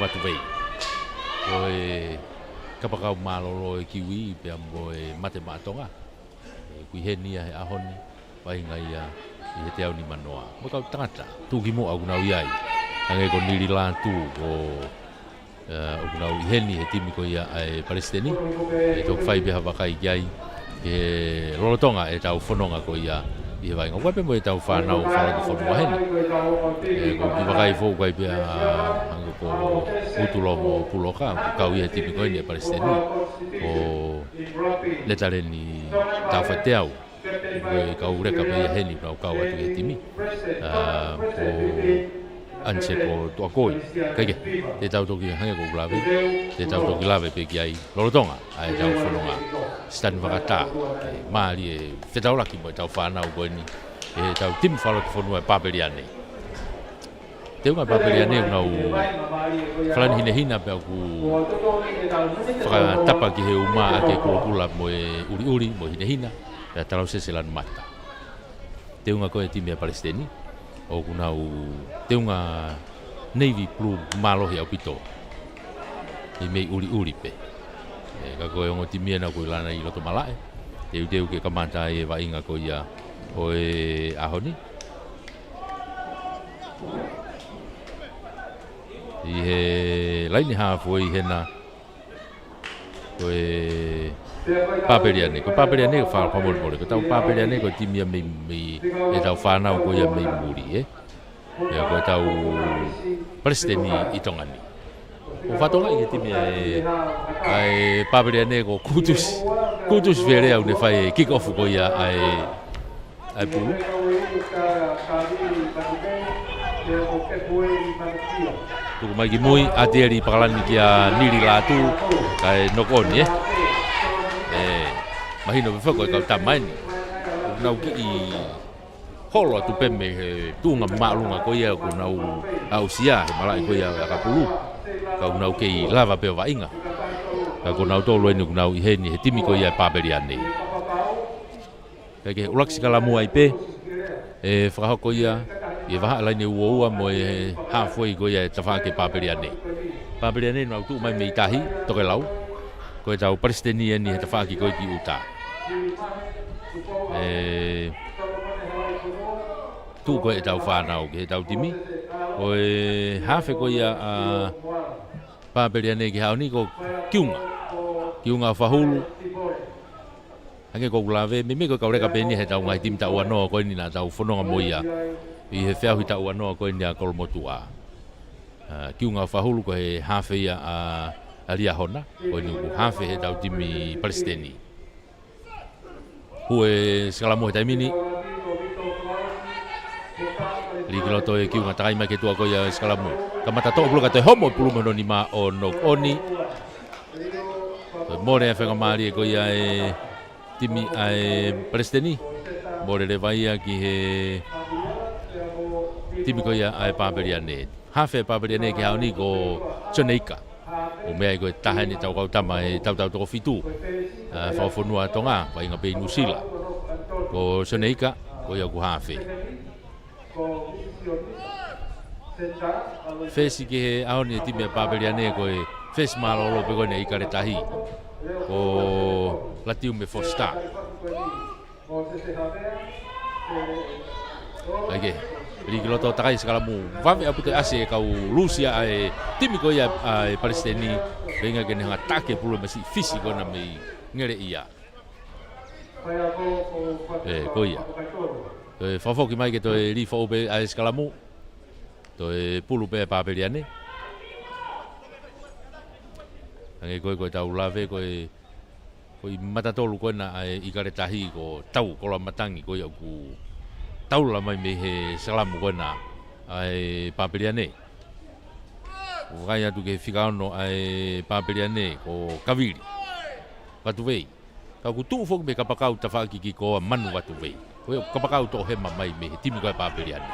watu vei. Oi kapakau malolo e kiwi pe ambo e mate matonga. Kui henia he ahoni vai ngai ia I he te au ni manoa. Mo kau tangata tuki mo au nau iai. Ange ko niri la tu o nau heni he timi ko ia ai Palestini. E tok fai be hava kai iai e lolotonga e tau fononga ko ia I he vai ngau wape mo e tau whanau whanau whanau waheni. E ko ki wakai fōu kai pia hango ko utulo mo puloka kau ia timi ko ia Palestini. O letare ni tau whateau. Kau reka pe ia heni nau kau atu ia timi. O anse ko tua koi. Kaike, te tau toki hange ko lave. Te tau toki lave pe ki ai lolotonga. Ai tau whanonga. Stan wakata. Maari e whetau laki mo e tau whanau koe ni. E tau timi whalo ki whanua e Papeliane. Te unga Papeliane unau whalani hine hina pe aku whakatapa ki he uma a ke kula mo e uri uri mo hine hina. Pea talau seselan mata. Te unga koe timi a Palestini. O kunau te unga Navy Blue malohi au pito. I mei uri uri pe. Ka koe ongo timi ana koe lana I loto malae. Te uteu ke kamata e wa inga koe ia o e ahoni. I he laini hafo I hena koe Papeliane, ko Papeliane ko whāra pamole ko tau Papeliane ko timia me e tau whānau ko ia mei muri Ia ko tau Palestini I tongani. O whatonga I timia ai Papeliane ko kutus vere au ne whai kick off ko ia ai pulu. Tuku mai ki mui atieri pakalani ki a niri latu kai nokoni Mahino pe whako e kau tamaini. Nau ki I holo atu peme he tunga maalunga ko ia ko nau au sia he malai ko ia a kapulu. Kau nau kei lava pe wa inga. Kau nau tolo eni ko nau I heni he timi ko ia Papeliane. Kake ulaksi kala mua I pe e whakahoko ia I waha alaini ua mo e halfway ko ia e tawhake Papeliane. Papeliane nau tu mai mei tahi toke lau. Ko e tau Palestini eni he tawhake ko I ki uta. Tu ko e tau whanau ki he tau timi. Ko e hafe ko ia a Papeliane ki hao ni ko kiunga. Kiunga whahulu. Hange ko ulave, me ko kaureka peni he tau ngai tim tau anoa ko ni na tau whanonga mo ia. I he whiahui tau anoa ko ni a kolomotua. Kiunga whahulu ko he hafe ia a lia hona. Ko ni ku hafe he tau timi Palestini. Hue Skalamo he taimini. Likiloto e kiunga takai mai ke tua ko ia Skalamo. Kamata toa pulu katoe homo pulu mano ni ma o nok oni. More e whenga maari e ko ia e timi ai Palestini. More le vaia ki he timi ko ia ai Papeliane. Hafe Papeliane ki hao ni ko Soneika. O mea I koe tahani tau kau tama e tau toko fitu. Whawhonua tonga, wa inga pe Nusila. Ko Soneika, ko ia ku hafe. Fesi ki he aoni e timi a Papeliane koe fesi malolo pe koe ne ikare tahi. Ko latiu me fosta. Ake. Likiloto takai Skalamo wave apu te ase e kau Lusia ai timi ko ia ai Palestini venga kene hanga take pulu masi fisi ko na mei ngere ia ko ia fafo ki mai ke to e li fo be ai Skalamo to e pulu pe Papeliane ange ko tau lave ko i matatolu ko na ai ikare tahi ko tau ko la matangi ko ia ku taula mai me he Skalamo ko na ai Papeliane. Ukai atu ke whikaono ai Papeliane ko kawiri. Watu wei. Kau kutu fok me kapakau tawhaki ki ko manu watu wei. Ko kapakau to he mai me he timi ko ai Papeliane.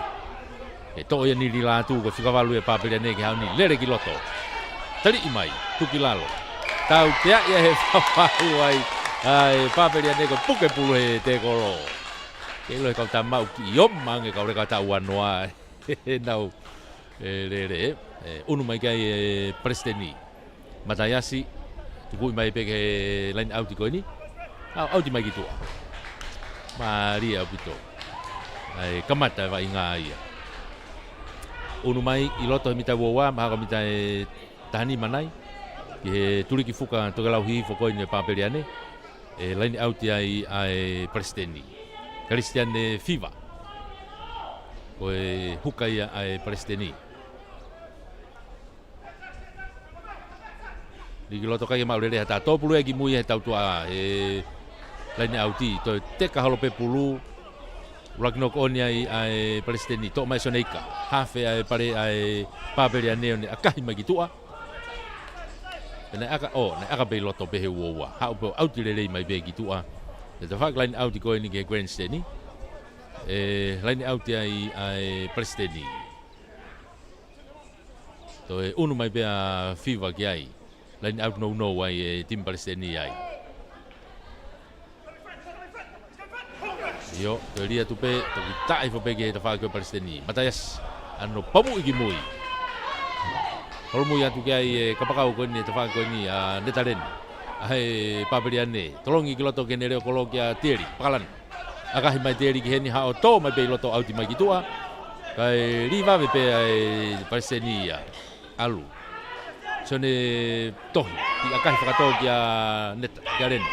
E to ia niri latu ko whikawalu e Papeliane ki hauni lere ki loto. Tari I mai, tuki lalo. Tau tea ia he whawau ai Papeliane ko puke pulu he te koro. Kelo kau ta mau ki iom mange kau reka ta wanoa nau le unu mai kai Presteni Matayasi tuku mai pe ke line out ko ni au di mai gitu Maria Pito ai kamata vai nga ia unu mai iloto mita wowa ma mita tani manai ke tuli ki fuka to galau hi foko ni papeliane line out ai Presteni Cristiane Fiva o hukai ai Presteni Di loto kai mau lele hata to pulu egi mui hata tua line outi to te ka halo pe pulu ragnok onia ai Presteni to mai soneika hafe ai pare ai papelia neone akahi magi tua na aka be loto be hewa ha po outi lele mai be gitua the fact line outi ko ni ke Presteni line outi ai Presteni to unu mai be a Fiva ki ai line out no ai tim Presteni ai yo to dia tu pe to kita fo pe ke ta fa ko Presteni Matayas ano pamu iki mui kalau mui atu ke ai kapakau ko ni ta fa ko ni netalen ai papeliane tolong iki loto ke nere ko lokia tieri pakalan akahi mai tieri ki heni ha o to mai be loto auti mai kitua kai riva pe ai Presteni alu sone tohi di akai whakatau kia net garen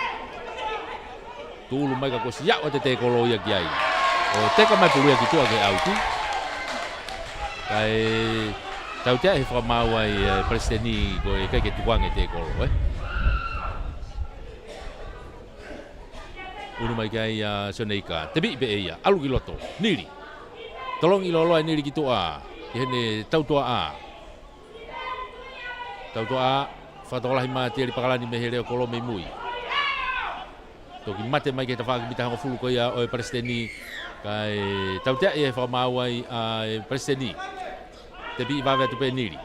tulu mai ka kosi ya o te kolo ia ki ai o te ka mai pulu ia ki tua ke auti kai tau te he whamau ai Presteni ko e kai ke tukuang e te kolo unu mai kai sone ika te bi be ia alu ki loto niri tolong ilolo ai niri ki tua ki hene tau tua tau toa fatola hima tiari pakalani mehere kolo me mui toki mate mai ke tafa bita ngo fulu ko ya o Presteni kai tau te e fa mawai Presteni te bi va tu peniri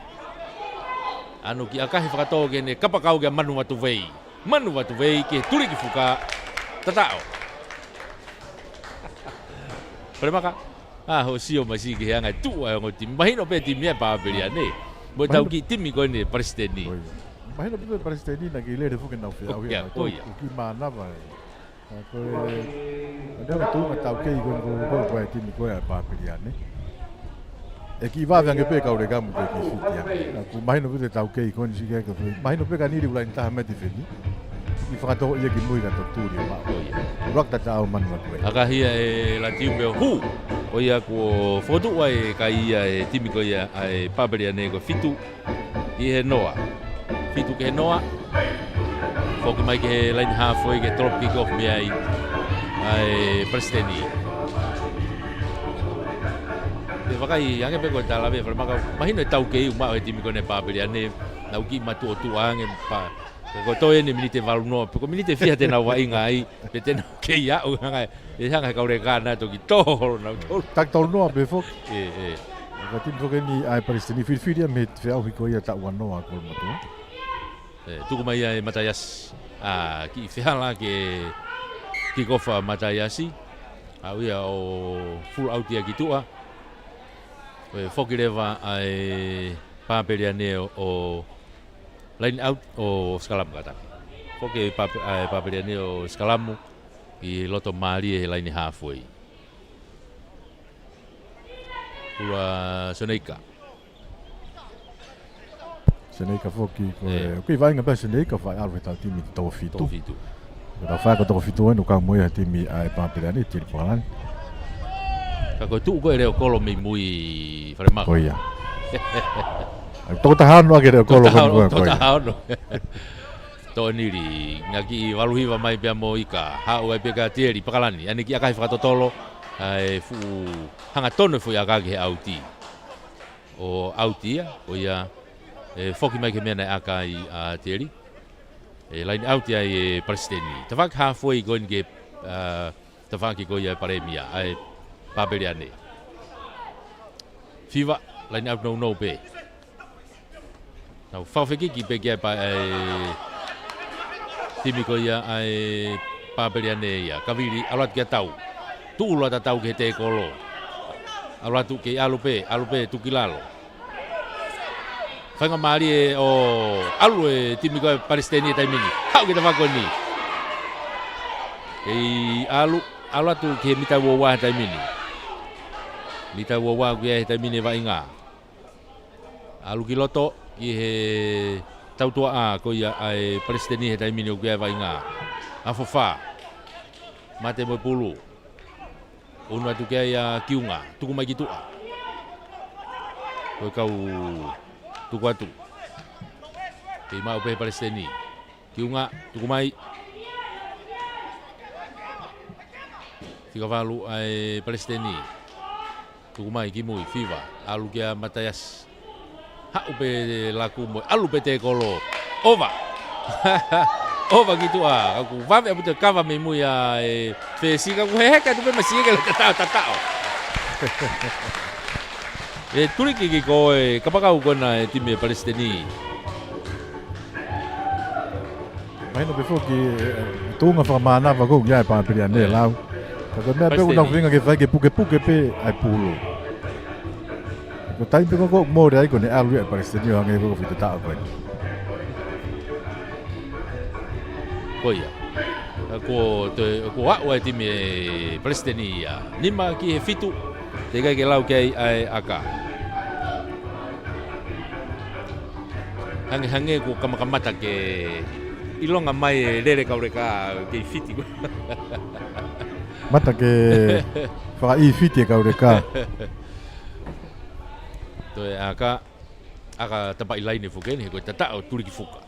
anu ki akahi fakato ke ne kapakau ke manu watu vei ke turi ki fuka tatao premaka ho sio masi ke hanga tu ai ngo tim mahino pe tim ya pa beliane Bo tau ki timi ko ni Presteni. Mahina pe Presteni na ki le fu ke na fe au ya. Ki mana ba. Ko ada tu ma tau ke ko timi ko ya pa piliane. E ki va vange pe ka o le gamu ke ki fitia. Ku mahina pe tau ke ko ni ke ko. Mahina pe ka ni ri ula ni ta me ti fini. Ki fa to ye ki mui ka to tu ri ba. Rock ta ta man ma ko. Aka hia la timbe hu. O ia ko fotu ai ka ia timi ko ia ai papeliane ko fitu i he noa fitu ke noa foki mai ke line half foi ke drop kick off me ai Presteni te vakai ange pe ko tala be maka mahino tau ke uma o timi ko ne papeliane na uki matu o tuang pa ko to ene milite valuno ko milite fia te na wa inga ai pe te no ke ia o nga e hanga ka ore kana to ki to na to tak to no be fo ko tim fo ke ni ai Presteni filia me fe au ko ia ta wa no ko mo to tu ko mai ai Matayas ki fehala ke ki kofa Matayasi au ia o full out ia ki tua foki leva ai papeliane o line out o Skalam kata. Foke papeliane o Skalamu i loto mali e line halfway. Ula Soneika. Soneika foki ko ki vai nga ba Soneika vai alwe ta timi to fitu. Da fa ko to fitu no ka mo ya timi ai papeliane tiri palan. Ka ko tu ko e o kolo me mui frema. Ko ia. Toko tahano ake reo kolo koni Toko tahano To niri ngaki waluhiwa mai pia mo ika hau ai pia tieri pakalani ane ki akai whakatotolo fu hanga tono fu akake he auti o auti o ia foki mai ke mena akai tieri line auti ai Presteni tawak halfway going ke tawaki ko ia paremia ai papeliane Fiva line out no pe Now, whawhiki ki peke pa timi ko ia ai papeliane ia. Kawiri alat kia tau. Tu ula ta tau ke te kolo. Alat tu ke alupe tukilalo. Whainga maari e o alu e timi koe Palestini e taimini. Hau ki te whako ni. Kei alu atu ke mita wawa e taimini. Mita wawa kia e taimini e wainga. Alu ki loto ki he tautua a ko ia ai Palestini e taimini o kia e wainga. Afofa. Mate mo pulu. Unu atu kia ia kiunga. Tuku mai ki tua. Koe kau tuku atu. Kei mau pe Palestini. Kiunga, tuku mai. Tika walu ai Palestini. Tuku mai ki mui, fiva. Alu kia matayas. Hau pe laku mo. Alu pe te kolo. Ova. Ova ki tua. Aku wawe apu te kawa me mui ai fesi. Kaku heka tu pe masike le tatao. E turiki ki koe kapakau kona e time Palestini. Mai no before ki tunga whakamana wako kia e pāpiri ane lau. Tako mea pe unau whinga ke whai ke puke pe ai pulu. Ko tai pe koko mōre ai kone alu e Palestini o hange koko whita taa koe. Koia. Ko hau e time Palestini ia. Nima ki he fitu. Te kai ke lau kei ai aka. Hange ko kamakamata ke ilonga mai e rere kaureka kei fiti. Mata ke whaka i fiti e kaureka. Toe aka tapa ilaine fukeni he koe tatao turi ki fuka.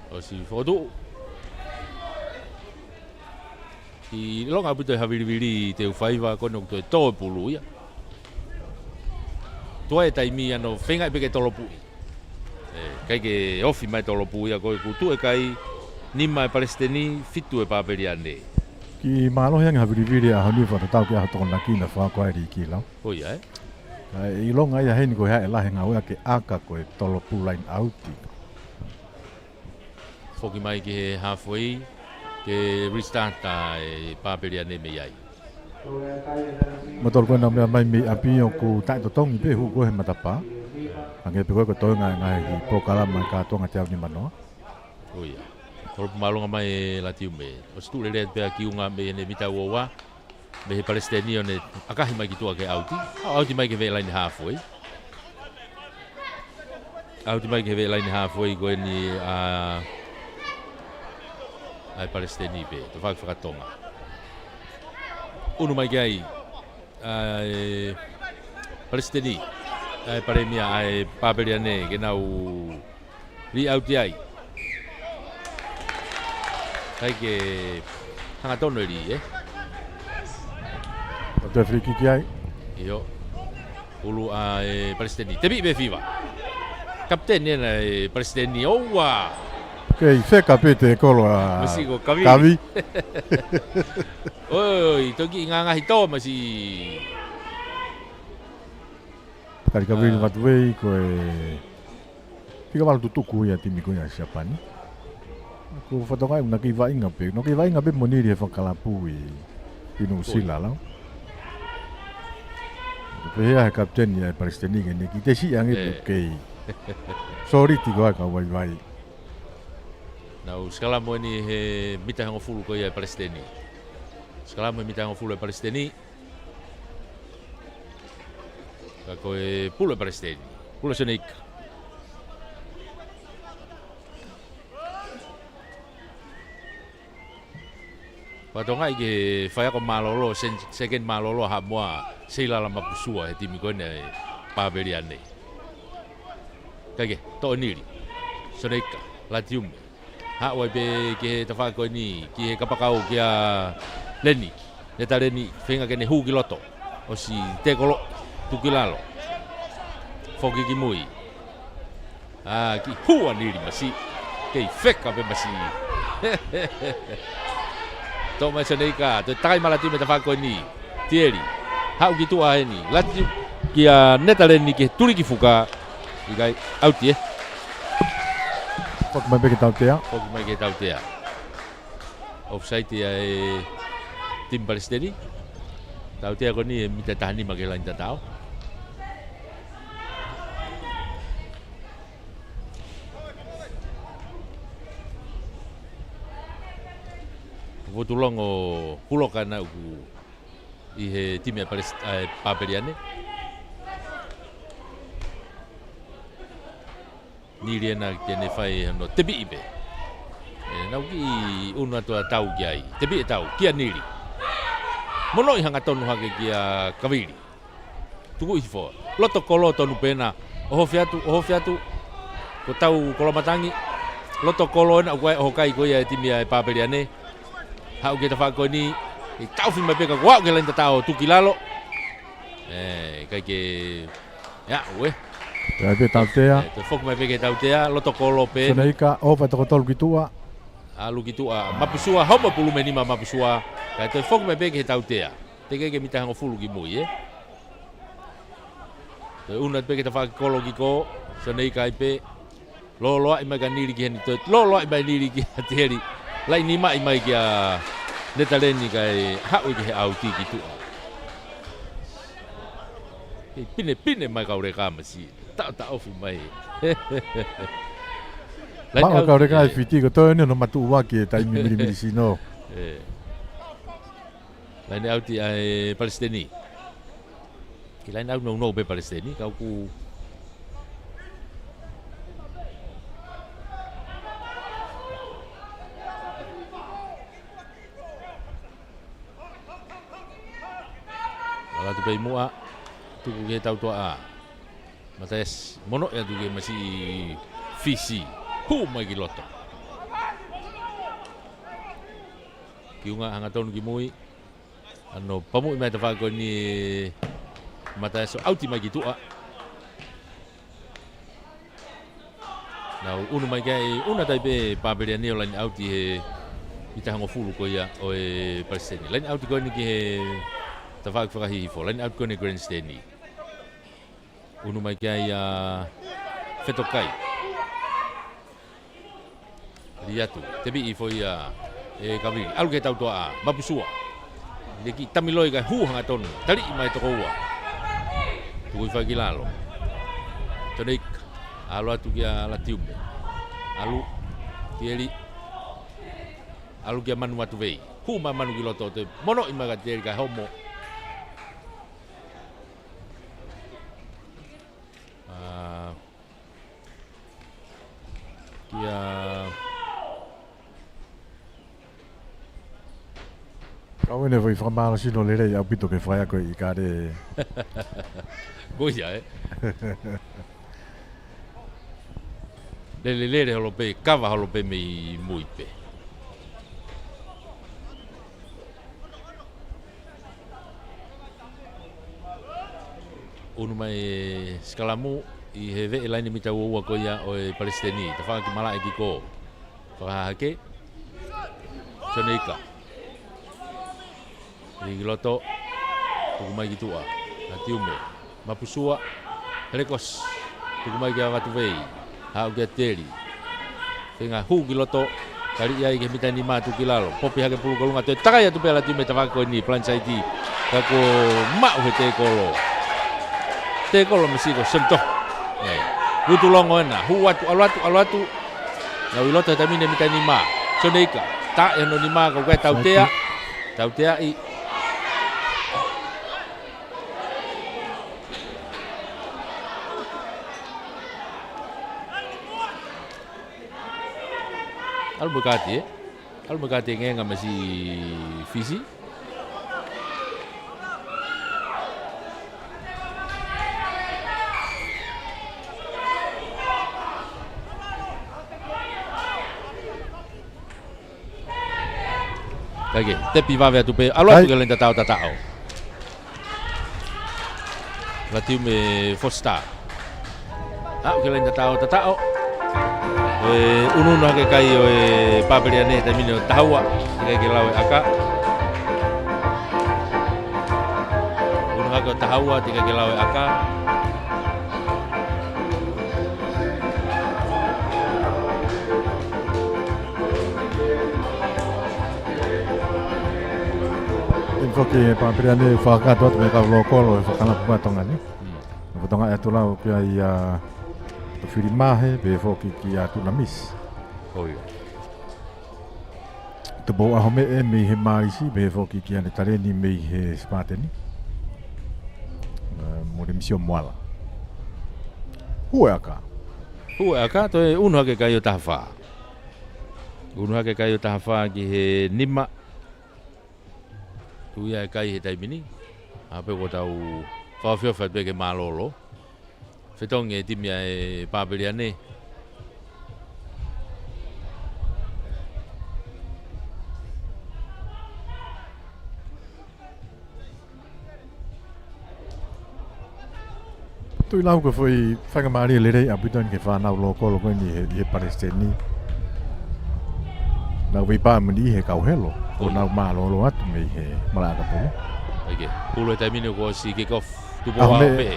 O si fodo. I longa puto haviri te ufaiva kono to to pulu ia. Toe taimi ano whenga e peke tolopui. Kai ke ofi mai tolopui ia koe kutu e kai nima e Palestini fitu e pāperi ane. Ki mālo heanga haviri a hanu whatatau ki aho tokona kina whakaeri ki lau. Hoi ai. I longa ia heni koe hae lahe ngā ua ke aka koe tolopu lain auti. Foki mai ki he halfway. Ke restarta e pāperi ane me iai. Matol koe na mea mai mi api o ku tai to tongi pe hu koe he matapa. Ange pe koe ko toi ngai hi pokalama ka tonga te au ni manoa. Oia. Koro malonga mai e latiu me. O stu le red pe kiunga me ene mita uowa. Me he Palestini o ne akahi mai ki tua ke auti. Auti mai ke ve laini halfway. Auti mai ke ve laini halfway koe ni ai Palestini pe, te whakatonga. Unu mai kai Palestini, ai paremia ai pāperi ane, ke nau ri auti ai. Kai ke hanga tono ri, O te friki ki ai. Io, ulu ai Palestini, te bi be fiva. Kapten ai Palestini, oua! Kei wheka pe te kolo a Masiko kawi. kawi. Oi, toki ngā ngahi tō masi. Kari kawi ni watuwei koe Pika wala tutuku ia timi koe a siapani. Ko whatongai una ki wainga pe. No ki wainga pe moniri e whakalapu i New Zealand lau. Pe hea he kapten ia e Palestini ke ki te si ange tu kei. Sorry ti koe ka wai. Nau skala mo ni he mita hango fulu ko ia Palestini. Skala mo mita hango fulu e Palestini. Ka ko e pulo e Palestini. Pulo senik. Patonga ke faya ko malolo second malolo ha moa seila la mapusua he timi ko ne pāperi ane. Kage to niri. Senika latium. Ha wai pe ke te whako ni ki he kapakau ki a Leni. Ne ta Leni whenga ke ne hu ki loto. O si te kolo tukilalo. Whoki ki mui. Ki hua niri masi. Kei wheka pe masi. Tō mai sanei ka. Te takai malati me te whako ni. Tieri. Hau ki tua he ni. Lati ki a neta Leni ke turi ki fuka. I kai auti Whaka mai peke tau tea. Hoki mai ke tau tea. Offside ia e Tim Palestini. Tau tea ko ni e mita tahani ma ke lain tatao. Votulongo huloka na uku I he time Paperiane. Niri na tene fai no tebi ibe. Nau ki una toa tau ki ai. Tebi e tau, kia niri. Mono I hanga tonu hake kia kawiri. Tuku I fo. Loto kolo tonu pena. Oho fiatu. Ko tau kolomatangi. Loto kolo na ukai oho kai koia e timia e Paperiane. Hau ke ta whako ni. I tau fi mai peka wau ke lenta tau tuki lalo. Kai ke. Ya, ue. Ia pe tautea. Te fok mai peke tautea. Loto kolo pe. Sana ika o pa toko tolu ki tua. Alu ki tua. Mapusua. Homa pulu menima mapusua. Kai te fok mai peke tautea. Te keke mita hango fulu ki mui, Te unat peke ta whaki kolo ki ko. Sana ika ipe. Loloa I mai ka niri ki heni toi. Loloa I mai niri ki hateri. Lai nima I mai ki a netaleni kai hau ki he au tiki tua. Pine mai kau reka masi. Ta ofu mai. Maa kau reka e fiti ko toi no matu ua ki e tai miri sino. Lain au ti ai Palestini. Ki lain au no be Palestini kau ku Ala tu bei mua tu ke tau tua. Mates mono ya tu ke masih fisi. Hu mai ki loto. Ki unga hanga tonu ki mui. Ano pamu mai ta ko ni mates auti mai ki tua. Now unu mai kai una tai be Paperiane lain auti he ita hango fulu ko ya o e Palestini. Lain auti ko ni ki he ta whakahi fo lain out ko ni Grandstani. Unu mai kai Whetokai. Riatu, tebi I foi e kawiri. Alu ke tau toa mapusua. Leki tamiloi kai hu hanga tonu. Tali I mai toko ua. Tukui whaki lalo. Tonik, alu atu kia latiume. Alu, tieli. Alu kia manu atu vei. Hu ma manu ki loto te mono I mai ka tieli kai homo. Kia Kau ene foi whamara sino lere au pito ke whaia koe I kare. Goia Lele holo pe, kawa holo pe me mui pe. Unu mai skalamu I he ve laini mita ua ko ia o e Palestini. Ta whaki mala e ki ko. Whakahake. Soneika. Rigi loto. Tuku mai ki tua. Hatiume. Mapusua. Herekos. Tuku mai ki awatu vei. Hau ki ateri. Whenga hu ki loto. Kari ia I ke mita ni matu ki lalo. Popi hake pulu kolunga. Te takai atu pela tiume ta whaki ko ni. Plansaiti. Kako mau he te kolo. Te kolo mesiko. Semto. Utulongo na huatu alatu na wilota tamine mitani ma soneika ta eno ni ma ko tautea I Albukati ngenga masih visi Kage, tepi vave atu pe alo atu lenta tau. Latiu me fosta. Ke lenta tau. Unu ke kai o Paperiane tamino taua ke lawe aka. Unu ke taua ke lawe aka. Koki Paperiane whakato atu me kau lokolo e whakana pumatonga ni. Pumatonga e atulau kia I whiri mahe be whoki ki atu na mis. te bo a home e me he maisi be fo ki ane tare ni me he spateni mo le misio moala huaka to e uno ke kai o tafa uno ke kai o tafa ki he nima tu ia kai he taimini a pe ko tau fa fio fa be ke malolo fetong e timia e papeliane tu lau ko foi fanga mari le rei abitan ke fa na lo ko ni he palestini na vi pa mani he kau helo o na ma lo at me he mala ka pulu oke pulo taimini ko si kick off tu bo wa pe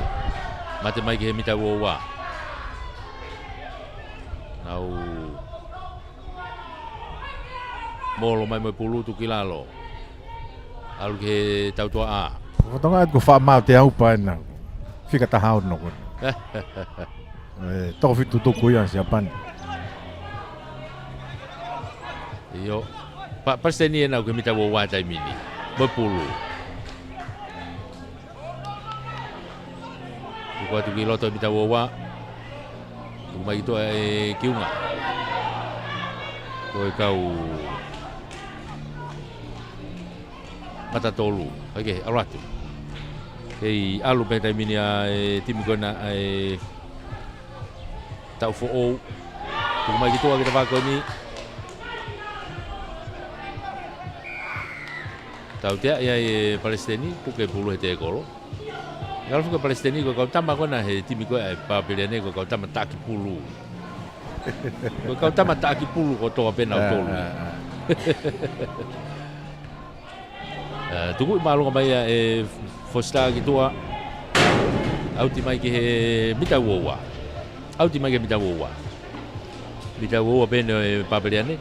mate mai ke he mita wo wa nau molo mai mo pulu tu kilalo alu ke tau tua a ko tonga ko fa ma te au pa na fica ta hau no ko to fitu to ko ya siapan yo pa ni na ko mita wo wa taimini mo pulu ko tu kilo to mita wo wa tu mai to e kiunga ko kau mata tolu okay alright Hei alu pe taimini ai timi kona ai tau fo o tu mai gitu kita pakai ni tau dia ya Palestini puke pulu te kolo kalau fuka Palestini ko kau tamba kona he timi ko ai papeliane ko kau tamba taki pulu ko kau tamba taki pulu ko to pena tolu tuku malu ka mai e fosta gitu au ti mai ke mita wowa au ti mai ke mita wowa ben papeliane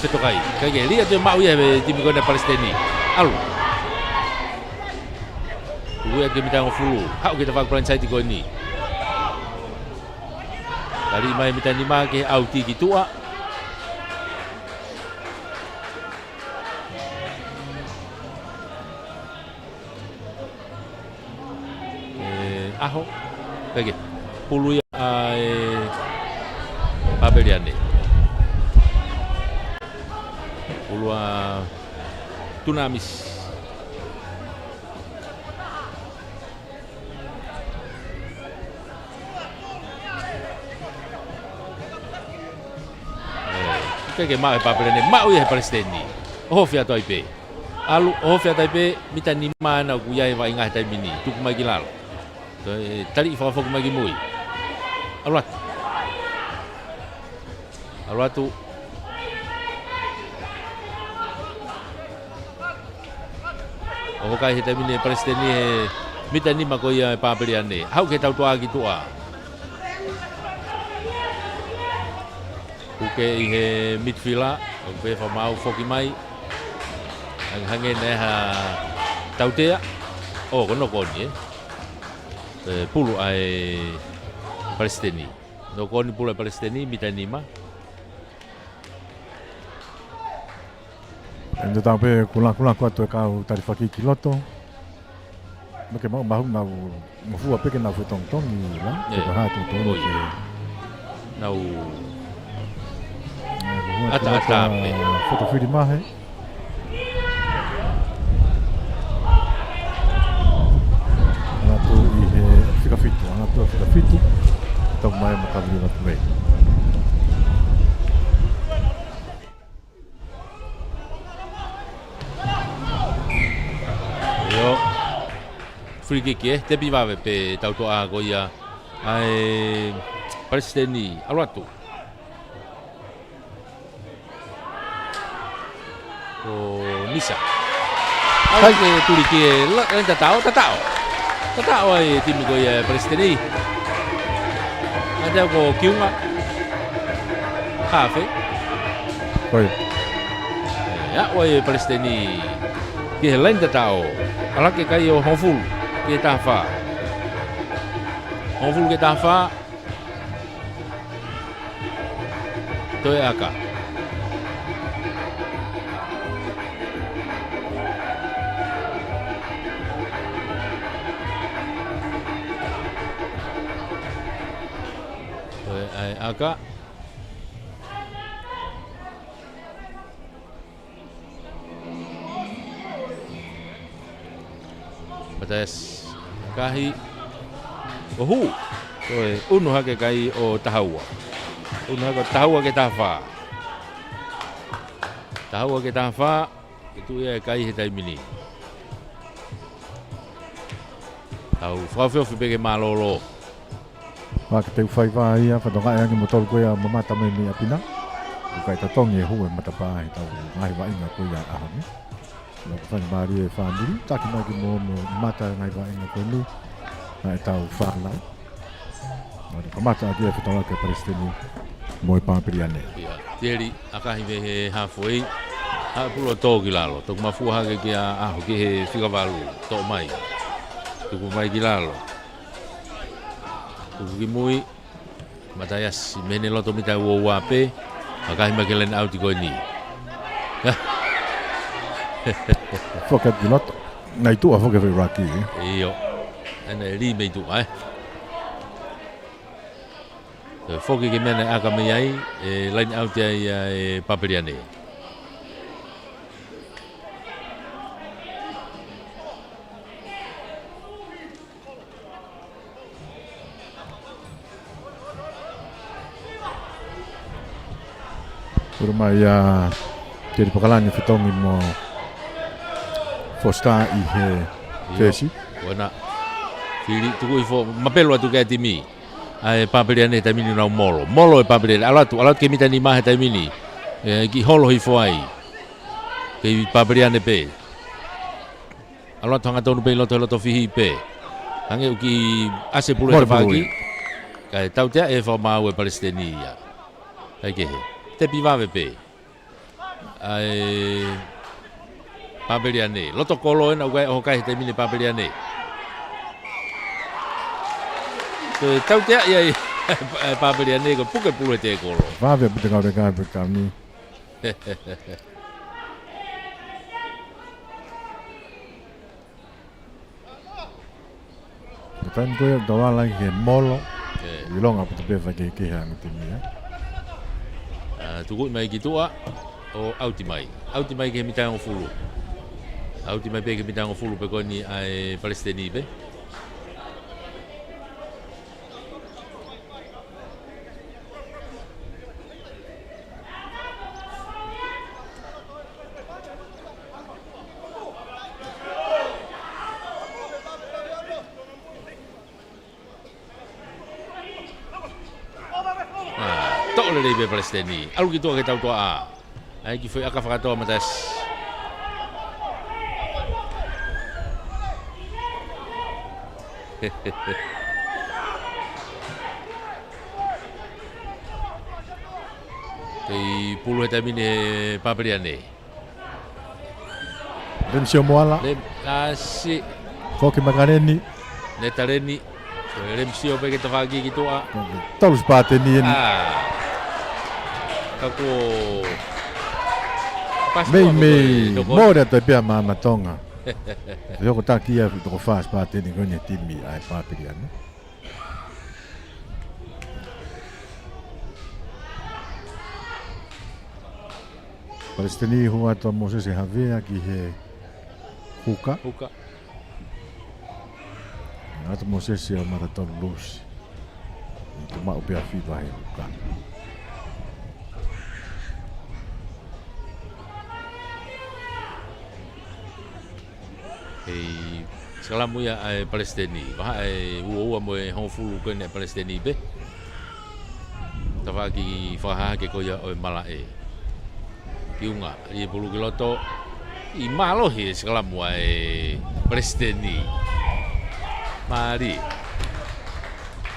seto kai lihat tu mau ya tim ko na Palestini alu gue ke mita ngofulu hau kita fak plan site ko ni dari mai mita ni ma ke auti gitu aho kage pulu ya papeliane pulu tunamis kage mau papeliane mau ya Palestini hofia toipe alu hofia toipe mita ni mana ku ya va inga taimini tu magilal tali fa fo magi mui alwatu o kai taimini Palestini mita ni mako ya papeliane hau ke tau tua gitu Uke ihe midfielder uke fa mau foki mai hangen ha tautea kono koni pulu ai Palestini no koni pulu Palestini mitanima ando tampe kula ko to ka tarifa ki kiloto make mau na mo fu ape ke na fu tong ni la ko ha to ni nau ata foto fui di mahe ana tu ihe fica fitu tau mai makabili na tumei yo free kick te piva pe tau to a goia ai Palestini alwatu Misa. Hai ke tuli ke la tatao ai tim ko ya Palestini. Ada ko kiunga. Kafe. Oi. Ya oi Palestini. ke lain tao ala ke kai o hoful ke tafa hoful ke tafa toe aka toe ai aka Patas kahi ohu toe unu hake kai o tahaua unu hake tahaua ke tafa itu ya kai he taimini tau fafio fi bege malolo Wa ke te fai vai ia fa tonga ia ki motor ko ia mamata me mi apina kai ta tongi hu e mata pa ai tau mai wa inga ko ia a ni no fa mari e fa ndi ta ki mai mo mata ngai wa inga ko ni ai tau fa la no ka mata dia fa tonga ke palestini mo pa piriane ia tieri akahi ve he halfway ha pulo to kilalo to mafu ha ke a ho ke he figa valu to mai tu mai kilalo tu ki mui matayas mene lo to mita wo wape akahi makelen out ko ni fokat di lot nai tu a fokat raki iyo ana ri me tu ai foki ke mene aka me ai line out ai papeliane Kurma ia ke pakalani fitongi mo fosta i he fesi wana fili tu ko mapelo tu ke timi ai papeliane tamini na molo e papeliane alat ke mitani ma tamini ki holo hi foi ke papeliane pe alat hanga tonu pe loto fihi pe hange ki ase pulu e pagi kai tau te e fa ma we palestinia ai ke te piva pe ai papeliane loto kolo ena o kai tamini papeliane tau te ia papeliane ko puke pulu te kolo va ve te ka pe kami Pen ko ia dawa lagi ke molo ilong apa te fa ke hang timi ya tuku mai gitu o auti mai ke mitang fulu auti mai pe ke mitang fulu pe ko ni ai palestini be be palestini alu gitu ke tau toa ai ki foi aka fakato matas Tei pulu tamine papeliane den sio moala le asi ko ke makaneni netareni le msio pe ke tafagi gitu a tau spate ni kako me mora te pia mama tonga yo ko takia ko fas spate ni gonya timi ai papeliane Palestini hua to Moses havea ki he huka ato Moses ya maraton luz itu mau pia fi vai huka Salamu ya Palestini ba uo mo hofulu ko ne Palestini be tawagi faha ke ko ya o malae kiunga i bulu kiloto i malo he salamu Palestini mari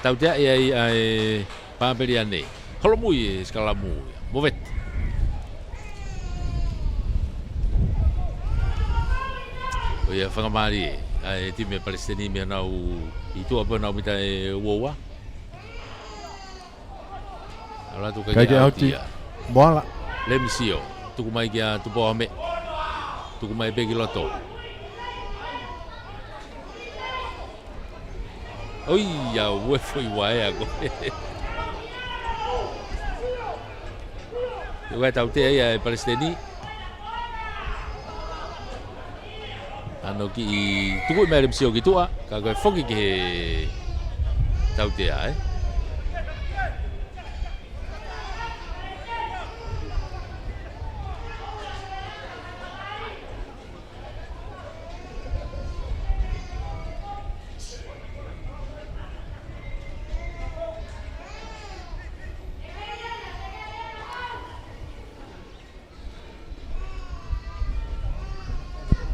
tau dia ai papeliane holomu i salamu movet O ia whangamari ai ti me Palestini me nau I tua pa nau mita e uoua. Ala tu Kai ke auti moala. Le misio, tuku mai kia tupo ame. Tuku mai begi loto. Oi, ya ue foi wae ako. Yo ga tau te ai e Palestini. Ano ki tuku mai le misio ki tua, ka ko foki ke tau te ai.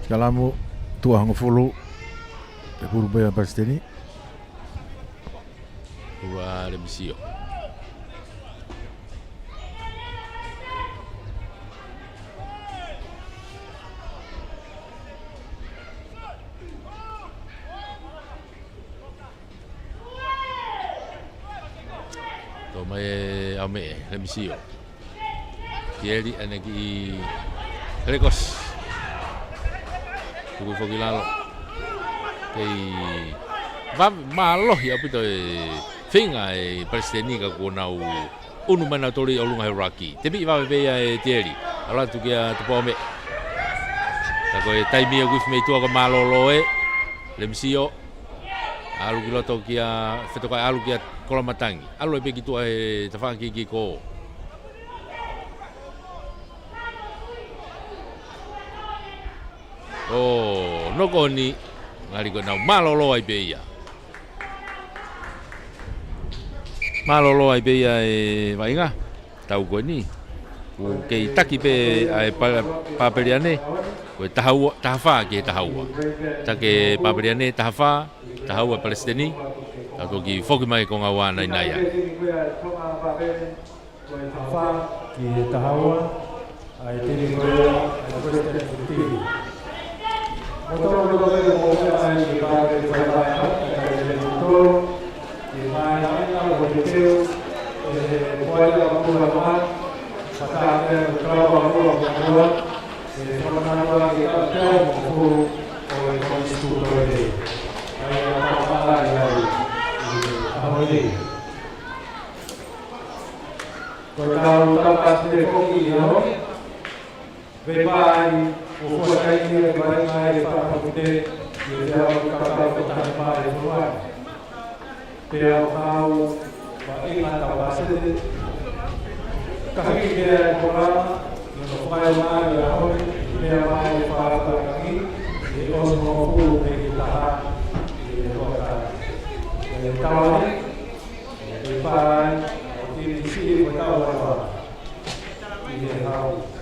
Kalamu tua hango fulu te puru bea Palestini. Ua le misio. To mai ame le misio. Kieri ane ki Rekos. Tuku foki lalo. Kei malo ya pito finga e Palestini ka nau unu mana tori olunga Iraki. Tebi va ve e tieri. Ala tu kia tu pome. Ta ko e taimi e guf me tu ka malo loe. Le misio. Alu kiloto kia feto ka alu kia kolamatangi. Alu e pe kitu e tafangi ki ko. Oh, no koni ngari ko na malolo ai beia. Malolo ai beia e vainga. Tau ko ni. Ku ke taki pe ai paperiane. Ko tahafa ke tahawa. Take paperiane tahafa Palestini. Ako ki foki mai ko ngawa nai nai. Tahafa ki tahawa ai tini ko ai Palestini. Motor ay bagay sa bayan at ito imayan ang bumitiw buhay ang buhaman sa ating trabaho ang buwan mananawag ikaw mo o konstitutor ay napapalay ay ahuli kung tapas nila kong iyo bebay Ufuatai ni baik mai para putih, dia kakak bertahan mai tuan. Dia kau baik atau basit. Kaki dia bola, yang mai mai lahoi, dia mai para lagi. Dia semua pun beritahan, dia kata. Tahu ni, depan ini sih bertahu apa. Dia tahu.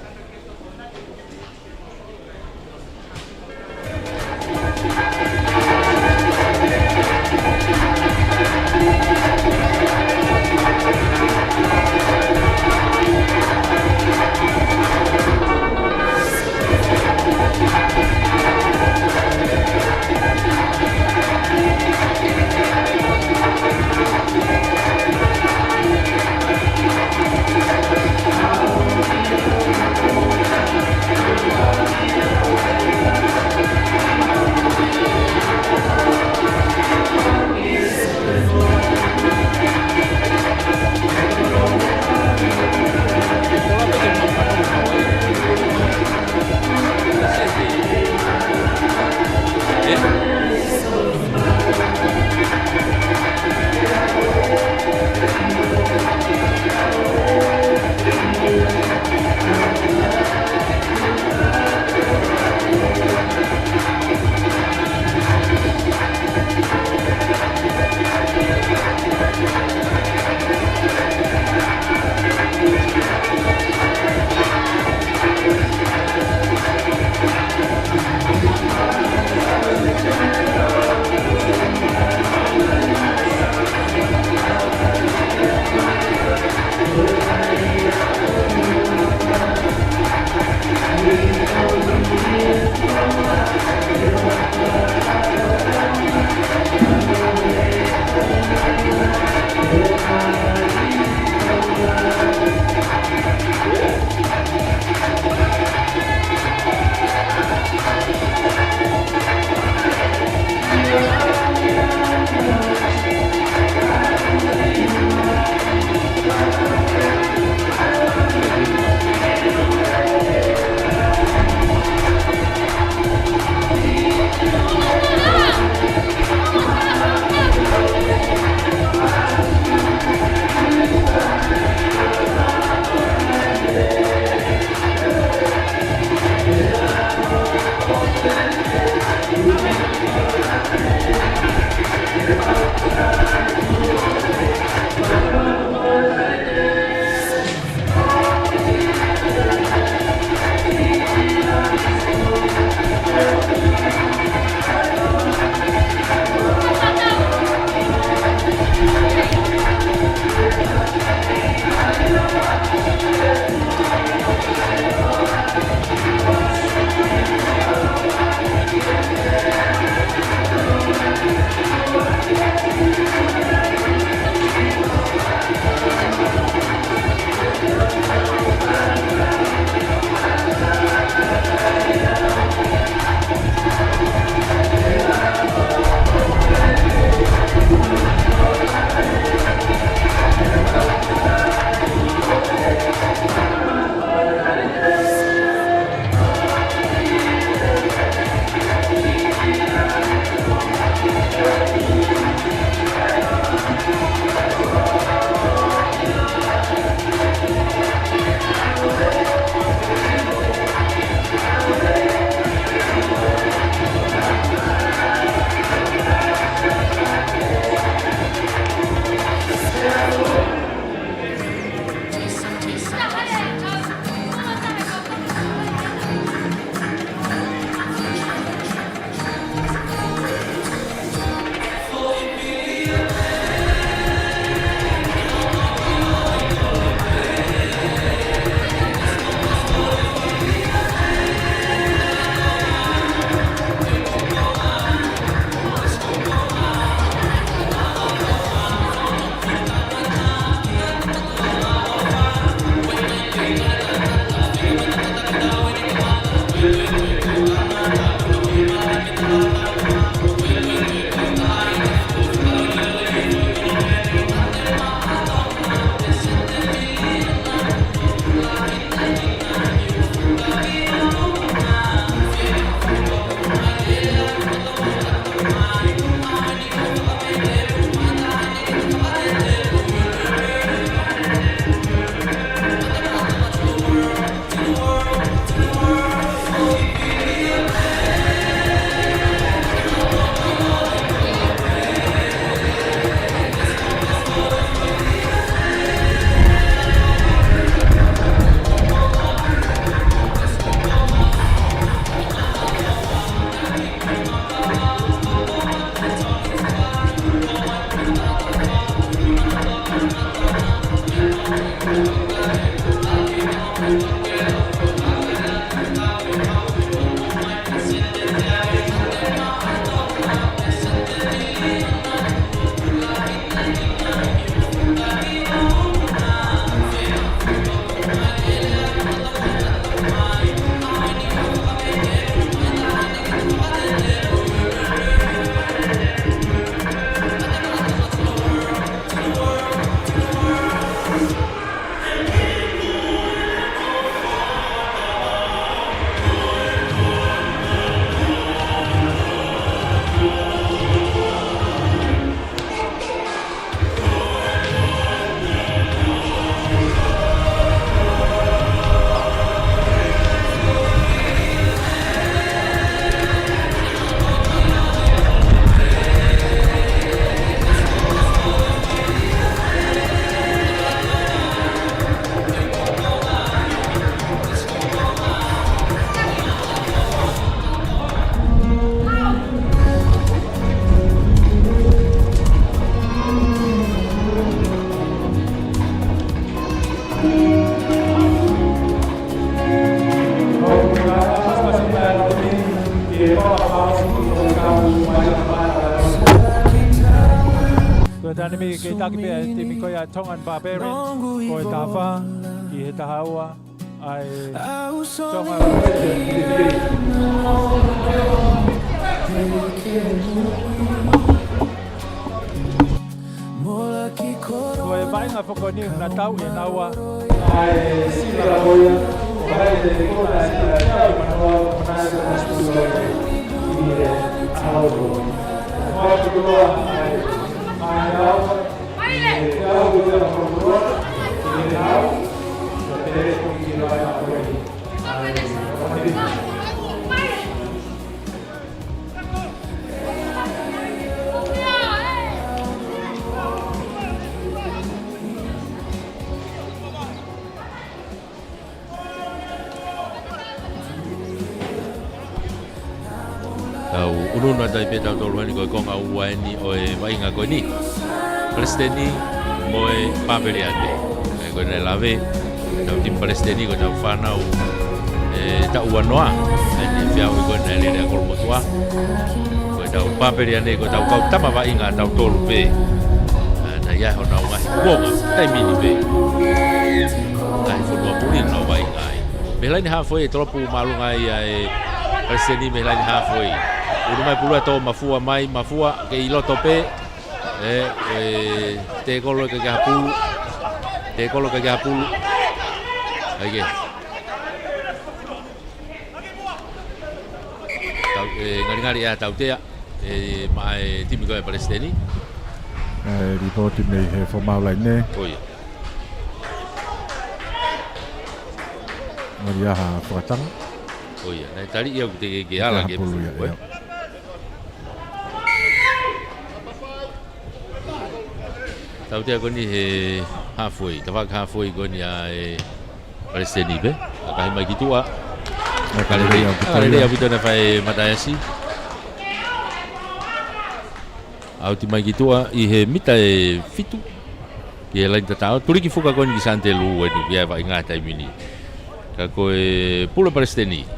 Tanimi ke taki pe timi ko ya tongan barbarian ko tafa ki heta hawa ai tonga ko e vai nga foko ni na tau e nawa ai sila boya vai de ko na sila tau manoa na na studio ni e ao mo ko ai Ununa dai pe tau tolu ni ko konga uani o e vai nga ko ni Palestini mo e papeliate ko ne lave tau tim Palestini ko tau fana u e tau wanoa ni fia ko ne le ko mo tua ko tau papeliane ko tau kau tama vai nga tau tolu pe na ya ho na nga bonga tai mini pe ai fo no puli no vai ai belai ha foi tropu malunga ai Palestini belai ha foi Uru mai pulu ato mafua ke iloto pe te kolo ke hapulu age tau ngari ya tau te mai timi ko Palestini report nei he formal lai ne oi Maria ha fatang oi na tali ia ke ala ke tau te koni he halfway tawak halfway koni ai Palestini be kai mai kitua kale dia bitona fai matayasi au ti mai kitua I he mita e fitu ke lain tatao tuli ki fuka koni ki sante lu e tu ia vai ngata mini ka ko e pula Palestini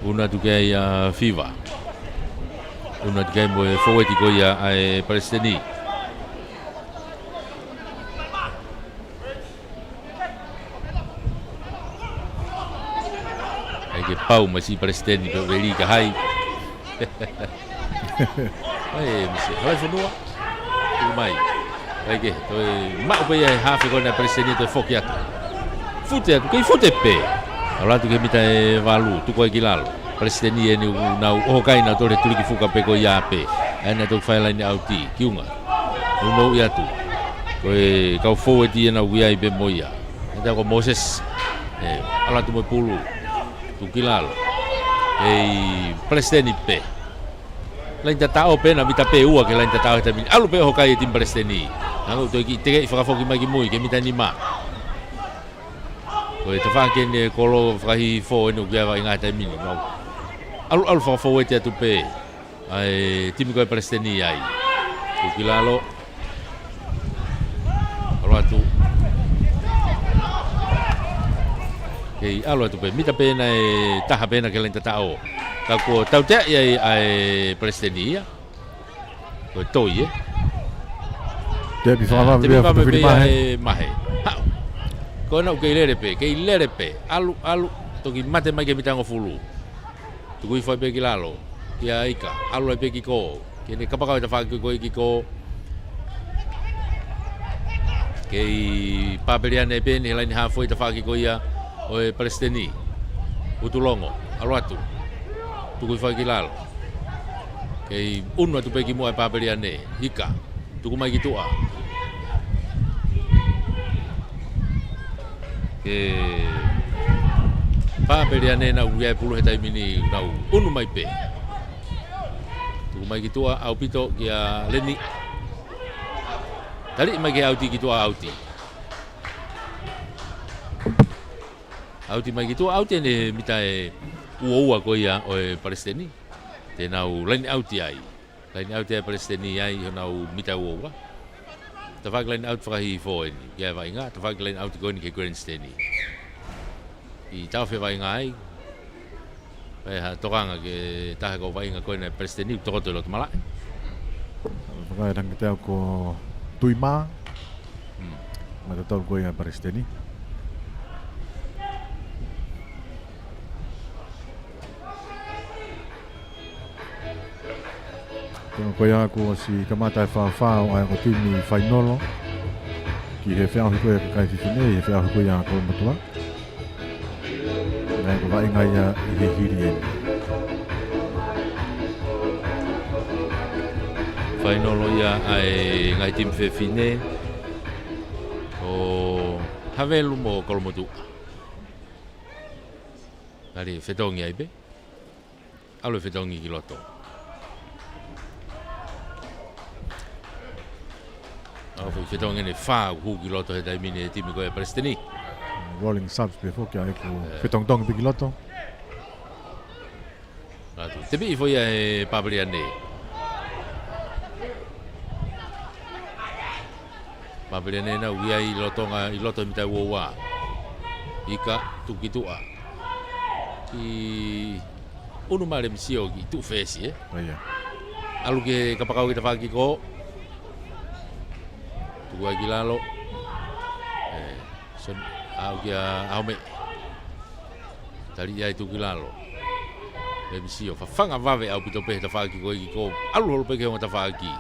una tu ke ia fiva una tu ke mo forward ko ia ai Palestini ke pau masih Palestini pe veli ka hai ai misi hai funua mai ai ke to ma pe ai ha fe con Palestini to fokia fute ke fute pe ala tu ke mita e valu tu ko kilalo Palestini e ni na o kai na to le tu ki fuka pe ko ya pe ana to fai line auti kiunga no ya tu ko e ka forward na wi ai be moia ata ko Moses ala tu mo pulu tu kilalo Palestini pe lain tatao pe na mita pe ua ke lain tatao ta alu pe hokai tim Palestini nango to ki te fa foki magi mui ke mita ni ma ko te fa ke ne kolo frahi fo no ga va ngata mini no alu fa fo te tu pe ai tim ko Palestini ai tu kilalo ora tu Kei alo tu pe mita pena e taha pena ke lenta tao. Ka ko tau te ai Palestina. Ko toi e. Te bi fa Te pa pe mahe. Ko na ke lere pe. Alu toki mate mai ke mitango fulu. Tu kui foi pe ki lalo. Kia ika alu pe ki ko. Ke ne kapaka ta fa ko ki ko. Kei papeliane pe ni lain ha foi ta fa ki ko ia. O Palestini utulongo alwatu tu kui fai kilalo kei unwa tu pegi mo e papeliane ika tu kumai kitua ke papeliane na uia pulu hetai mini na unu mai pe tu kumai kitua au pito kia leni tali mai ke auti kitua auti Auti mai gitu auti ne mita e ua ko ia o Palestini. Te nau lain auti ai. Lain auti ai Palestini ai ho nau mita ua. Ta fak lain auti fa hi fo ni. Ya vai nga ta fak lain auti ko ni ke Grandsteni. I tau fe vai nga ai. Vai ha tokanga ke ta ko vai nga ko na Palestini to ko lo mala. Vai dang te ko tuima. Ma ta ko ia Palestini. Ko ia ko si kamata fa o ai ko timi fainolo ki he fa ko ia kai fine he fa ko ia ko motua ai ko vai ngai ia he hiri fainolo ia ai ngai tim fe fine o havelu mo ko motua ali fetongi ai be alo fetongi ki loto Foi fetong ene fa hu ki loto he dai mine timi ko e Palestini. Rolling subs pe fo ki ai ko fetong dong pe ki loto. Atu. Te bi foi e Papeliane. Papeliane na wi ai lotonga I loto mita wa. Ika tu kitua. Ki unu mare misio ki tu fesi Iya. Alu ke kapakau kita pagi ko. Gua gila lo, son au kia au me, tadi ya itu gila lo, lebih fanga vave au pito pe tafaki ko alu lo pe ke tafaki,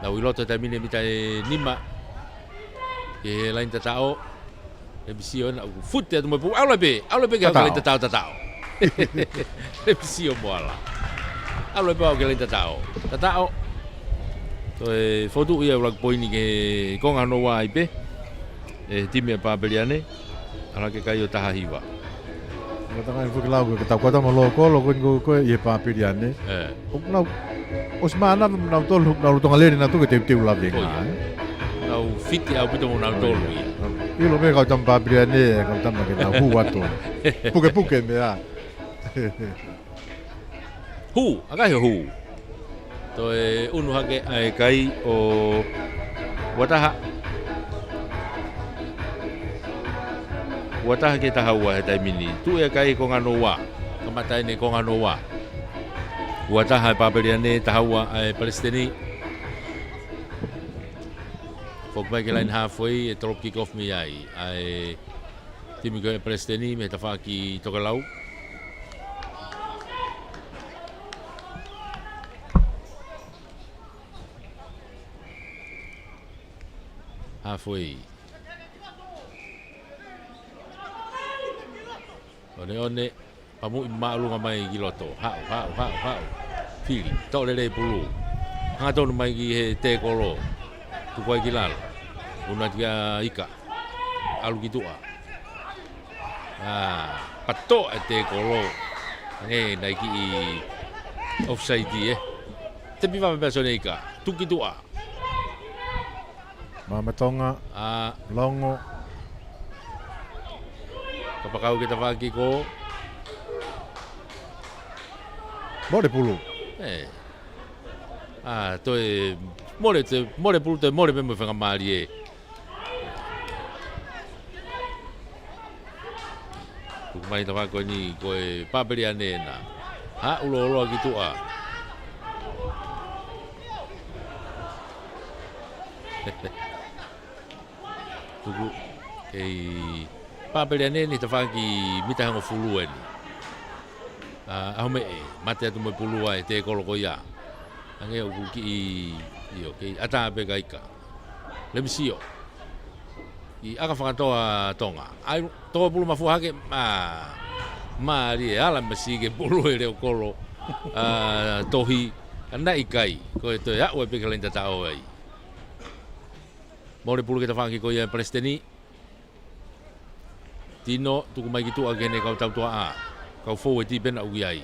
na wiloto tamine mita nima, ke lain tatao, lebih na fut ya tu mau au lebih ke lain tatao, lebih moala, au lebih ke lain tatao. Toi foto ia ulang poin ke konga no wa ipe timi Papeliane ala ke kayo tahiwa Kata ngai fu lau ke tau kota mo loko ko ia Papeliane na osmana na tolu na lutonga le na tu ke te ula venga na fiti au pito na tolu ia ilo me ka tam Papeliane ka tam ke na hu wato puke me a hu aga hu Toi unu hake ai kai o wataha ke tahawa he tai mini tu e kai ko ngano wa kamatai ne ko ngano wa wataha Papeliane tahawa ai Palestini fok mai ke lain halfway e trop kick off mi ai timi ko Palestini me tafaki tokalau halfway. One pamu malu ngamai giloto. Hau. Fili. Tau lele pulu. Hanga tonu mai ki he te kolo. Tu koi kilal. Una tia ika. Alu kitua. Pato e te kolo. Nai ki offside Te piva me persone ika. Tu kitua. Mama tonga longo kapakau kita pagi ko More pulu toi more pulu te more me fanga mali mai tawa ko ni ko e papeli ane na ha ulo gitu a tuku e papeli ane ni tawa ki mita hango fulu ni ahome mate atu mo pulu ai te kolo ko ya ange u ki io ke ata be gaika le misio I aka whakatoa tonga. Ai toa pulu mafu hake ma ri ala masige pulu e reo kolo tohi ana ikai ko to ya o pe kalenda tao ai. Mo le pulu ke ta whangi ko ia Palestini. Tino tuku mai gitu agene kau tau toa a. Kau fo e ti ben au ai.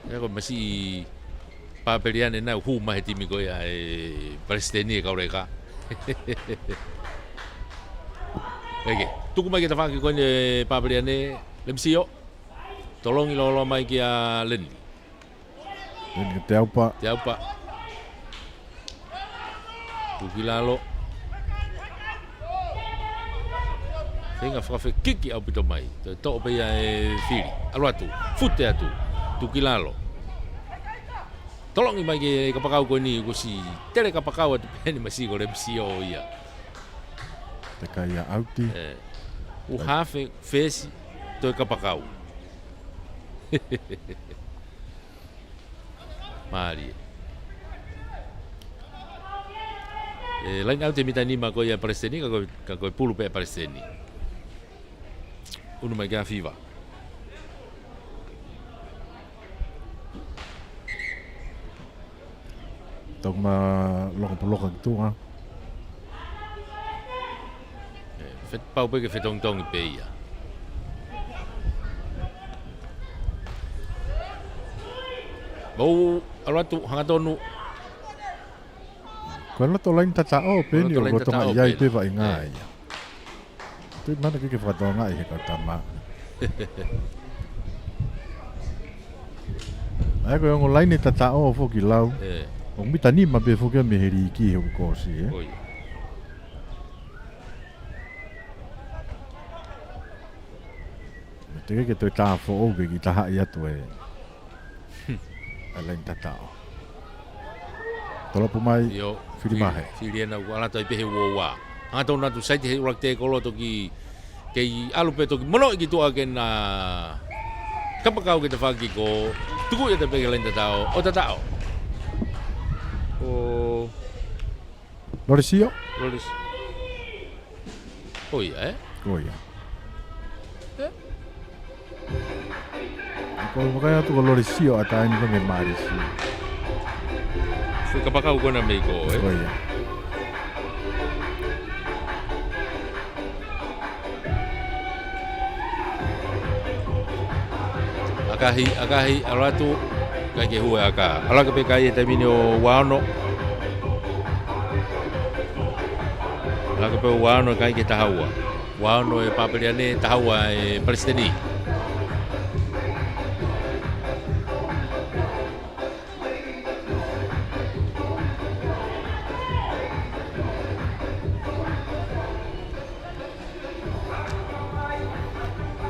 Ya ko masi papeliane na hu ma he timi ko ia Palestini kau reka. Oke, tuku mai kita whaki koe papeliane le misio. Tolongi lolo mai kia len. Len ke te aupa. Te aupa. Tuki lalo. Tenga whakawhi kiki au pito mai. Tō pe ia whiri. Alo atu. Fute atu. Tuki lalo. Tolongi mai ke kapakau koe ni si tere kapakau atu peni masi ko le misio ia. Te kai a auti. U hafe fesi to kapakau. Mari. Lain au te mitani ma ko ia Palestini ka ko pulu pe Palestini. Unu mai ga fiva. Tong ma loka tu ha. Fet pau pe ke fetong tong pe ia. Bau alatu hangatonu. Kalau to lain tatao pe ni o to ngai ai pe vai ngai. Tu mana ke fa to ngai he kata ma. Ai ko ngo lain tatao fo ki lau. O mita ni ma be fo ke me heri ki ho ko si e. Oi. Te ke to ta fo o ke ki ta ha ia to e. Lain tatao. Tolo pu mai. Yo. Filimahe. Filiena wala to pe wo wa. Anga na tu site he te kolo to ki ke alu pe to ki mono ki to agen na kapakau ke te whaki ko tuku e te pe lain tatao o tatao. O Lorisio? Loris. Oh iya Oh iya. Kalau makanya tu kalau Lorisio atau ini kan Marisi. Fui kapakau ko na may ko Oh iya. Akahi alatu kai ke hua aka. Ala ke pe kai te minio wano. Ala ke pe wano kai ke tahawa. Wano e papeliane tahawa e Palestini.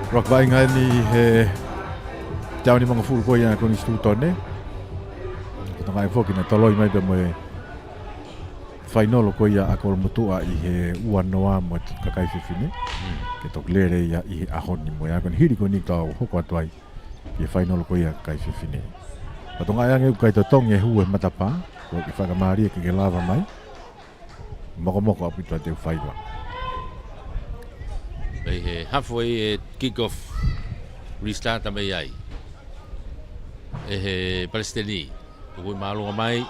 Rock vai ngai ni he tau ni mga full ko ia ko ni instituto ne. Ko ngai foki na toloi mai be mo final ko ia akol mutua I he uanoa mo ka kai fifine. Ke tok lere ia I ahon ni mo ia kon hiri ko ni ka ho ko atwai. Ke final ko ia kai fifine. Pato ngai ange kai to tong e hu e matapa ko ki fa ka mari ke lava mai. Moko apito te faiwa. He halfway kick-off restart tamai ai. He Palestini. Ko malunga mai.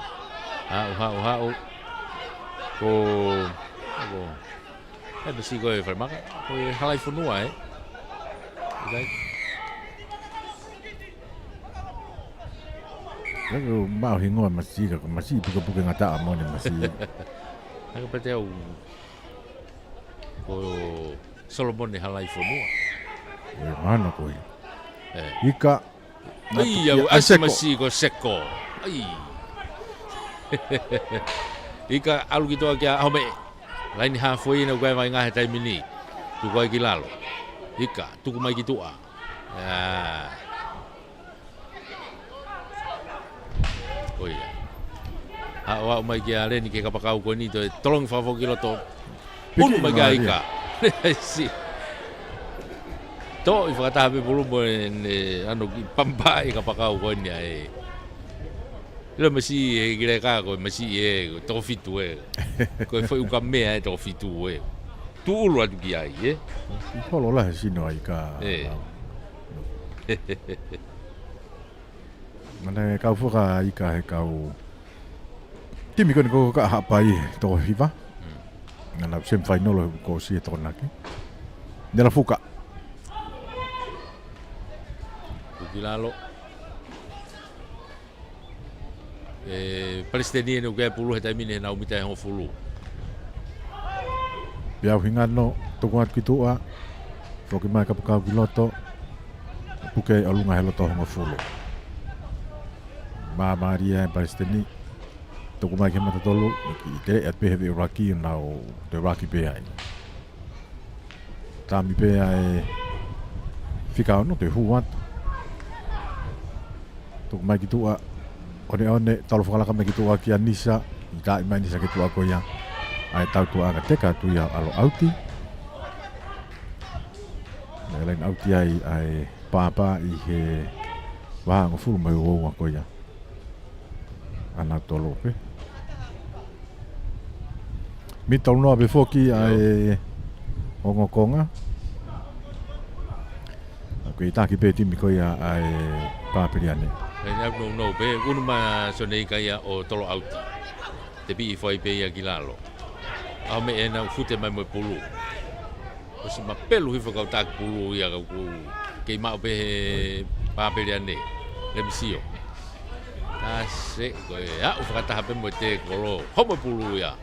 Ha. Ko besi ko e farmaka. Ko halai funua e. Dai. Lagu mau hingo masih buka ngata amon masih. Aku percaya ko Solomon ni halai funua. Mana ko Ika. Iya, asa masih ko seko. Ai. Ika alu gitu aja home. Lain halfway na gua mai ngah time ini. tu ko ki lalo ika tu ko mai ki tua oia wa mai ki ale ni ke ka pakau ko ni to tolong fa fo kiloto un mai ga ika si to i fa ta be bulu bo ano ki pamba i ka pakau ko ni ai lo masi e gire ka ko masi e to fitu e ko foi un camme e to fitu e tu lo atu ki ai e ko lo la sino ai ka mana ka fuka ai ka he ka o timi ko ka ha pai to hiva ngana sem fai no lo ko si to na ki nela fuka kilalo palestinian o ke pulu heta mine na umita ho fulu bia hingano to ko at kitua to ki mai ka ka biloto puke alunga helo to ho fulu ma maria palestini to ko mai ke mata tolu ki te at pe he iraqi na o de iraqi pe ai tami pe ai fica no te huat to ko mai kitua one talo fala ka mai kitua ki anisa ta mai nisa kitua ko ya ai tau tu aga teka tu ya alo auti lain auti ai papa i he wa ngo fulu mai o ko ya ana tolo pe mi tolo no be foki ai ongo konga ko i taki pe timi ko ya ai papiriane no be unu ma so nei ka ya o tolo auti te bi foi pe ya kilalo a me ena fute mai mo pulu o si ma pelu hi fo tak pulu ya ko ke ma be papiriane le misio se ko ya o fa ta hape mo te kolo ho mo pulu ya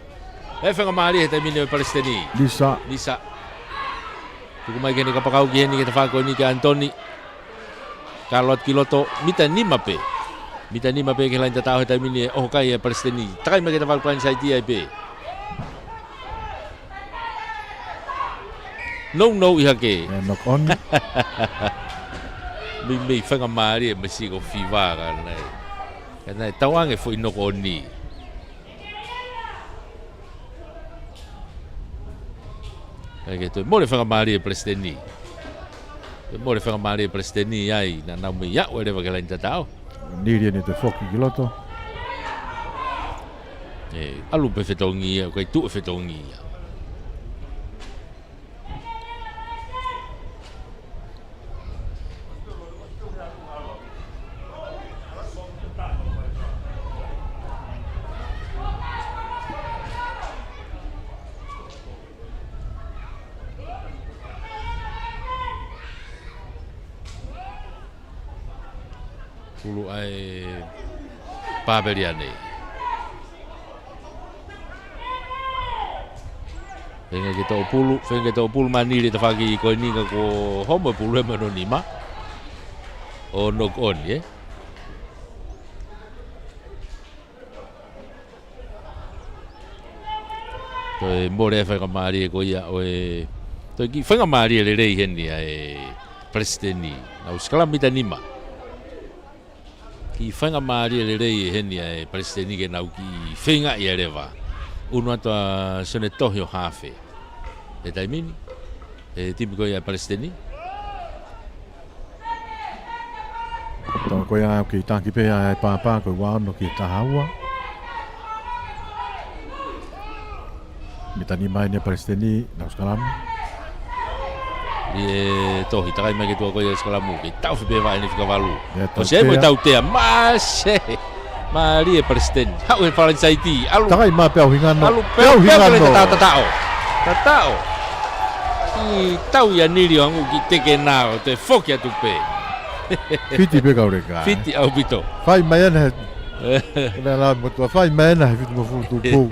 e fa mari te mine palestini lisa tu mai gene ka pakau gene ke fa ko ni ka Antoni Carlot kiloto mita ni mape ke lain ta ta mine o kai palestini takai me ke ta fa plan sai ti ai pe no iha ke knock on mi fa mari me si ko fiva ka nei kana tawang e foi no ko ni ke to mo le fa mari palestini mo le fa mari palestini ai na mi ya o le va la intatao ni ri ne te foki giloto alu pe fetongi ko tu fetongi pulu ai paperiane venga ke to pulu mani te fagi ko ni ko homo pulu anonima o knock on ye to more fa ka mari ko ya o to ki fa ka mari le rei hen ni ai presteni na uskala mitanima ki whanga maari le rei heni ai palestini ke nau ki whenga i arewa unu atua sone tohi o hawhe e taimini e timiko i palestini to ko ya ki taki pe ai papa ko wa no ki tahawa mitani mai ne palestini na skalam tohi takai mai ke tua ko ia sekolah mu ke tau fe va ni fika valu o se mo tau te mas mari e presten hau e fala sai ti alu takai ma pe hingano alu pe hingano tatao i tau ya niri angu ki te ke nao te foki atu pe fiti pe kaureka fiti au bito fai mai na la mo tua fai mai na fiti mo fu tu po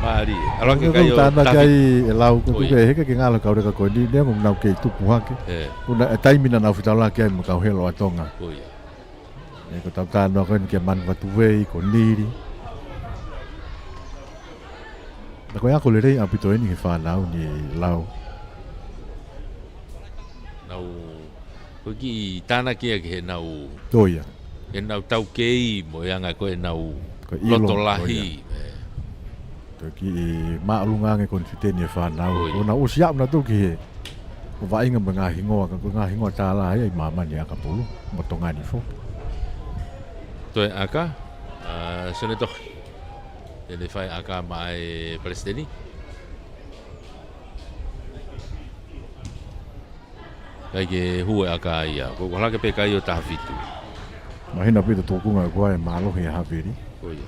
mari along ke kayo kai lau ko ke he ke ngalo ka ko ni ne mo nau ke tu puha ke una taimina na fitala ke mo ka helo atonga oia e ko tata no ko ke man va tu vei ko niri Na koe ako le rei apito ni ke whanau ni lau. Nau, koe ki tāna kia ke he nau, Toia. he nau tau kei mo anga koe nau Koe ilong, loto lahi. Koe ki maalunga nge konfiteni e whanau. Oi. O na usiap na tu ki he. O vainga ma ngā hingoa, ka ngā hingoa tāla ai mama ni aka pulu. Motonga ni fo. Toi aka, sone toki. Tene whai aka mai Palestini. Kai ke hua aka ia, ko halake pe kai o tahafitu. Mahina pita tōkunga kua e mālohi e hawiri. Oia.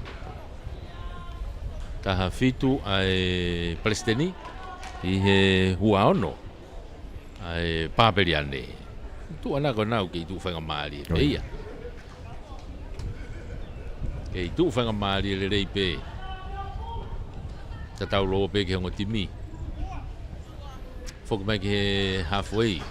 Tahafitu ai Palestini, i he hua ono, ai Papeliane. Tu ana ko nau ki tu whanga maari, Oi. eia. Kei tu whanga maari le rei pe. Ta tau loa pe ke hongo timi. Whoka mai ki he halfway.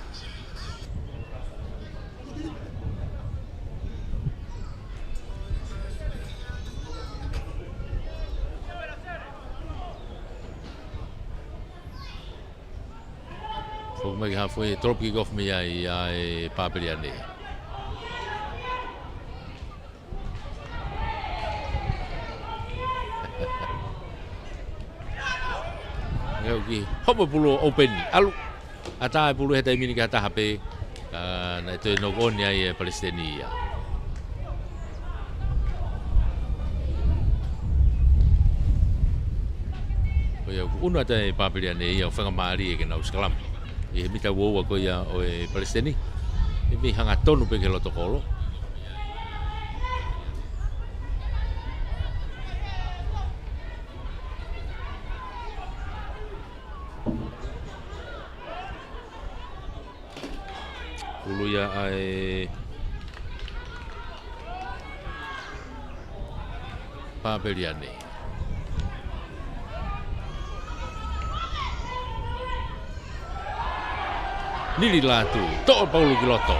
Whoka mai ki halfway, tropi ki gof mi ai Papeliane. Ngau ki hopo pulu open alu ata pulu heta mini kata HP na itu no gonya ye Palestina. Oya uno ata Papeliane ia whanga maari ke na uskalam. I mita wo ko ia o Palestina. I mi hanga tonu pe ke loto kolo. Ulu ya ai Papeliane. Nili latu, to'o paulu ki loto.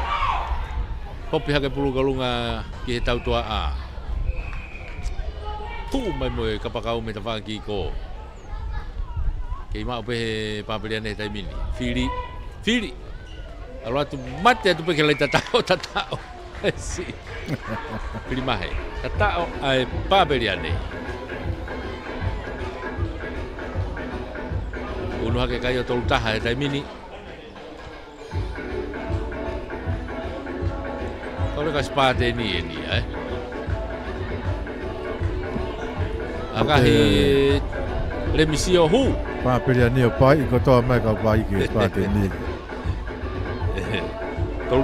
Popi hake pulu kalunga ki he tau tua a. Tuu mai moe kapakau me tawhaki ko. Kei mao pe he Papeliane he taimini. Fili. Alo atu mate atu pe ke lai tatao. Si. Primahe. Tatao ai Papeliane. Unu hake kai o tolu taha e taimini. Kau ka spate ni Aka he le misio hu. Papeliane o pai i kotoa mai ka pai ki spate ni.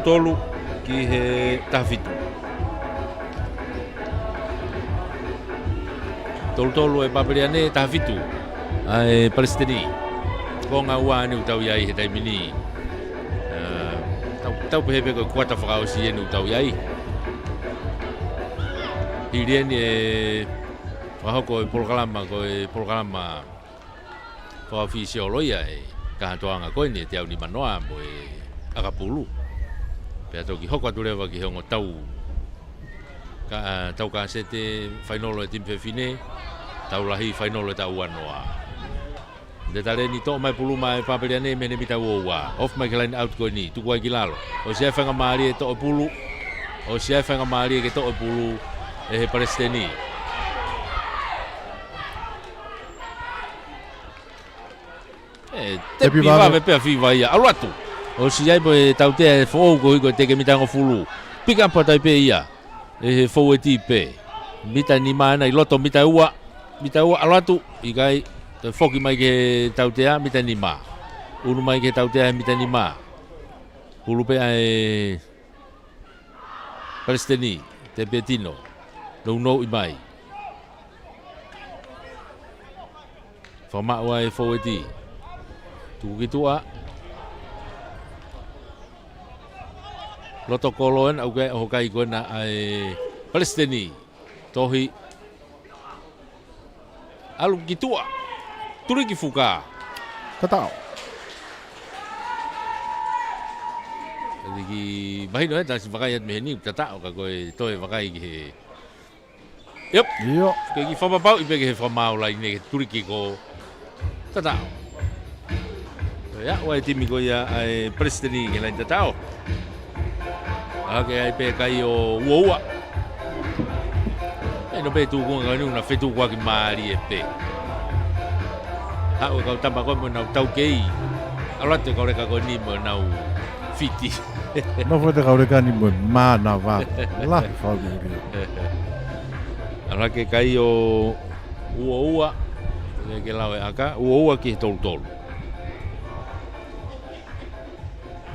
Tolu ki he tafitu. Tolu e Papeliane tafitu. Ai Palestini. Ko nga ua ni utau iai he taimini. Tau pehepe ko kuata whakao si enu utau iai. Hirieni e wahoko e polokalama whawawhisio loia e kahatoanga koe ni e te au ni manoa mo e akapulu. Pea toki hoko atu lewa ki hongo tau ka sete whainolo e timpe fine, tau lahi whainolo e tau anoa. De tale ni to mai pulu mai Papeliane me ne mita woa. Off mai line out ko ni tu ko kilalo. O se fa ngamali to pulu. O se fa ngamali ke to pulu e Palestini. Te piva me pe fiva ia. Alatu. O si ai boe tau te fo go te ke mita ngo fulu. Pika pa tai pe ia. E fo e ti pe. Mita ni mana i loto mita ua alatu igai. Te foki mai ke tautea mita ni ma. Unu mai ke tautea mita ni ma. Ulu pe ai Palestini, te Betino. No i mai. Whama ua e foweti. Tuku ki tua. Loto koloen au kai hokai kona ai Palestini. Tohi. Alu ki tua. Turi ki fuka. Tatao. Jadi ki mahino eta si vakai at meheni tatao ka koe toe vakai ki he. Yep. Iyo. Ke ki fama pau ipe ke fama lai ne turi ki ko tatao. Ya, wai timi ko ia ai presidenti ke lain tatao. Ake ai pe kai o uoua. E no pe tu ko ngani una fetu kwa ki mari e pe. Ha o ka tamba ko mo na tau kei. Ala te ka reka ko ni mo na fiti. No foi te kaureka ni mo mana va. La fa uri. Ala ke kai o uoua. Ke lawe aka uoua ki tolu.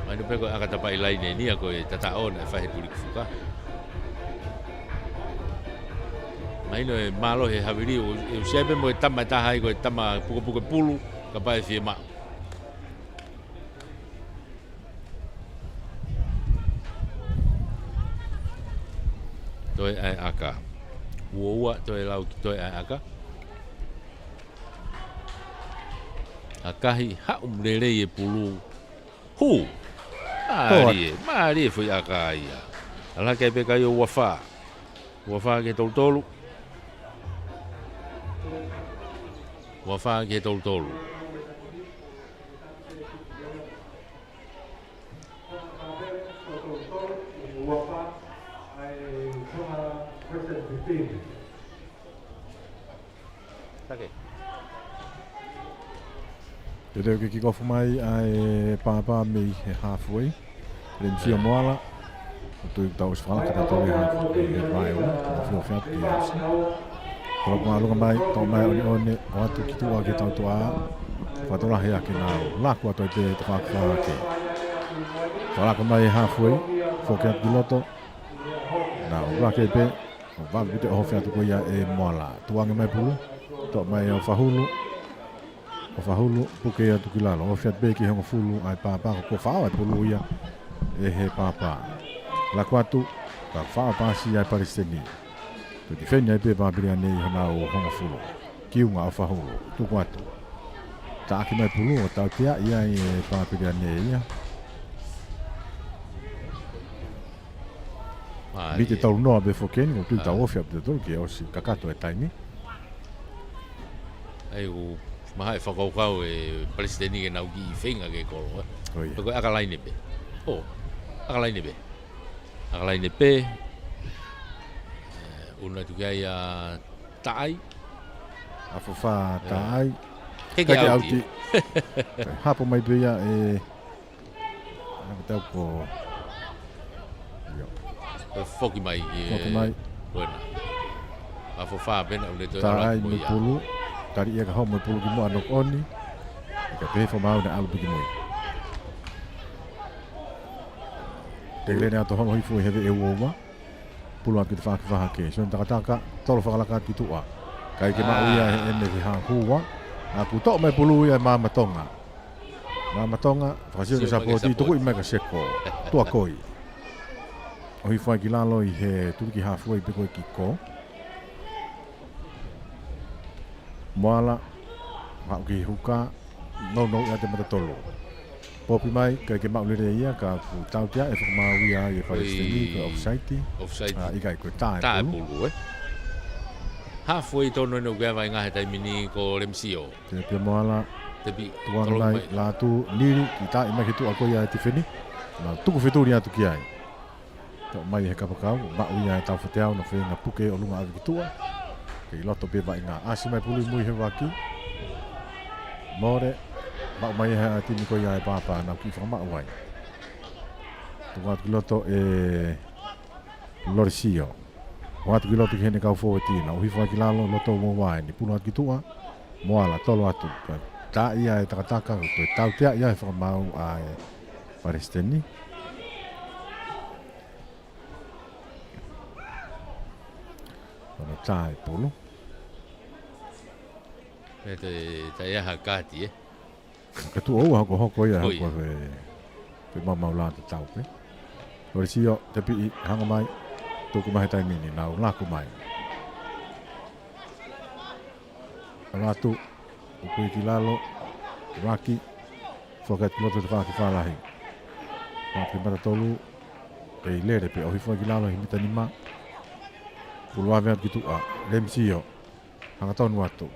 Ai no pe ko aka tapa ilai nei ni ko tatao na fa he puli fuka. Mai no e malo he haviri o sebe mo tama ta hai ko tama puko pulu ka pa e fie ma. Toi ai aka. Uoua toi lau ki toi ai aka. Akahi ha umlele e pulu. Hu. Mari foi aka ia. Ala ke pe kai o wafa. Wafa ke tolu. Wafa ke tolu. Okay. Te ke kiko mai ai papa me halfway. Le mfia moala. Tu tau sfala ka tau e vai o. Fio fiat ki. Ko ma lo mai to mai on o atu ki tu ke tau toa. Fa to la he ki na la ko to te fa ke. Fala ko mai halfway. Fo ke piloto. Na o ke pe. O va bute o fiat ko ia e moala. Tuanga mai pulu. To mai o fahulu. O fahulu puke atu ki lalo. O fiat beki hongo fulu ai papa ko fa ai pulu ia. E he papa. La kwatu ka fa pasi ai paristeni. Tu difenya ai pe babria nei hana o hongo fulu. Kiunga o fahulu. Tu kwatu. Ta ki mai pulu o tau tia ia e babria nei ia. Bite tau noa be fokeni o tu tau ofia pe tolu ki o si kakato e taimi. Ai o mahai whakaukau e presidenti ke nau ki i whenga ke koro. Peko akalaine pe. Oh, akalaine pe. Akalaine pe. Una tukai a taai. A fofa taai. Keke auti. Hapo mai pe ia e... Tau ko... Foki mai. Foki mai. Buena. A fofa pena ule to taai me pulu. Tari ia ka hau mai pulu ki mo anok oni. Ka pehe mau na alu ki moi. Te lene ato hongo hifu hewe e uoma. Pulu aki te whaki ke. So taka tolo whakalaka ki tua. Kai ke mau ia he ene ki hang hua. Aku tok mai pulu ia mama tonga. Mama tonga, whakasio ke sapoti, tuku i mai ka seko. Tua koi. O hifu ai ki lalo i he tuki hafua i peko i ki ko. Moala, hau ki huka, no ia te matatolo. Popi mai, kai ke mau lere ia, ka pu tau tia, e whakamau ia i e Palestini, ka offside. Offside. Ika i koe tae pulu. Tae pulu, halfway tono no gava ngahe tai mini ko remsio. Te pia moala, Te bi. tuanga mai, la tu niri, ki tae mai ki tu ako ia e te whini. Na tuku wheturi atu ki ai. Tau mai he kapakau, mau ia e tau whateau na whenga puke o lunga awi ki tua. Kei loto pe vai ngā asi mai pulu mui he waki. More, mau mai he a tini ko ia e papa na ki whakamau wai. Tunga atu ki loto e Lorisio. O atu ki loto ki hene kau fōe tina. O hifo ki lalo loto mo wai ni pulu atu ki tua. Moala tolo atu. Tā ia e takataka. Tau tea ia e whakamau a e Palestini. Ona tā e pulu. Te ia hakati, Ka tu ou hako hoko ia hako pe mamau la te tau pe. Lorisio te pi hanga mai. Tuku mahe tai mini nau laku mai. Alatu, ukui ki lalo, Raki, whakat piloto te whaki whalahi. Whaki matatolu, e lere pe ohi whaki lalo hi mita nima. Puluawe atu ki tua, Lemsio, hanga tonu atu.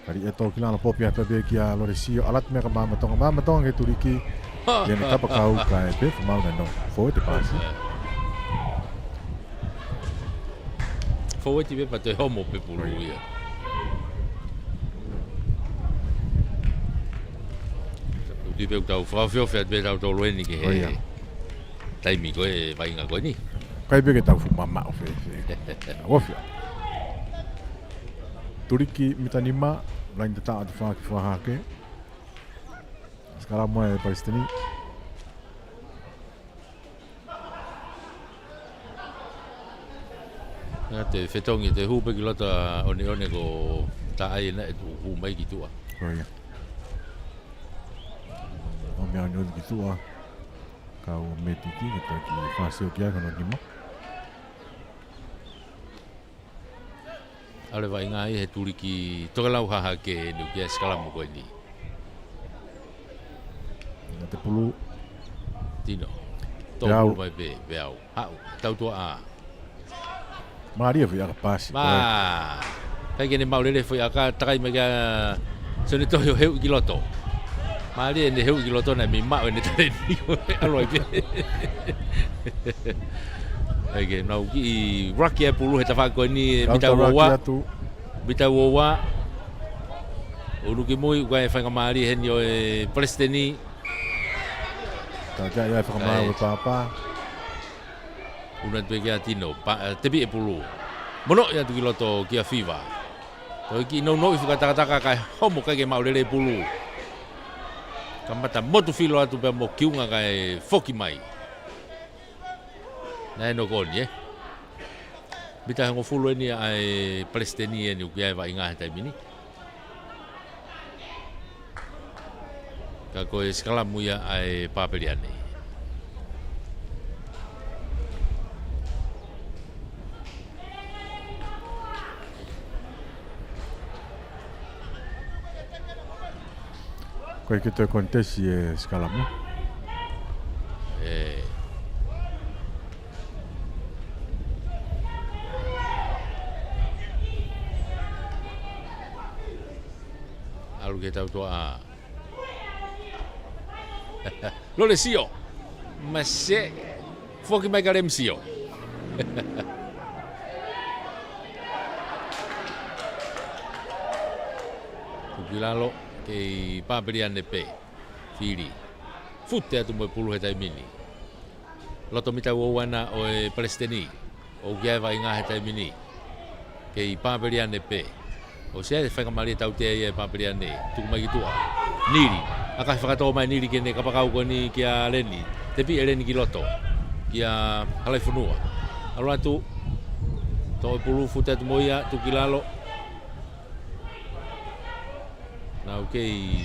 Kari e tō ki lana popi hata be ki a lore sio alat mea ka māmatonga ke turiki ia ne tapa kau ka e pe whamau na no fo te pasi. Fo te pe pa te homo pe pulu ia. Di pe tau whawhio whea te tau tō loeni ke he taimi koe vainga koe ni. Kai pe ke tau fu mama o fe. Wofia. Turiki mitanima lain te taa te whaki whahake. Sekarang moe Palestini. Nga te whetongi te hupe ki lota one ko ta ai na e tu hu mai ki tua. Oia. O mea ni odi ki tua. Kau me tiki ki toi ki whaseo ki aka no nima. Ale vai ngā he turiki tokalau haha ke nu kia skalamu koe ni. Nga te pulu. Tino. Tō pulu mai pe, peau. Hau, tau tua a. Maria fi aka pasi. Ma, kai kene maulele foi aka takai mai kia sone tohio heu ki loto. Maria ne heu ki loto na mi mao ne tare ni koe aloi pe. Ege nau ki raki e pulu he tawha koe ni mita wawa unu ki mui kwa e whainga maari he ni o e Palestini Ta kia ia whakamau e pāpā. una tue kia tino tepi e pulu mono ia tu ki loto kia whiwa toi ki no i whakatakataka kai homo kai ke maurele e pulu ka mata motu whilo atu pe mo kiunga kai foki mai Nai no koni Bita hango fulu ni ai Palestini ni ukia va inga ta mini. Ka ko skala muya ai papeliane. Ko que te acontece e skala mu. Algo que tau toa lo le sio ma se foki mai karem sio Kukilalo ke papeliane pe fili futte atu mo pulu hetai mini loto mita wana o e Palestini o giava inga hetai mini ke papeliane pe o se e whaka mali tau te e papeliane tuku mai ki tua niri aka whakatoa mai niri kene kapakau ko ni kia leni te pi e leni ki loto kia halai whanua alo atu to e pulu futte atu moia tukilalo na okei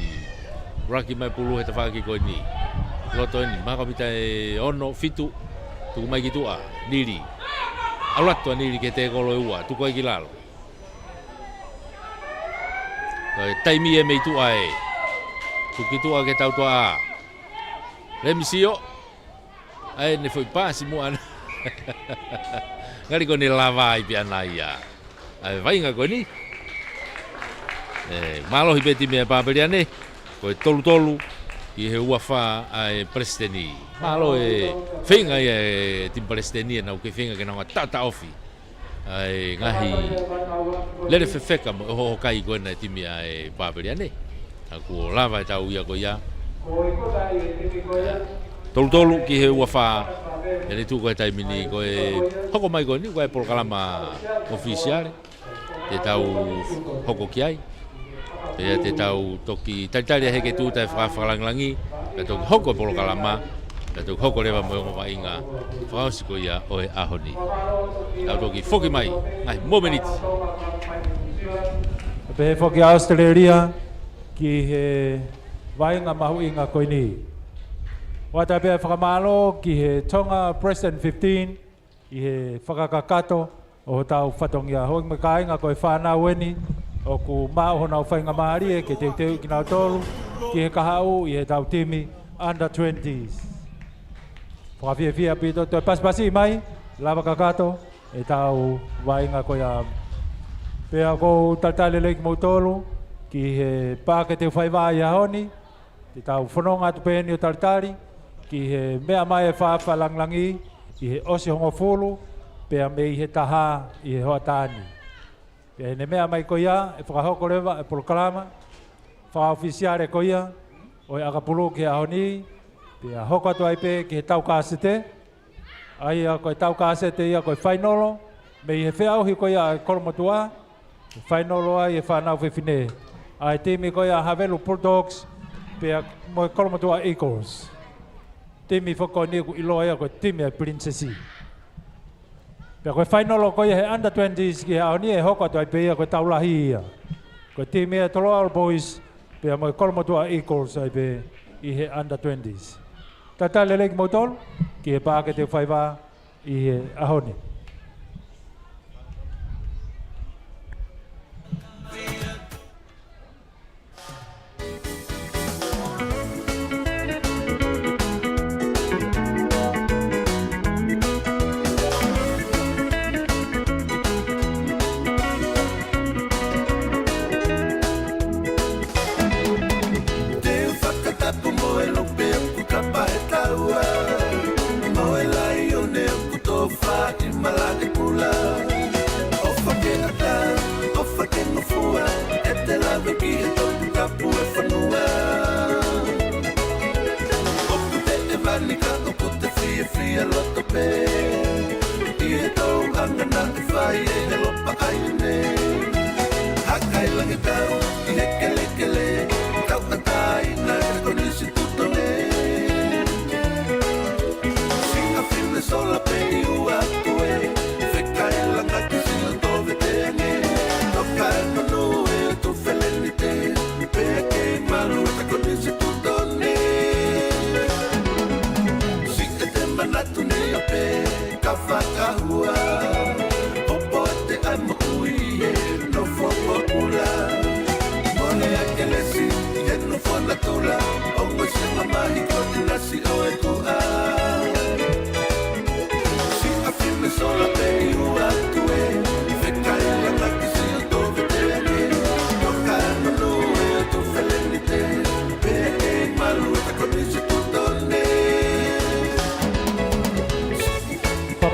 raki mai pulu he tawhaki ko ni loto ni maka pita e ono fitu tuku mai ki tua niri alo atu niri ke te kolo e ua tuku ai ki lalo taimi e mei tua e tuki tua ke tau tua remisio ai ne foi pasi mo ana ngari ko ni lava i piana ia ai vai nga ko ni malo hibeti me papeliane ko tolu i he uafa ai Palestini malo e finga e tim Palestini na ke finga ke na tata ofi ai ngahi lere fefeka mo ho kai ko na timi ai papeliane aku lava tau ia ko ia tolu ki he uafa ele tu ko tai mini ko e hoko mai ko ni ko e programa oficial te tau hoko ki ai te tau toki talitali he ke tu tai whakalangi te toki hoko programa te toki hoko lewa mo inga whakausi ko ia o e ahoni tau toki foki mai ngai momeniti Pe foki Australia ki he vainga mahu inga koe ni. Wata pe whakamalo ki he Tonga President 15 i he whakakakato o tau whatongia hoi makai inga koe whanau weni o ku mao honau whainga maari e ke te teu ki nau tolu ki he kahau i he tau timi under 20s. Whakawhiawhia pito toi paspasi mai lava kakato e tau vainga koe a pea kou taltale leik mo tolu ki he pāke te whaiwā i ahoni, te tau whanonga tu pēni o taritari, ki he mea mai e whawhalanglangi, i he osi hongo fulu, pēa me i he taha i he hoa tāni. Pēa ne mea mai koia, e whakahoko rewa e polokalama, whaofisiare koia, o e akapulu ki ahoni, pēa hoko atu ai pē ki he tau kāsete, ai a koe tau kāsete ia koe whainolo, me i he whiauhi koia e kolomotua, whainolo ai e whanau whiwhine. Ai timi koia Havelu Bulldogs, pēa moe kolomotua Eagles. Timi whako ni ku iloa ia koe timi ai Princessi. Pea koe whainolo koia he under 20s ki he ahoni e hoko atu ai pē ia koe taulahi ia. Koe timi e Tolo All Boys, pēa moe kolomotua Eagles ai pē i he under 20s. Tata leleki mautolu, ki he pāke te whaiwā i he ahoni.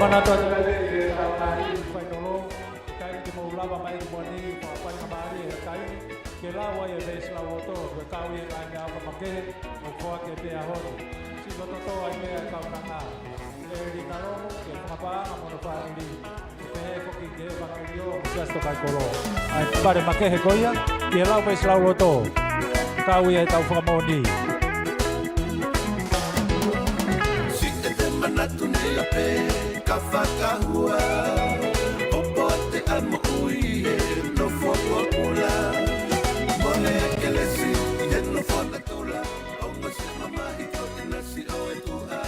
Panato le ai whainolo, kai te mo lava mai mo ni pa whainga mari e kai ke lawa e ves la oto ke tau e ai ngā pamake o koa ke pe ahoro. Si to to ai me ka nanga. E ri karo ke papa mo no pa ri. Pe ko ki ke pa rio just kai kolo. Ai pare make he koia ke lawa ves la oto. Tau e tau whamoni. Si te manatu ni a pe ka whakahua o pote a mo ui e no whakakula mone a kelesi e no whakatula o ngasi mamahi ko te nasi o e tua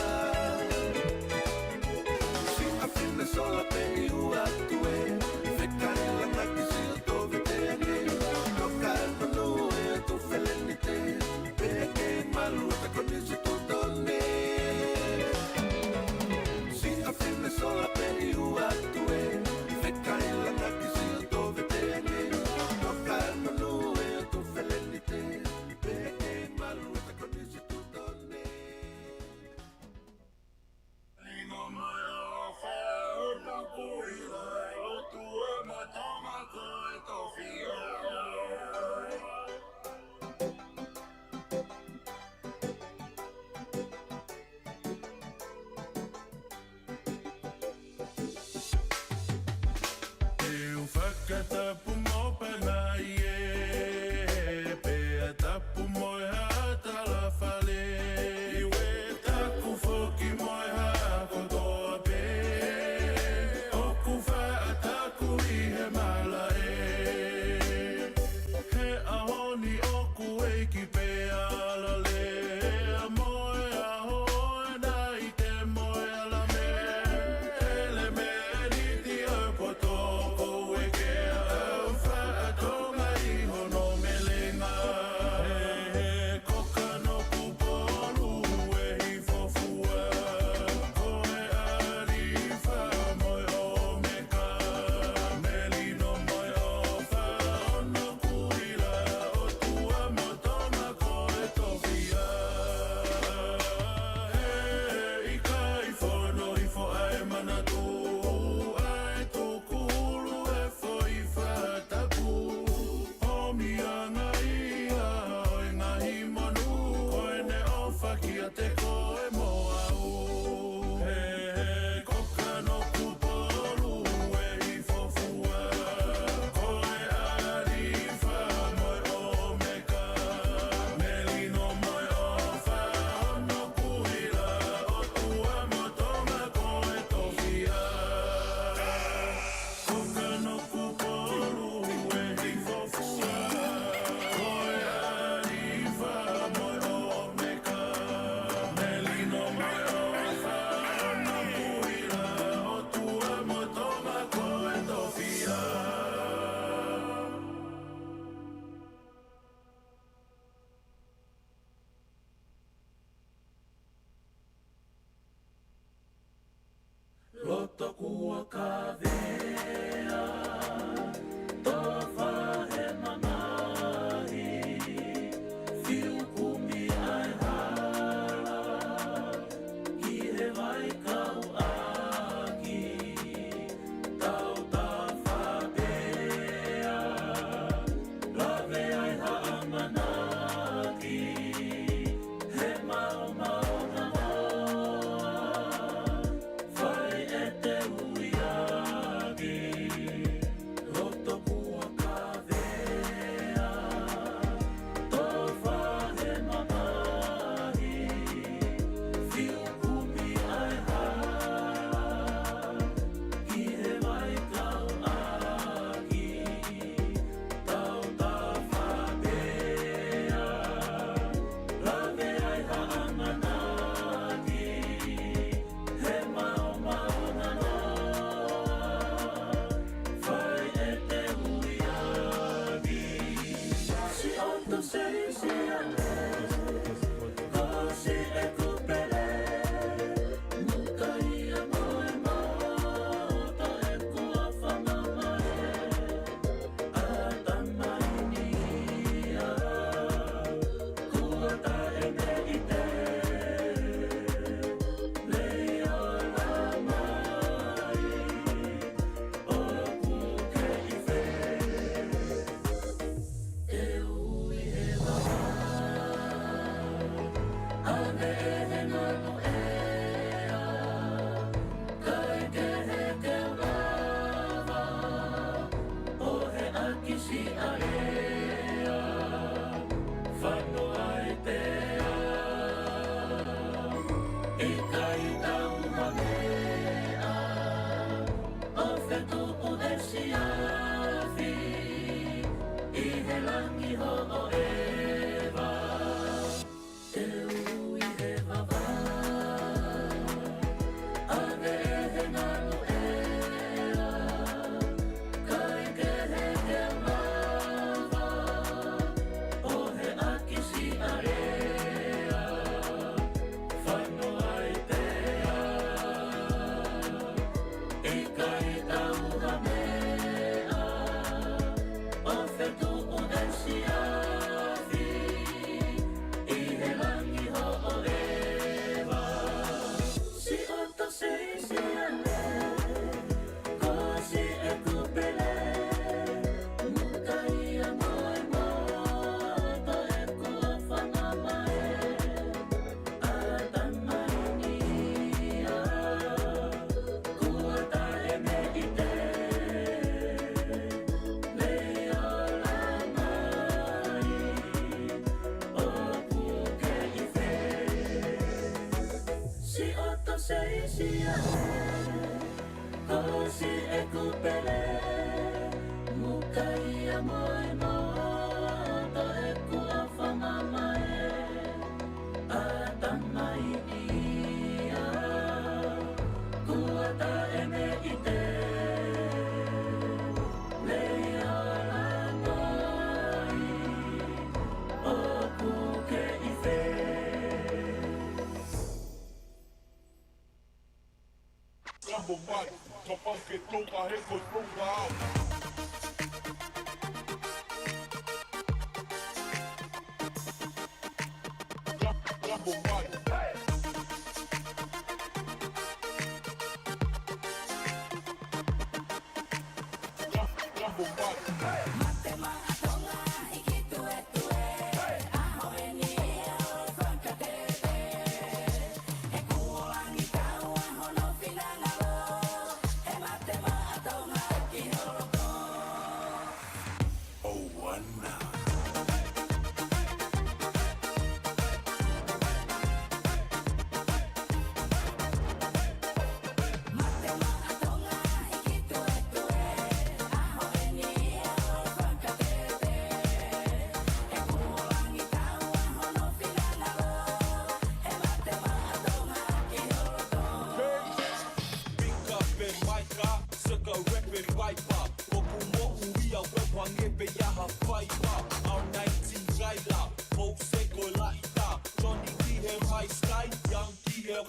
si a whina sola pe i ua tue whekai langa ki si o tove te ange no ka manu e a tu whelenite pe a kei malu ta konisi tu tone sola pe i ua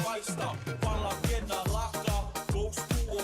White Star, while I'm in a locker, goes to a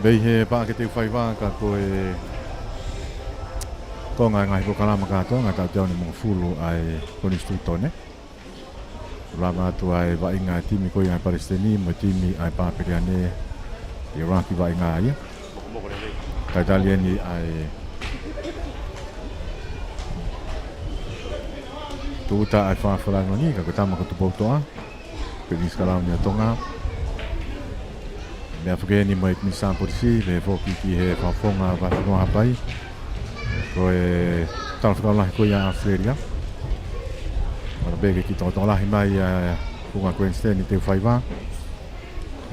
Bei he pa ke te whai wā ka koe tonga ngai ko kalama katoa ngā tau ni mga fulu ai koni stu tone. Rama atu ai wa inga timi koe ai Palestini mo timi ai Papiriane Iraki wa inga ia. Taitaliani ai tuuta ai whawharango ni ka kutama ko tupotoa. Penis kalau ni tonga. Me afugeni mo ik ni sampolisi le foki ki he whawhonga wa whanua hapai. Koe tala whakalahi koe ia Australia. Mana bege ki tō lahi mai kunga Queensland i te whaiwa.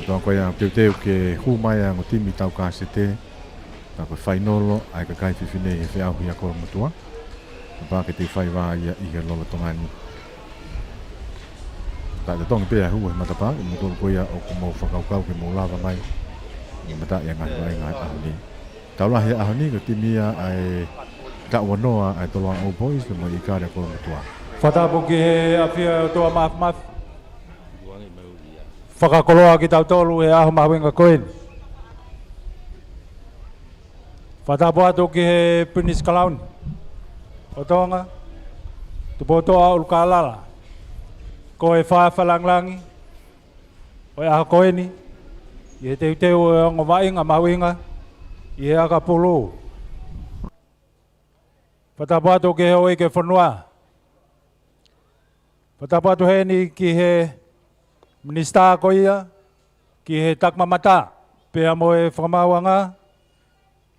Tō koe ia teu ke hu mai a ngo timi tau kāsete. Tā koe whainolo ai ka kai whiwhine e whiahu ia kora mutua. Pā ke te whaiwa ia i he lola tongani. Tā te tongi pēa hu e matapā, e mutolo koe ia o ko mau whakaukau ke mau lava mai. I mata ia ngahi wa inga ahoni. Tau lahi ahoni ko timi ia ai ka wanoa ai toloa All Boys le mo i kāre kora mutua. Whatapu ki he awhia o toa maf. Whakakoloa ki tau tolu he aho mahuinga koeni. Whatapu atu ki he Pinis Kalauni. O tonga, tupotoa ulkalala. Ko e whawhalanglangi. O e aho koeni. I he teu o ngo wainga mahuinga. I he aka pulu. Whatapu atu ki he oi ke whanua. Patapatu he ni ki he minista ko ia, ki he takmamata, pea mo e whamauanga,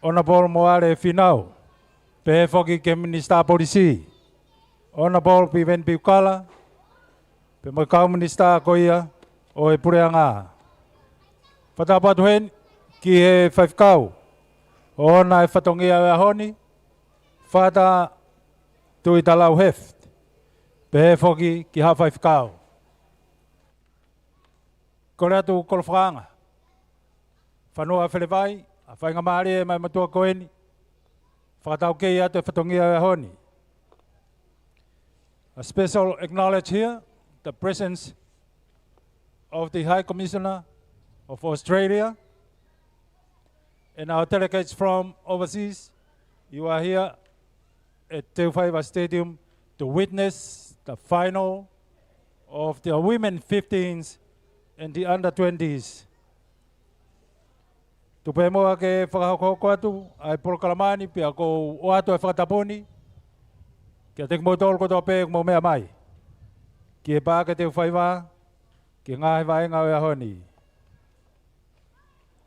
ona polo mo are whinau, pe he whoki ke minista polisi, ona polo pi ven piukala, pe mo kau minista ko ia, o e pureanga. Patapatu he ki he whaifkau, ona e whatongia e ahoni, whata tui talau heft. Pehe whoki ki hawhai whakao. Kore atu kolwhanga. Whanua whelewai, a whainga maari e mai matua koeni. Whakatau kei atu e whatongia e honi. A special acknowledge here the presence of the High Commissioner of Australia and our delegates from overseas. You are here at Te Whaiwa Stadium to witness the final of the women 15s and the under 20s. Tupe moa ke whakahoko atu, ai polokalamani pia ko o atu e whakataponi, kia te kumotolo koto pe kumo mea mai. Ki e pā ke te whaiwa, ki ngāhi waenga o e ahoni.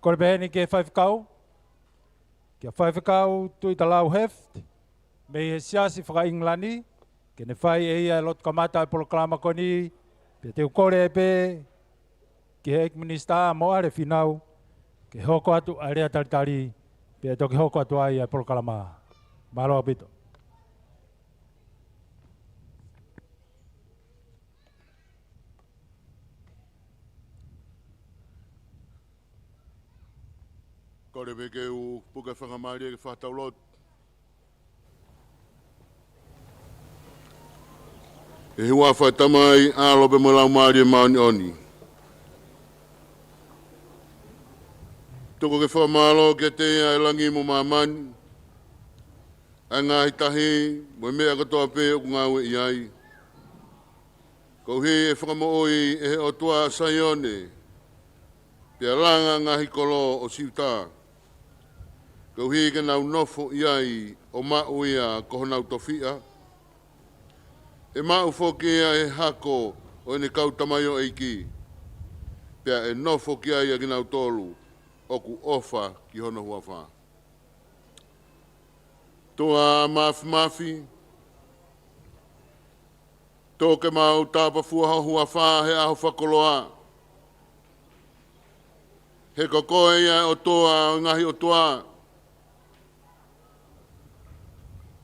Kore peheni ke whaifkau, kia whaifkau tui talau heft, me he siasi whakainglani, ke ne whai e ia lot kamata e poloklama koni, pe te ukore e pe, ki he ekminista mo are whinau, ke hoko atu a rea taritari, pe toki hoko atu ai e poloklama. Mahaloa pito. Kore peke u puka whakamari e whataulot. E hua whaitamai a lope mo lau maari e maoni oni. Toko ke whamalo ke te e langi mo mamani. A ngā hitahi mo mea katoa pe o ngāwe i ai. Kau he e whakamo oi e he otua saione. Pea langa ngā hikolo o siuta. Kau he ke nau nofo i ai o mau ia kohonau tofia. E mau whoki e hako o ene kautamayo eiki. Pea e nofo ki ai a ginau tolu o ku ofa ki hono hua wha. Toa mafi. Tō ke mau tāpa fuaha hua wha he aho whakoloa. He kokoe ia o toa ngahi o toa.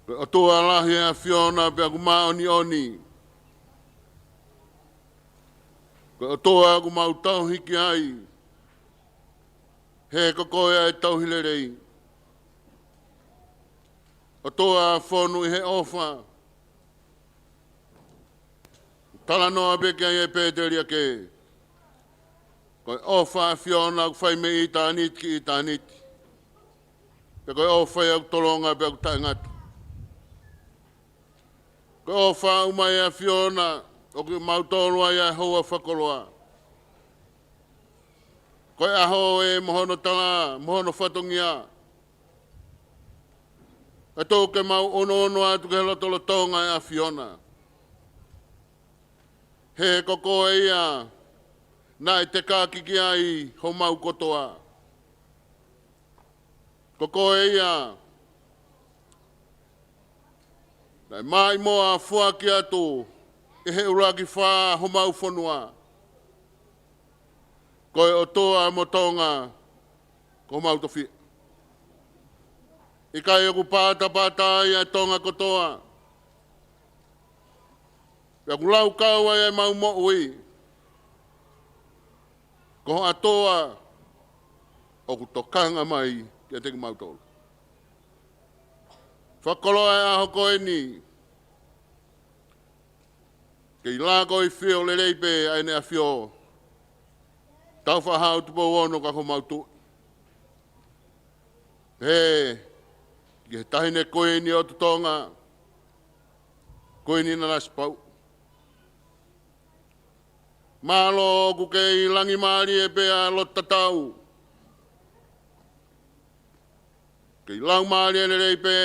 O toa lahi a Fiona pe aku maoni oni. O toa aku mau tau hiki ai. He kokoe e tau hilerei. O toa whonu i he ofa. Tala noa peke ai e pēteri ake. Koe ofa Fiona ku whai me I tānit ki I tānit. Pe koe ofa au tolonga pe au taingata. Koe ofa umai a Fiona o ki mautolua ia hoa whakoloa. Koe aho e mohono tala, mohono whatongia. Ka tō ke mau ono atu ke lotolo tonga e a Fiona. He koko e ia, nā e te kākiki ai ho mau kotoa. Koko e ia, nā mai moa fua ki atu, e he uraki whā ho mau whanua. Koe o toa mo tonga, ko mau tofi. I kai oku pāta ia tonga kotoa. Ia ku lau kaua ia mau mo ui. Ko atoa o ku tokanga mai kia teki mau tolu. Whakoloa e aho koe ni. Kei la koe whio le reipe aine a whio. Tau whahau tupo wono ka ko mau tu. He, ki he tahine koe ni o tutonga. Koe ni nanas pau. Malo ku kei langi maari e pea lotta tau. Kei lau maari e nerei pe.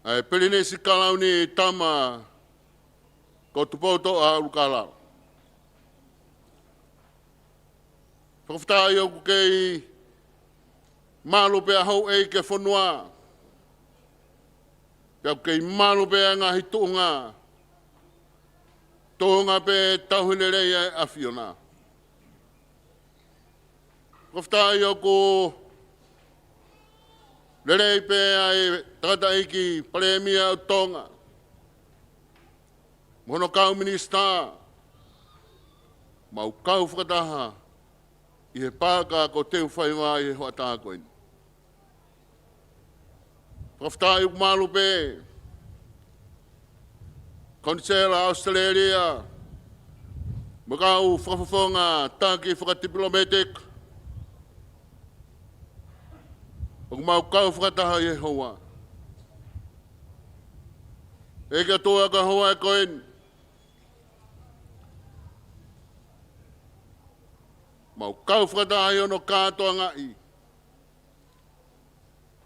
Ai peline si kalau ni tama. Ko tupoto a ukalau. Whakaftai o ku kei malo pea hau e ke whanua. Pea ku kei malo pea ngā hitunga. Tōnga pe tauhine rei a Fiona. Koftai o ko rei pe ai tata iki premia o tonga. Mono kau minista. Mau kau whakataha. I he pāka ko teu whaiwa i he hoa tākoin. Koftai o malu pe. Konsela Australia, makau whakafonga tāki whakatiplomatic, o mau kau whakataha i hoa. Eka toa ka hoa e koen. Mau kau whakataha i ono kātoa ngai.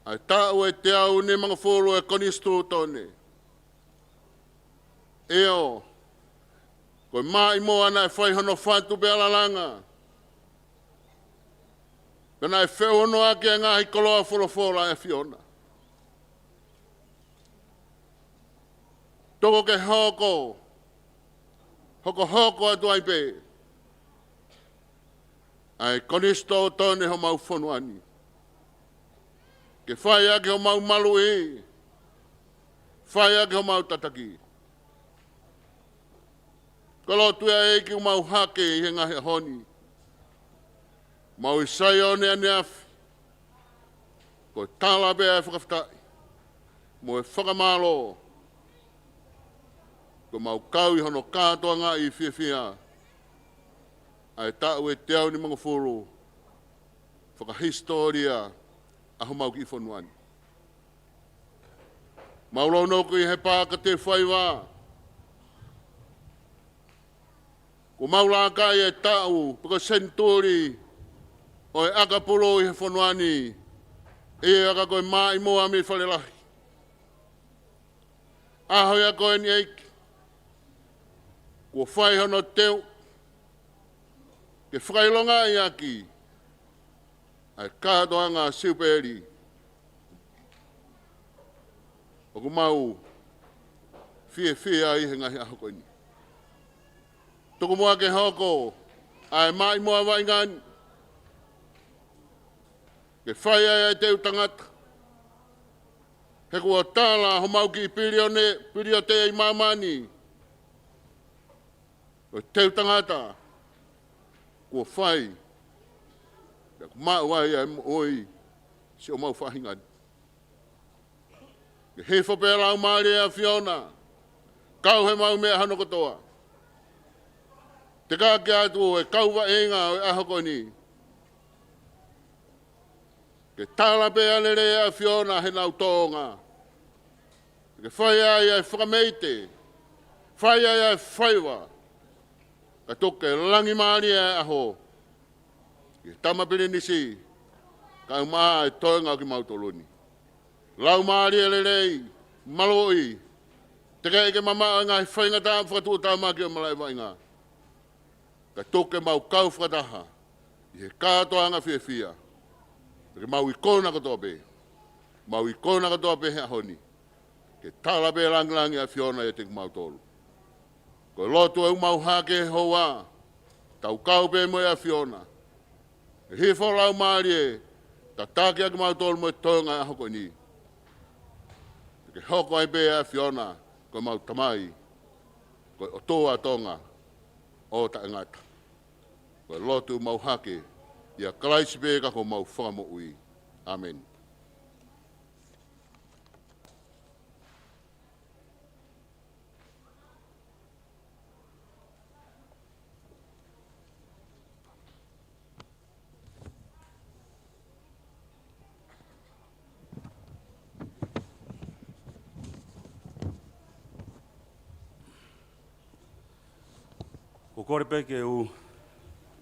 Ai tāu e te au ne mga wholo e konistu tone. Eo, koe mai moa na e whai hono whatu pe alalanga. Pena e wheo hono ake a ngahi koloa wholofola e Fiona. Toko ke hoko, hoko atu ai pe. Ai konisto tone ho mau whonuani. Ke whai ake ho mau malu e. Whai ake ho mau tataki. Kalo tua e ki mau hake I he ngahe honi. Mau I sai o nea neafi. Ko tala bea e whakaftai. Mo e whakamalo. Ko mau kau I hono kātoa ngā I whiawhia. Ai tāu e te au ni mga whoro. Whakahistoria. Aho mau ki I whanuani. Mau lau noku I he pāka te whaiwa. Ko maula kai e tau, paka senturi, o e akapolo I he whanuani, e aka koe mai moa mi whalelahi. Ahoi a koe ni eiki, ko whai hono teu, ke whakailonga I aki, ai kātoa ngā siuperi. O ko mau, fie ai he ngahi aho koe ni. Toko mua ke hoko, ai mai mua vai ngani. Ke whai ai teu tangata. He kua tāla ho mau ki pirio te I mamani. O teu tangata, kua whai. Ke mau ai ai oi, si o mau whahingani. Ke he whapera au maari a Fiona, kau he mau mea hano katoa. Te kā ke atu e kauwa e ngā o e aho koe ni. Ke tāla pe ane re a Fiona he nau tōnga. Ke whai ai e whakameite. Whai ai e whaiwa. Ka toke langi maari e aho. Ke tamapiri nisi. Ka umaa e toenga ki mautoloni. Lau maari e rei. Maloi. Te kai ke mama ngā whainga tā whakatu o tā maki o malai wainga. Ka toke mau kau whakataha. I he kātoa ngā whiawhia. Ke mau I kona katoa pe. Mau I kona katoa pe he ahoni. Ke tāla pe langilangi a Fiona e te mau tolu. Ko lotu e mau hake hoa. Tau kau pe mo e a Fiona. E he wholau maari e. Ta tāke a ke mau tolu mo e toinga a hoko ni. Ke hoko ai pe a Fiona. Ko mau tamai. Ko o toa tonga. O ta ngata. Ko lotu mau hake. Ia kalaisi pe ka ko mau whakamo ui. Amen. Ko kore pe ke u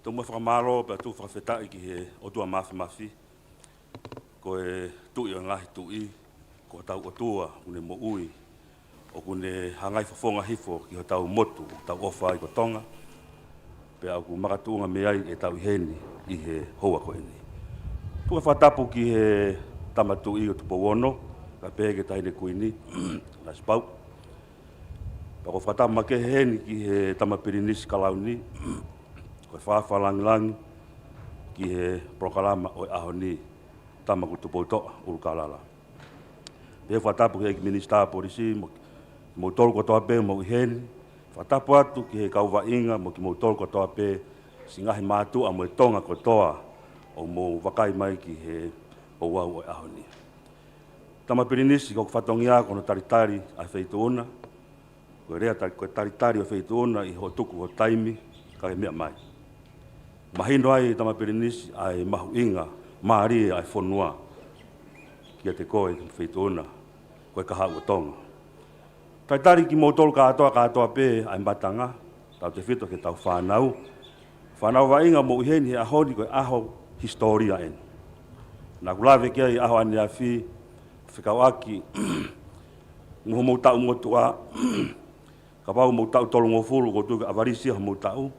tō mua whakamaro pe tū whakawhetai ki he o tua mafi. Ko e tui o ngahi tui, ko tau o tua, kune mo ui, o kune hangai whafonga hifo ki ho tau motu, tau ofa i ko tonga, pe au ku makatunga me ai e tau i heni i he hoa ko eni. Tua whatapu ki he tamatu i o tupo wono, ka pēke taine kuini, na spau. Pa ko whatapu ma ke heni ki he tamapirinisi kalauni, ko whawhalangilangi ki he prokalama o e aho ni tamaku tupo toa urukalala. Pe whatapu ki he minista polisi, mo tolu kotoa pe mo i heni, whatapu atu ki he kauwa inga mo ki mo tolu kotoa pe singahi mātua mo e tonga kotoa o mo wakai mai ki he o wau o e aho ni. Tamapirinisi ko whatongia kono taritari a wheituona, ko rea taritari o wheituona i ho tuku ho taimi ka he mea mai. Mahino ai tamapirinisi ai mahu inga, maari ai whonua kia te koe wheituona, koe ka hau o tonga. Taitari ki mo tolu katoa pe ai mbatanga, tau te whito ke tau whanau. Whanau wa inga mo uheni he ahoni koe aho historia en. Nā kulawe kia i aho ane a whi, whikau aki, nguho mou tau motua, ka pau mou tau tolu ngofulu ko tuke avarisia ho mou tau.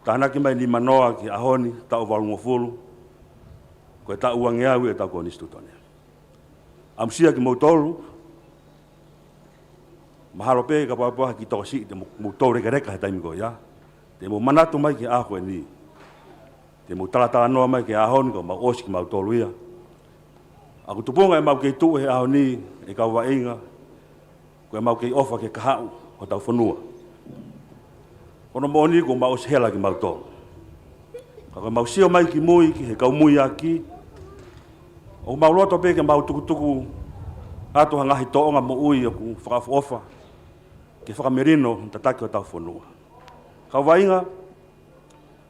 Tānaki mai ni manoa ki ahoni tau walu ngofulu, koe tau uangeawi e tau konistutone. Amsia ki mou tolu, mahalo pe ka papa ki tosi te mo tore reka he taimi ko ya. Te mo manatu mai ki aho ni. Te mo tala noa mai ki ahon ko ma osi ki mau tolu ia. Aku tupunga e mau ke tu he aho ni e ka wa inga. Ko e mau ke ofa ke kahau o tau whanua. Kono mo ni ko ma osi hela ki mau tolu. Ka ko mau sio mai ki mui ki he kau mui aki. O mau loto pe ke mau tukutuku ato hangahi toonga mo ui o ku whakafu ofa. Ke whakamerino tataki o tau whanua. Ka wainga,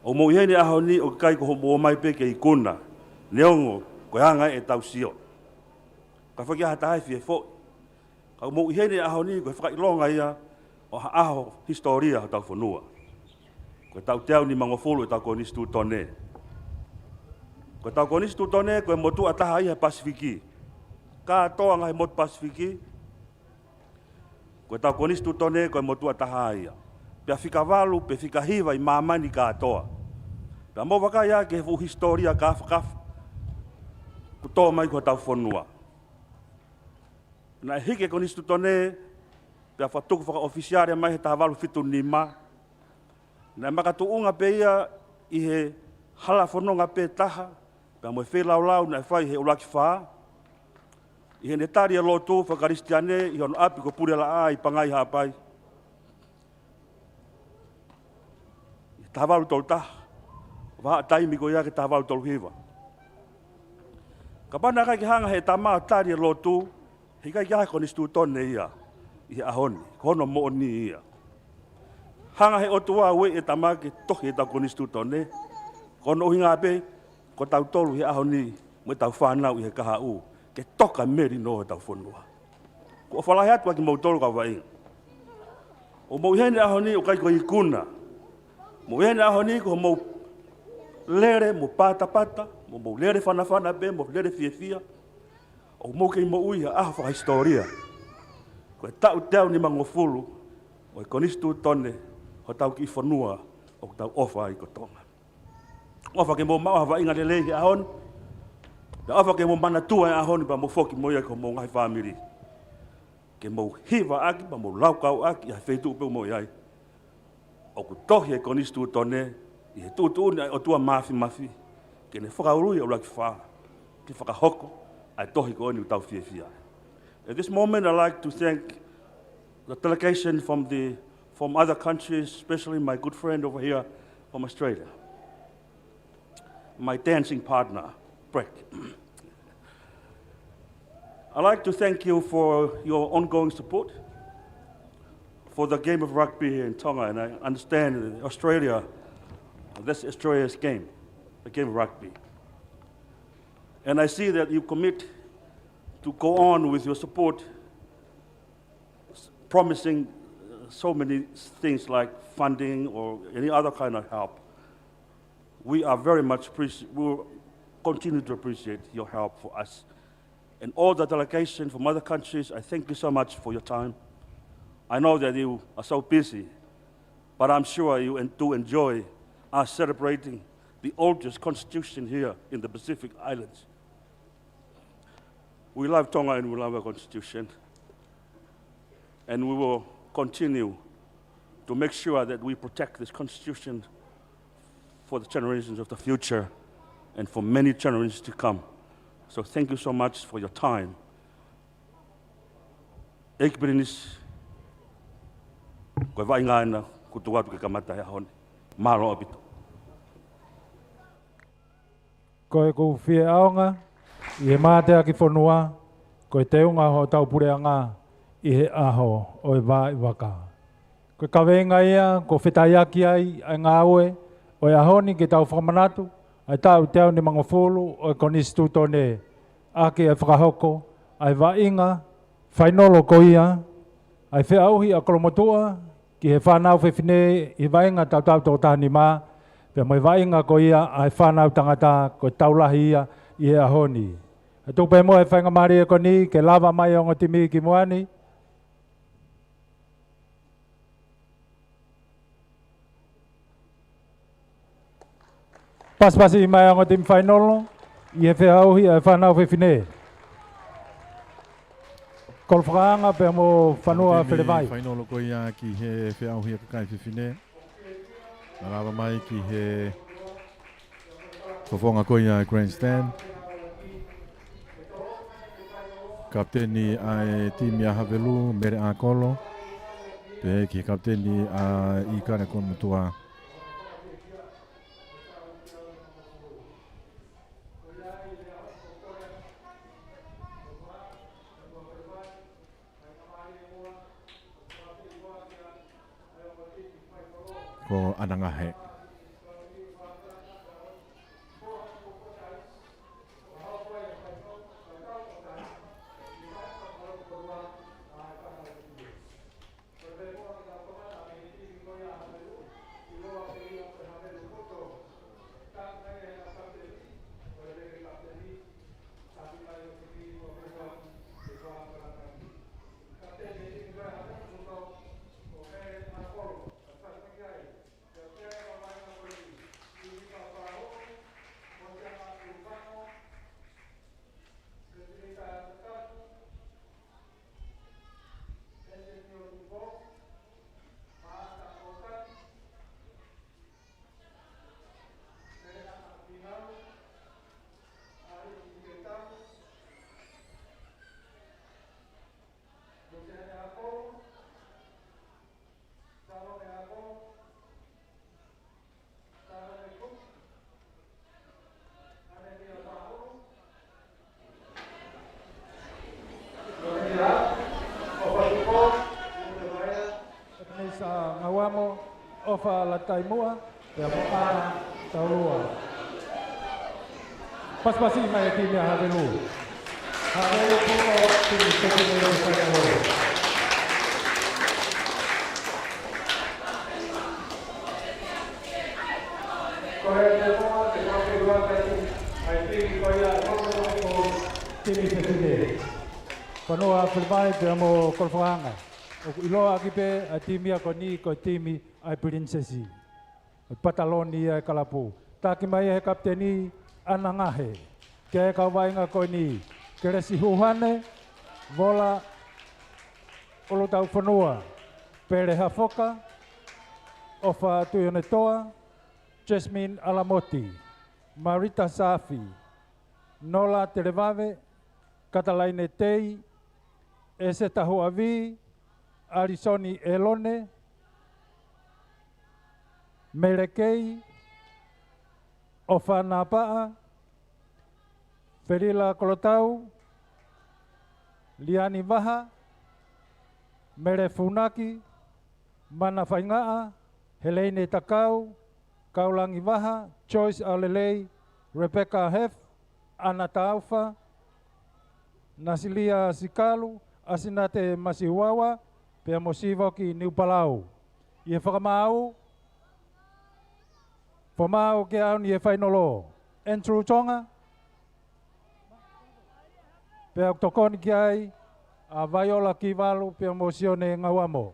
o mo ihene aho ni o kai ko homo mai pe ke ikuna, neongo ko hanga e tau sio. Ka whakia hatahai fie fo. Ka mo ihene aho ni ko whakailonga ia o aho historia o tau whanua. Ko tau teau ni mangofulu e tau konistu tone. Ko tau konistu tone ko e motu ataha ia Pasifiki. Ka toa ngai mot Pasifiki. Ko tau konistu tone ko e motu ataha ia. Pea fika walu, pe fika hiva i mamani ka atoa. Pea mo waka ia ke fu historia kafu. Ko toa mai ko tau whanua. Na hike konistu tone, pea whatuku whaka ofisiaria mai he taha walu fitu nima. Na makatuunga pe ia i he hala whanonga pe taha. Pea mo e whelaulau na e whai he ulaki whaa. I he netaria lotu whakaristiane i hono api ko purela a i pangai hapai. Tawalu tolu taha. Waha taimi ko ia ke tawalu tolu hiwa. Ka pana kai ki hanga he tamaa taria lotu, he kai ki hako ni stu tone ia, i he ahoni, kono mo ni ia. hanga he otua we e tamake tohi e tau konistu tone. Kono uhi ngā pe, ko tau tolu he aho ni, mo tau whanau i he kaha u, ke toka meri no he tau whanua. Ko whalahi atua ki mau tolu ka wainga. O mau hene aho ni o kai ko i kuna. Mau hene aho ni ko mau lere, mo pata pata, mo lere whana be, mo lere fia. O mau kei mo ui ha aho whaka historia. Ko e tau tau ni mangofulu, o e konistu tone, ho tau ki whanua, o tau ofa i ko tonga. Ofa ke mo mau hawa inga lelehi ahon, na ofa ke mo mana tua e ahon, pa mo foki mo ia ko mo ngai whamiri. Ke mo hiva aki, pa mo laukau aki, ia wheitu upe mo iai. O ku tohi e konistu tone, i he tutu ni o tua mafi, ke ne whakaurui o laki whaa, ki whakahoko, ai tohi ko ni utau fia. At this moment, I'd like to thank the delegation from other countries, especially my good friend over here from Australia, my dancing partner, Brett. I'd like to thank you for your ongoing support for the game of rugby here in Tonga, and I understand that Australia, that's Australia's game, the game of rugby. And I see that you commit to go on with your support, promising so many things like funding or any other kind of help. We are very much we will continue to appreciate your help for us. And all the delegation from other countries, I thank you so much for your time. I know that you are so busy, but I'm sure you do enjoy us celebrating the oldest constitution here in the Pacific Islands. We love Tonga and we love our constitution. And we will continue to make sure that we protect this constitution for the generations of the future and for many generations to come. So thank you so much for your time. Ek brinis ko vai ngana ku tu ke kamata ya hon. Malo abito. Ko e ku fie aonga i he mātea ki whanua, ko e te unga ho tau pureanga i he aho o e wā i waka. Ko e kawenga ia, ko whetaiaki ai ngā oe, o e ahoni ki tau whamanatu, ai tau teo ni mangofulu, o e konistu tone ake e whakahoko, ai wainga, whainolo ko ia, ai whiauhi a kolomotua, ki he whanau whiwhine i wainga tau tau tāni mā, pia mai wainga ko ia, ai whanau tangata, ko taulahi ia, i he ahoni. E tupe mo e whainga maari e koni, ke lava mai o ngotimi ki moani. Paspasi i mai o ngotimi whainolo, i he whiauhi e whanau whiwhine. Kol whakaanga pe mo whanua whirewai. Whainolo ko ia ki he whiauhi a kakai whiwhine. Narawa mai ki he whawhonga ko ia grandstand. Kapteni ai timi a Havelu, Mere a Kolo. Pe ki kapteni a Ikane Komutua. Ko Anangahe. fa la taimua ya mo ana taulua pas-pasi mai timia havelu havelu ko timi timi ko Panoa filmai pe amo kolfanga. O iloa ki pe a timi a koni ko timi ai princesi. Pataloni ai kalapu. Taki mai he kapteni anangahe. Ke ka wainga koni. Keresi huhane vola olo tau panoa. Pere hafoka ofa tuyonetoa Jasmine Alamoti, Marita Safi, Nola Terevave, Katalaine Tei, Ese Tahuavi, Arisoni Elone, Merekei, Ofana Paa, Ferila Kolotau, Liani Vaha, Merefunaki, Manafaingaa, Helene Takau, Kaulangi Vaha, Joyce Alelei, Rebecca Hef, Ana Taufa, Nasilia Sikalu, Asinate Masiwawa, Pea Mosivo ki New Palau. Ie whakamau, whamau ke au ni e whainolo. Andrew Tonga, Pea Tokoni ki ai, a Viola ki walu, Pea Mosione Ngawamo.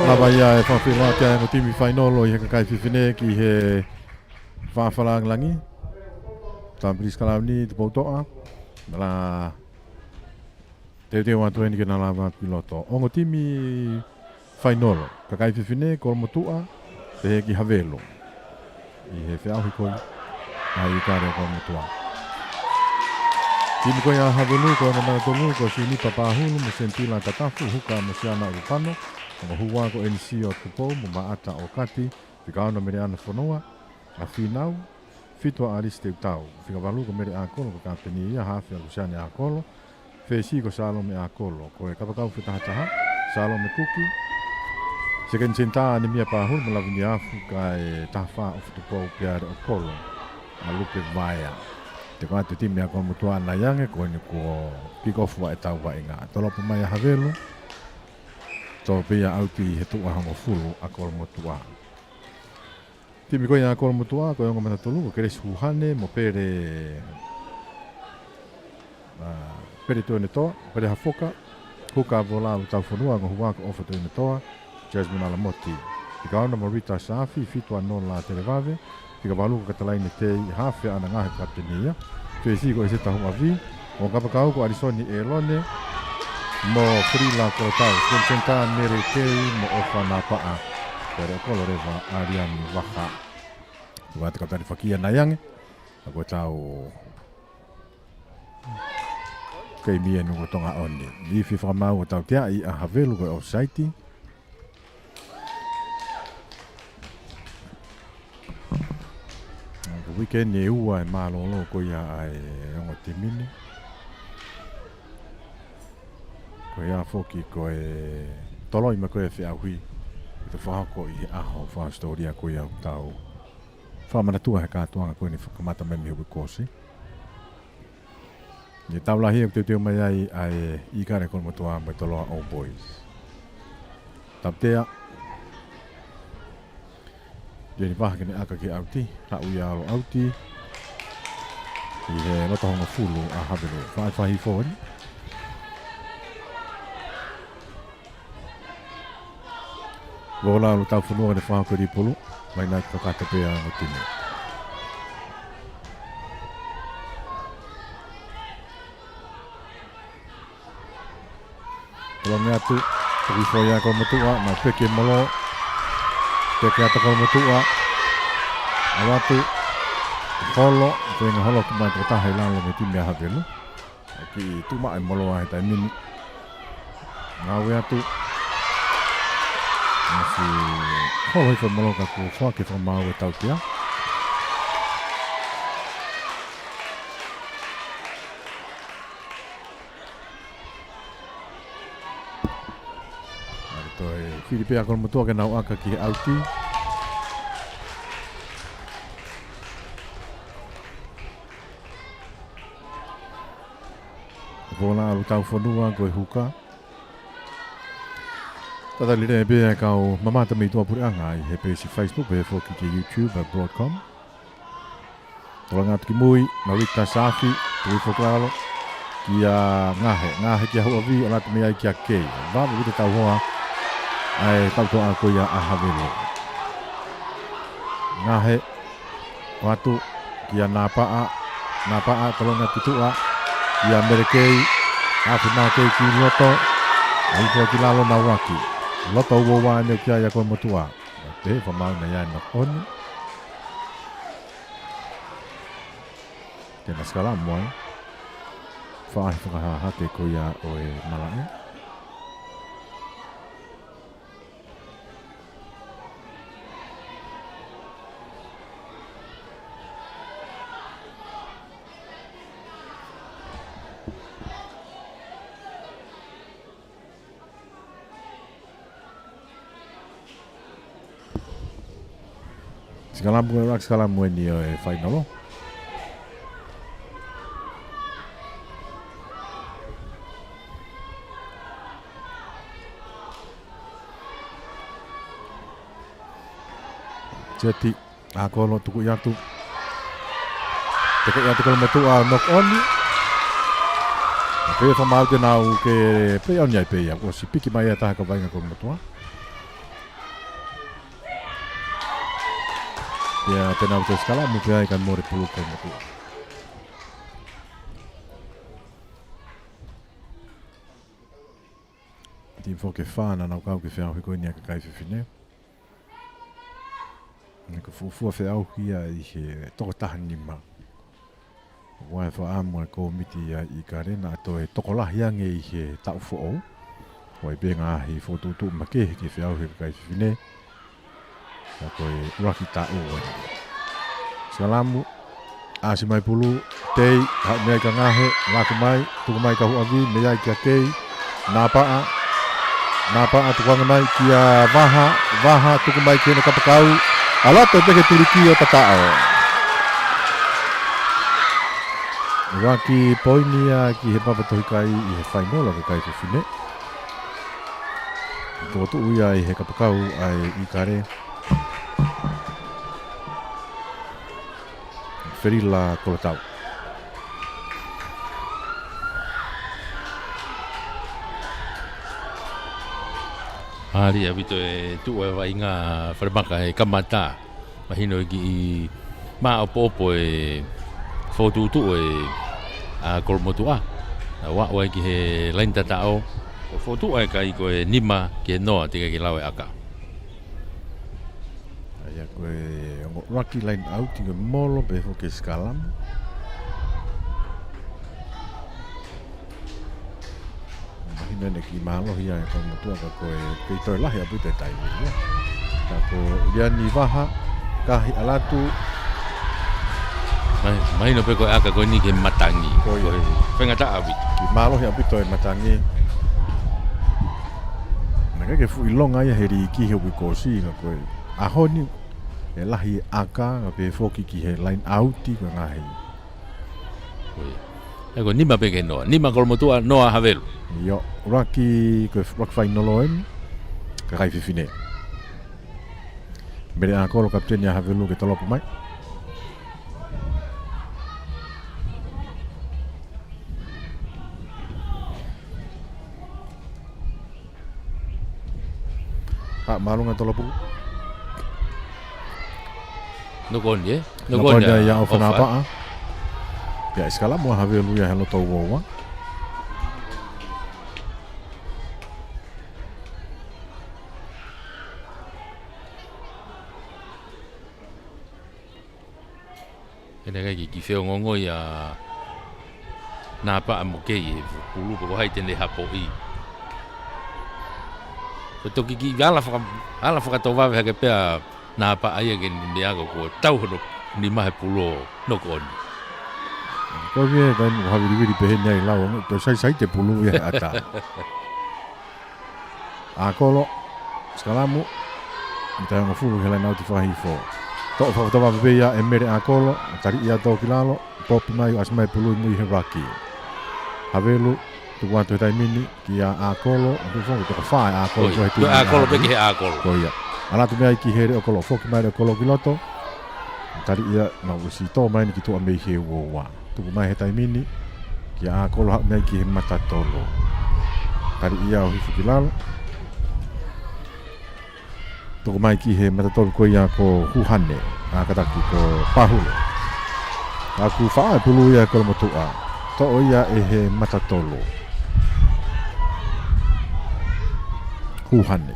Lava ia e whawhiroa te aengo timi whainolo i heka kai whiwhine ki he whawhalangi. Tāmpiris kalauni te pautoa. Mala te teo atu eni ke nā lava piloto. Ongo timi whainolo. Ka kai whiwhine kolomotua te he ki havelo. I he whiauhi koi. Ai i kāre kolomotua. Timi koe a havelu ko na tonu ko si ni papahulu mo sentila tatafu huka mo siana upano mo huwa ko NC o tupo mo maata o kati fika ona mere ana fonoa a finau fitwa ariste utau fika valu ko mere akolo ko kapeni ia hafi o siana akolo fesi ko salo me akolo ko e kapakau fita hataha salo me kuki seken senta ni mia pahulu mo lavini afu ka e tafa o tupo piare o kolo a lupe vaya. Te kua te timi a kua mutua na yange ko ni ko kikofu wa e tau wa inga. Tolopo mai a havelu. Tō pia auti he tua hongo fulu a kua mutua. Timi koe a kua mutua ko yongo matatolu ko keresi huhane mo pere pere tuene toa, pere hafoka. Huka vola u tau whanua ko huwa ko ofa tuene toa. Jasmine Alamoti. Ika ona Marita Safi fitua non la televave. Ika walu ko katalaine te i hafe ana ngahe kaptenia. Fesi ko ese tahu avi. O kapakau ko Arisoni Elone. Mo Frila Kolotau. Sententa mere kei mo ofa na paa. Pero koloreva Ariani Waha. Tuwate kaptani fakia na yange. Ako tau kei mie nungo tonga oni. Ifi whamau o tau tea i a havelu ko offsite. Weekend e ua e malolo ko ia ai ongo timini. Ko ia foki ko e toloi ma ko e fia hui. Te whahako i aho wha storia ko ia tau. Whamanatua he kātuanga ko ni whakamata me mi hui kosi. Ni tau lahi e te mai ai i kare kono motua mai toloa All Boys. Taptea. Jadi bah kini aka ki auti, tak uya lo auti. I he loto honga fulu a Havelo. Whaai fōni. Wola alu tau whanua ne whaakori pulu. Mai nai kakata pēa no tine. Kalau me atu, tuki whoia ko matua, ma peke molo. Peke ata ko matua. Awatu, holo, tenga holo ku mai kata hai lalo me tine Havelo. Ki tuma ai molo ai tai mini. Ngawe atu. Nasi holo i whamalo ka ku whake whamau e tau kia. Toi whiripe a kono matua ke nau aka ki he auti. Kola alu tau whanua koe huka. Tata lire e bea kau mamata mei tua puri anga I he pesi Facebook e fōki ke YouTube a Broadcom. Tola ngātu ki mui, Marita Safi, tui whaklalo, ki a ngahe ki a hua vi, alata mei ai ki a kei. Vāma wite tau hoa, ai tau toa a koia a Havelo. Ngahe, watu, ki a nāpaa, tola ngā kitua, ki a merekei, afu nā kei ki loto, ai kua ki lalo na waki. Loto ua wā neo kia ia koe motua. Te whamau na iai na koni. Tēnā skala moai. Whaahi whakahaha te koe ia o e malange. Skala mue ni o e whainolo. Jadi, ako lo tuku yatu. Teka yatu kalau metu a knock on ni. Pe whamau te nau ke pe au niai pe ia. Ko si piki mai e taha ka vainga kalau metu a. Ya, tenau te skala mu pe ai kan mori pulu ko metu. Ti fo ke fana na kau ke fea ko ni ka kai fine. Ni ko fu fe au ki ai he to ta ni ma. Wa fa am ko miti ya I karena to e to kola yang e he ta fu o. Wa be nga hi fo tu ma ke ke fea ko kai fine. Ako e raki ta o. Salamu asi mai pulu tei ha me ka ngahe laku mai tu mai ka huavi me ai kia kei napa tu ka mai kia vaha tu mai kia ka pakau ala to te turiki o tatao. Raki poinia ki he papa to kai I he final ka kai fine. Ko tu ia I he ka pakau ai I kare. Ferila Kolotau. Hari abito e tu e wainga wharamaka e kamata. Mahino ki ma opo e fotu tu e a kolmotua. Wa wa ki he lain tatao. O fotu e kai ko e nima ke noa tika ki lawe aka. Ya koe raki line out I molo pe ho ke skalam. Mahina ne ki malo hia e koe motua ka koe kei toi lahi apu te taimi. Ka ko ia ni vaha kahi alatu. Mahino pe koe aka koe ni ke matangi. Koe whengata awi. Ki malo hia apu toi matangi. Naka ke fu ilonga ia heri ki he wikosi ka koe. Ahoni e lahi aka pe foki ki he line out I ko ngahi. Ego nima pe ke noa, nima kolmotua noa Havelo. Yo, raki ko rock final en ka kai fine. Bere a ko kapten ya Havelo ke tolopo mai. Pak malunga tolo pu. Nokon ye. Nokon ya ofa na pa. Ya skala mo have lu ya hello to wa. Ene kai ki feo ngongo ya na pa mo ke ye pulu ko hai tene hapo i. To ki ala fa to va ke pe na pa ai ke ni ya ko tau ho ni ma pulo no kon. Ko ye dan ha vi pe nei la o to sai te pulu ya ata. A kolo skala mo kita ngo fulu hela na fa hi fo. To fa to va be ya emere a kolo tari ia to kilalo pop mai asmai pulu mu he raki. Havelu tu quanto tai mini ki a kolo tu fo to fa a kolo ko tu a kolo pe ki a kolo ko ya ala tu mai ki here o kolo fo ki mai o kolo kiloto tari ia na usi to mai ki tu a mai he wo wa tu mai he tai mini ki a kolo ha mai ki he mata tolo tari ia o hi kilalo tu mai ki he mata tolo ko ya ko huhane a kata ki ko pahule aku fa pulu ya kolo motua to ia he mata tolo huhane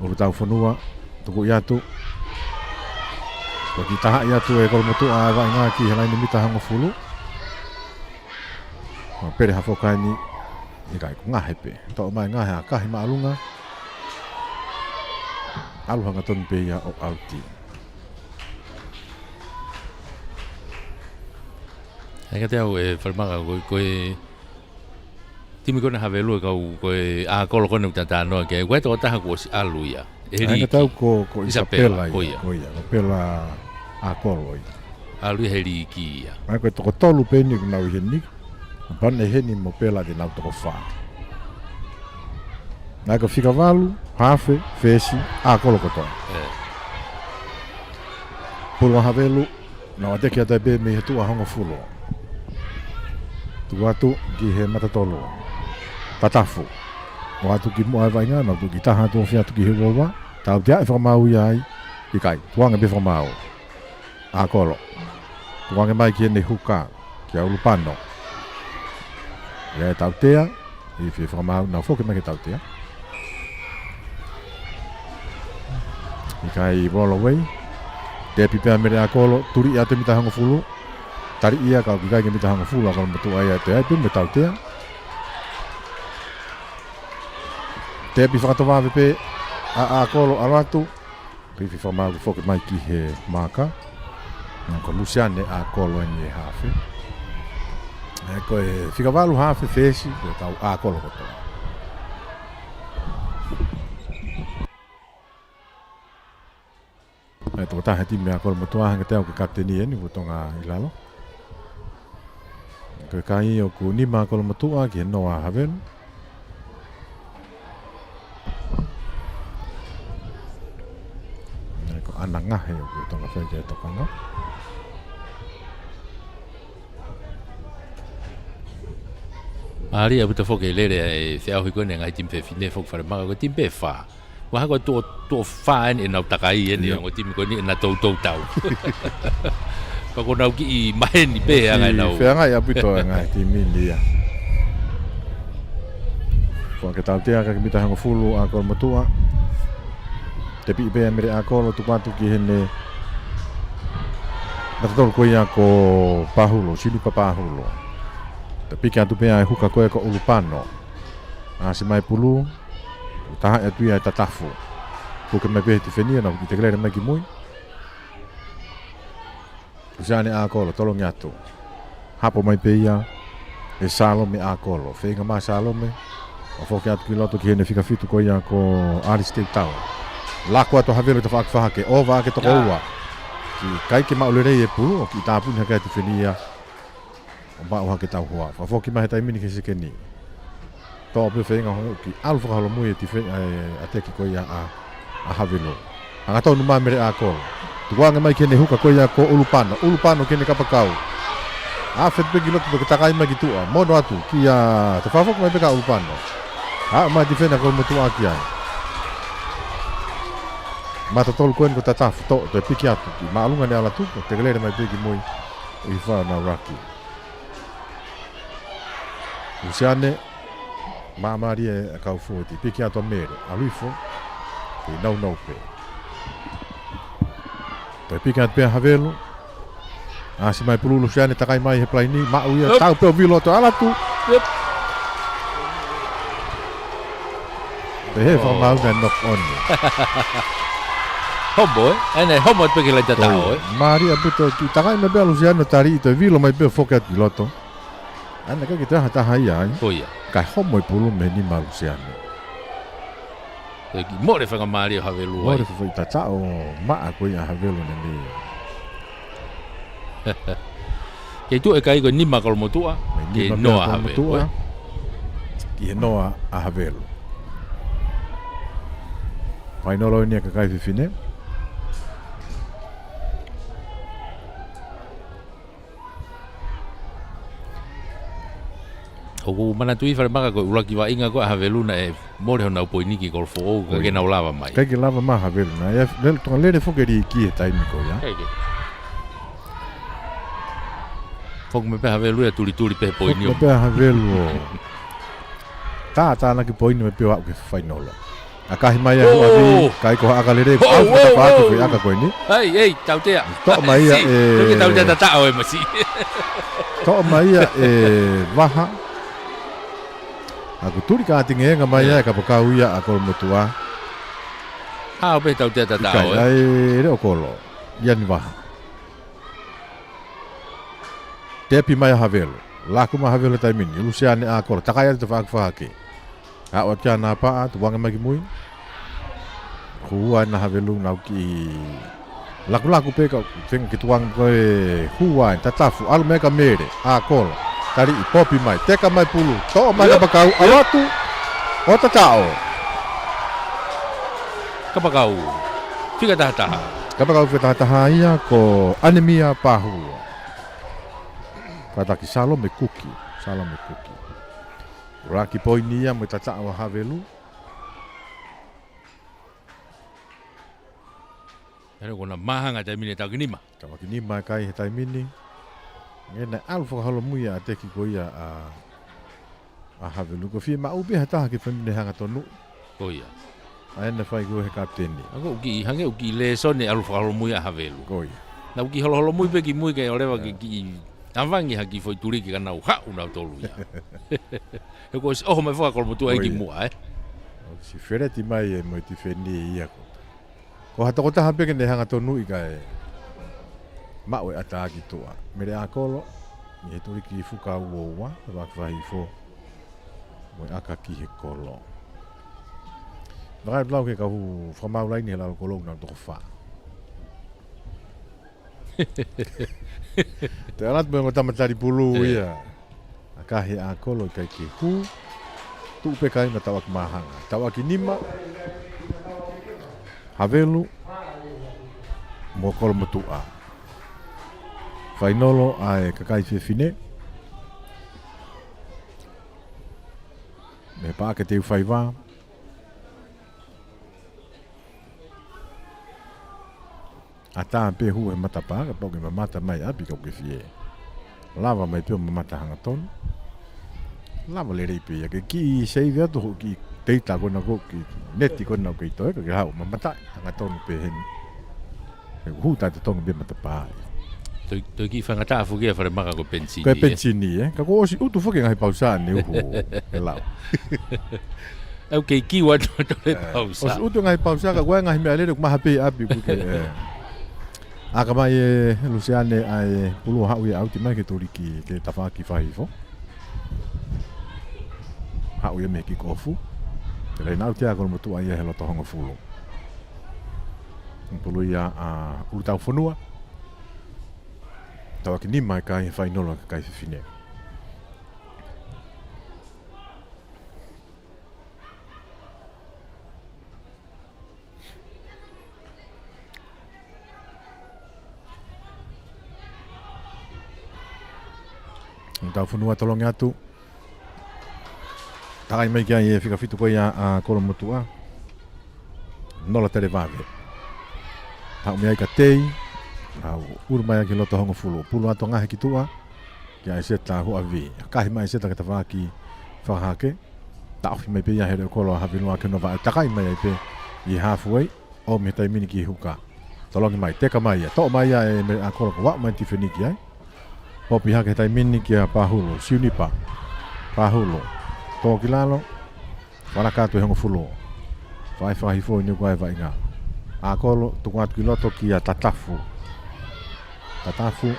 o tau fonua tuku iatu ko kita ia tu e kol motu a va nga ki hala ni mita hango fulu o pere ha fokani ni kai nga hepe to mai nga ha ka hi malunga alu hanga ton pe ya o alti ai ka te au e falmaga ko timi kona havelu ko a kolo kona tata no ke we to ta ko si aluia ai ka tau ko Isabela ko pela a kolo alu heli ki ya ai ko to tolu pe ni na wi ni ban ne heni mo pela de na to fa na ko fica valu hafe fesi a kolo ko to polo havelu na ade ke ata be me tu a hongo fulo tu watu ki he mata tolo patafu o atu ki mo vai nga no tu ki taha tu fia tu ki hewa tau dia fa mau yai ki kai tuanga be fa mau a kolo tuanga mai ki ne huka ki au lupano ya tau tea i fa mau na fo ke mai tau tea ki kai bolo wei de pipe mere a kolo turi ate mita hango fulu tari ia ka ki kai ke mita hango fulu kalau betu ai te ai pe tau tea te pi whakatawā pepe a kolo aratu pipi whamau whoke mai ki he maka nga ko Luciane a kolo ni e hafe ko e whikawalu hafe fesi ko tau a kolo koto e toko tahe timi a kolo motua hanga teo ke kapteni e ni wutonga ilalo ko kai o ku nima a kolo motua ki he noa havenu ananga he o tonga fai ke tokanga ali abu te foke lere e fe au hikone ngai timpe fine fok fare maga ko timpe fa wa ko to fa en na takai en ngo tim ko ni na to tau pa ko na ki mai ni pe ngai na fe ngai abu to ngai timi dia ko ke tau tia ka mita hango fulu a ko matua te pi be mere a kolo tu patu ki hene na tol ko ia ko pahulo sini pa pahulo te pi ka tu pe ai huka ko ko ulupano a se mai pulu ta e tu ia tatafu ko ke me be ti fenia na ki te glere mai ki mui jane a kolo tolo nyato hapo mai pe ia e salo me a kolo fenga ma salo me o fo ke atu piloto ki hene fika fitu ko ia ko Aristide Town lako ato havelo te whakawhaha ke o wā ke toko ua ki kai ke maulere e pulu o ki tāpuni haka e te whenia o mao hake tau hoa whawho ki mahe taimini ke seke ni tō apu whenga hongo ki alu whakaholo mui e te a teki ko ia a havelo anga tau numa mere a kolo tukuanga mai kene huka ko ia ko ulupano kene kapakau a whet peki loto to ke takai mai ki tua mono atu ki a te whawhoko mai peka ulupano a mai te whena ko motua ki ai Mata tolu koen ko tatafu to te piki atu ki maalunga ni ala tuko te galera mai piki moi i wha na raki. Usiane maamari e kau fuoti piki atu a mere alifo te nau pe. Te piki atu pia havelu asi mai pululu usiane takai mai he plai ni mau ia tau peo vilo to ala tu. Te he wha mau na knock on. Homo, ene homo pe que la tatao, Maria beto tu takai me belo Luciano tari to vilo mai pe fokat piloto. Ana ka kita hata hai ai. Oia. Ka homo pulu me ni ma Luciano. Ki more fa Mario havelu. Ora foi tata o ma ko ia havelu ni. Ke tu e kai ko ni ma kol motua. Ke no havelu. Ki no a havelu. Pai no lo ni ka kai fine. Ko mana tui fa maka ko ulaki wa inga ko havelu na e more na po iniki ko fo ko ke na lava mai. Kai ke lava ma havelu na ya del to le fo ke ri ki tai mi ko ya. Fo me pe havelu ya tuli pe po ini. Me pe havelu. Ta na ki po ini me pe wa ke final. Akahi mai ya abi kai ko aka le ko pa ko aka ko ni. Ei, tau te. To mai ya e. Ke tau te ta o e masi. To mai ya e vaha. Aku turi ka tinge nga mai ka pa uia ako motua. Ha pe tau te ta o. Ai re okolo. Yan vaha. Tepi mai havelo. Laku ma havelo tai mini. Luciane ako takaya te fa ke. A o tia na pa tu wanga mai mui. Hua na havelu na ki. Laku pe ka ting ki tuang ko hua tatafu al meka mere ako. Tari popi mai teka mai pulu. To mai ka kau alatu. O tatao. Ka kau. Fica tata. Ka kau fica tata ia ko anemia pahu. Kata ki salome kuki. Raki poinia mo tata wa havelu. Era kona mahanga tai mini tau kinima. Tau kinima kai tai mini. Ngena alfa halo muia ateki ko ia a havelu ko fi ma ubi hata ki famine hanga tonu. Ko ia. Aina fai go he kapteni. Ako uki hange uki le sone alfa halo muia havelu. Ko ia. Na uki holo mui pe ki mui ke olewa ki avangi haki foi turi ki kana ha una tolu ia. E ko oh me fa kol mutu ai ki mua Si fereti mai e mo ti feni ia ko. Ko hata ko ta hape ke ne hanga tonu i kai. Mawe ataki toa. Mere akolo ni turi ki fuka uowa wa vai fo. Mo aka ki he kolo. Vai blau ke ka hu fa mau lai ni la kolo na to fa. Te alat me mata matari pulu ia. Aka he akolo kai ki hu. Tu pe kai na tawak mahanga. Tawak nima. Havelu mo kolo mutua. Fainolo ai kakai fine. Me pa ke te faiva. Ata pe hu e mata pa ka poke mata mai abi ka ke fie. Lava mai pe mata hanga ton. Lava le ripe ya ke ki sei vea to ki teita ko na ko ki neti ko na ko to ka ha mata hanga ton pe hen. Hu ta te tong be mata pa. Toi ki whanga tāwhu kia whare maka ko pensini. Ko pensini Ka ko osi utu whake ngai pausani uhu. E lau. Au kei kiwa tole pausa. Osi utu ngai pausa ka koe ngai mea lere kumaha pei api kuke. Aka mai Luciane ai pulu hau ia auti mai ke tori ki ke tawhaki whahifo. Hau ia me ki kofu. Te rei nau tia kono motu ai e he loto hongo fulu. Pulu ia urutau whanua. Tawa ki nima kai fai nolo ka kai fine. Tau whanua tolong atu. Takai mai kia e whika whitu koe a kolo motua. Nola tere vave. Hau mea ka tei. Hau uru mai ki loto hongo fulu. Pulu ato ngahe ki tua. Kia e seta hu avi. Kahi mai seta ka tawaki whahake. Ta ofi mai pe ia here o kolo havinua ke nova. Takai mai ai pe i halfway. O me tai mini ki huka. Tolongi mai, teka mai ia. Tō mai ia e me a kolo ka wak mai ti wheniki ai. Hopi hake tai mini ki a pahulo. Siunipa. Pahulo. Tō ki lalo. Wanakatu e hongo fulu. Whai whahifo ni kwa e vai ngā. A kolo tuku atu ki loto ki a tatafu. Tatafu.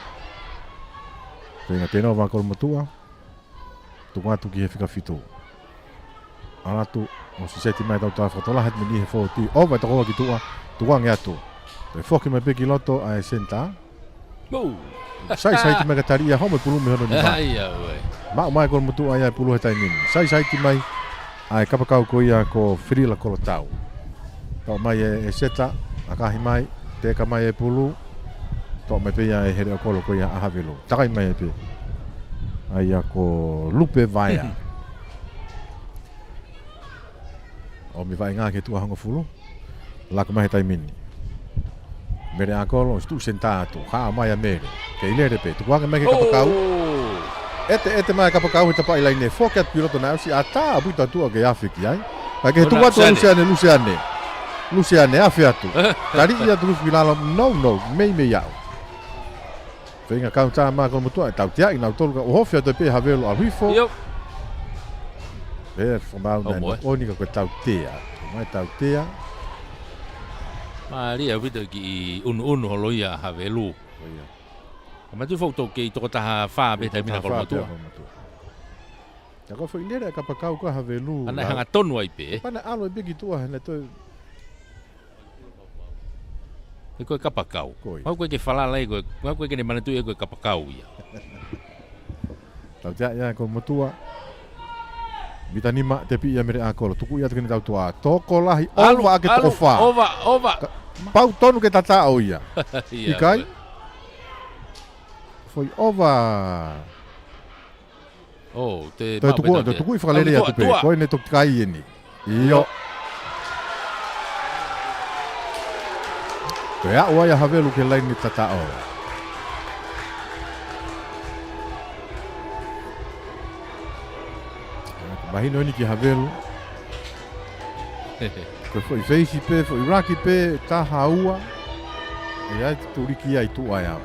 Tenga tēnā wā kolo matua. Tuku atu ki he whika fitu. Aratu. O si seti mai tau tā whatola hat mini he whoti. O mai takoa ki tua. Tukuange atu. Te whoki mai pe ki loto a e senta. Sai ti mai ka tari ia home pulu me hono ni ma. Ai oi. Ma mai kolo matua ia pulu he tai mini. Sai ti mai ai kapakau ko ia ko frila kolo tau. Tau mai e seta, akahi mai, teka mai e pulu. Tau mai pe ia e here o kolo ko ia ahavelo. Takai mai e pe. Ai ia ko lupe vaia. O mi vai ngā ke tua hongo fulu. Lako mai tai mini. Mere a kolo, stu senta atu. Haa mai a mere. Ke ilere pe. Tukuanga mai ke kapakau. Ete mai kapakau hita pa ilai ne fokat piloto na usi ata abuita tua ke afiki ai. Pa ke tua tua Luciane. Luciane afi atu. Tari ia terus bilalo no mei au. Venga kaunta ma ko mutua tau tia ina tolu ka hofia te pe havelo a rifo. Yo. Formau na oni ka tau tia. Mai tau tia. Maria vita ki un holoia havelu. Ma tu foto ke to ta fa be ta mina ko matua. Ya ko foi nere ka pakau ka havelu. Ana hanga tonu ai pe. Pana alo be ki tua na to. E koe kapakau. Mau koe ke whala lai koe. Mau koe ke ne manatu e koe kapakau ia. Tau tia ia ko matua. Mita nima te pi ia mere a kolo. Tuku ia te kene tau tua. Toko lahi ova ake toko wha. Ova. Pau tonu ke tatao ia. Ikai? Foi ova. Oh, te tuku i whakalere ia tupe. Koe ne tok kai eni. Iyo. Koe a oa ia havelu ke laini tatao. Mahino ni ki havelu. Koe foi feisi pe, foi raki pe, taha ua. E ai turiki ai tu ai au.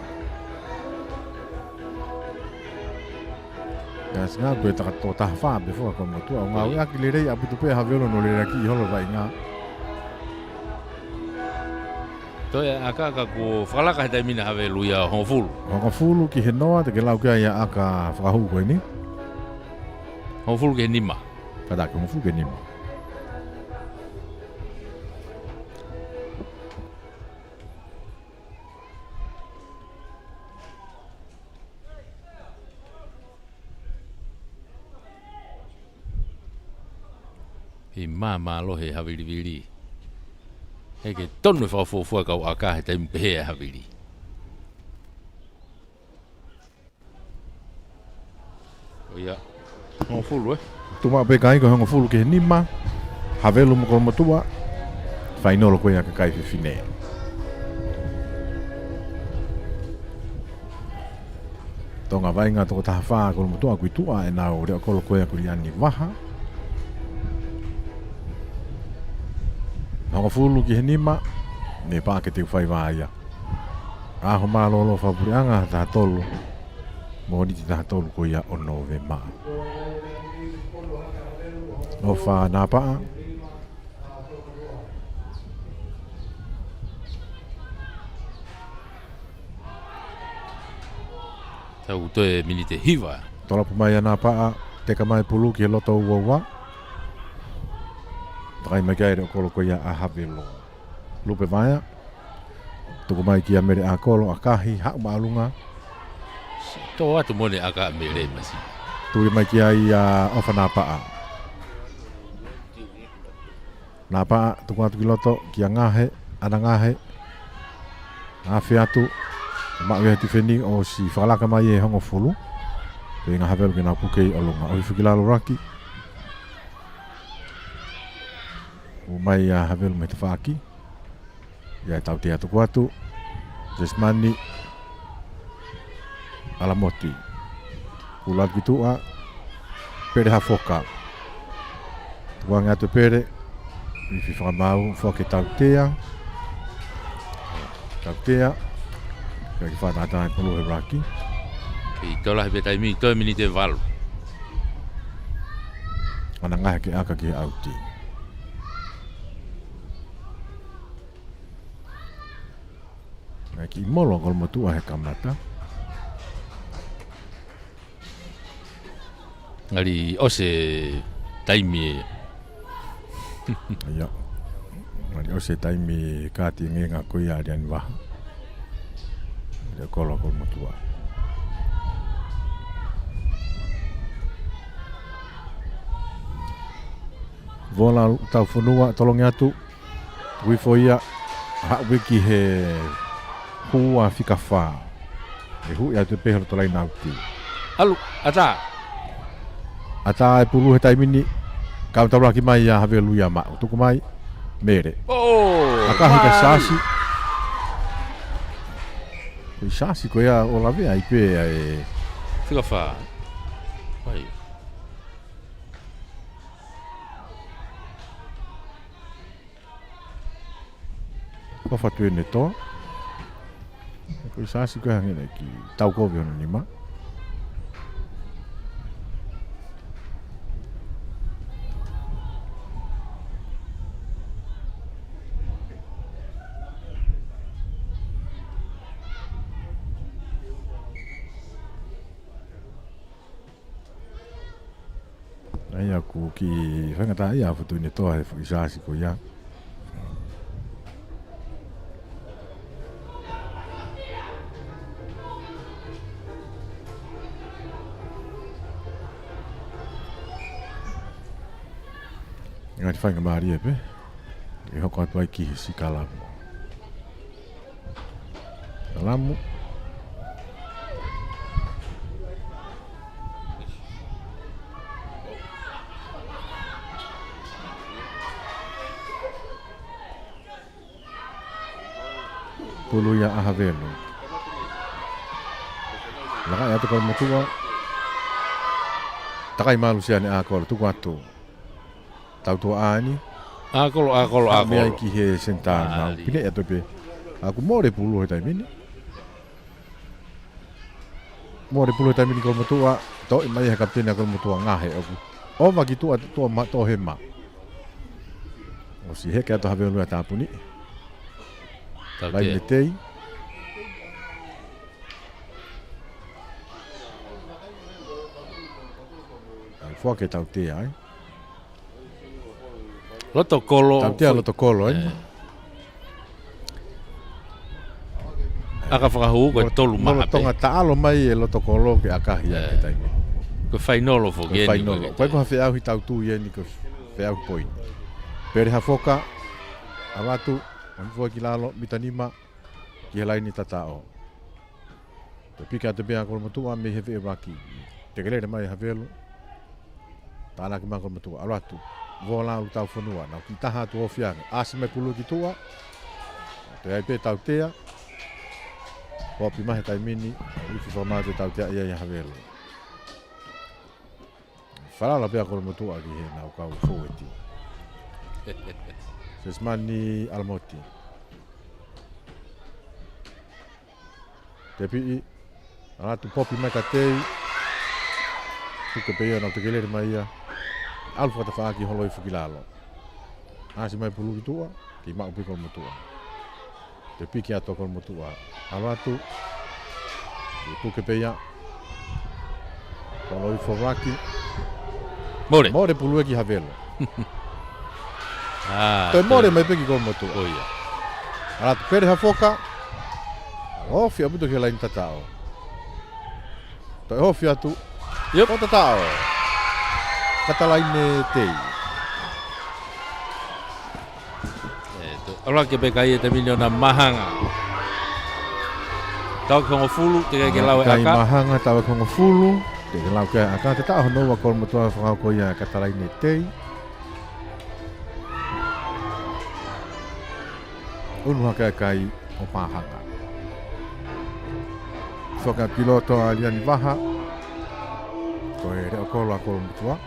Ya singa koe takato taha wha pe fua kwa matua. O ngā ua ki le rei apitu pe havelu no le raki i holo vai ngā. Toi aka ko whalaka he mina havelu ia hongfulu. Hongfulu ki he noa te ke lau kia ia aka whakahu koe ni. Hongfulu ke nima. Kada ke hongfulu ke nima. He mama lohe havili. He ke tonu whawhawhua kau aka he teimu pehea havili. O ia, hongfulu Tuma pe kai ko hongfulu ke nima. Havelu mo ko matua. Whainolo koe aka kai whiwhine. Tonga vainga toko taha whaa ko matua kui tua e nao reo kolo koe aku riani waha. Hongfulu ki he nima. Ne pāke te whai wāia. Aho mālolo whapurianga taha tolu. Mohoni te taha tolu ko ia ono ve maa. O wha nāpaa. Tau toe mini te hiwa. Tolapu mai a nāpaa. Teka mai pulu ki he loto uaua. Takai mai kai reo kolo ko ia a havelo. Lupe vaia. Tuku mai ki a mere a kolo a kahi hau maalunga. Tō atu mone aka mere masi. Tui mai ki a i a ofa nāpaa. Nāpaa tuku atu ki loto ki a ngahe, ana ngahe. Ngāwhi atu. Ma'u heti wheni o si whakalaka mai e hongo fulu. Pei ngā havelu ki nā pukei o lunga. O hi whikilalo raki. O mai a havelu mai te whaki. ia tau te atu kuatu Jesmani Alamoti Pula kitua Pere hafoka Tua ngatu pere Ifi whakamau whoke tau tea Kai whanatana pulu he raki I tola he taimi, toi mini te valu. Ana ngahe ke aka ki auti Ngai ki molo kol motua he kamata Ngari ose taimi Ia Ngari ose taimi kati ngenga kuia adian waha Ia kolo kol motua Vola tau whanua tolongi atu Wifo ia Hak wiki he Hua fika wha E hu ia te pehoro tolai nauti Alu, ata. Ata e pulu he taimini Kau tau raki mai ia hawe luia ma Tuku mai Mere Oh, Aka hika sasi Koi sasi ko ia o lawe ai pe e Fica fa. Vai. Ko fatu ne to Koi sasi ko hangene ki Tau ko viono ni ma Ai aku ki whangata ia fatu ne to he whakisasi ko ia Ngai whainga maari e pe E hoko atu ai ki he si kalamu Kalamu Pulu ia aha velu Laka ia tukar motua Takai malu siane a kolo tuku atu Tau tua ani Akolo. Mea ki he sentana Ali. Pine e tope Aku more pulu he taimini More pulu he taimini kolo motua Tau mai he kapteni a kolo motua ngahe aku O maki tua ma to he ma O si heke ato havelu a tapuni Lai me tei Ai fua ke tau te ai Loto kolo. Tau te alo to kolo ai Aka whakahu koe tolu maha Molo tonga taalo mai e loto kolo ke akahi ai Eh. ke taimi Koe whainolo fo Koe geni. whainolo Koe koha whiau hi tau tū ieni ko whiau poini Pere hafoka Awatu Anfua ki lalo mitanima Ki he laini tatao Te pika te bea kolo matua me hewe e waki Te kelere mai havelo Tāna ki mangolo matua Aratu Vola u tau whanua Nau ki taha tu o whianga Asi mai pulu ki tua Te ai pe tau tea Hopi mahe taimini Wifi whamau te tau tea ia ia havelo Whalala pia kolo matua ki he nau kau fōeti Sesmani Alamoti Te pii Aratu popi mai ka tei Tuke pe ia nau te kelere mai ia Alfu kata whaaki holoi whukilalo Asi mai pulu ki tua Ki mau pi kolo matua Te piki ato kolo matua Aratu Tuke pe ia Holoi whoraki More. More pulu e ki havelo Ah. Toi more mai peki kolo matua Oh ia. Aratu pere hafoka Hofi abuto ke lain tatao Toi hofi atu Yup. O tatao Katalaine tei Ora ke bekai e te mini ona mahanga. Tau kongo fulu te ke lau e Kai aka. mahanga tawa kongo fulu Te lau ke aka te tao noa kolo matua whakao ko ia katalaine tei unu haka kai o pahanga. Whaka piloto a liani waha, ko e reo kolo a kolo mutua.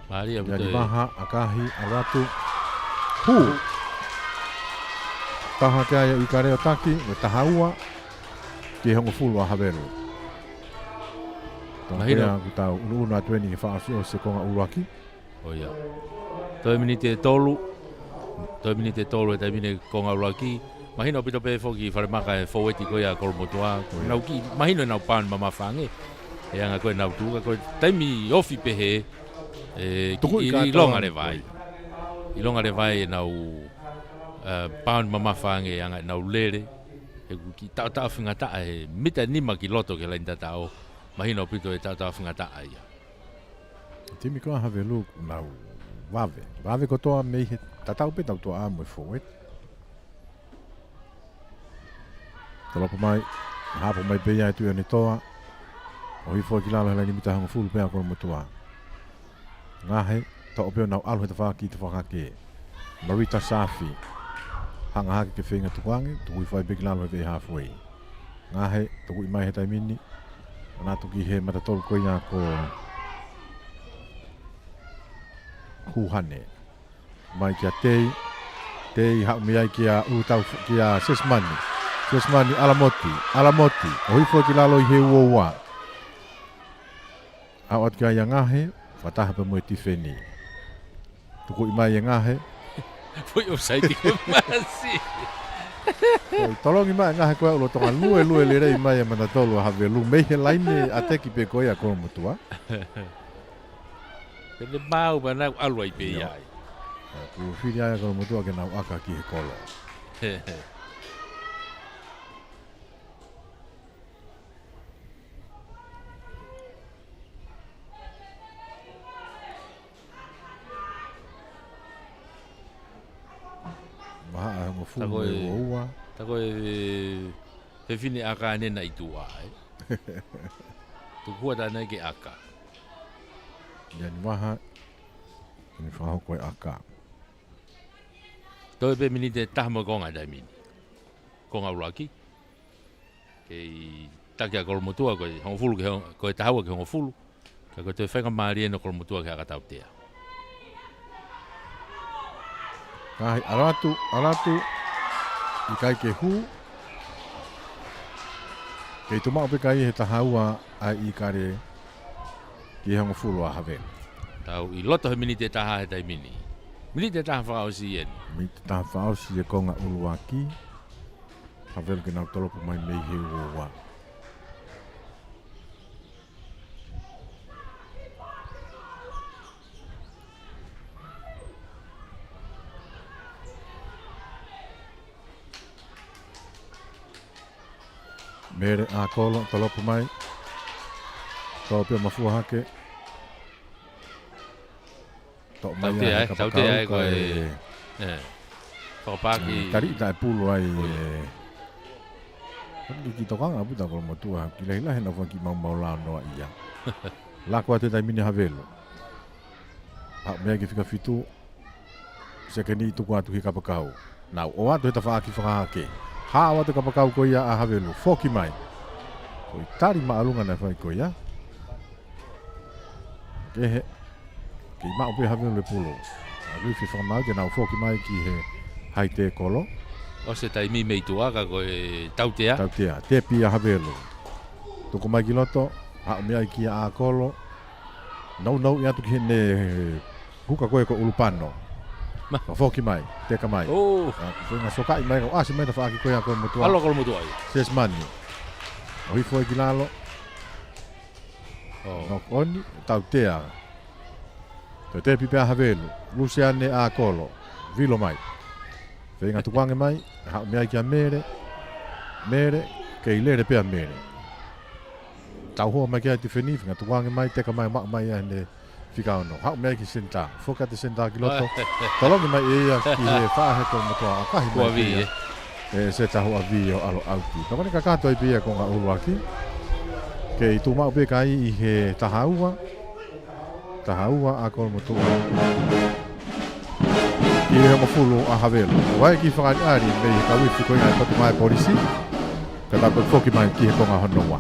Maria Liani waha, akahi, aratu, hu. Taha te aia i ka reo taki, me tahaua, ki hongo fulu a Havelu. Mahina. Ku tau unu atueni ke whaasio se konga uruaki. O ia. Toi minite tolu. Toi minite tolu e tai mine konga uraki. Mahina pito pe foki wharemaka e foweti koe a kolomotua. Nau ki, mahina nau pan mama whange. E anga koe nau tuka koe. Taimi ofi pehe. Tuku i ka I longa le vai. I longa le vai e nau pan mama whange anga nau lere. E ki tau tau whingata e mita nima ki loto ke lain tatao. Mahina pito e tau tau whingata ia. Timi koa Havelu nau wave. Wave kotoa mei he tatau pe tau toa amu e fowet. Talopo mai, hapo mai peia e tuia ni toa. O hifo ki lalo helani mita hango fulu pea kono motua. Ngahe, to opeo nau alu he te whaki te whakake. Marita Safi. Hanga hake ke whenga tukuange, tuku i whai beki lalo he vei halfway. Ngahe, tuku i mai he taimini. Ana tuki he matatolu koe ia ko Huhane. Mai kia tei. Tei hau miai kia utau kia Sesmani. Sesmani Alamoti. Alamoti. O hifo ki lalo i he uoua. Au atu kia ia ngahe. Wataha pa moe tifeni. Tuku i mai ia ngahe. Foi o site que masi. Tolongi mai ngahe koe ulo tonga lue le rei mai e manatolu a Havelu. Mei he laine a teki pe koe a kono mutua. Ele mau mana alu ai pe ai. Ku whiri aia kono mutua ke nau aka ki he kolo. Maha a hongo fu Tako me e- uoua. Tako e fini aka ne na itua ai. Tu kua da nei ke aka. Yani maha. Ni whaho koe aka. To e pe mini te tahama konga dai mini. Konga uraki. Kei takia kolomotua koe hongo fulu koe tahaua ke hongo fulu. Ka koe te whenga maari no kolomotua ke aka tautea. Kahi aratu. I kai ke hu. Kei tumau pe kai he tahaua ai i kare. Ki hongo fulu a Havelu. Tau i loto he mini te taha he tai mini. Mini te taha whakao si en. Mi te taha whao si e konga uluaki. Havelu ke nau tolopo mai mei he uoua. Mere a kolo tolopo mai. Topio mafua hake. Tok mai Tautea ai e, ka tautea e pakau koe. Whakapaki. Kari ta e pulu ai ki tokanga puta ko motua ki leila he na ki mau la no ia. La ko te mini Havelu. Ha me ki fika fitu. Se ke ni tu ko atu ki ka pakau. Na o atu ta fa ki fa ke. Ha o atu ka pakau ko ia a Havelu. Foki mai. Ko tari maalunga na fa ko ia. Ke he ki ma o pe Havelu le pulu. A fi fa mai ke na foki mai ki he hai te kolo. O se tai mi mei tuaka koe tautea. Tautea, te pia Havelu. Tuku mai ki loto, hao mea i kia a kolo. Nau i atu ki ne huka koe ko ulupano. Ma. Ka foki mai, teka mai. Oh, Whenga soka i mai ka oasi mai ta whaaki koe a koe motua. alo kolomotua ai. Sesmani. O hifo e ki lalo, Oh. no koni, tautea. Te pipea Havelu, Luciane a kolo, vilo mai. Whenga tukuange mai, hao mea i kia mere, kei lere pea mere. Tau hoa mai kia te wheniwhinga, tukuange mai, teka mai, maka mai ne Fica no. Hau mea ki senta. Foka te senta ki loto. Talongi mai ia ki he whaahe ko motoa akahi mai Kuavi, kia. Se tahu avi o alo auti. Tokone ka kato i pia ko ngā ulu aki. Ke i tūmau pia kai i he tahaua. Tahaua a ko motoa. Ki he mafulu a havelo. Wai ki whakari ari me i ka wifi ko i ngai patu mai polisi. Ka tako foki mai ki he ko ngā honoa.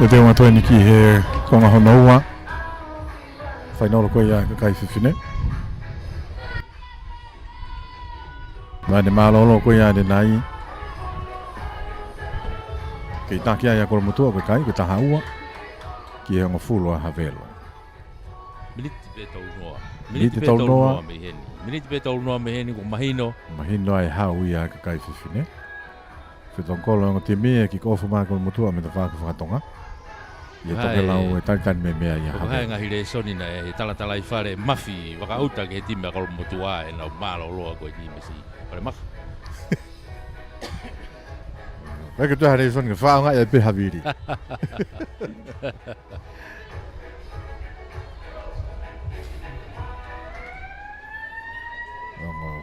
E te wā toi niki he konga honoua. Whainoro koe ia ka kai whiwhine. Mai ne mālolo koe ia de nai. Kei taki ia kora mutua koe kai, koe taha ua. Ki he onga fulu a havelo. Miniti pe tau noa. Miniti tau noa. Miniti pe tau noa me heni ko mahino. Mahino ai hau ia ka kai whiwhine. Whitonkolo onga te mea ki kofu maa kora mutua me te whāku whakatonga. Ia toke lau e tani me mea ia hawe. Hai ngahi re soni na e talatala i whare mafi waka auta ke he time a kolo motua e nau mālo loa koe ni mesi. Pare maka. Weka tuha re soni ka whaonga ia pe haviri.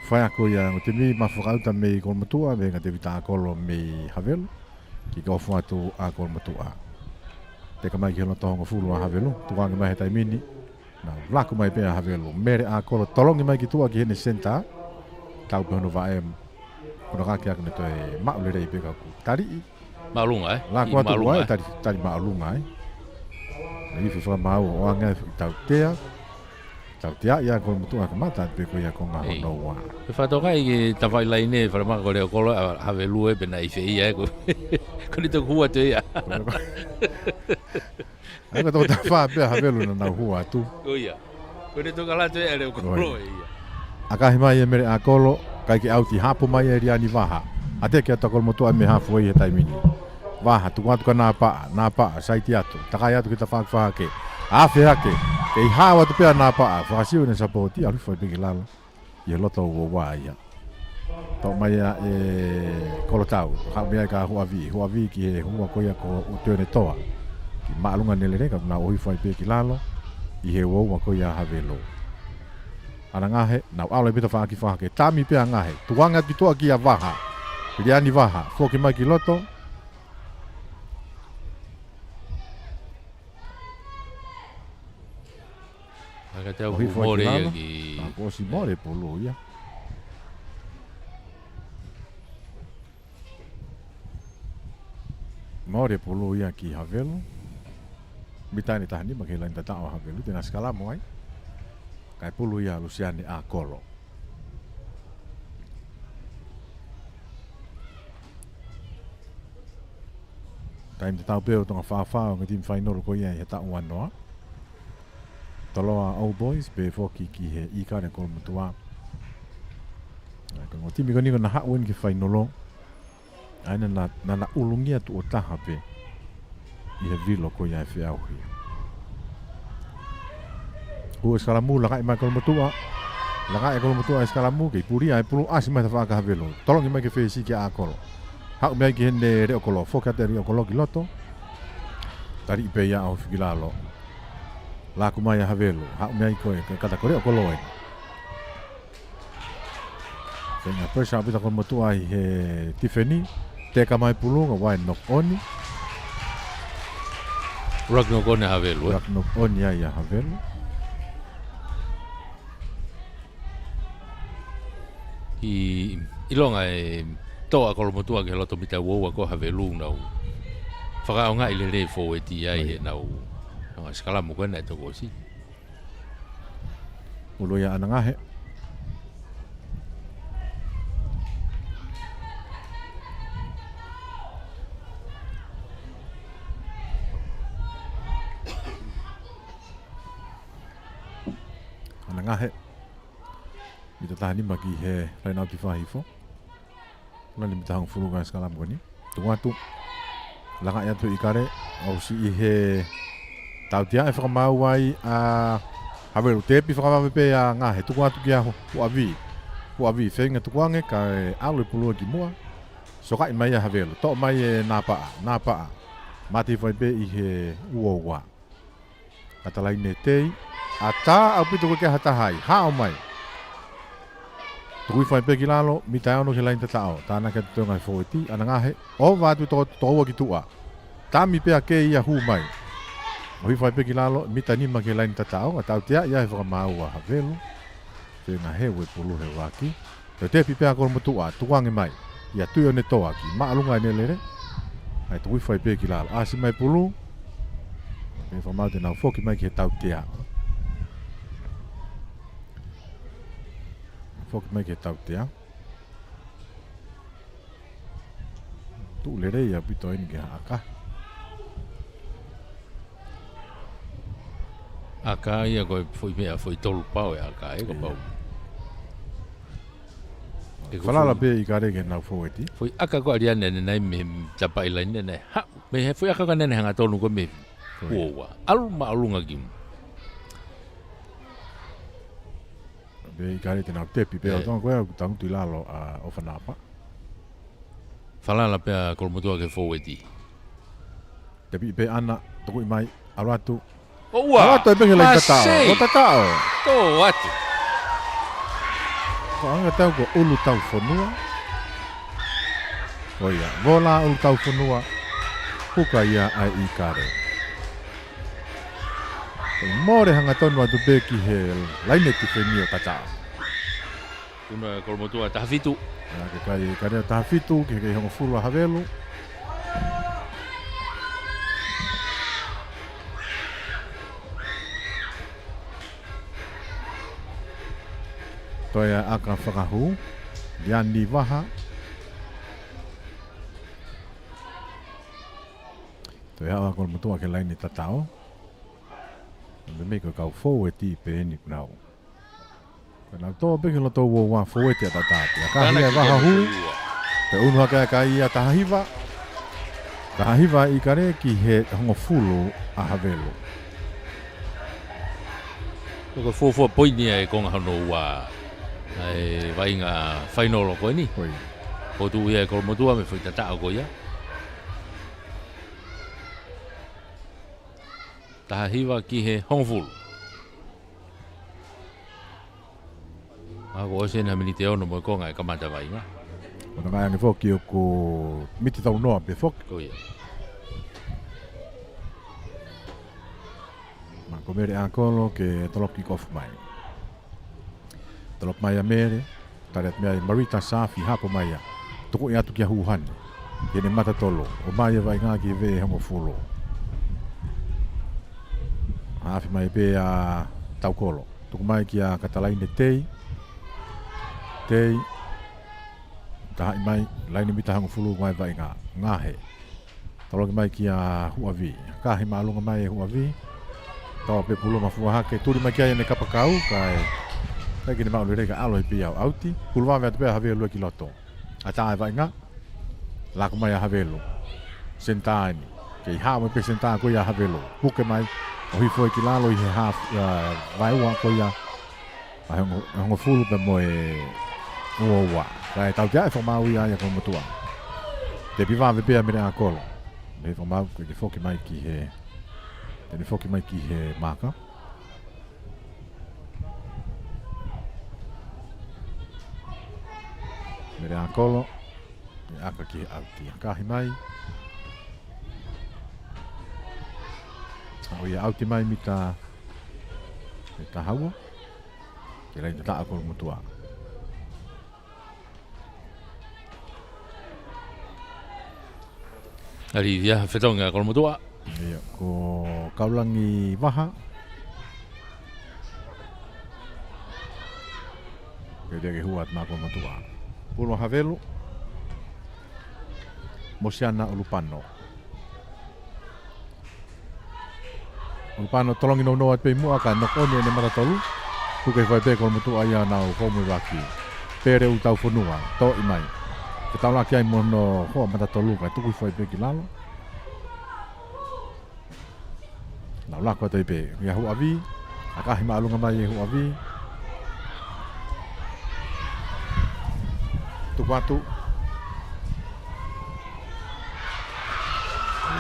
Whai ako ia o te mi mawhakauta me i kolo motua me nga te vita a kolo me havelu. Ki ka ofu atu a kolo motua. Te ka mai ki hono tohonga fulu a havelu, tuangi mai he taimini. Na laku mai pea havelu, mere a kolo tolongi mai ki tua ki hene senta. Tau pe hono vaem, kono kake aku ne toe maule rei peka ku tari. Maalunga Laku atu ua tari maalunga Na iwi whamau o anga tau tea. Tau tea ia kolo mutua ka mata peko ia konga hono ua. E whatoka i ke tawai lai ne whare maka ko reo kolo havelu e pena i whei e ko. Ko ni toku hua te ia. Aika toko ta wha pia havelu na nau hua atu. Ko ia. Ko ni toka la te e reo kolo e ia. Akahi mai e mere a kolo, kai ki auti hapu mai e riani waha. Ate kia takolo motua me hafu e taimini. Waha, tuku atu ka nā paa, saiti atu. Takai atu ki ta whaak ke. Awhi hake, kei hawa tu pia nā paa, whakasiu ne sapoti, alufa i piki lala. Ia loto ua wā ia. Tau mai a e kolo tau, hau mea ka hua vi ki he hua koia ko o tēne toa. Ki maalunga nele reka, nā ohifa i piki lalo, i he ua koia havelo. Ana ngahe, nau aula i pita whaaki whake, tami pia ngahe, tuanga ki toa ki a waha. Riani waha, fōki mai ki loto, Aka te au more ia ki... Ako si more polo ia. More polo ia ki havelo. Mitani tahani ma ke lain tatao havelo tena skala mo ai. Kai polo ia Luciane a kolo. Time tatao peo tonga whaafao nga tim whainoro ko ia i he tau anoa. Taloa Old Boys be foki ki he ika ne kolo mutua. Ka ngoti mi na hauen ki whainolo. Aina na ulungia tu o taha pe. I he vilo ko ia e whiauhi. Ua skalamu laka i mai kolo mutua. Laka i kolo mutua i skalamu ki puria e pulu asi mai ta whaaka havelo. Tolongi mai ki whesi ki a kolo. Hau mea ki hende reo kolo. Foka te reo kolo ki loto. Tari i pe ia au whikilalo. Laku mai a havelo, hau mea i koe, kata kore o kolo e. Whenga presa apita kolo motua i he Tiffany, teka mai pulunga wai nok oni. Rak nok oni havelo. Rak nok oni ai a havelo. I longa e toa kolo motua ke loto mita uaua ko havelo nau. Whakaonga i le re fo e ti ai he nau. Skala mo kena to gosi. Ulu ya anangahe. Anangahe. Mita tahani maki he lain au tifahifo. Lani mita hang fulugan sekalam goni. Tungatu. Langa ya tu ikare au si ihe tau tia e whakamau ai a haweru tepi whakamau pe a ngahe tuku atu ki aho hu avi whenga tuku ange ka e alu e pulua ki mua soka i mai a haweru to mai e nāpaa mati whai pe i he uoua katalai ne tei a tā au pitu ke hatahai hao mai tuku i whai pe ki lalo mi tai ono ke lain tatao tāna ke tutonga i whaweti ana ngahe o vātu tōua ki tua tā mi pe a ke i a hu mai Oi fai pe ki lalo mita ni ma ke lain tatao a tau tia ia e whakamau a havelu te ngā hewe pulu he waki te pipe a koro mutua tuange mai ia tui o ne toa ki maalunga e nelere ai tui fai pe ki lalo asi mai pulu me whamau te nau foki mai ki he tau tia foki mai ki he tau tia tu lere ia pito ini ki haka Aka ia koe foi mea foi tolu pau e aka e ko pau. Falala pe i kare ke nau fōeti. Foi aka ko aria nene nai me tapa ila nene. Ha, me he foi aka ka nene hanga tonu ko me. Uowa. Alu ma alunga kim. Pe i kare te nau tepi pe o tonga koe au tangu tui lalo a o whanapa. Falala pe a kolomotua ke fōeti. Tepi pe ana toku i mai aluatu. Oua! Aluatu e pehe lai tatao. O tatao. Tō atu. Ko anga tau ko ulu tau whanua. O ia, vola ulu tau whanua. Puka ia ai i kare. Mōre hanga tonu atu peki he laineti whenio tatao. Kuna kolomotua tahafitu. Ke kai kare tahafitu, ke kei hongo furu a havelu. Toia aka whakahu, Diani Waha. Toia awa kol mutua ke laini tatao. Me meko kau fōeti pe eni kunau. Kuna tō peke lo tō wā fōeti a tatati. Ka hia waha hu, pe unu haka ka ia tahahiva. Tahahiva i kare ki he hongo fulu a havelu. Ko fōfua poini e konga hano ua. Ai vai ngā whainolo koe ni. Koi. Ko tu ia e kolomotua me whai tatao koe ia. Taha hiwa ki he hongfulu. Ako ose na mini te ono mo konga e kamata vai ngā. Kona ngai ange whoki o ko miti tau noa pe whoki. Ko ia. Ma ko mere a kolo ke toloki kofu mai. Tolop mai a mere, taret mea i Marita Safi hapo mai a. Tuku i atu ki a huhane. Kene mata tolo, o mai a vai ngā ki ve hongo fulo. Hafi mai pe a tau kolo. Tuku mai ki a katalaine tei. Tei. Taha i mai, laine mita hongo fulo ngai vai ngā. Ngāhe. Taloki mai ki a huavi. Kahi maalunga mai e huavi. Tawa pe pulo mafua hake. Turi mai ki a ne kapakau, kai. Kai kini mau lere ka alo i pia auti. Pulwa me atu pia havelu e ki loto. A tae vai ngā. Lako mai a havelu. Sentaani. Kei hao me pe sentaani ko ia havelu. Puke mai. O hifo e ki lalo i he haf. Vai ua ko ia. A hongo fulu pe mo e. Uoua. Kai tau tia e whamau ia ia ko motua. Te piwa me pia mire a kolo. Me whamau ko i foki mai ki he. Tene foki mai ki he maka. Mere a kolo, me aka ki auti. Kahi mai. O ia auti mai mita haua. Ke lai ta akolo mutua. Ari dia whetonga kolomotua. Ia, ko kaulangi waha. ke huat ma ko matua. Pulo Havelu. Mosiana Ulupano. Ulupano tolongi no noa pe mua ka nok oni ne maratolu. Ku ke vai pe ko matua ia na o ko waki. Pere u tau fonua to i mai. Ke tau la kia mono ho maratolu ka tu ku vai pe ki lalo. Na la ko te pe ia hu avi. Aka hima alunga mai hu avi. Tu watu.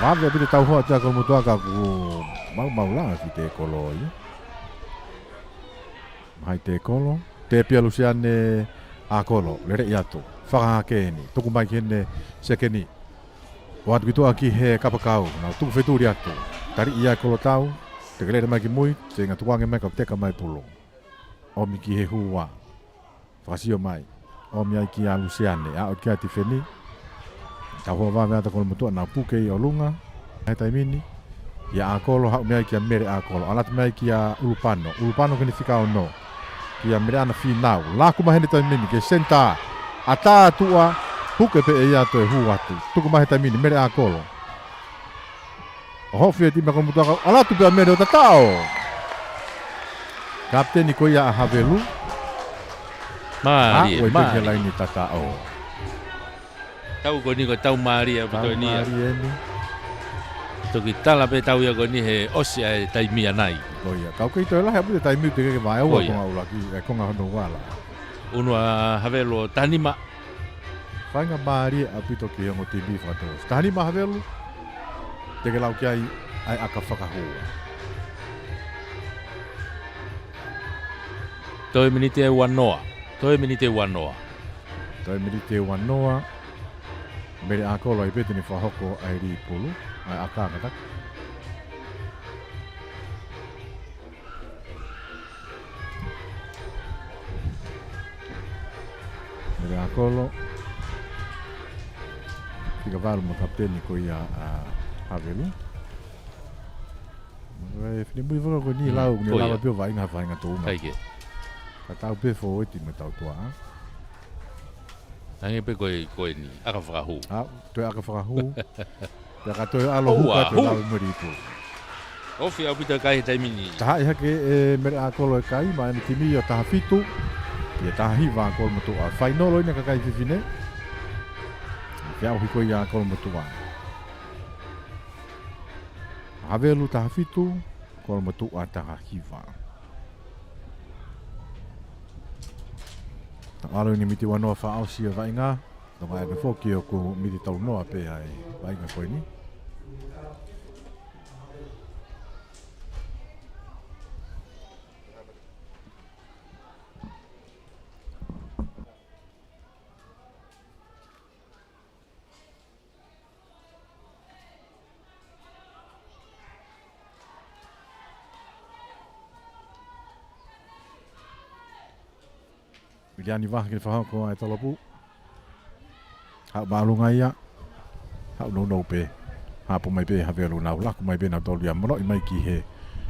Wave abite tau hoa tia ko mutua ka ku mau la fi te kolo ia. Mai te kolo. Te pia lusiane a kolo. Lere iato. Whaka keni. Tuku mai kene sekeni. Watu kitu aki he kapakau. Na tuku feturi atu. Tari ia kolo tau. Te kelere mai ki mui. Te ngā tukuange mai ka teka mai pulo. Omi ki he hua. Whakasio mai. Omi ai ki a lusiane. A o kia ti feni. Tau hoa wā mea ta kono mutua nā puke i o lunga. Hei taimini. Ia a kolo hau mea ki a mere a kolo. Alata mea ki a Ulupano. Ulupano kini whika o no. Ki a mere ana whinau. Lāku mahene taimini ke senta. A tā tua puke pe e ia to e hu atu. Tuku mahe taimini mere a kolo. O hofi e tima kono mutua kau. Alatu pe a mere o tatao. Kapteni ko ia a Havelu. Maria, Ue peke laini tatao. Tau ko ni ko tau Maria puto ni. Marieni. Toki tala pe tau ia ko ni he osi ai taimia nai. Oia, kau kei toi lahe apute taimiu te keke vai aua Oia. konga ulaki e konga hono wala. Unua Havelu tanima. Whainga Maria apito ki hongo TV whatos. Tahani ma Havelu, te ke lau ki ai aka whakahua. Toi minite wanoa. Toi minite wanoa. Toi miri te wanoa, mere a kolo i pete ni whahoko ai ri pulu, ai aka katak. Mere a kolo, tika walu mo kapteni ko ia Havelu. Fini mui waka ko ni lau, ni Oia. lau pio vainga whainga tōunga. Kaike. Ka tau pe fo iti me tau tua. Ange pe koe ni aka whakahu. Toi aka whakahu. Te ka toi alo Ua, huka te hu. lau muripu. Ofi au pita kai taimini. Taha i hake e mere a kolo e kai, ma ene timi o taha fitu. Ia taha hiwa a kolo motua. Whainolo ina ka kai whiwhine. Kia au hiko i a kolo motua. Havelu taha fitu, kolo motua taha hiwa. Alo ni miti wanoa whaao sia vainga. Tonga e me whoki o ku miti tau noa pe ai vainga koe ni. Mikiani waha kini whahako ai talopu. Hau maalunga ia. Hau nou pe. Hapo mai pe Havelu nau laku mai pe nau tolu ia mono i mai ki he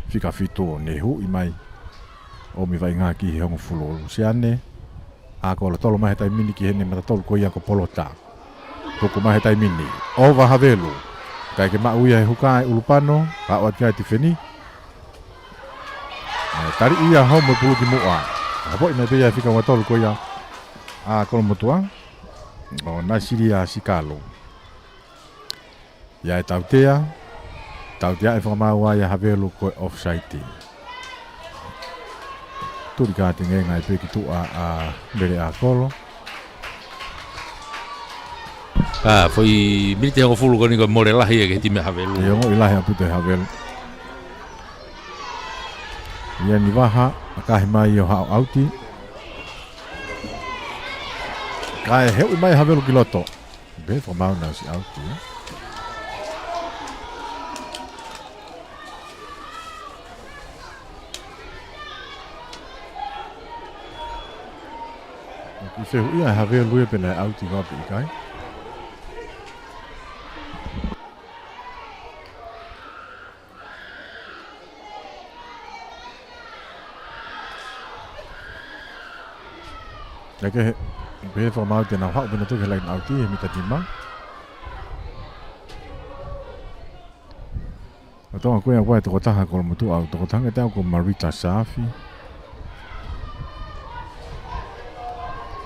whika whito ne hu i mai. O mi vai ngā ki he hongo fulo. Siane. Ako la tolo mai he tai mini ki he ne mata tolu ko ia ko polota. Tuku mai he tai mini. Ova Havelu. Kai ke mau ia he hukai Ulupano. Hau atia ti feni. Tari ia hau mo bulu ki mua. Apo ina beia fika wa tolu ko ia a kolo motua o na siria sikalo ia e tautea e whakamau ia Havelu ko offside turi ka te ngenga e peki tu a mere a kolo Foi minite hongo fulu ko ni ko more lahi e ke time Havelu. e ongo ilahi a pute Havelu ia ni waha akahi mai o hao auti kai heu mai Havelu ki loto be whamau nau si auti ki sehu ia Havelu e pena auti wapi i kai Lagi be formal te na hau bena tu ke lain auti mi tatima. Atau aku yang buat kota hakol mutu au kota ngata aku Marita Safi.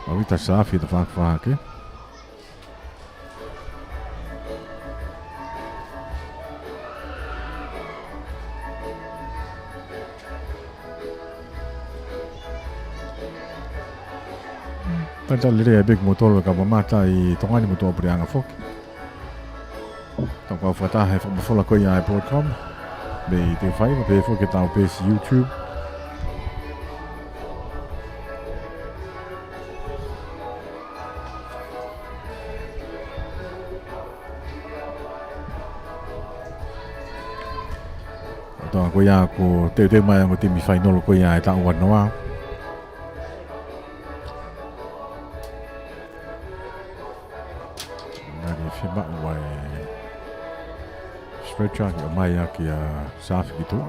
Marita Safi da fa ke. Tanta lere big motor ka mata I tongani motor prianga fok. Tong ka fata he fok fola ko ya iPod.com. Be te fai be fok ke tau pe YouTube. Tong ko ya ko te mai ngo te mi fai no ko ya ta wan noa. Fiba wai stretcher ki mai ki saf gitu.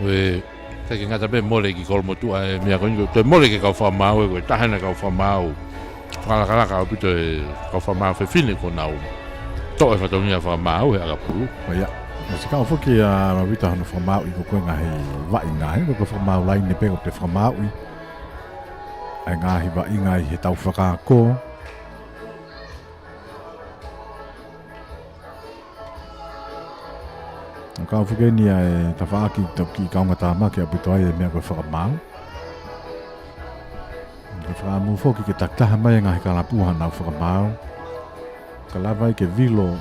We te ki ngata be mole ki kol motu ai mea ko te mole ki ka fa mau ko ta hana ka fa mau. Kala kala ka pito ka fa mau fe fine ko nau. To e fatongi a fa mau e aga pulu. Ya. Mas ka fo ki ma vita no fa mau I ko nga he va ina he ko fa mau lai ne pe ko te fa mau I. Ai nga hi va inga he tau fa ka ko. Ka fo ke ni ai ta fa ki to ki ka nga ta ma ki a pito ai me ko fa mau. Fa mu fo ki tak ta mai nga ka la pu ha na fa mau. Kala vai ke vilo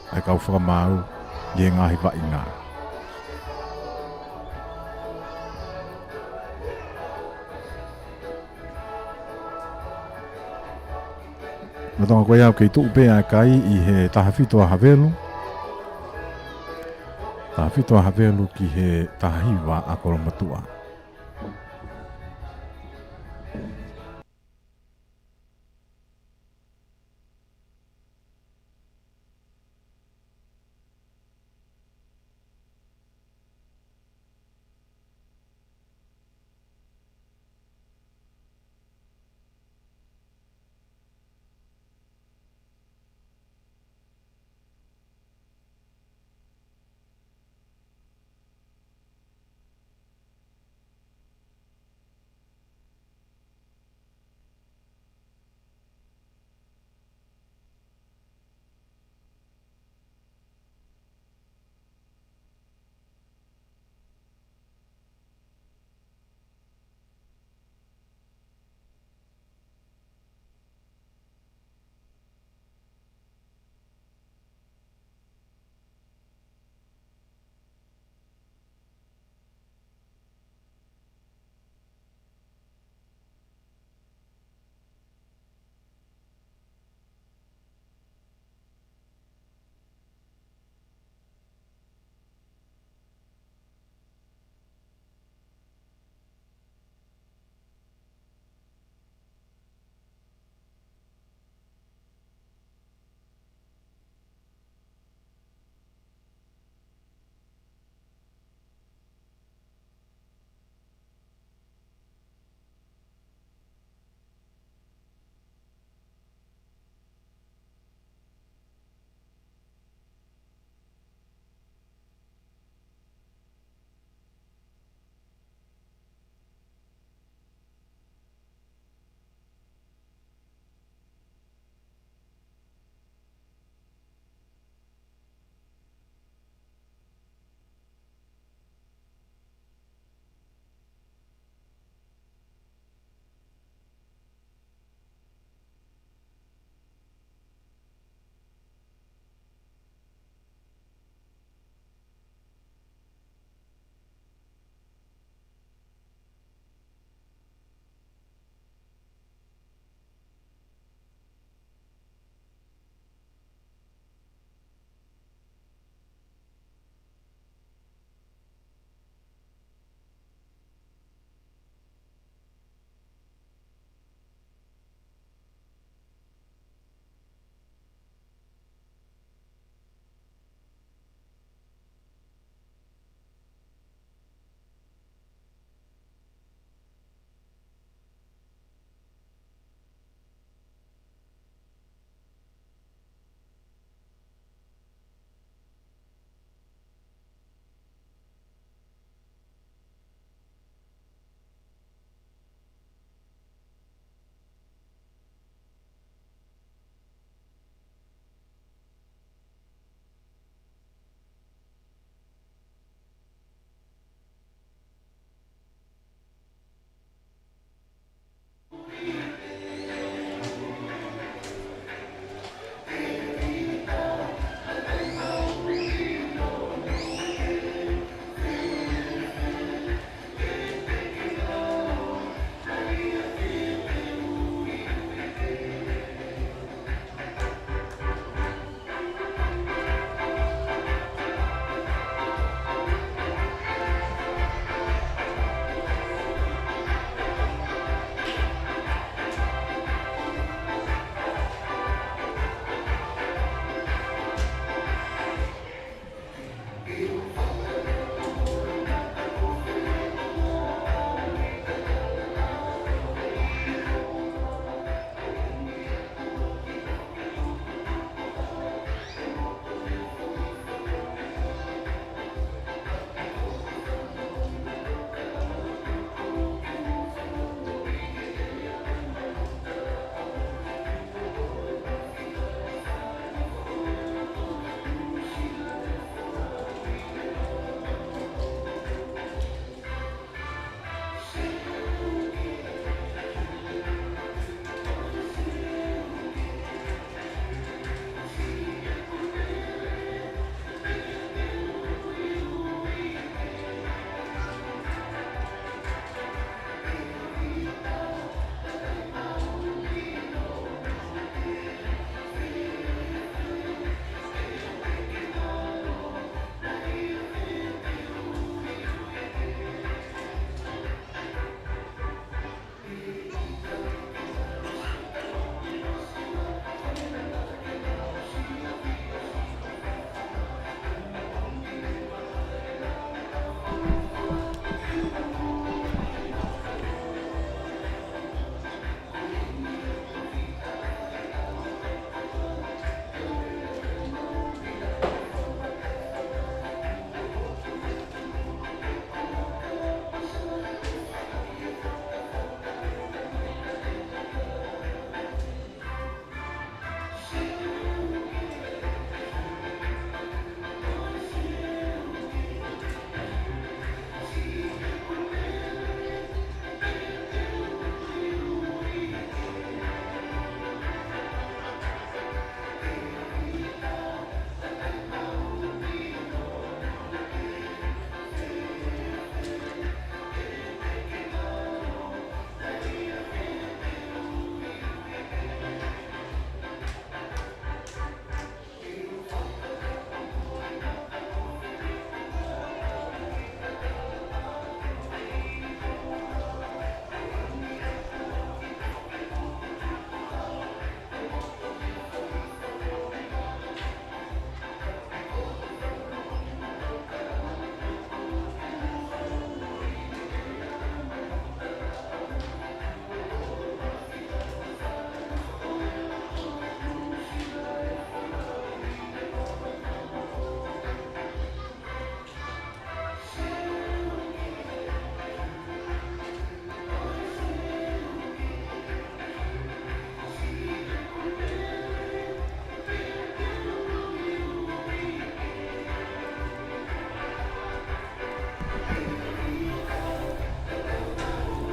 ai kau whakamau I ngahi wa inga. Matonga koe au kei tuu pēa kai I he tahawhito a Havelu. Tahawhito a Havelu ki he tahahiwa a Koromatua.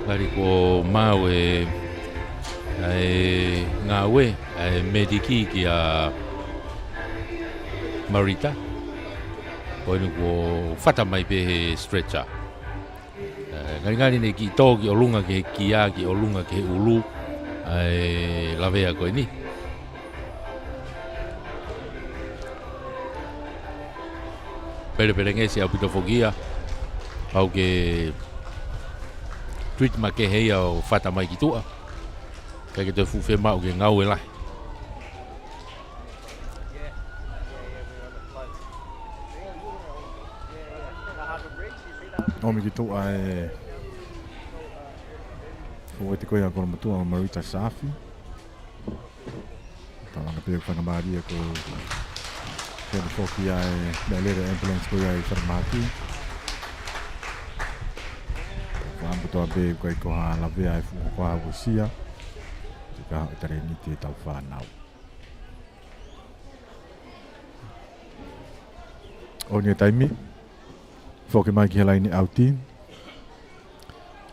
ngari ko mau ngawe mediki ki a Marita ko ni ko fata mai pe stretcher ngari ne ki to ki olunga ke kia ki olunga ke ulu lavea ko ni pere ngesi au pito fogia au ke tweet ma ke hei au fata mai ki tua ke te fu fe mau ke ngau e lai o mi ki toa o te koia ko mo tua Marita Safi ta na pe fa na maria ko ke no foki ai na lere ambulance ko ai farmaki ko ambo to be ko ha la ve ai fu ko ha busia ka tare ni te tau fa nau o ni taimi foki mai ki helai ni auti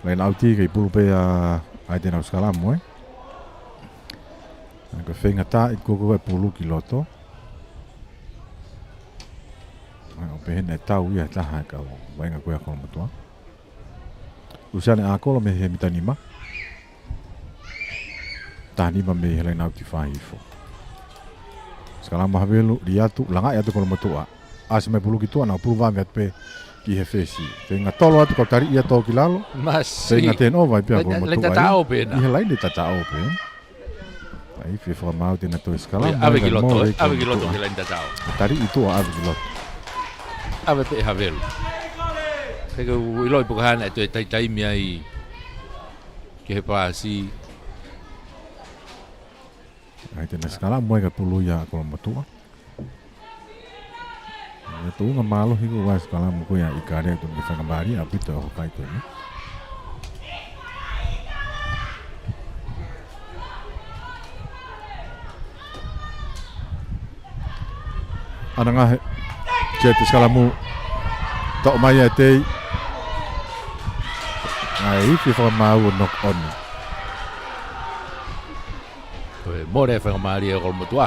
lain auti ke pulu pe ai te nau skala mo ko fenga ta i ko pulu ki loto o pe hene tau ia ta ha ka vai nga ko ya ko mo to usane a ko me he mitanima tani ma me helai na auti fa ifo skala ma havelu riatu langa ya to ko mo to as me pulu ki to na pulu va me pe ki he fesi tenga tolo atu ko tari ia to ki lalo mas tenga ten o vai pe ko mo le tatao pe na i helai le tatao pe ai fi fa mau te na to skala ave ki loto ke la tatao tari itu ave ki loto ave pe havel ke ko iloi po kana to tai mi ai ke pa si ai te na skala mo ka pulu ya ko mo to tu nga malo higo was kala mo ko ya ikare to ni fa ngabari apito ko kai to ni ananga ke te skala mo to mai te ai fi fa mau nok on more fa ngabari ko mo tua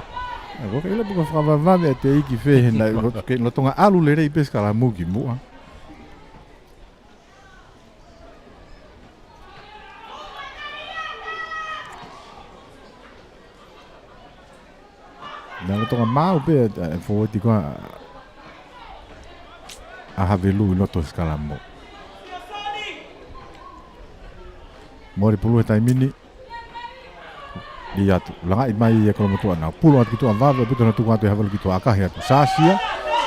ko ke ila buka fa va me te iki fe na ke no tonga alu le rei pesca la mugi mua na no tonga mau pe fo ti ko a havelu no to skala mo mori pulu tai mini dia tu langa mai e ko mo tu ana pulo at kitu ava be tu na tu ka tu havel kitu aka ya tu sasia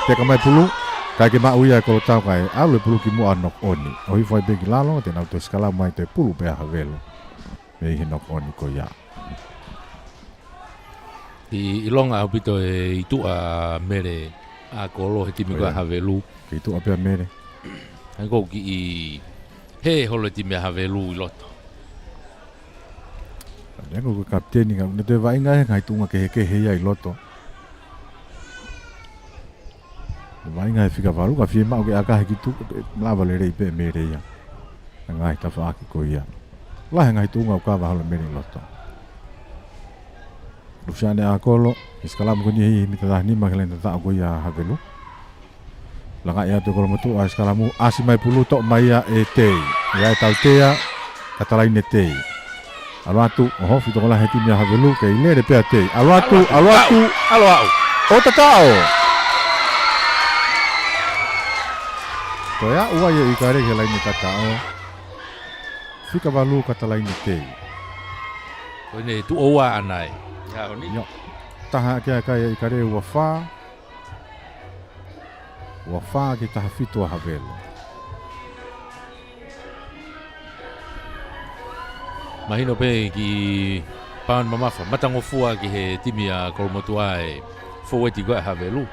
te ka mai pulu ka ke ma uia ko ta ka a le pulu ki mo anok oni o i foi be gilalo te na tu skala mai te pulu pe havel me hi nok oni ko ya i longa opito e tu a mere a kolo he timi ko havelu ki tu a pe mere ai ko ki he holo timi havelu loto ya ko kapteni nga ne te vai nga ngai tunga ke he ai loto vai nga fika valu ka fie ma ke aka ki tu la vale rei pe mere ya ngai ta fa ki ko ya la ngai tunga ka va holo mere loto Luciane akolo iskalam ko ni mi ta ni ma kelen ta ko ya havelu la nga ya to ko mo tu iskalamu asimai pulu to mai ya ete ya tautea katalaine te Aluatu, oh, fito kola heti mia havelu ke ile de peate. Aluatu. O tatao. To ya ua ye ikare ke laini tatao. Fika valu kata laini te. ko ne tu oa anai ya oni Yo. Taha ke ye ikare wafa. Wafa ki taha fito havelu. mahino pe ki pan mamafa matango fua ki he timi a kolomotua e foweti ko havelu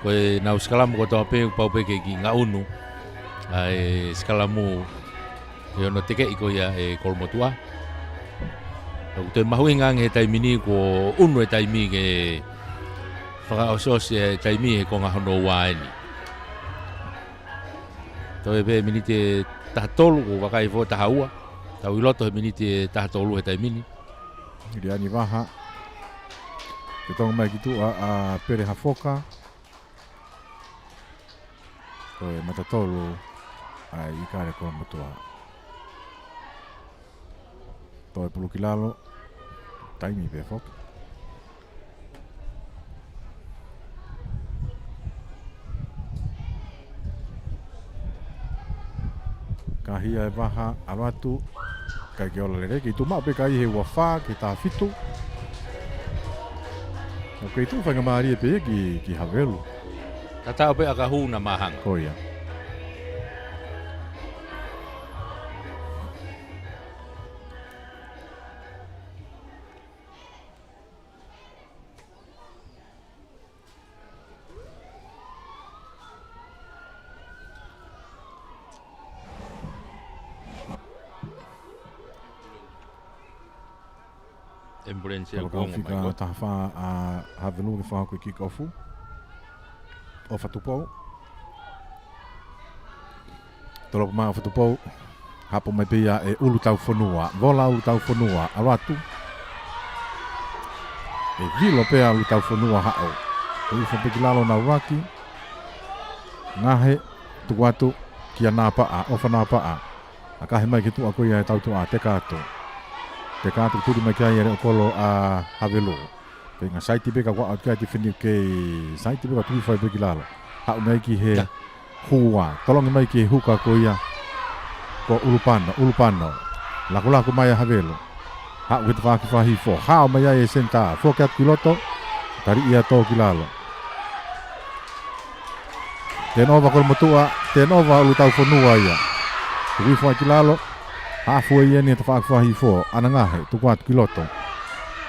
ko na uskalamu ko to pe pau pe ki nga unu ai skalamu yo no teke iko ya e kolomotua ko te mahuinga nge taimini ko unu e taimi ke faka osos e taimi e ko nga hono waini to e pe minite tatolu ko wakai fo tahaua Tau I loto he miniti e taha tolu he taimini. Iri ani waha. Ke tonga mai ki tua a pere hafoka. Koe matatolu ai I kare koa matua. Toi pulu ki lalo. Taimi pe foka. Kahia e waha aratu. Kai ke ola lere, ki tu maa pe kai he wawha, ki tā fitu. O kei tu whanga maari e pe ki Havelu. Tatao pe aka huna mahanga. Koia. Ambulance Kalau kau fika tahafa a Havelu ke whaha koe kick offu. O whatupou. Tolo maa whatupou. Hapo mai pia e ulu tau whanua. Vola ulu tau whanua. Aratu. E vilo pia ulu tau whanua hao. Ulu whapeki lalo na uraki. Ngahe. Tukwatu. Kia napa a. Ofa napa a. Akahe mai ki tu a koe e tau tu a te kato. Te kātu turi mai kia ere okolo a Havelu. Pe ngā saiti peka kwa au kia te whini kei saiti peka tui whai peki lalo. Hau nei ki he hua. Tolongi mai ki he huka ko ia. Ko ulupano. Lako mai a Havelu. Hau ki te whaki whahi fo. Hau mai ai e senta. Fo kia ki loto. Tari ia tō ki lalo. Tenova kol motua. Tenova ulu tau whanua ia. Tui whai ki lalo. Hafua ia ni te whaakwahi fo, anangahe, tuku atu ki loto.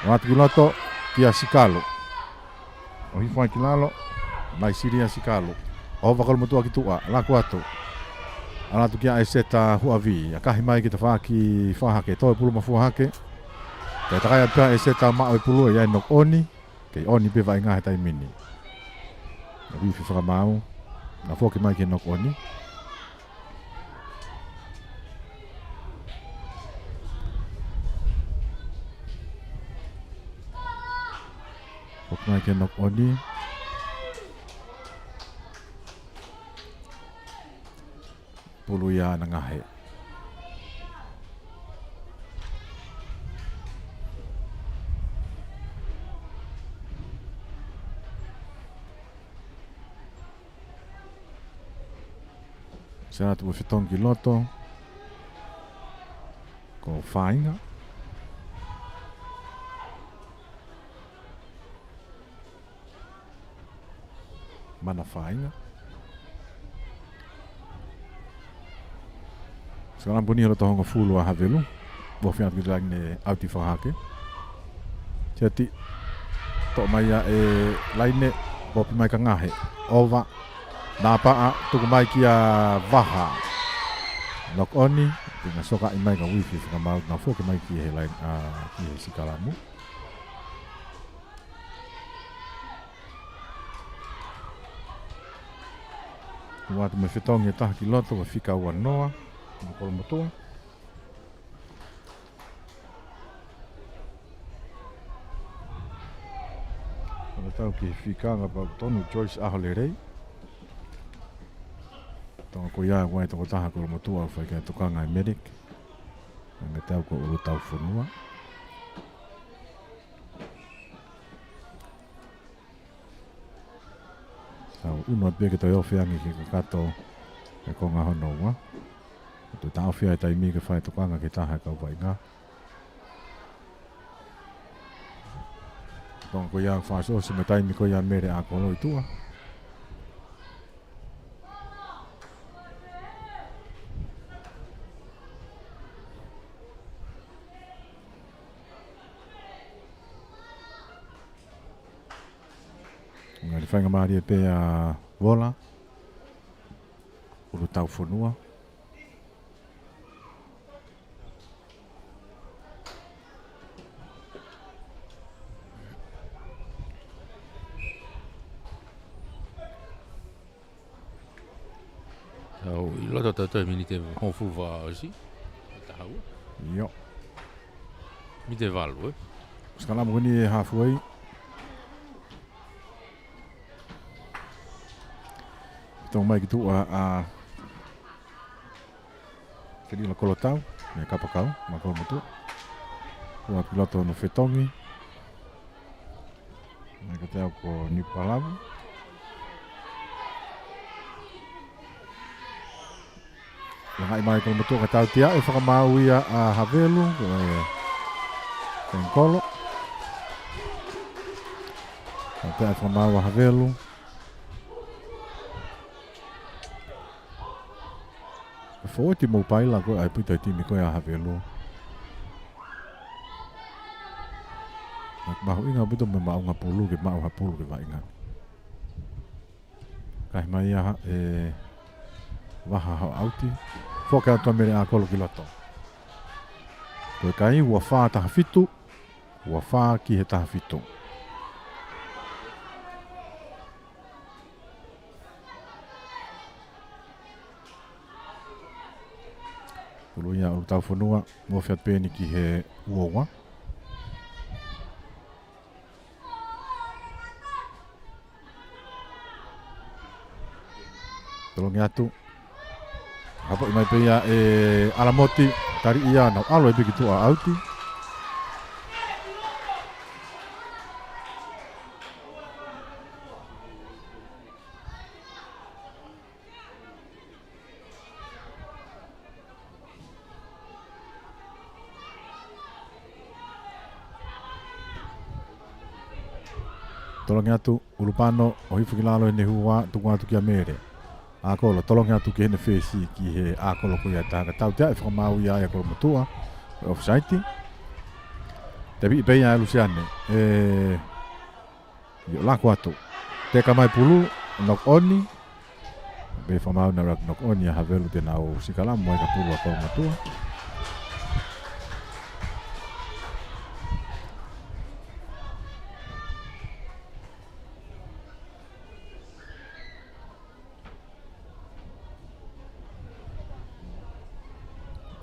O atu ki loto, kia sikalo. O hifua ki lalo, mai siria sikalo. O wakalo motua ki tua, lako atu. Alatu kia e seta huavi, a kahi mai ki te whaaki whahake, toi pulu mafuahake. Te takai apia e seta mao e pulu e nok oni, kei oni pe vai ngahe tai mini. Na wifi whakamau, na foki mai ki nok oni. Mai ke nok oni. Pulu ia na ngahe. Sera tu fitong ki loto. Ko whainga. Mana whainga. Sekarang pun ni roto honga fulu a Havelu. Bofi atu ki ne auti whahake. Jadi tok maya e laine bopi mai ka ngahe. Ova napa a tuku mai ki a waha. Nok oni tinga soka i mai ka wifi ka mau na foke mai ki he lain a ki he sikalamu. Watu me fitongi taha ki loto wa fika ua noa. Mokolo motua. Kona tau ki fika nga pa tonu Joyce aho le rei. Tonga ko ia wai toko taha kolo motua whai kia tokanga e medic. Nga tau ko ulu tau whanua. Tau uno peke toi ofiangi ki kakato e konga hono ua. Tu tau fia e taimi ke whai tokanga ki taha kau wai ngā. Tonga ko ia whaaso si me taimi ko ia mere a kolo i tua. Ngā li whainga maari e pe a wola. Uru tau whanua. Tau I loto tau minite honfu wa osi. Tahau. Yo. Mi te valu, Sekarang mungkin ni halfway. Então mai gitu kiri la kolotau, me kapakau, makau mutu. Wa piloto no fetongi. Me katau ko ni palavu. Langai mai ko mutu katau tia e whakamau ia a Havelu, Tenkolo. Katau e whakamau a Havelu. Foi ti mo pai la ko ai puta ti mi ko ya Havelu. Mak mau inga betul me mau ngapulu ke mau hapulu ke vai inga. Kai mai ya waha ha auti. Foka to mere a kolo kiloto. Ko kai wa fa ta fitu. Wa fa ki he ta fitu. Tulu ia o tau whanua mo whiat pēni ki he uonga. Tolongi atu. Hapa i mai pēia alamoti tari ia nau alo e biki tu a auti. Tolongi atu ulupano o hifu ki lalo e ne hua tuku atu ki a mere. A kolo tolongi atu ki hene whesi ki he a kolo kui a tāka tau tea e whakamau ia e kolo matua e off-site. Te vi pei a Luciane i o lako atu. Te kamai pulu nok oni. Be whamau na rak nok oni a Havelu te nau sikalamu e ka pulu a kolo matua.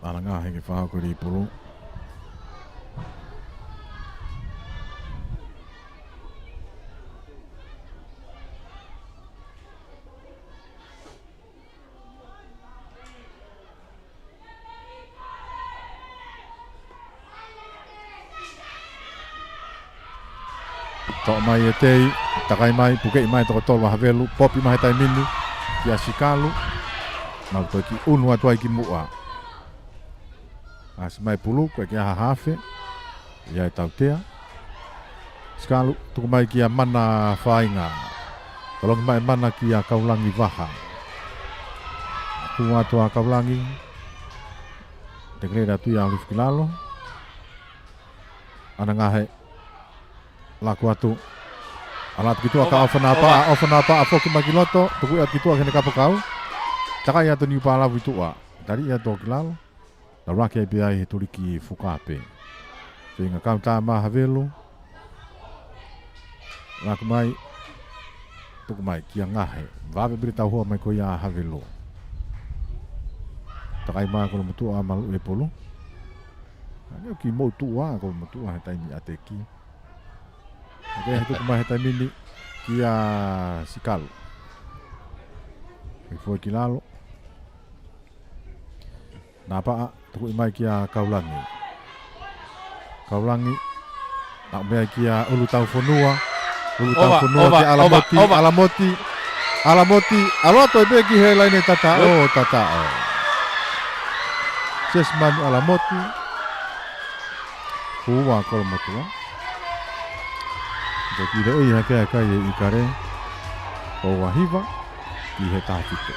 Alanga henge whahau ko ri pulu. Tō mai e tei, takai mai, pukei mai toko tolu Havelu, popi mai tai mini, ki a sikalu, mau toi ki unu atu ai ki mua. Asi mai pulu, koe ki a hahafe, ia e tautea. Sikalu, tuku mai ki a mana whainga, tolongi mai mana ki a kaulangi waha. Kua atu a kaulangi, te greda tu ia ulifu ki lalo. Ana ngahe, laku atu alat gitu aka ofana apa afoki magiloto tuku at gitu akene kapakau taka ia to ni pala vitua dari ia to kilalo la raki ai hituliki fukape finga kauta ma Havelu laku mai tuku mai kia ngahe vabe berita ho mai ko ia Havelu taka ma ko mutua malu e polo ani ki mo tua ko mutua tai ni ateki. Oke, itu kemahitan mini kia sikalu. Foi kilalo. Napa tuku imai kia kaulangi. Kaulangi nak mai kia ulu tau fonua. Ulu tau fonua ki alamoti. Aloto e begi he laine tata o tata o. Sesman alamoti. Kuwa kol motua. Jadi dia ia kai ikare o wahiva ki he tāwhito.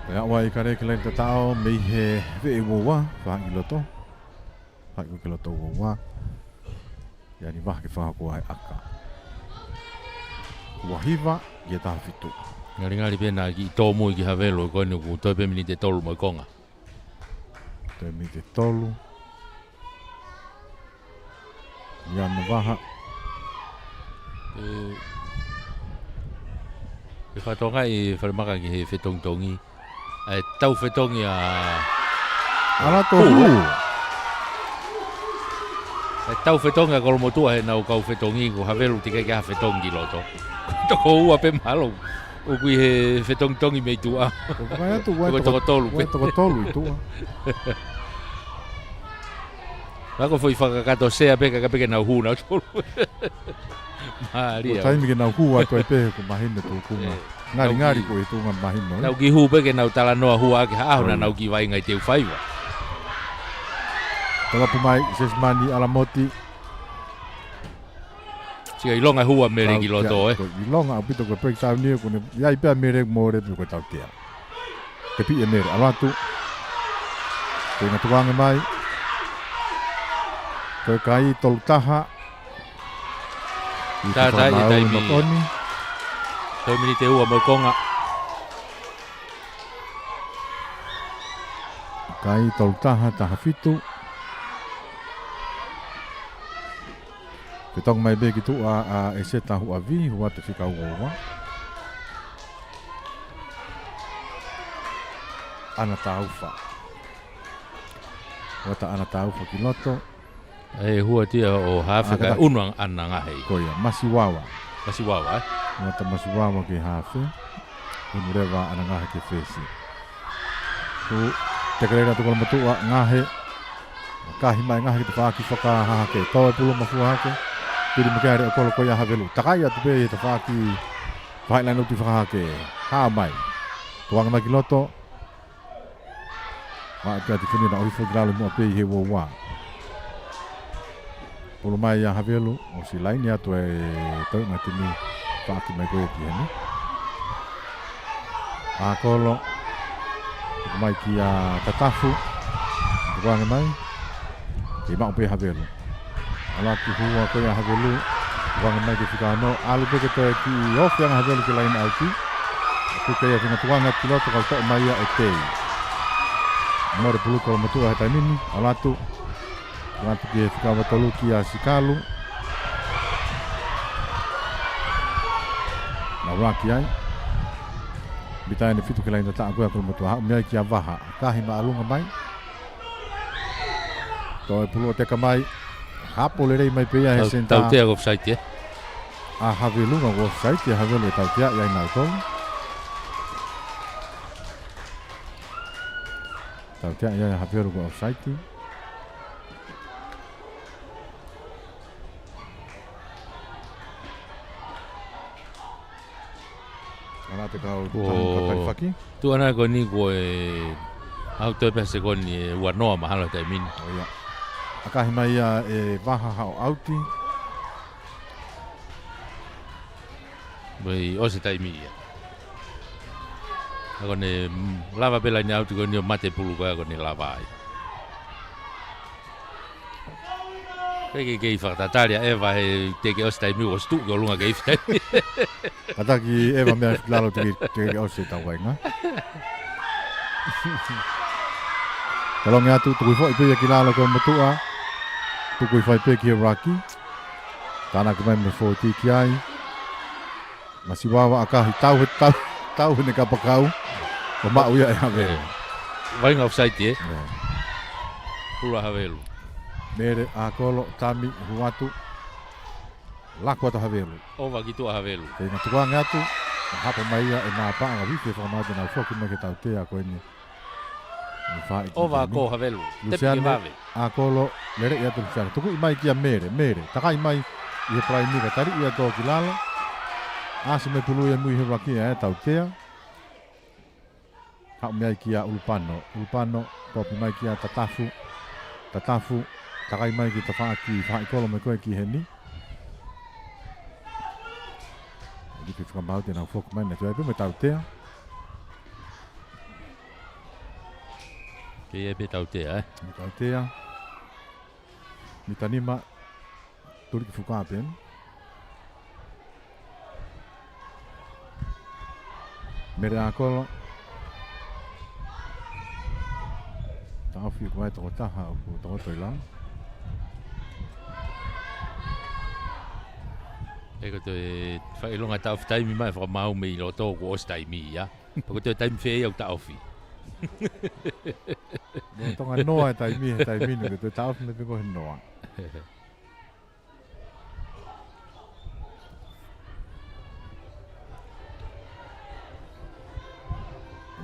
Ya wai kare kele tatao me he ve wowa fa iloto. Hai ko ke loto wa. Ya ni wah ke wha ko ai aka. Wahiva ia taha fitu. Ngari pena ki tō mui ki Havelo ko ni ku toi pe mini te tolu mo konga. Te mi te tolu. Ia na waha. E whatonga i wharimaka ki he whetongtongi. E tau whetongi a... Ala tō hu. E tau whetongi a kolomotua he nau kau whetongi ko Havelo tika ki ha whetongi loto. Toko ua pe malo. O kui he whetongtongi mei tua. Kai atu wa Toko tolu. Wa toko tolu i tua. Wako foi whakakato sea peka ka peke nau hu nau tolu. Maria. Ko taimi ke nau hu atu ai pe ko mahina tu kunga. Ngari ko i tunga mahina. Nau ki hu peke nau tala noa hu ake haahuna nau ki vai ngai teu whaiwa. Tala pumai sesmani alamoti. Sia ilonga hua mere ki loto Ilonga apito ko pek tau ni ko ne yai pe mere more ko tau tia. Te pi e mere alatu. Te na tuanga mai. Ko kai tolu taha. Ta i taimi. Toi mini te hua mo konga. Kai tolu taha taha fitu. Ke tong mai be ki tu a e se tahu a vi hua te whika ua. Ana taufa. Wata ana taufa ki loto. E hua tia o hafe ka unuang ana ngahei. Koia, masi wawa. Kasi wawa Wata masi wawa ki hafe. Unu rewa ana ngahe ki fesi. Tu te karera tu kola matua ngahe. Kahi mai ngahe ki te whaaki whaka hake. Tau e pulu mafua hake. Tiri makare o kolo koia Havelo. Takai atu pe te whaaki whailai uti whakahake. Haa mai. Tuanga mai ki loto. Maa te ati whini na orifo gralo mua pe he wo wa. Polo mai a Havelo. O si laini atu e tau na tini whaaki mai koe ki heni. A kolo. Tuku mai ki a tatafu. Tukuanga mai. Ki mau pe Havelo. Ala ki hua ko ya Havelo wang mai ke fikano alu pe ke to ki off yang Havelo ke lain auti ku ke ya tena tuanga piloto ko to mai ya ete more pulu ko motu ha tamini ala tu ke fikano tolu ki ya sikalu na waki ai bitane fitu ke lain ta aku ko motu ha mai ki avaha ka hima alunga mai to pulu te ka mai Hapo le rei mai pe ia he senta. Tau tea ko whaiti e. A Havelo nga ko whaiti a Havelo e tau tea iai nau tau. Tau tea iai a Havelo ko whaiti. Ana te kau tāngkatari whaki. Tu ana ko ni ko e... Au te pese ko ni e ua noa mahalo te mini. O ia. Akahi mai ia e waha hao auti. Mai o se taimi ia. Ako ne lava pela ni auti ko ni o mate pulu ko ako ni lava ai. Peke kei whakatataria Eva he teke o se taimi o stu ko lunga kei whai. Ataki Eva mea lalo teke o se tau wainga. Kalongi atu tukui fo ipe ki lalo ko matua. Tukui fai pe ki Raki. Tana ka mai me fo ti ki ai. Masi wawa akahi tau ne ka pakau. Ko mau ia e Havelo. Vai ngau saiti e. Pula Havelo. Mere a kolo tami huatu. Lako ata Havelo. Ova ki tua Havelo. Te na tukua ngatu. Hapo mai ia e nā paanga wife whakamate nau whoki me ke tau tea ko eni. Ova ko Havelo. Te pike vave. A kolo lere ia tu Luciano. Tuku i mai kia mere. Takai mai i he prai nika tari ia tō ki lala. Asi me pulu ia mui he Raki e tau tea. Hau mea kia Ulupano. Popi mai kia Tatafu. Takai mai ki ta whaaki kolo me koe ki he ni. Ki whakamau te nau whoku mai na tuai me tau tea. Ke e pe tau tea Me tau tea. Mitanima tuli ki fukapen. Mere akolo. Tau fi ko to taha ko to ilang. Eko te whaelonga tau whataimi mai whakamau me i roto ko os taimi ia. Pako te taimi whee au tau whi. No tonga noa taimi no ke te tau me ko noa.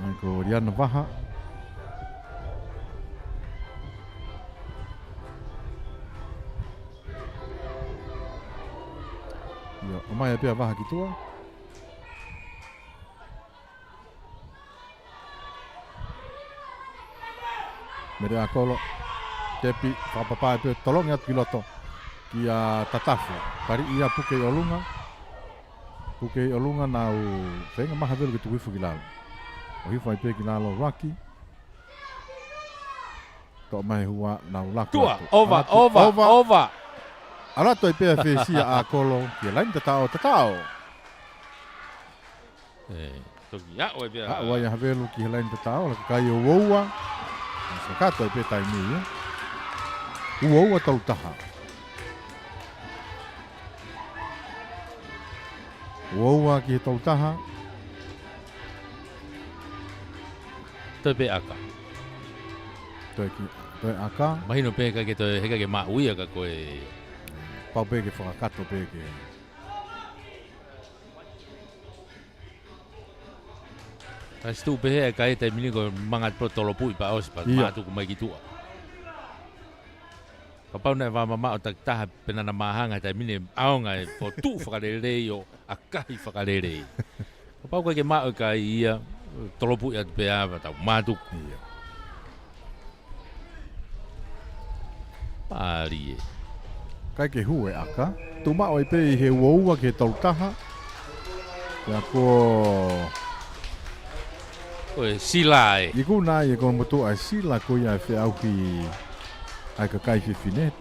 Mai ko riana waha. Ia, o mai apea waha ki tua. Mere a kolo, tepi, whakapapa e peo tolongi atu ki loto ki a tatafu. Pari ia puke i olunga. Puke i olunga na u whenga maha velu ki tu wifu ki lalo. O hifa i peo ki lalo raki. Tō mai hua na u laku Tua, atu. over. Arato i pea whesia a kolo ki a lain tatao. Toki a oe pia. A wai a havelu ki a lain tatao, la kai o woua. Sa kato i pea taimi ia. Woua tau taha. Woua ki he tau taha. Toi pe aka. Toi aka. Mahino pe ka ke toi heka ke maa uia ka koe. Pau pe ke whakakato pe ke. Ka stu pe hea ka e tai mini ko mangat pro tolo pui pa os pa maa tuku mai ki tua. Ka pau nei wama o tak taha pena na mahanga tai mini aonga e po tu whakarerei o a kahi whakarerei. Ka pau ka ke maa o ka ia tolo pui atu pe awa tau maa tuku. Pari e. Kai ke hue aka. Tu mao i pe i he woua ke tau taha. Ia ko... Koe sila e. I ku nā i e kono motu ai sila ko ia e whi au ki... Ai ka kai whiwhine.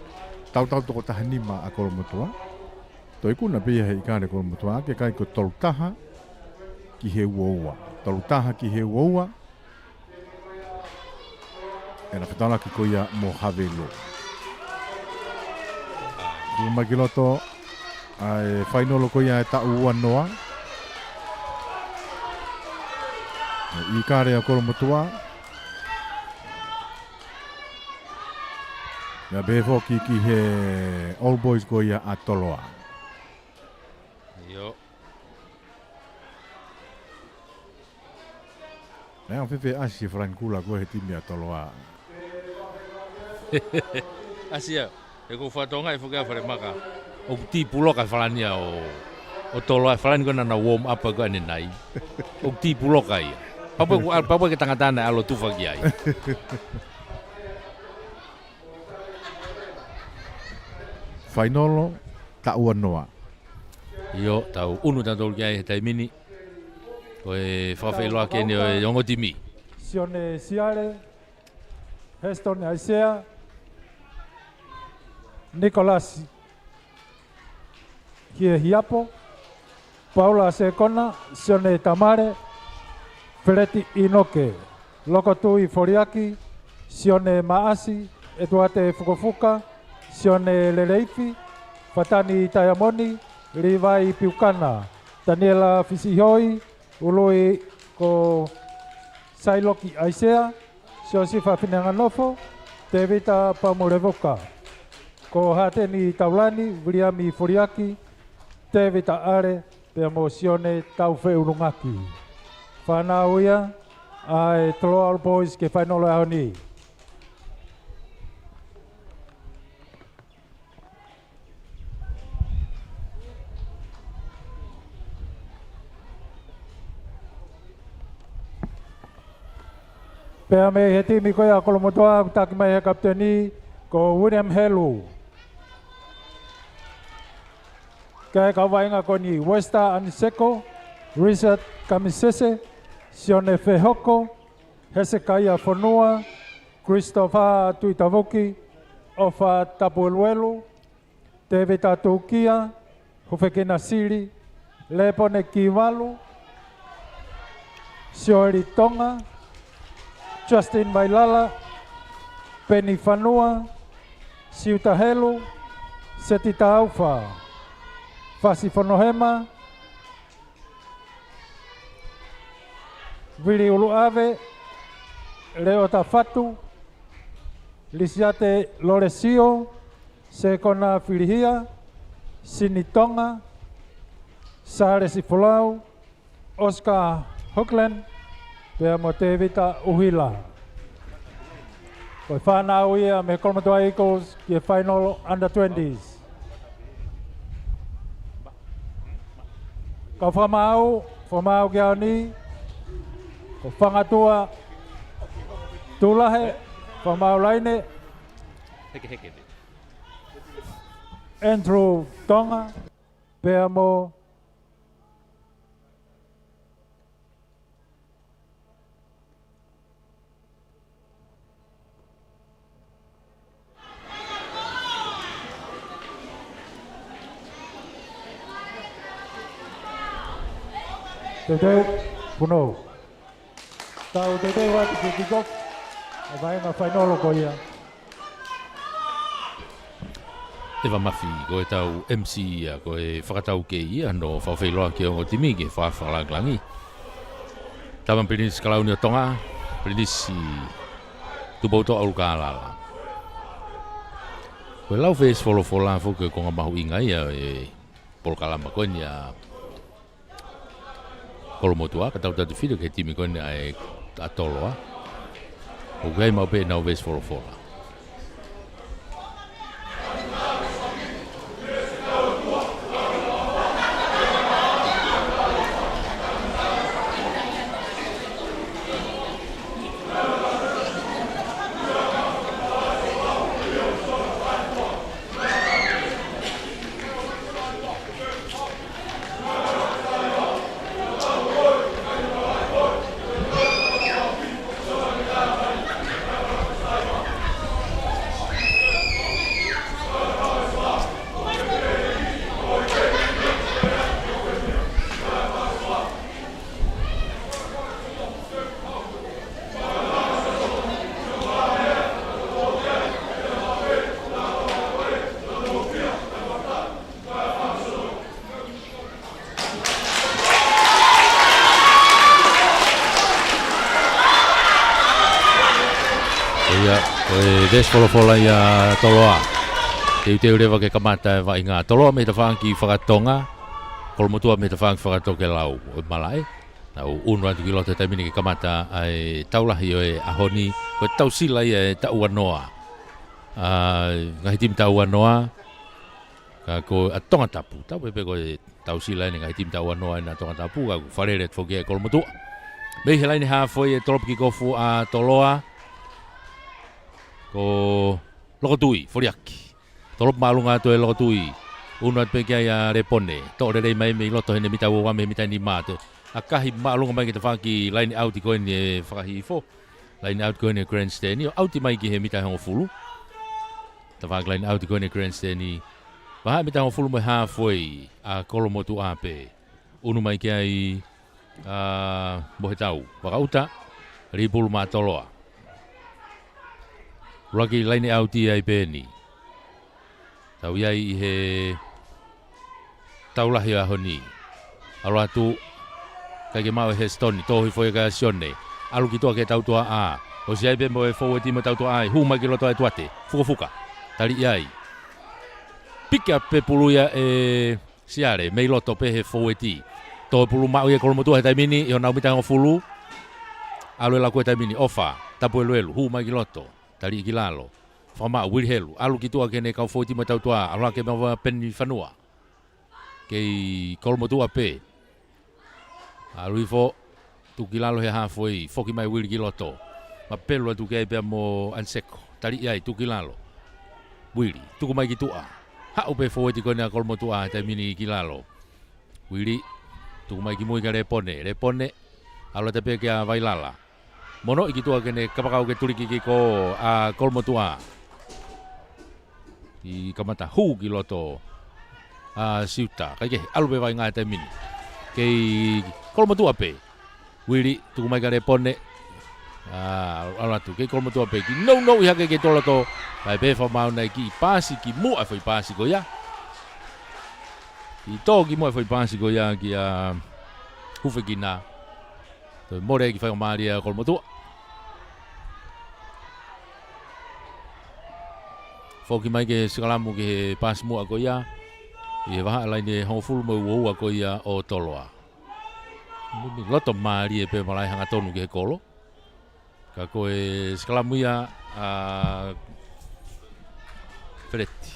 Tau toko taha nima a kono motua. Toi kuna pe i he i kāre kono motua. Ke kai ko tau taha ki he woua. Tau taha ki he woua. E na whetala ki ko ia mo havelo. Makiloto ai final ko ia ta ua noa. I kare a kolo motua. Ya befo ki he All Boys ko ia a toloa. Yo. Nea fefe asi frankula ko he timi a toloa. Asia. E ko whatonga e whakea whare maka. O ti puloka whalania o tolo ai whalani kona na warm up ko ane nai. O ti puloka ia. Papa ke tangatana alo tufa ki ai. Fainolo ta ua noa. Yo, tau unu tantou ki ai he taimini. Ko e whawhailoa kene o e ongo timi. Sione Siare, Heston Aisea, Nicolas Hiapo, Paula Secona, Sione Tamare, Fereti Inoke, Lokotui Foriaki, Sione Maasi, Eduate Fukufuka, Sione Leleifi, Fatani Tayamoni, Rivai Piukana, Daniela Fisihoi, Ului Ko Sailoki Aisea, Siosifa Finanganofo, Tevita Pamurevoka, Ko Hateni Taulani, Williami Foriaki, Tevita Are, Peamosione Taufe Urungaki. Whanauia, ai Tolo All Boys ke whainolo ahoni. Pea me he timi koe a kolomotoa taki mai he kapteni ko William Helu. Kai ka wainga ko ni Westa Aniseko, Richard Kamisese, Sione Fehoko, Hezekiah Fonua, Christopher Tuitavoki, Ofa Tapueluelu, Te Vitatukia, Hufekina Siri, Lepone Kivalu, Sioeri Tonga, Justin Mailala, Penny Fanua, Siutahelu, Setita Aufa, Fasi Fonohema, Vili Uluave, Leo Tafatu, Lisiate Loresio, Sekona Filihia, Sinitonga, Sare Sifulau, Oscar Hookland, Pea Motevita Uhila. Koi whanau ia me Kolmatua Eagles ki final under 20s. Ka whamau ki au ni, ko whangatua tulahe, whamau laine, Andrew Tonga, pea mo Tete puno. Tau tete wa kikok. Vai na final ko ia. Te wa mafi ko e tau MC ia ko e whakatau ke ia no whawhailoa ki o timi ke whawhalaglangi. Taman Prinis Kalauni o Tonga, Prinis i Tubauto Aulukalala. Ko e lau whes wholofola whuke ko ngā mahu inga ia e Polkalama koen ia Kolomotua, ka tau tatu whido ke timi koen ai atoloa. O gai mau pe nau whes wholofola. Des wholofola ia toloa. Teu rewa ke kamata wa inga toloa me te whangi whakatonga. Kolomotua me te whangi whakatoke lau o malai. Nau unwa tu kilota taimini ke kamata ai taulahi o e ahoni. Ko tau sila ia e tau anoa. Ngahi tim tau anoa. Ko a tonga tapu. Tau pepe ko tau sila ini ngahi tim tau anoa ina tonga tapu. Ka whareret whoke e kolomotua. Mei he laini hawhoi e tolopiki kofu a toloa. Ko lokotui, foriaki. Tolop malunga to e lokotui. Unat pe kia ia repone. To rei mai me loto hene mita wa me mita ni mate. Akahi malunga mai ki te whaki line out ko ni whakahi fo. Line out ko ni grandstand ni out mai ki he mita ho fulu. Te whaki line out ko ni grandstand ni. Wa mita ho fulu mai ha foi a Kolomotu ape. Unu mai ki ai bohetau. Wakauta ripulu ma toloa. Raki line out ai peni. Tau iai I he taulahi ahoni. Aloha tu kai ke mau he stoni tohi foi ka sione. Alu ki toa ke tau tua a. O si ai pe mo e forward mo tau tua ai. Huma ki loto ai tuate. Fuka. Tali iai. Pika pe puluia e siare. Mei loto pe he forward. To pulu mau e Kolomotua he taimini. I o nau mita ngofulu. Alu e la koe taimini. Ofa. Tapu elu. Huma ki loto. Tali ki lalo. Whama Wilhelu. Alu ki tua kene kau fōti mai tau tua. Aloha ke mawa Penny Fanua. Kei Kolomotua pe. Alu I fo. Tu ki lalo he hafoi. Foki mai Willi ki loto. Ma pelu atu kei pia mo anseko. Tali iai tu ki lalo. Willi. Tuku mai ki tua. Hau pe fōti kone a Kolomotua. Tai mini ki lalo. Willi. Tuku mai ki mui ka repone. Repone. Alu te pe kia vailala. Mono I ki tua kene kapakau ke turiki ki ko a Kolomotua. I kamata hu ki loto siuta. Kai ke alu pe vai ngā te mini. Kei kolmatua pe. Wiri tuku mai ka repone. Alatu kei kolmatua pe ki no iha ke tolato. Pai pe wha mau nei ki pasi ki mua whai pasi ko ia. Ki tō ki mua whai pasi ko ia ki hufe ki nā. Toi more ki whai o maaria kolmatua. Fōki mai ke sikalamu ke he pasi mua ko ia. I he waha alai ne hongfulu mo uoua ko ia o toloa. Loto maaria pe malai hanga tonu ke he kolo. Ka koe sikalamu ia Freti.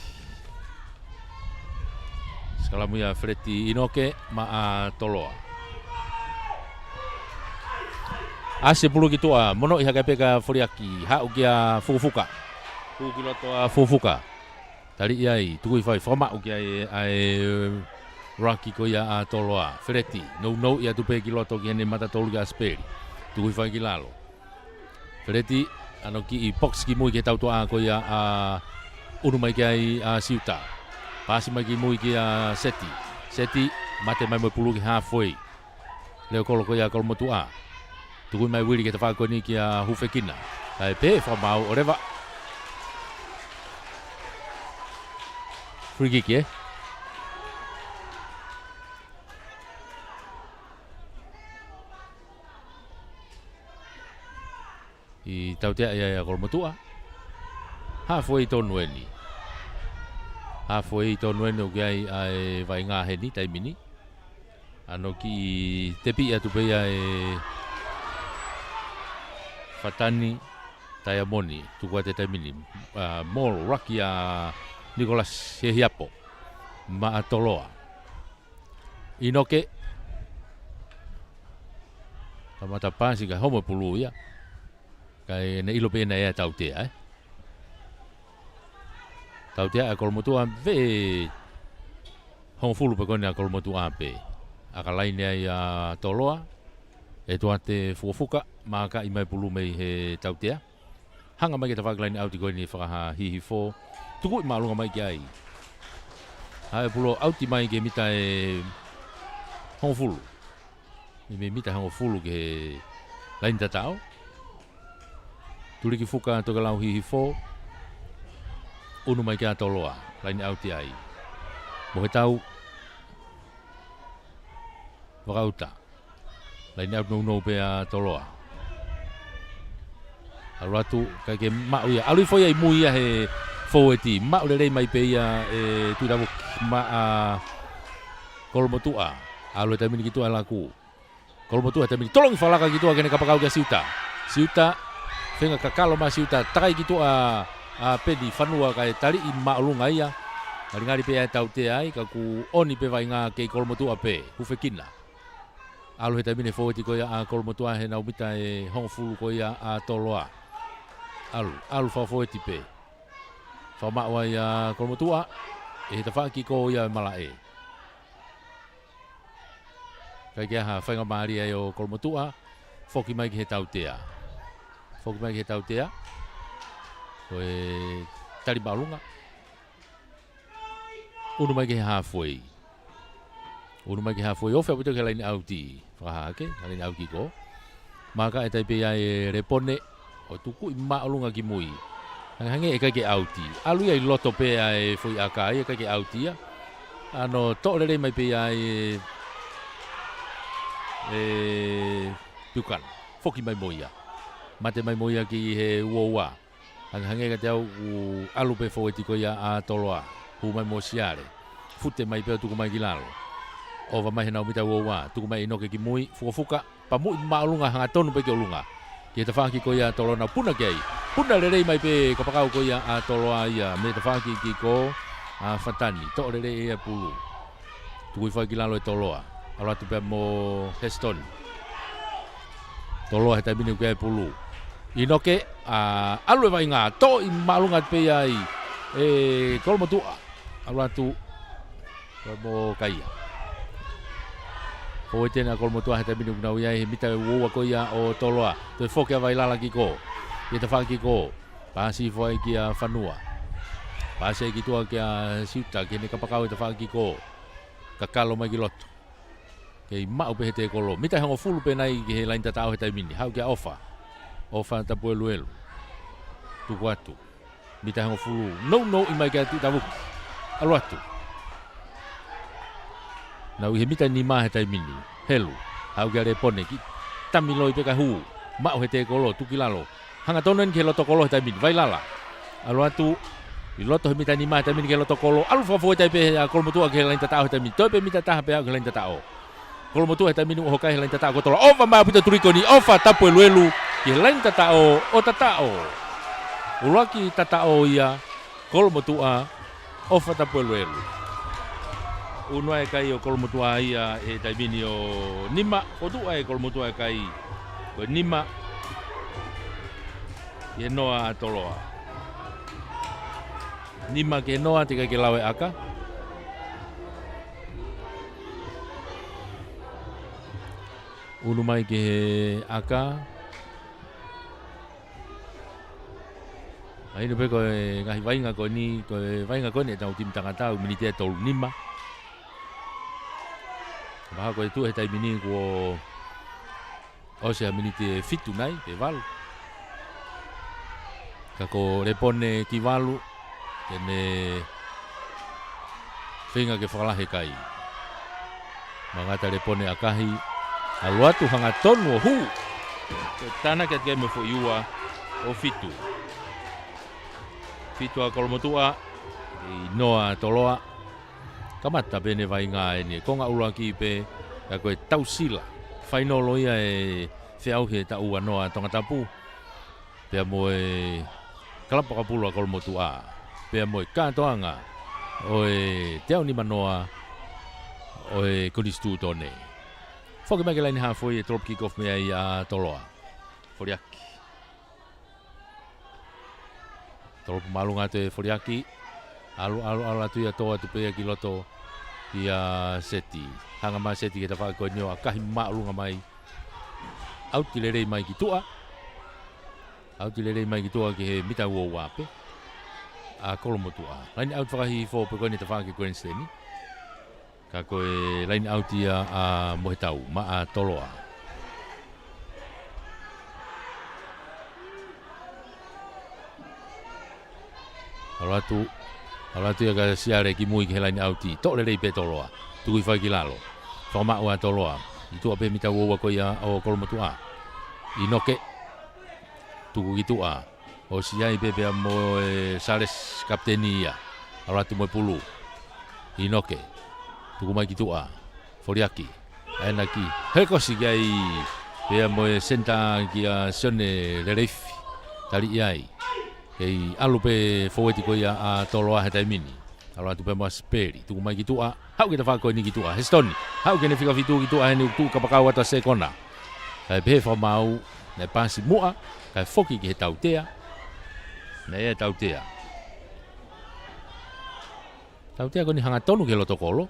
Sikalamu ia Freti Inoke ma toloa. Ase pulu ki tua mono iha kai peka foriaki hau kia fufuka. Fuki loto fufuka. Tari iai tukui fai whama uki ai raki ko ia toloa. Freti no ia tupe ki loto ki hene mata tolu ki asperi. Tukui fai ki lalo. Freti ano ki i box ki mui ke tau toa ko ia unu mai ki ai siuta. Pasi mai ki mui ki seti. Seti mate mai mo pulu ki halfway. Leo kolo ko ia kolmotu a. Tukui mai wiri ke te whako ni ki hufekina. Kai pe whamau o rewa. Free kick, I tautea ia kolmotua. Halfway tonueni. Halfway tonueni o kia ai vai ngā heni taimini. Ano ki tepi atu pe ai Fatani Tayamoni tukua te taimini. Mall Raki Nicolas Hehiapo ma toloa. Inoke tamata pasi ka homo pulu ia. Kai ne ilo pena ia tautea Tautea kolmotua ve hongfulu pe kone kolmotua pe. Akalaine ia toloa. E tuate fufuka maka i mai pulu mei he tautea. Hanga mai ke tawaglaini auti koe ni whakaha hihi fo. Tuku i maalunga mai ki ai. Hae pulo auti mai ke mita hongfulu. I me mita hongfulu ke lain tatao. Tuli ki fuka toka lau hihi fo. Unu mai ki atoloa. Lain auti ai. Mohe tau. Wakauta. Lain auti no pe atoloa. Aratu kai ke mau ia. Alui foi ai mui ia he foeti. Mau le mai pe ia tu davu ma kolmotua. Alui tamini kitu alaku. Kolmotua tamini tolong falaka kitu kene kapakau ke siuta. Siuta fenga kakalo ma siuta takai kitu pedi fanua kai tali i maulunga ia. Ngari pe tau te ai ka ku oni pe vai nga ke kolmotua pe. Hufekina. Alui tamini foeti ko ia kolmotua he na umita hongfulu ko ia toloa. Alu fa foeti pe. Fa ma wa ia kolmotua ta fa ki ko ia malae. Kai kia ha whainga maari ai o kolmotua, whoki mai ki he tautea. Whoki mai ki he tautea, koe tari maulunga. Unu mai ki he halfway. Unu mai ki halfway, o whea puto ke laini auti. Whakahake, laini auti ko. Maka e taipe ai repone, o tuku i maulunga ki mui. Hange e kai ke auti. Alu ai loto pe ai fui akai e kai ke auti ia. Ano to lere mai pe ai piukan. Foki mai moia. Mate mai moia ki he uoua. Hange ka te au alu pe foeti ko ia a toloa. Hu mai mo siare. Fute mai pe tuku mai ki lalo. Ova mai he nau mita uoua. Tuku mai inoke ki mui. Fuka pa mui maulunga hanga tonu pe ki olunga. Ki te whaki ko ia tolo na puna kei. Puna lere mai pe kapakau ko ia a toloa ia. Me te whaki ki ko Fatani. To lere ia pulu. Tukui whaki lalo e toloa. Alo atu pe mo Heston. Toloa he taimini uke e pulu. Inoke alu e vai ngā. To i malunga pe ai. Kolmo tua. Alo atu pe mo kaia. Ko tena kolmo tua he taimini uke nau iai. He mita uoua ko ia o toloa. Toi whoke a vai lala ki ko. Ia te whaki ko. Pasi fwai ki a whanua. Pase ki tua kia siuta ki ne kapakau te whaki ko. Kakalo mai ki loto. Kei mau pe te kolo. Mita hango fulu pe nai ki he lain tatao he taimini. Hau kia ofa. Ofa tapu elu. Tuku atu. Mita hango fulu. No i mai kia tu tavuki. Alu atu. Nau i he mita ni maa he taimini. Helu. Hau kia repone ki. Tamiloi pe ka hu. Mau he te kolo. Tuki lalo. Hanga tonen ki he loto kolo he taimini. Vai lala. Alu atu. I loto he mita ni maa he taimini ki he loto kolo. Alu whafo he taipe he kolo motua ki he lain tatao he taimini. Toi pe mita taha pe au ki he lain tatao. Kolo motua he taimini o hokai he lain tatao kotola. Ofa maa pita turiko ni. Ofa tapu elu. Ki he lain tatao o tatao. Ulaki tatao ia. Kolo motua. Ofa tapu elu. Unua e kai o kolo motua ia e taimini o nima. Kodua e kolo motua e kai. O nima. Ie noa atoloa. Nima ke noa tika ke lawe aka. Unu mai ke aka. Aino pe koe ngahi wainga koe ni, koe wainga koe ne tau tim tangatau minitea tolu nima. Maha koe tu he tai mini kuo osea minite fitu nai, te walu. Kako repone ki walu, tene whinga ke whakalahe kai. Mangata repone akahi, alu atu hanga tonu o hu. Tana kia tia me fo iua o fitu. Fitu a kolomotua, i noa toloa. Kamata bene vai ngā e ni, konga ula ki pe, ka koe tausila. Whainolo ia e whiauhe ta ua noa tongatapu. Pea moe kalapakapulu a kolomotua. Pea moe kātoanga o e te au ni manoa o e konistu tone. Whoki mai ke laini hawhoi e trop kick-off mea i a toloa. Foriaki. Tolopu malunga te Foriaki. Alu atu ia toa tu pea ki loto i a seti. Hanga mai seti ke ta whako nio a kahi maalunga mai. Auti lerei mai ki tua. Auti lerei mai ki tua ki he mita ua wape. A kolomotua. Laini auti whakahi fo pe koe ni ta whake koe nsteni. Ka koe laini auti a mohetau ma a toloa. Alatu ia ka siare ki mui ki he laini auti. Tok lerei pe toloa. Tukui whai ki lalo. Whakamau a toloa. I tua pe mita ua koe o kolomotua. I noke. Tuku ki tua. O siai pe pea mo Sales kapteni ia. Alatu mo pulu. I noke. Tuku mai ki tua. Foriaki. Aena ki. Hekosi ki ai. Pea mo senta ki a sione lereifi. Tali iai. Kei alu pe foweti ko ia a toloa he taimini. Alo atu pe mo speri. Tuku mai ki tua. Hau ke ta whako ni ki tua. Hestoni. Hau ke ne whika fitu ki tua he ni uktu kapakau ata se kona. Kai pe whamau. Ne pasi mua. Kai foki ki he tautea. Ne e tautea. Tautea ko ni hanga tonu ke loto kolo.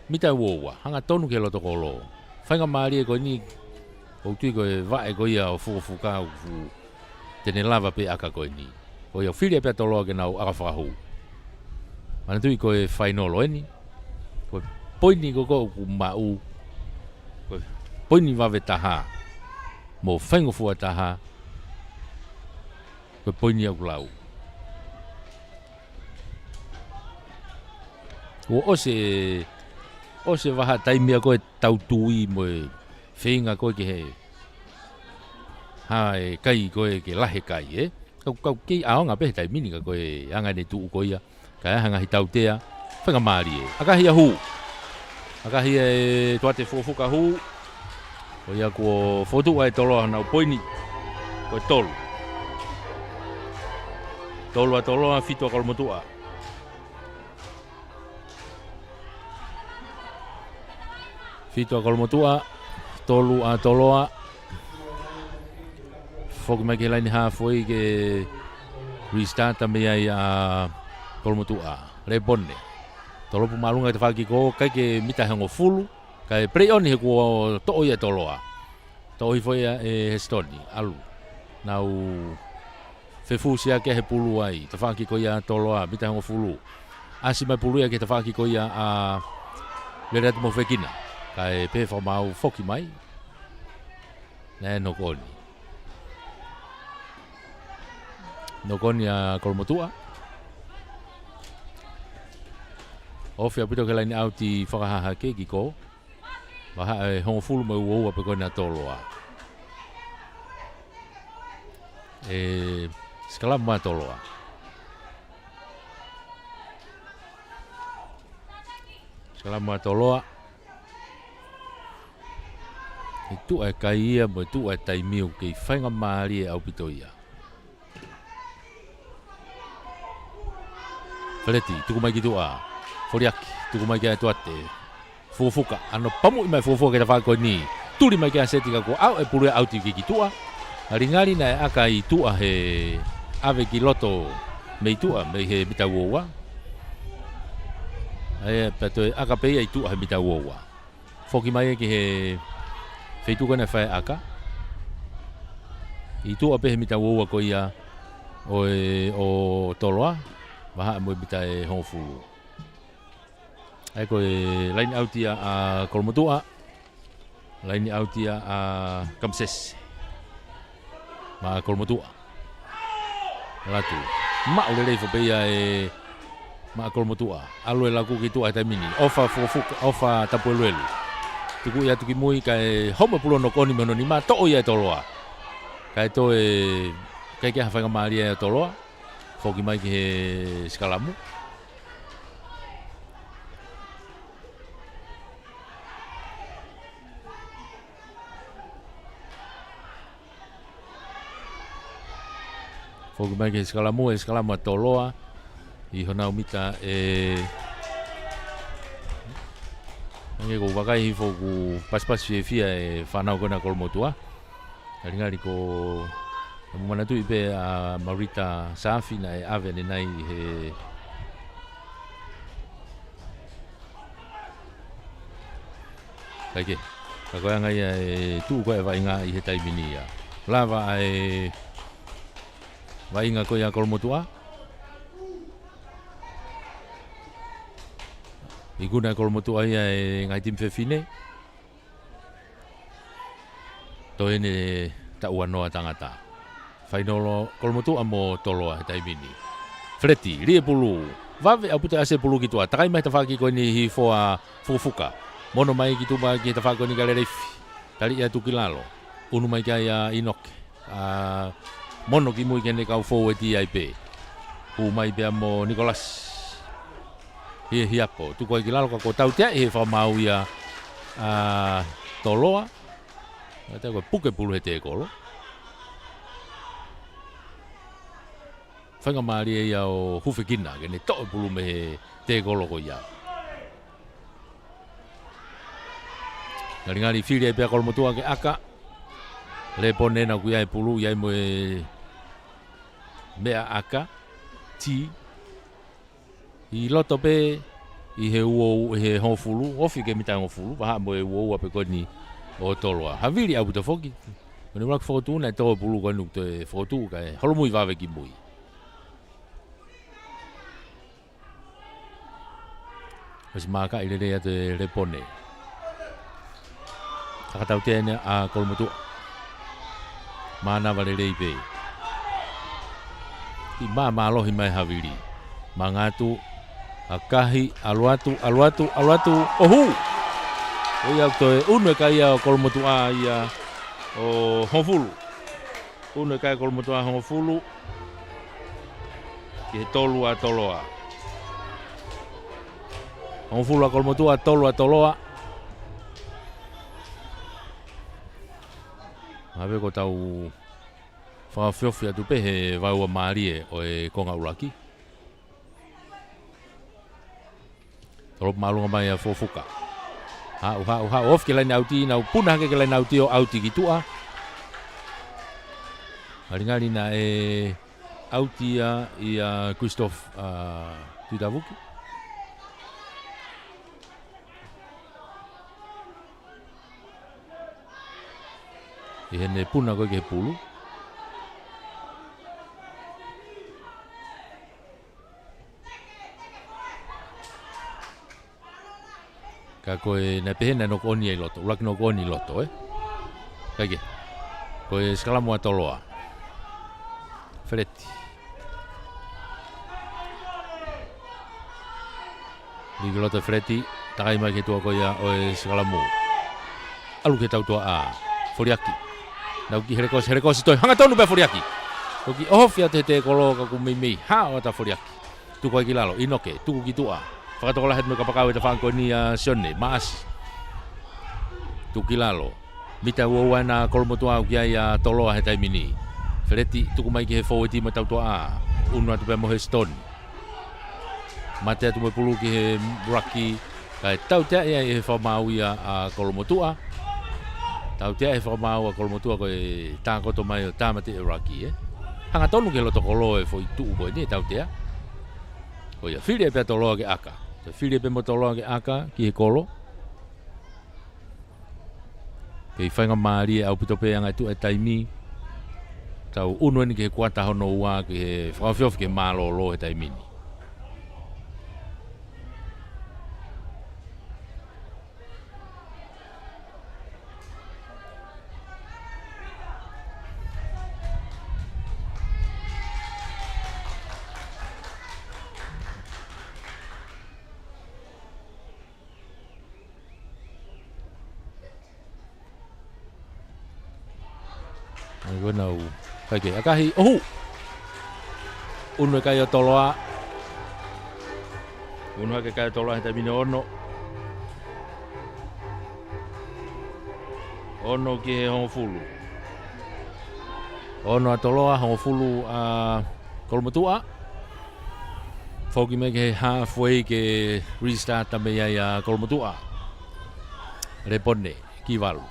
Mita uoua. Hanga tonu ke loto kolo. Whainga maari e ko ni. Koutui ko e vae ko ia o fuka ufu. Tene lava pe aka ko ni. Ko ia whiria pe toloa ke nau aka whakahu. Mana tui ko e whainolo eni. Ko poini ko ku mau. Ko poini wawe taha. Mo whaingo fua taha. Ko poini au lau. Ko ose waha taimia ko e tautui mo e whinga ko ke he. Hai kai ko e ke lahe kai e. Kau kei aonga pe tai mini ka ko e anga ne tu ko ia. Ka hanga hitautea. Whanga maari e. Akahi a hu. Akahi e toate fofuka hu. Ko ia ko fotu ai tolo na poini. Ko tolu. Tolo a fitu a kolomotua. Fitu a kolomotua. Tolu a toloa. Foki mai ke laini hawhoi ke restart me ai a kolomotua. Rebone. Tolopu malunga te whaki ko kai ke mita hengo fulu. Kai prei oni he ko to ia toloa. To i foi e hestoni alu. Nau Fefusia ke he pulu ai. Te whaki ko ia toloa, mita hongo fulu. Asi mai pulu ia ke te whaki ko ia a lera te mo whekina. Kai pe whamau foki mai. Nē no koni. No koni a kolomotua. Ofi apito ke laini auti whakahaha ke ki ko. Waha e hongo fulu mai uoua pe koni a toloa. Skala ma toloa. Skala ma toloa. Itu ai kai ia mo tu ai tai miu ke whainga maari e au pito ia. Faleti, tuku mai ki tua. Foriaki, tuku mai ki a tuate. Fufuka, ano pamu i mai fufuka ke ta whako ni. Turi mai ki a seti ka ko au e puru au ti ki tua. Haringari na e aka i tua he ave ki loto mei tua, mei he mita uoua. Ae, pato e aka pei ai tua he mita uoua. Foki mai ki he feituka na whae aka. I tua pe he mita uoua ko ia o toloa. Waha mo mita e hongfulu. Ai ko e laini autia a kolomotua. Laini autia a kamses. Ma kolomotua. Latu. Ma ole leifo peia e ma kolomotua. Alue laku ki tua ta mini. Ofa fofuka, ofa tapueluelu. Tuku ia tuki mui kai homa pulo no koni mono ni ma to ia toloa. Kai to e kai ki hafanga maria toloa. Foki mai ki he skalamu. Foki mai ki he skalamu a toloa. I hona umita Nge ko wakai hi foku pas fia e whanau kona kolomotua. Karingari ko manatu ipe a Marita Safi na e ave ne nai he Kaike. Kakoia ngai e tu ko e vainga i he taimini ia. Lava e vainga ko ia kolomotua. Iguna kolomotua ia e ngai tim fefine. To ene ta uanoa tangata. Fainolo kolomotua mo toloa he taimini. Freti, rie pulu. Vave aputa ase pulu ki tua. Takai mai tawhaki ko ni hi foa fufuka. Mono mai ki tuba ki tawhaki ko ni galerefi. Tali ia tukilalo. Unu mai kia ia inoke. Mono ki mui kene kau fo e ti ai pe. Pu mai pe mo Nicolas. He hiapo. Tu koi ki lalo ka ko tau tia he whamau ia toloa. Te koe puke pulu he te kolo. Whanga maari e ia o hufekina. Kene toa pulu me he te kolo ko ia. Ngari whiri e pia kolomotua ke aka. Le pone na kuia e pulu iai mo e mea aka. Ti. I loto pe i he uo he hofulu. Ofi ke mita hofulu. Waha mo e uo ape koni o toloa. Haviri au puta foki. Kone wak fotu na e toa pulu koni ukto e fotu ka e holomui wawe ki mui. Kasi maka i lere ate le pone. Kakatau tēne a kolomotua. Mana wale reipe. I alohi mai haviri. Mangatu, akahi, aluatu. Ohu! O ia koe unu e kai a kolomotua ia o hofulu. Unu e kai kolomotua hofulu. Ki he tolu a toloa. Hofulu a kolomotua tolu a toloa. Hawe ko tau whawhiofi atu pe he waua maarie o e konga uraki. Tolop maalunga mai a fofuka. Ha of ke lain auti na puna ke lain auti o auti ki tua. Haringari na e auti i a Christophe Tudavuki. I hene puna koe ke pulu. Ka koe na pehena no koni ai loto, ulak no koni loto Kage. Koe skalamu atoloa. Freti. Ligi loto Freti, takai mai ke tua koia o skalamu. Alu ke tau tua a. Foriaki. Nau ki herekosi toi hanga tonu pe Foriaki. Koki ofia te kolo ka ku mimi ha o ta Foriaki. Tu koe ki lalo inoke tuku ki tua. Whakatokola het me kapakawe te whanko ni Sione, maasi. Tu ki lalo. Mita ua na kolomotua au kia ia toloa he taimini. Freti tuku mai ki he fōiti ma tau tua a. Unua tu pe mo he stone. Matea tu me pulu ki he raki. Kai tau tea ia he whamau ia a kolomotua. Tau tea he whamau a kolomotua koe tākoto mai o tāmate e raki Hanga tonu ke loto kolo e fo i tuu koe ni tau tea. Ko ia whiri e pe toloa ke aka. Te whiri e pe mo toloa ke aka ki he kolo. Kei whainga maari e au pitope anga tu e taimi. Tau unu ni ke he kuata hono ua ke he whakawhiofi ke malo lo he taimini. Ko nau kake akahi unu kai o toloa unu kai o toloa heta mine ono ki he hongofulu ono a toloa hongofulu a kolomotua foki me ke halfway ke restart tame ia kolomotua repone ki valu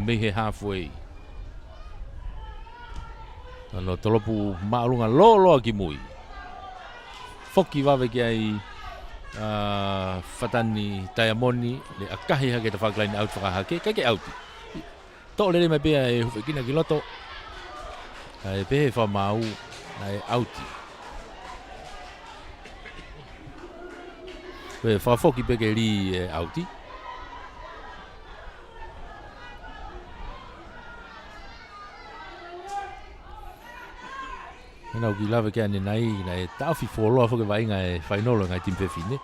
me he halfway Ano tolopu maalunga lolo ki mui. Foki wawe ki ai fatani taiamoni le akahi hake te whaklaini out whakahake, kake auti. Tō lere mai pia e huwekina ki loto. E pehe whamau na e auti. Koe whafoki peke li e auti. Nau ki lawe ke ane nai e tawhi wholoa whoke wainga e whainolo ngai timpewhine.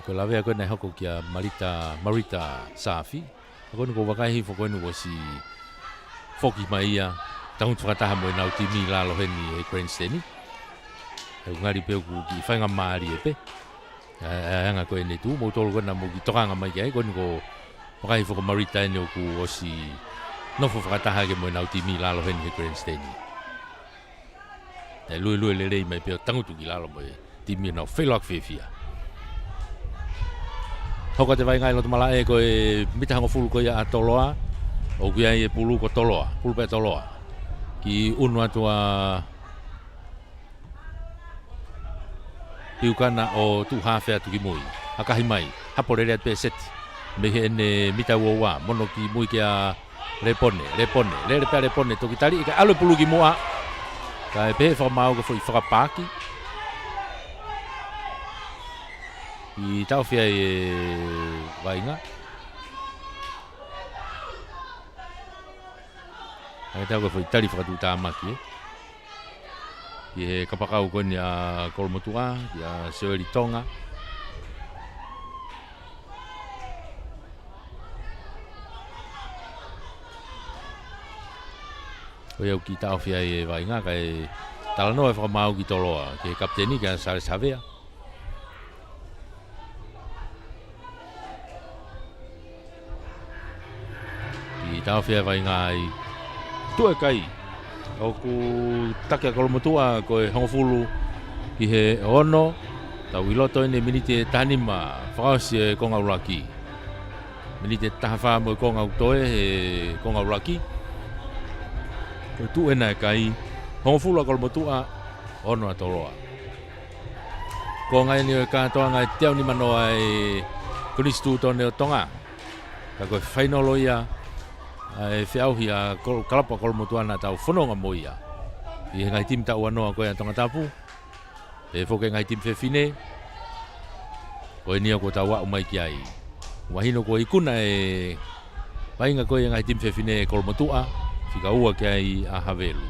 Ko lawe a koe nei hoko kia Marita Safi. Koe nuko wakaihi koe nuko si whoki mai ia. Tahun whakataha mo e nau timi lalo heni e Grandsteni. Ngari peo ku ki whainga maari e pe. Anga koe ne tu, mo tolo koe na mo ki tokanga mai kia e. Koe nuko wakaihi whoko Marita ene o ku o si nofo whakataha ke mo e nau timi lalo heni e Grandsteni. E lue le rei mai peo tangutu ki lalo mo e timi nau wheloak whewhia. Hoka te vai ngai loto mala e ko e mita hango fulu ko ia a toloa. O kia e pulu ko toloa, pulu pe toloa. Ki unu atua iukana o tu hawhea atu ki mui. Akahi mai, hapore rea pe seti. Mehe ene mita uawa, mono ki mui kia repone. Lere pe repone toki tari, ika alo pulu ki mua. Ka e pehe whamau ka fwoi whakapaki. I tau whia e wainga. Ka e tau ka fwoi tari whakatu tāmaki Ki he kapakau koe ni a Kolomotua, ki a Seoeri Tonga. Koe au ki tau whia e wainga, ka e talanoa e whakamau ki toloa, ki he kapteni, ki a Sare Savea. Ki tau whia e wainga i tue kai. O ku take a Kolomotua, koe hongofulu ki he ono, tau iloto ene minite tanima, whakausi e kongauraki. Minite tahawha mo e kongautoe he kongauraki. Koe tu ena e kai, hongofulu a Kolomotua, ono a toloa. Ko ngai ni o e kātoa ngai teau ni manoa e kunistu tone o tonga. Ka koe whainolo ia, e whiauhi a kalapa Kolomotua na tau whanonga mo ia. I he ngai tim tau anoa koe a tonga tapu. E whoke ngai tim whewhine. Koe nia ko tawa o mai ki ai. Wahino ko ikuna e painga koe ngai tim fefine e kolmotua, fika ua ki ai a Havelu.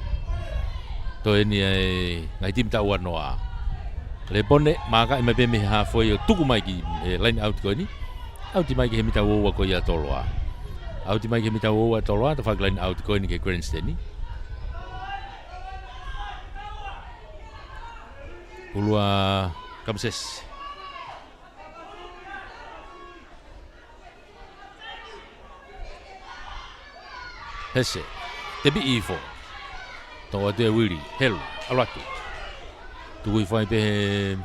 Toi ni e ngai tim ta ua noa. Le pone maka me be me ha foi o tuku mai ki line out ko ni. Out mai ki hemita ua ko ia toloa. Out mai ki hemita ua toloa ta fak line out ko ni ke grandstand ni. Ulua Kamses. Hese, tebi ifo. Tō te wiri, helu, alatu. Tu whai pehe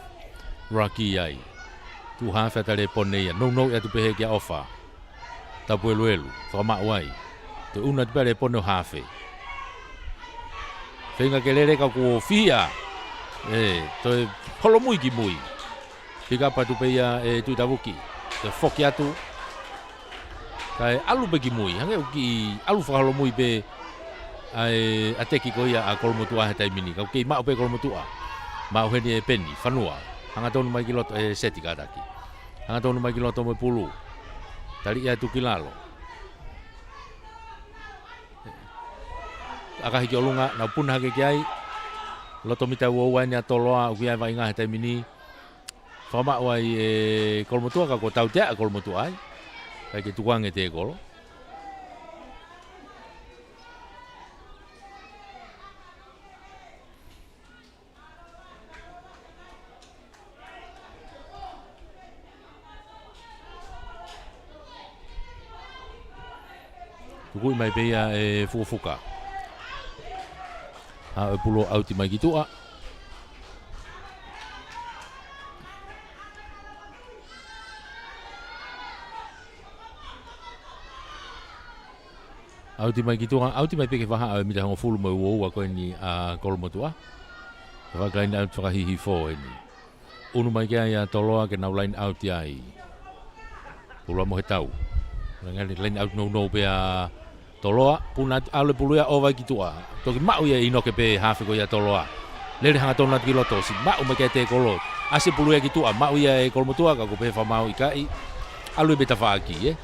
raki ai. Tu hawhata le pone ia. No ia tu pehe kia ofa. Tapu elu, whama wai. Te una tu pehe le pone o hawhe. Whenga ke lere ka kua fia. Toi holo mui ki mui. Pika pa tu peia tu tavuki. Te whoki atu. Kai alu pe ki mui, hange ki alu whakalo mui pe a teki ko ia a kolmotua he taimini. Kau kei mao pe kolmotua. Mao heni e peni, whanua. Hanga tonu mai ki loto e seti kataki. Hanga tonu mai ki loto me pulu. Tali ia tu kilalo. Akahi ki olunga, nau puna hake ki ai. Loto mita uaua ni a toloa, uki ai vai ngā he taimini. Whamao ai e kolmotua ka ko tau tea a kolmotua ai. Kai ke tukange te kolo. Tukui mai peia e fuka. Ha e pulo auti mai ki tua. Auti mai ki tua, auti mai peke waha au mita hongo fulu mai uoua koe ni a kolmotua. Ka waka line out whakahihi fō e ni. Unu mai kia ia toloa ke nau line out ai. Pulua mo he tau. Ngani line out no pe a toloa. Puna aule pulu ia o vai ki tua. Toki mau ia ino ke pe hawhi ko ia toloa. Lere hanga tona ki loto si mau mai kia te kolot. Ase pulu ia ki tua, mau ia e kolmotua ka ko pe whamau i kai. Alu beta whaaki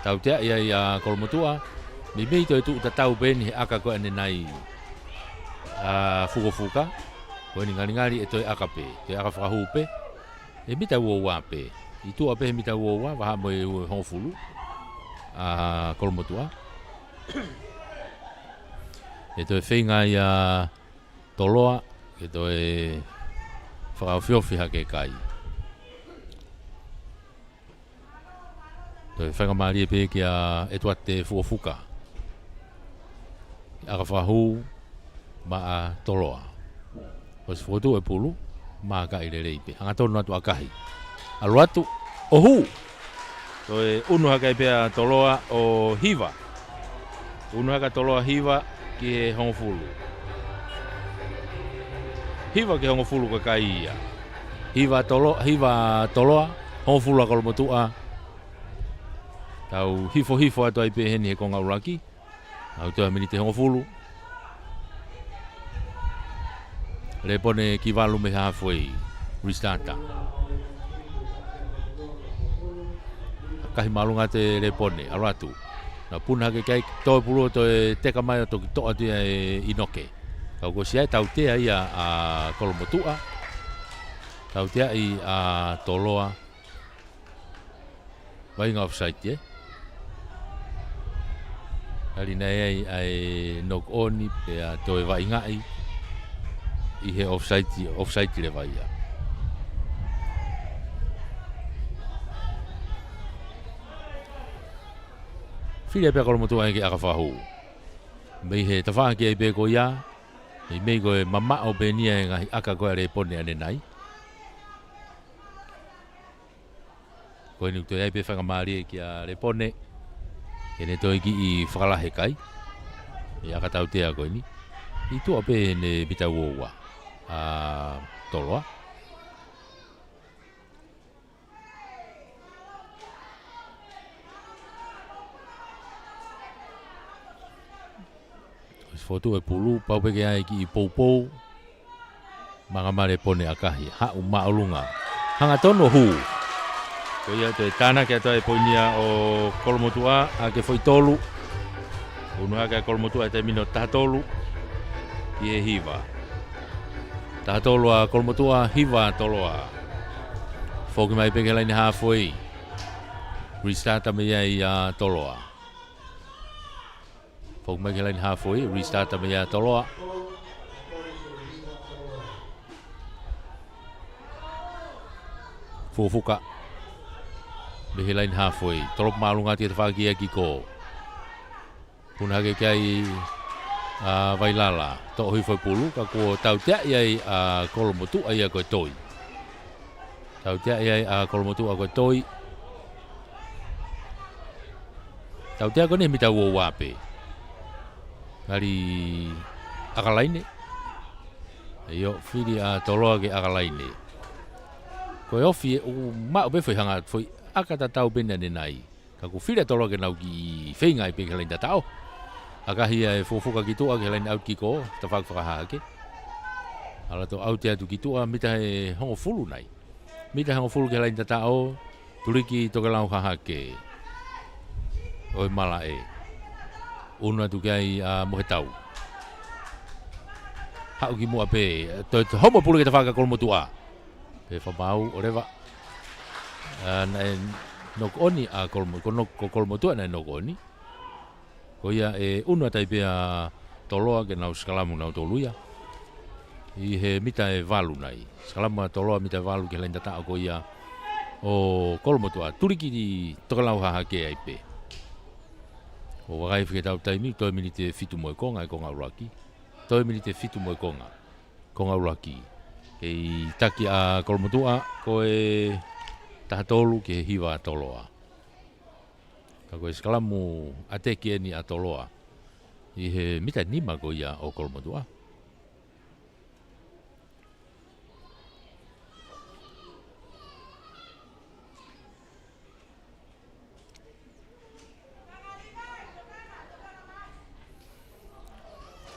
Tau tea ia ia kolmotua. Mi mei toi tu ta tau beni he aka ko ane nai fuka. Ko ni ngari e toi aka pe. Toi aka whakahupe. E mita uoua pe. I tu ape he mita uoua. Waha mo e hongfulu. Kolmotua. E toi whenga ia toloa. E toi whakawhiofi hake kai. Toi whangamari e pe kia e tuate fuka. Aka whahu ma a toloa. Os fotu e pulu ma ka i reipe. Anga tonu atu akahi. Alu atu ohu. Toi unu haka i pe a toloa o hiva. Unu haka toloa hiva ki he hongfulu. Hiva ki hongfulu ka kai ia. Hiva toloa hongfulu a kolmotua. Tau hifo atu ai pe heni he konga uraki. Au toa mini te hongofulu. Le pone ki walu me halfway. Restarta. Kahi malunga te le pone, aratu. Na puna ke kai toi pulu toi teka mai o toki toa tia e inoke. Kau ko siai tau tea ia a kolmotua. Tau tea i a toloa. Wainga offside Hari nei ai knock on pe a toi vai ngai I he offside le vai ia. Fili pe ko mo tu ai ki aka fahu. Mei he tafa ki ai pe ko ia. Mei ko mama o pe ni ai aka ko re pone ane nai. Ko ni tu ai pe fanga mari ki a re pone. Kene toi ki I whakalahe kai. I aka tau tea koe ni. I tua pe ne bita uoua. Toloa. Foto e pulu pau peke ai ki poupou. Mga mare pone akahi. Ha umaulunga. Hanga tono hu. Ko ia te tana ke atoe poinia o kolomotua a ke foi tolu. Unua ke kolomotua te mino tahatolu. I e hiva. Tahatolu a kolomotua hiva toloa. Foki mai peke laini halfway. Restart me ia i toloa. Foki mai ke laini halfway. Restart me ia toloa. Fufuka. Behe lain halfway. Tolop malunga tia tawhaki ki ko. Puna ke kai vailala. Tok hui foi pulu. Ka ko tau tia iai kolomotu ai a koe toi. Tau tia iai kolomotu a koe toi. Tau tia kone mita ua wape. Ngari akalaine. Iyo whiri toloa ke akalaine. Koe ofi o mao be foi hanga foi akata tau bena ne nai. Ka ku whira tolo ke nau ki whenga i peke lain tatao. Akahi e fofuka ki tua ke lain au ki ko, ta whakawhakaha ke. Ala to au te atu ki tua mita he hongo fulu nai. Mita hongo fulu ke lain tatao, turiki toke lau haha ke. Oi mala e. Una tu kai mohe tau. Hau ki mua pe, to homo pulu ke ta whaka kolmo tua. Pe whamau o rewa. Nok oni a kolmo, ko kolmo tua na nok oni. Ko ia e unua tai pea toloa ke nau skalamu nau toluia. I he mita e valu nai. Skalamu a toloa mita valu ke lain tatao ko ia o kolmo tua. Turiki di tokalau haha ke ai pe. O wakai whike tau taimi, toi mini te fitu moe konga e konga uraki. Toi mini te fitu moe konga uraki. Kei taki a kolomotua ko e tahatolu ke hiwa toloa. Ka koe skalamu ateke ni a toloa. I he mita nima ko ia o kolomotua.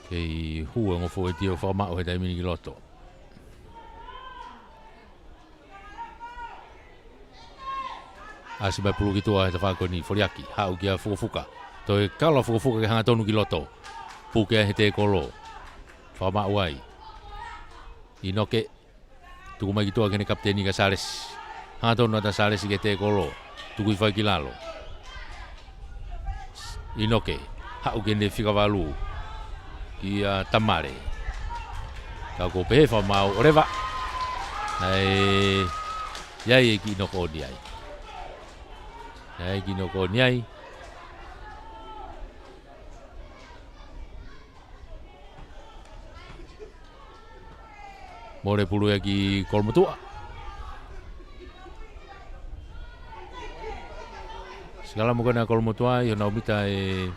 Kei hua ngofo e tio whamao he taimini ki loto. Asi mai pulu ki tua he ta whako ni Foriaki, hau ki a fukufuka. Toi kala fukufuka ke hanga tonu ki loto. Puke he te kolo. Whamao ai. I noke. Tuku mai ki tua kene kapteni ka Sales. Hanga tonu ata Sales ke te kolo. Tuku i whai ki lalo. I noke. Hau kene whikawalu. Ki Tamare. Kau ko pehe whamao orewa. Nei. Iai e ki noko ni ai. Nei ki noko ni ai. More pulu e ki kolmotua. Segala mukana kolmotua i nau mita e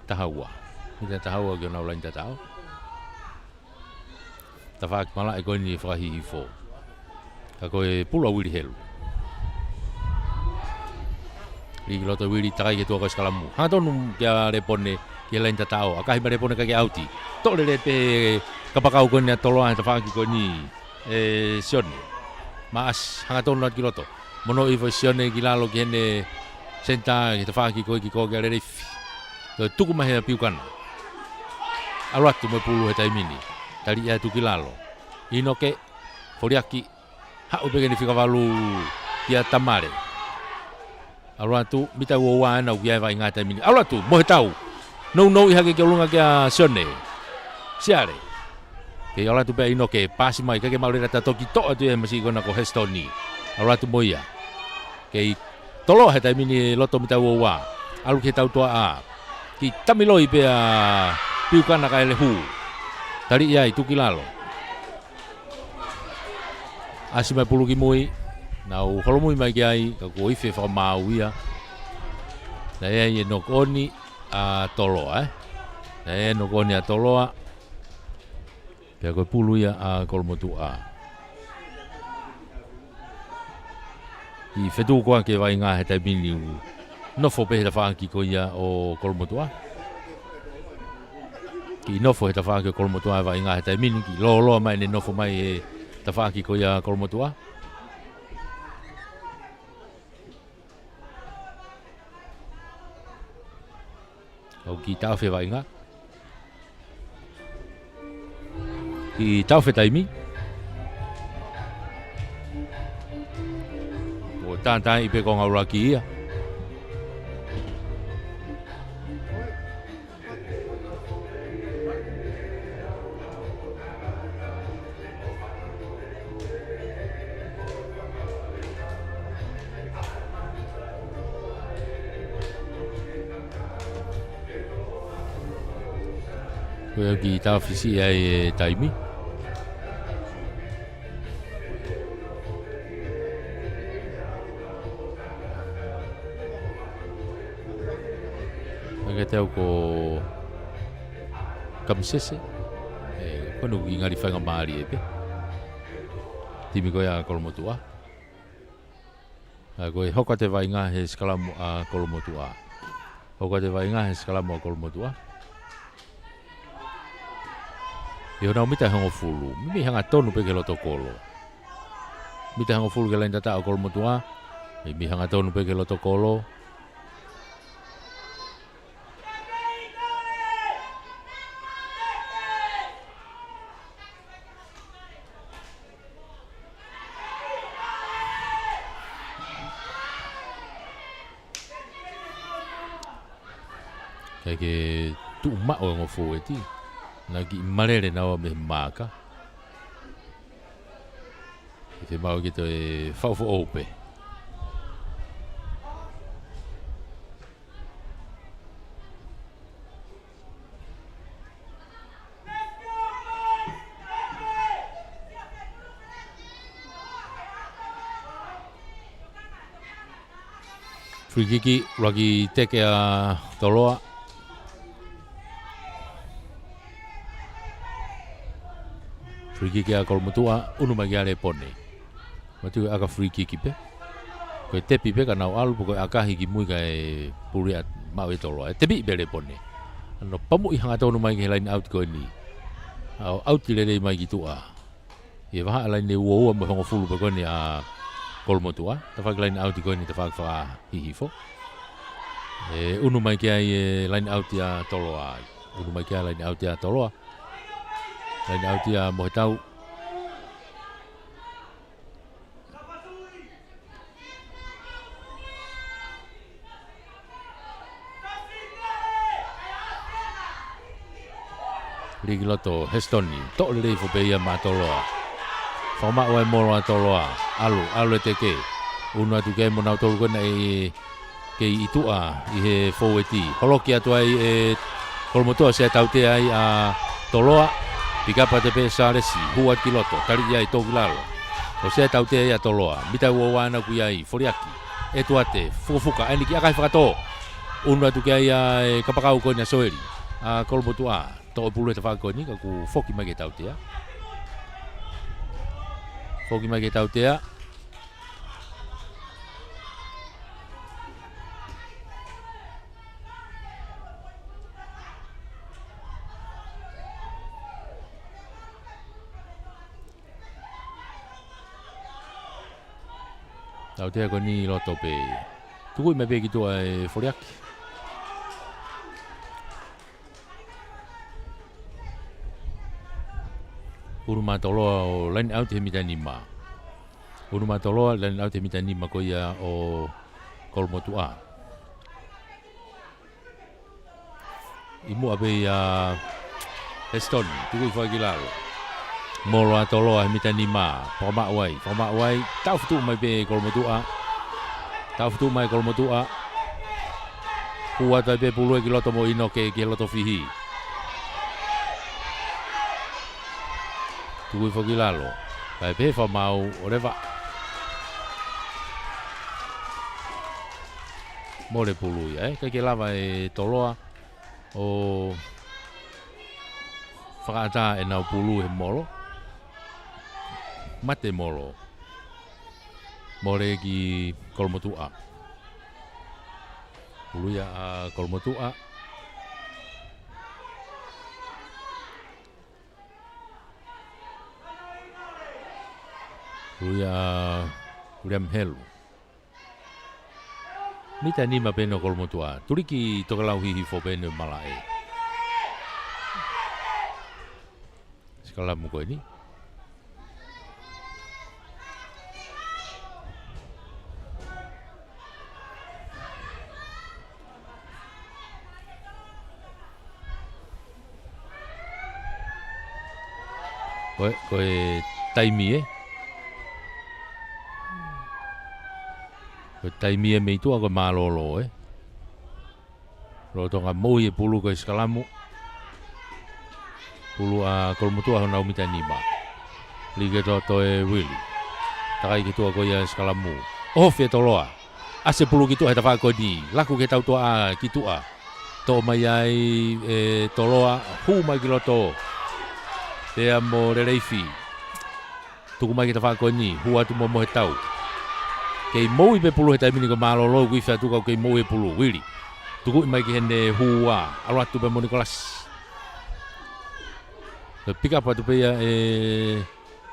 tahaua. Mita tahaua ki nau lain tatao. Ta whaak mala e koe ni whakahihi fo. Ka koe pulu a wiri helu. Riki loto wiri takai ke tua koe skalamu. Hanga tonu kia repone kia lain tatao. Akahi ma repone kake auti. Tole le pe kapakau koe ni a toloa he ta whaaki koe ni sione. Maas hanga tonu at ki loto. Mono i fo sione ki lalo ki hene senta ki ta whaaki koe ki koe kia rerefi. Toi tuku mahe a piukana. Aluatu me pulu he taimini. Tari ia tuki lalo. Inoke, Foriaki, hau peke ni whikawalu kia Tamare. Aluatu, mita ua ana ukia e vai ngā taimini. Aluatu, mohe tau. Nou i hake kia ulunga kia Sione. Siare. Kei aluatu pea inoke, pasi mai kake maurera ta toki toa tu e masi ikona ko Hestoni. Aluatu moia. Kei tolo he taimini loto mita ua. Alu ke tau toa a. Ki tamiloi pea piukana ka ele hu. Tari iai tuki lalo. Asi mai pulu ki mui. Nau holomui mai ki ai. Ka kua ife whamau ia. Na iai e nokoni a toloa. Na iai e nokoni a toloa. Pea koe pulu ia a kolomotu a. I whetu koa ke vai ngā he taimini u. Nofo pehe ta whaaki ko ia o kolomotu a. ki nofo he tawha ki kolomotua wa inga he taimini ki lo mai ne nofo mai he tawha ki ko ia kolomotua. O ki tawhi wa inga. Ki tawhi taimi. O tātai i pe konga ura ki ia. Koe ki tawhisi ai taimi. Aga teo ko kamsese. Kono ki ngari whainga maari e pe. Timi koe a kolomotua. Koe hoka te wainga he skalamu a kolomotua. Hoka te wainga he skalamu a kolomotua. Yo nau mita hango fulu, mi hanga tonu pe ke loto kolo. Mita hango fulu ke lain tata o kolomotua, mi hanga tonu pe ke loto kolo. Kaya ke tu mak o ngofu eti. Lagi marere na o me maka. Te mau ki to e faufu ope. Free kiki lagi teke a toloa. Free kick a kolomotua unu mai ale pone. Matu aga free kick pe. Ko tepi pe kana alu ko aga hiki mui ka e puria mau e tolo. Tepi bele pone. Ano pamu i hanga tonu mai ke line out ko ni. Au out le mai gitu a. Ye va line ne wo mo hongo fulu ko ni a kolomotua. Ta fa line out ko ni ta fa hihifo. Unu mai ke ai line out ya tolo a. Unu mai ke line out ya tolo a. Lain au tia mo tau. Ligi loto Hestoni, to le fo pe ia matoloa. Foma o e moro atoloa. Alu te ke. Uno atu ke mo na tolu ko na ke itua i he foweti. Holoki atu ai e kolomotua se tau te ai a toloa. Pikapa te pe saresi, hua kiloto, tari ia i toki lalo. O sea tau te ia toloa, mita ua wana ku ia i foriaki. E tuate, fuka, eni ki akai whakato. Unu atu kia ia e kapakau koe na soeri. A kolomotua, to o pulu e te whakako ni, ka ku foki mai ke tau tea. Foki mai ke tau tea. Tau tea ko ni loto pe. Tukui me pe ki tua e foriaki. Uru matoloa o line out he mita nima. Uru matoloa line out he mita nima ko ia o kolomotua. Imu abe ia Heston, tukui whakilalo. Molo atoloa mita nima, whama wai, tau futu mai pe kolomotua. Tau futu mai kolomotua. Hua tai pe pulu e ki loto mo ino ke loto fihi. Tukui whakilalo. Kai pe whamau o rewa. Mole pulu ia, kai ke lava e toloa o whakaata e nau pulu he molo. Mate molo. Mole ki kolomotua. Puluia a kolomotua. William Helu. Mita ni mapeno kolmotua. Turiki tokalau hihi fopeno malae. Sekala muko ini. Koe taimi Koe taimi me itu koe malolo Lo tonga moi pulu koe skalamu. Pulu a kolmutua hona umita nima. Lige to Willy. Takai kitua koe ya skalamu. Fe toloa. Ase pulu kitu heta fa koe ni. Laku ke tau toa kitua. To mai ai toloa hu mai kiloto. Te amo releifi. Tuku mai kita whako ni, hua tu momo he tau. Kei moui pe pulu he taimini ko malolo, kui wha tuka kei moui he pulu, wiri. Tuku i mai ki hene hua, aluatu pe mo Nikolas. Pika pa tu pe ia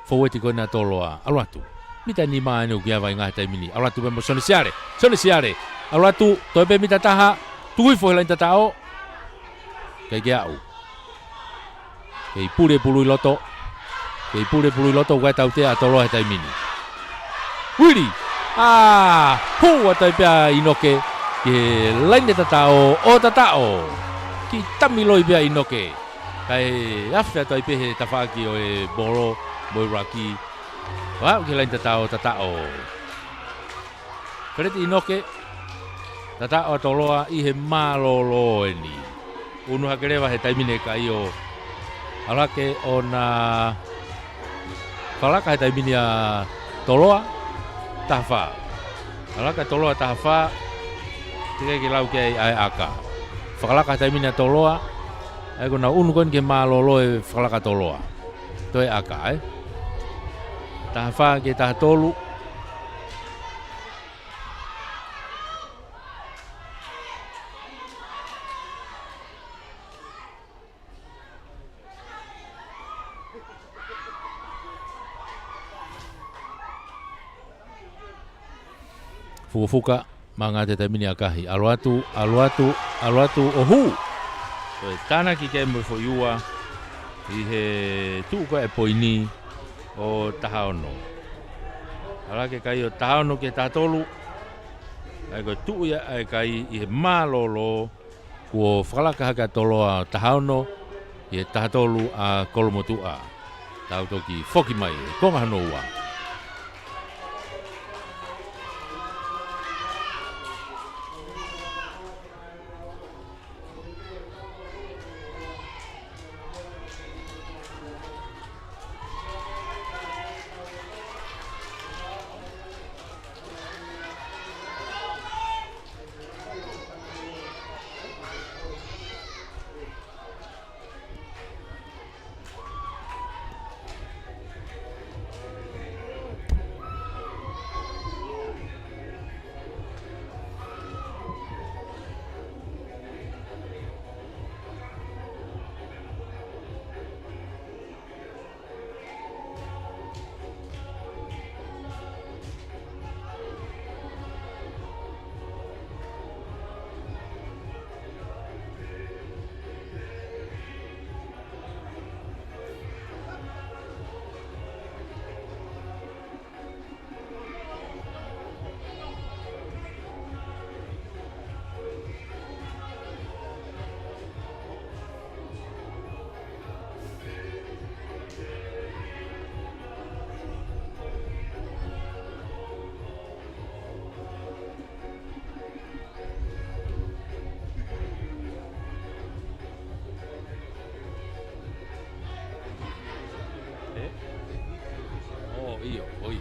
foweti ko na toloa, aluatu. Mita ni maa ene ukia vai ngā he taimini, aluatu pe mo Sone Siare. Aluatu, toi pe mita taha, tuku i fohela inta tao. Kei ke au. Kei pure pului loto kai tau te atolo he taimini. Wiri! Hua tai pia inoke ke laine tatao o tatao. Ki tamiloi pia inoke. Kai afia tai pe he tawhaki o e boro, moiraki. Wau ke laine tatao. Kereti inoke, tatao atoloa i he malolo eni. Unu hakerewa he taimine kai o alake ona falaka he taimini a toloa tahafa. Alaka toloa tahafa tika ki lau ke ai aka. Falaka he taimini a toloa ai kona unu kon ke malolo e falaka toloa. Toi aka Tahafa ke tahatolu. Fuka mga te taimini akahi. Aluatu, ohu! So, tana ki ke mo fo iua i he tuuka e poini o tahaono. Ala ke kai o tahaono ke tahatolu. Ai ko tuuia ai kai i he malolo kua whakalaka haka toloa tahaono i he tahatolu a kolomotua. Tau toki foki mai, konga hano ua. Oi.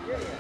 Yeah.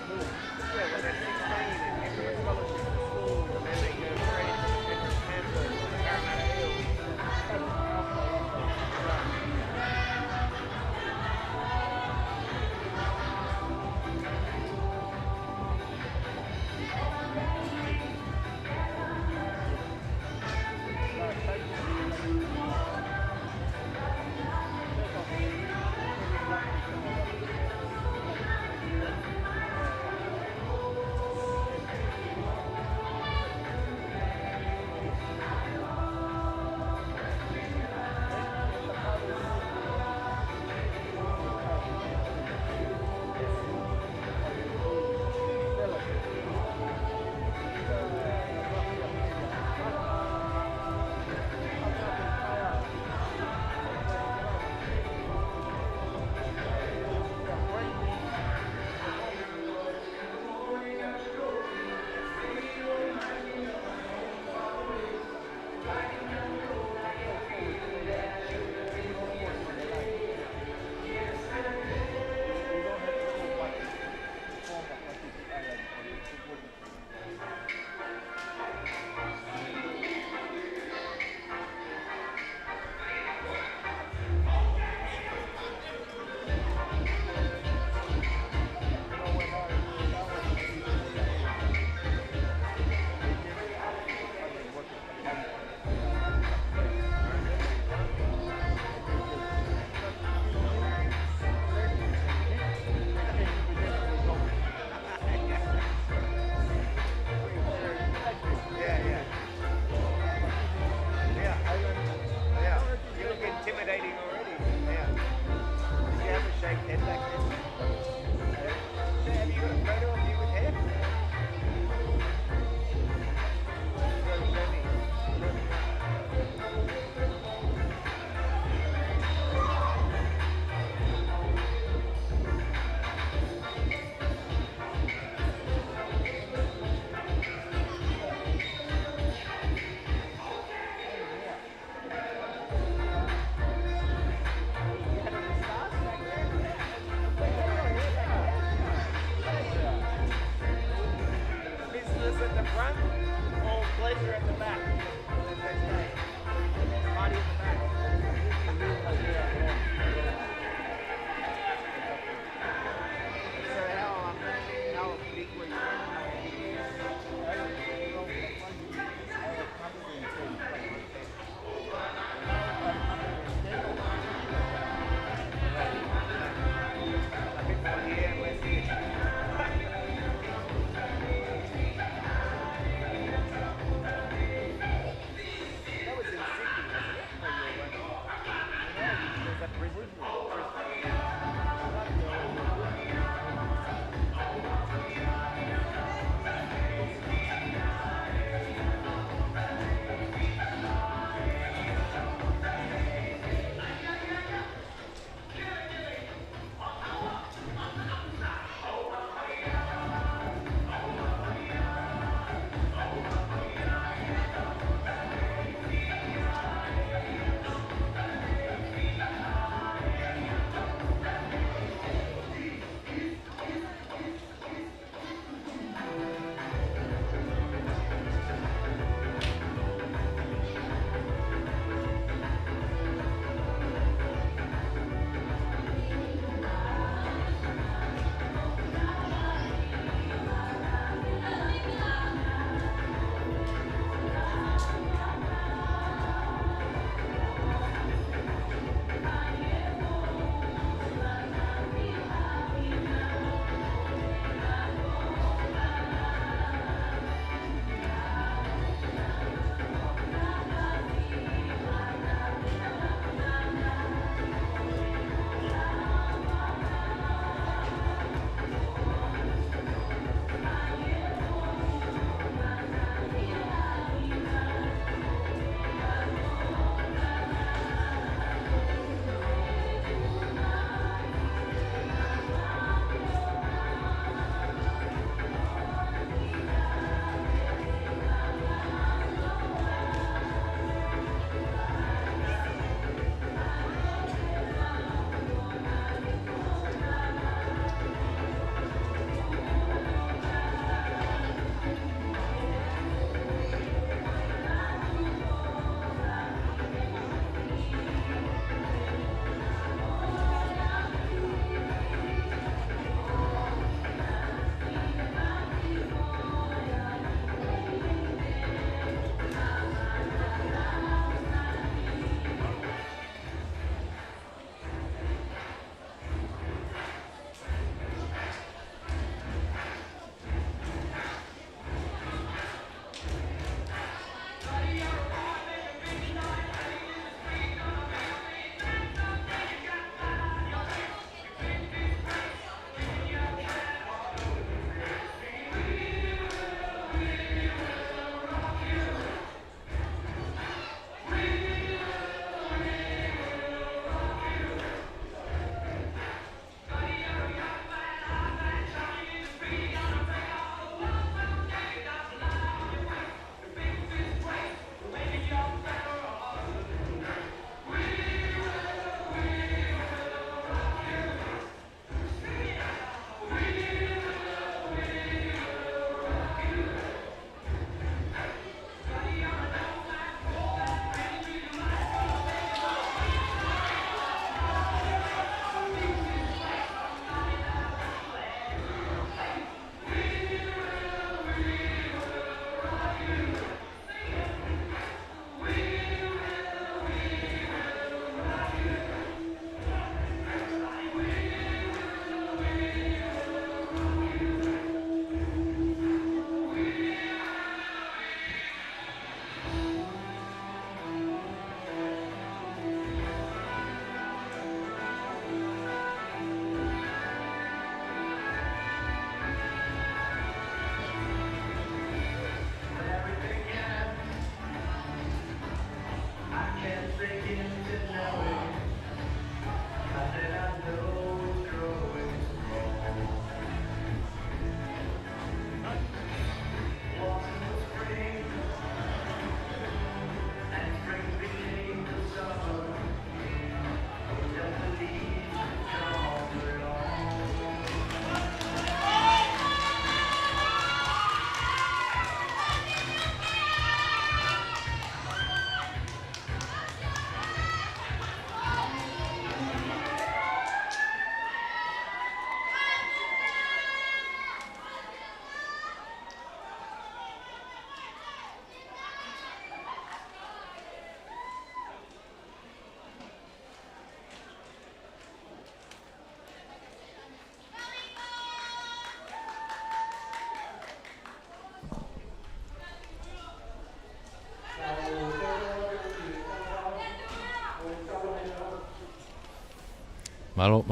Malo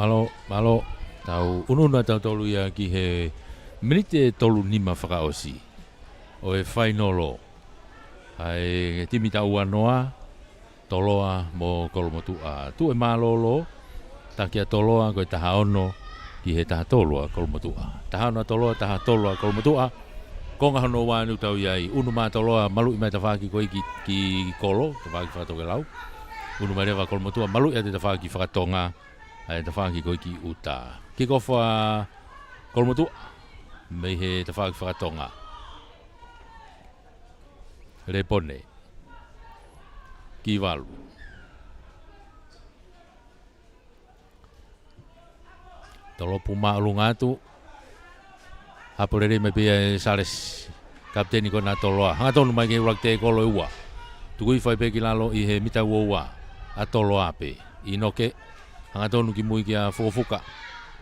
tau ununa tau tolu ia ki he minite tolu nima whakaosi o e whainolo ai timi tau anoa toloa mo kolomotua tu e malolo takia toloa koe taha ono ki he taha toloa kolomotua taha ono toloa taha toloa kolomotua konga hono wanu tau iai unu mā toloa malu i mai tawhaki koe ki kolo tawhaki whakatoke lau unu mai rewa kolomotua malu i te tawhaki whakatonga ai tawhaki koe ki uta ki kofa kolomotua mei he tawhaki whakatonga repone ki walu tolo puma ulunga tu hapurere me pia sales kapteni ko na toloa hanga tonu mai ke ulak te kolo ua tukui fai pe ki lalo i he mita ua atoloa pe inoke hanga tonu ki mui kia fofuka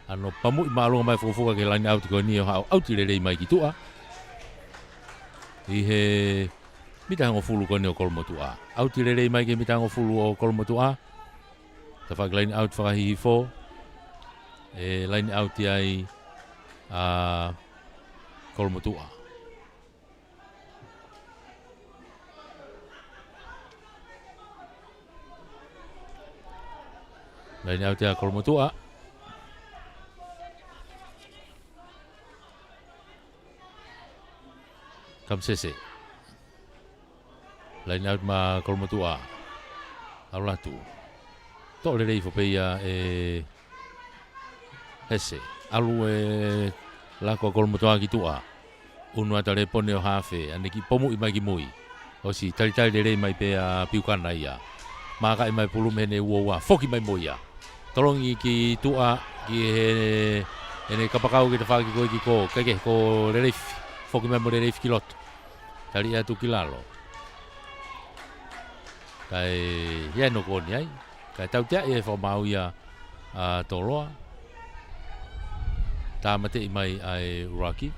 ano pamu i maalunga mai fofuka ke lani auti ko ni au tirere mai ki tua i he mita hango fulu ko ni o kolomotua au tirere mai ke mita hango fulu o kolomotua ta whak lain out whakahihi fo e lain out ai kolomotua lain out ai kolomotua kam sese lain out ma kolomotua aulatu to le rei fo peia hese alu la ko kolomotua ki tua unu ata le pone o hafe ane ki pomu i mai ki mui o si tali le rei mai pe piukana ia maka i mai pulu mene ua foki mai moia tolongi ki tua ki ene kapakau ki te whaki koe ki ko keke ko le rei foki mai mo le rei ki loto tali atu ki lalo kai ia no koni ai kai tau tia e whamau ia toloa tamate i mai ai uraki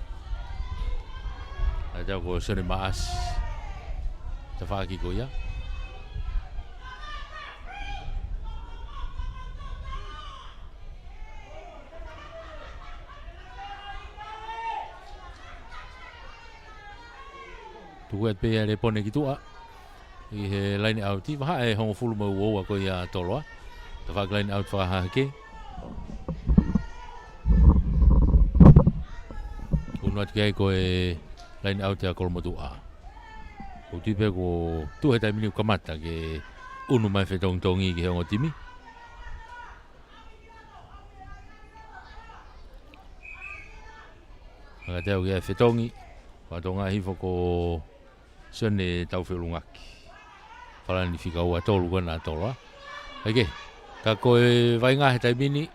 ai tau ko sone maas te whaki ko ia tuku et pe le pone ki tua i he line out i waha e hongo fulu mau oa ko ia toloa te whak line out whakahake unu atu kei ko e line out ia kolomotua ko tipe ko tu he taimini ukamata ke unu mai whetongtongi ki hongo timi haka teo ki e whetongi whatonga hifo ko sone tau whelungaki Palani fika ua tolu kana toloa. Eke, ka koe vainga he taimini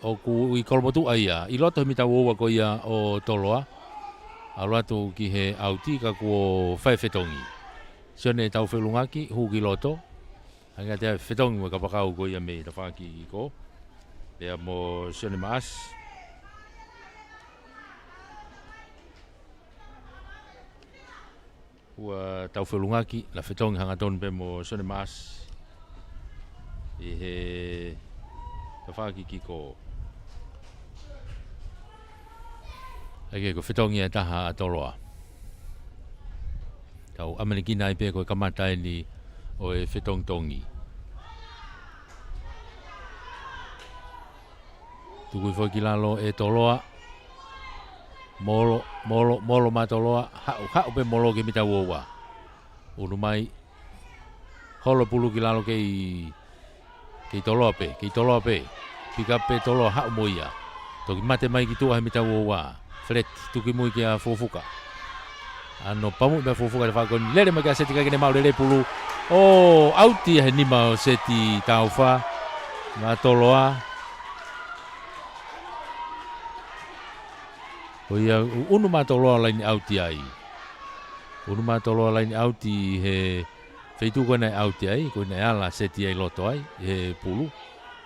o ku i kolomotua ia. I loto mita ua ko ia o toloa. Alo atu ki he auti ka kuo whaewhetongi. Sione tau whelungaki, hu ki loto. Hanga te whetongi wa kapakau ko ia me ta whaki i ko. Pea mo sione maas. Ua tau whelungaki, la whetongi hanga tonu pe mo sione maas. I he ta whaki ki ko. Ake ko whetongi e taha a toloa. Tau Amerikina i pe ko kamata ni o e whetongtongi. Tukui fo ki lalo e toloa. Molo ma toloa. Hau pe molo ke mita uowa. Unu mai. Holo pulu ki lalo ke toloa pe. Ke toloa pe. Pika pe toloa hau moia. Toki mate mai ki tua he mita uowa. Fret tuki mui ki a fofuka. Ano pamu me fofuka de fakon. Lere mai ka seti ka kene mau lere pulu. Oh, auti he nima seti taufa. Ma toloa. O ia unu matoloa laini auti ai. Unu matoloa laini auti he feitu kona auti ai, kona ala seti ai loto ai, he pulu.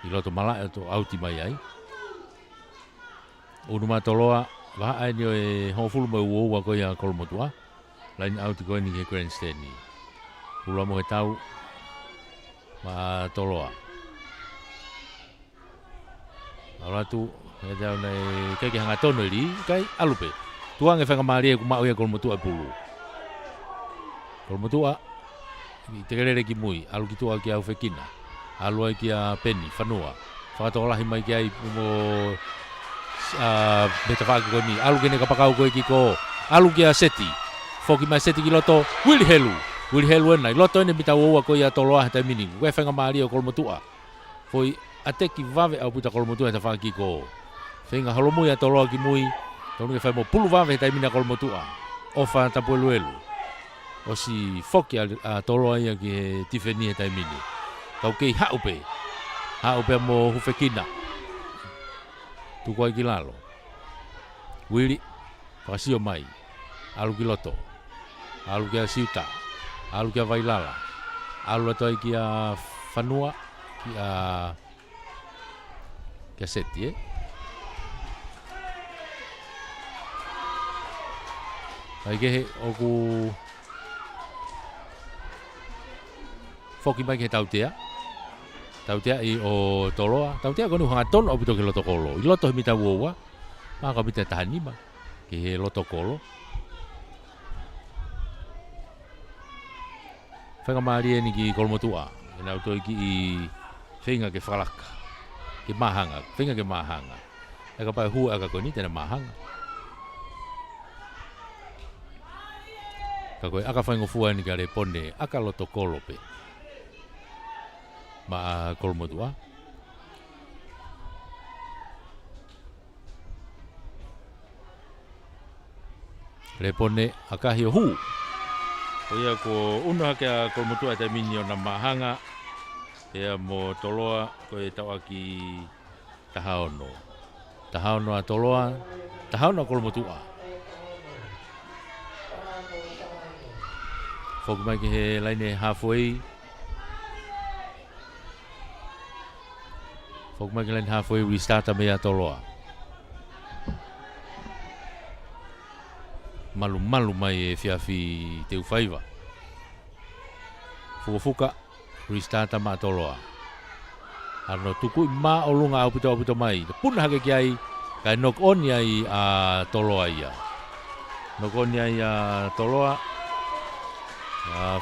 I loto mala to auti mai ai. Unu matoloa vaha ai ni o e hofulu mai uoua ko ia kolomotua. Laini auti ko ni he grandstand ni. Pulu mo he tau matoloa. Ala tu e tau nei kai ki hanga tono li kai alupe. Tuang e whakamari e kumau e kolmotua pulu. Kolmotua i te kerere ki mui, alu ki tua ki au whekina. Alu ai ki a peni, whanua. Whakatokolahi mai ki ai mo me te whaki koe ni. Alu kene kapakau koe ki ko. Alu ki a seti. Whoki mai seti ki loto. Willi helu. Willi helu enai. Loto ene mita uoua koe i a toloa heta mini. Koe whakamari o kolmotua. Foi ate ki vave au puta kolmotua heta whaki ko. Whenga halomui a toloa ki mui. Tau nge whai mo pulu vave heta mini a kolmotua. Ofa tapu elu. O si whoki a toloa ia ki he tifeni heta mini. Kau kei haupe. Haupe mo hufekina. Tuko ai ki lalo. Wili, pakasio mai. Alu ki loto. Alu ki a siuta. Alu ki a vailala. Alu ato ai ki a whanua. Ki a seti, Ai ke he oku whoki mai ke tautea. Tautea i o toloa. Tautea konu hanga tono o pito ke loto kolo. I loto he mita uoua. Maka mita tahanima. Ke he loto kolo. Whakamari e ni ki kolmotua. E nau toi ki i whenga ke whalaka. Ke mahanga. Whenga ke mahanga. Eka pai hua aka koni tena mahanga. Ka koe aka whaingofua ni ka re pone. Aka loto kolo pe. Ma kolmotua. Repone akahi o hu. O ia ko uno hake a kolmotua te mini o na mahanga. Ea mo toloa ko e tau aki tahaono. Tahaono a toloa. Tahaono a kolmotua. Foku mai ki he laine halfway. Foku mai ki laine halfway restart a mea toloa. Malu mai e fiafi te ufaiva. Fuka restart ma toloa. Ano tuku ma olunga au pito mai. Puna hake ki ai kai knock on ai a toloa ia. Knock on ai a toloa.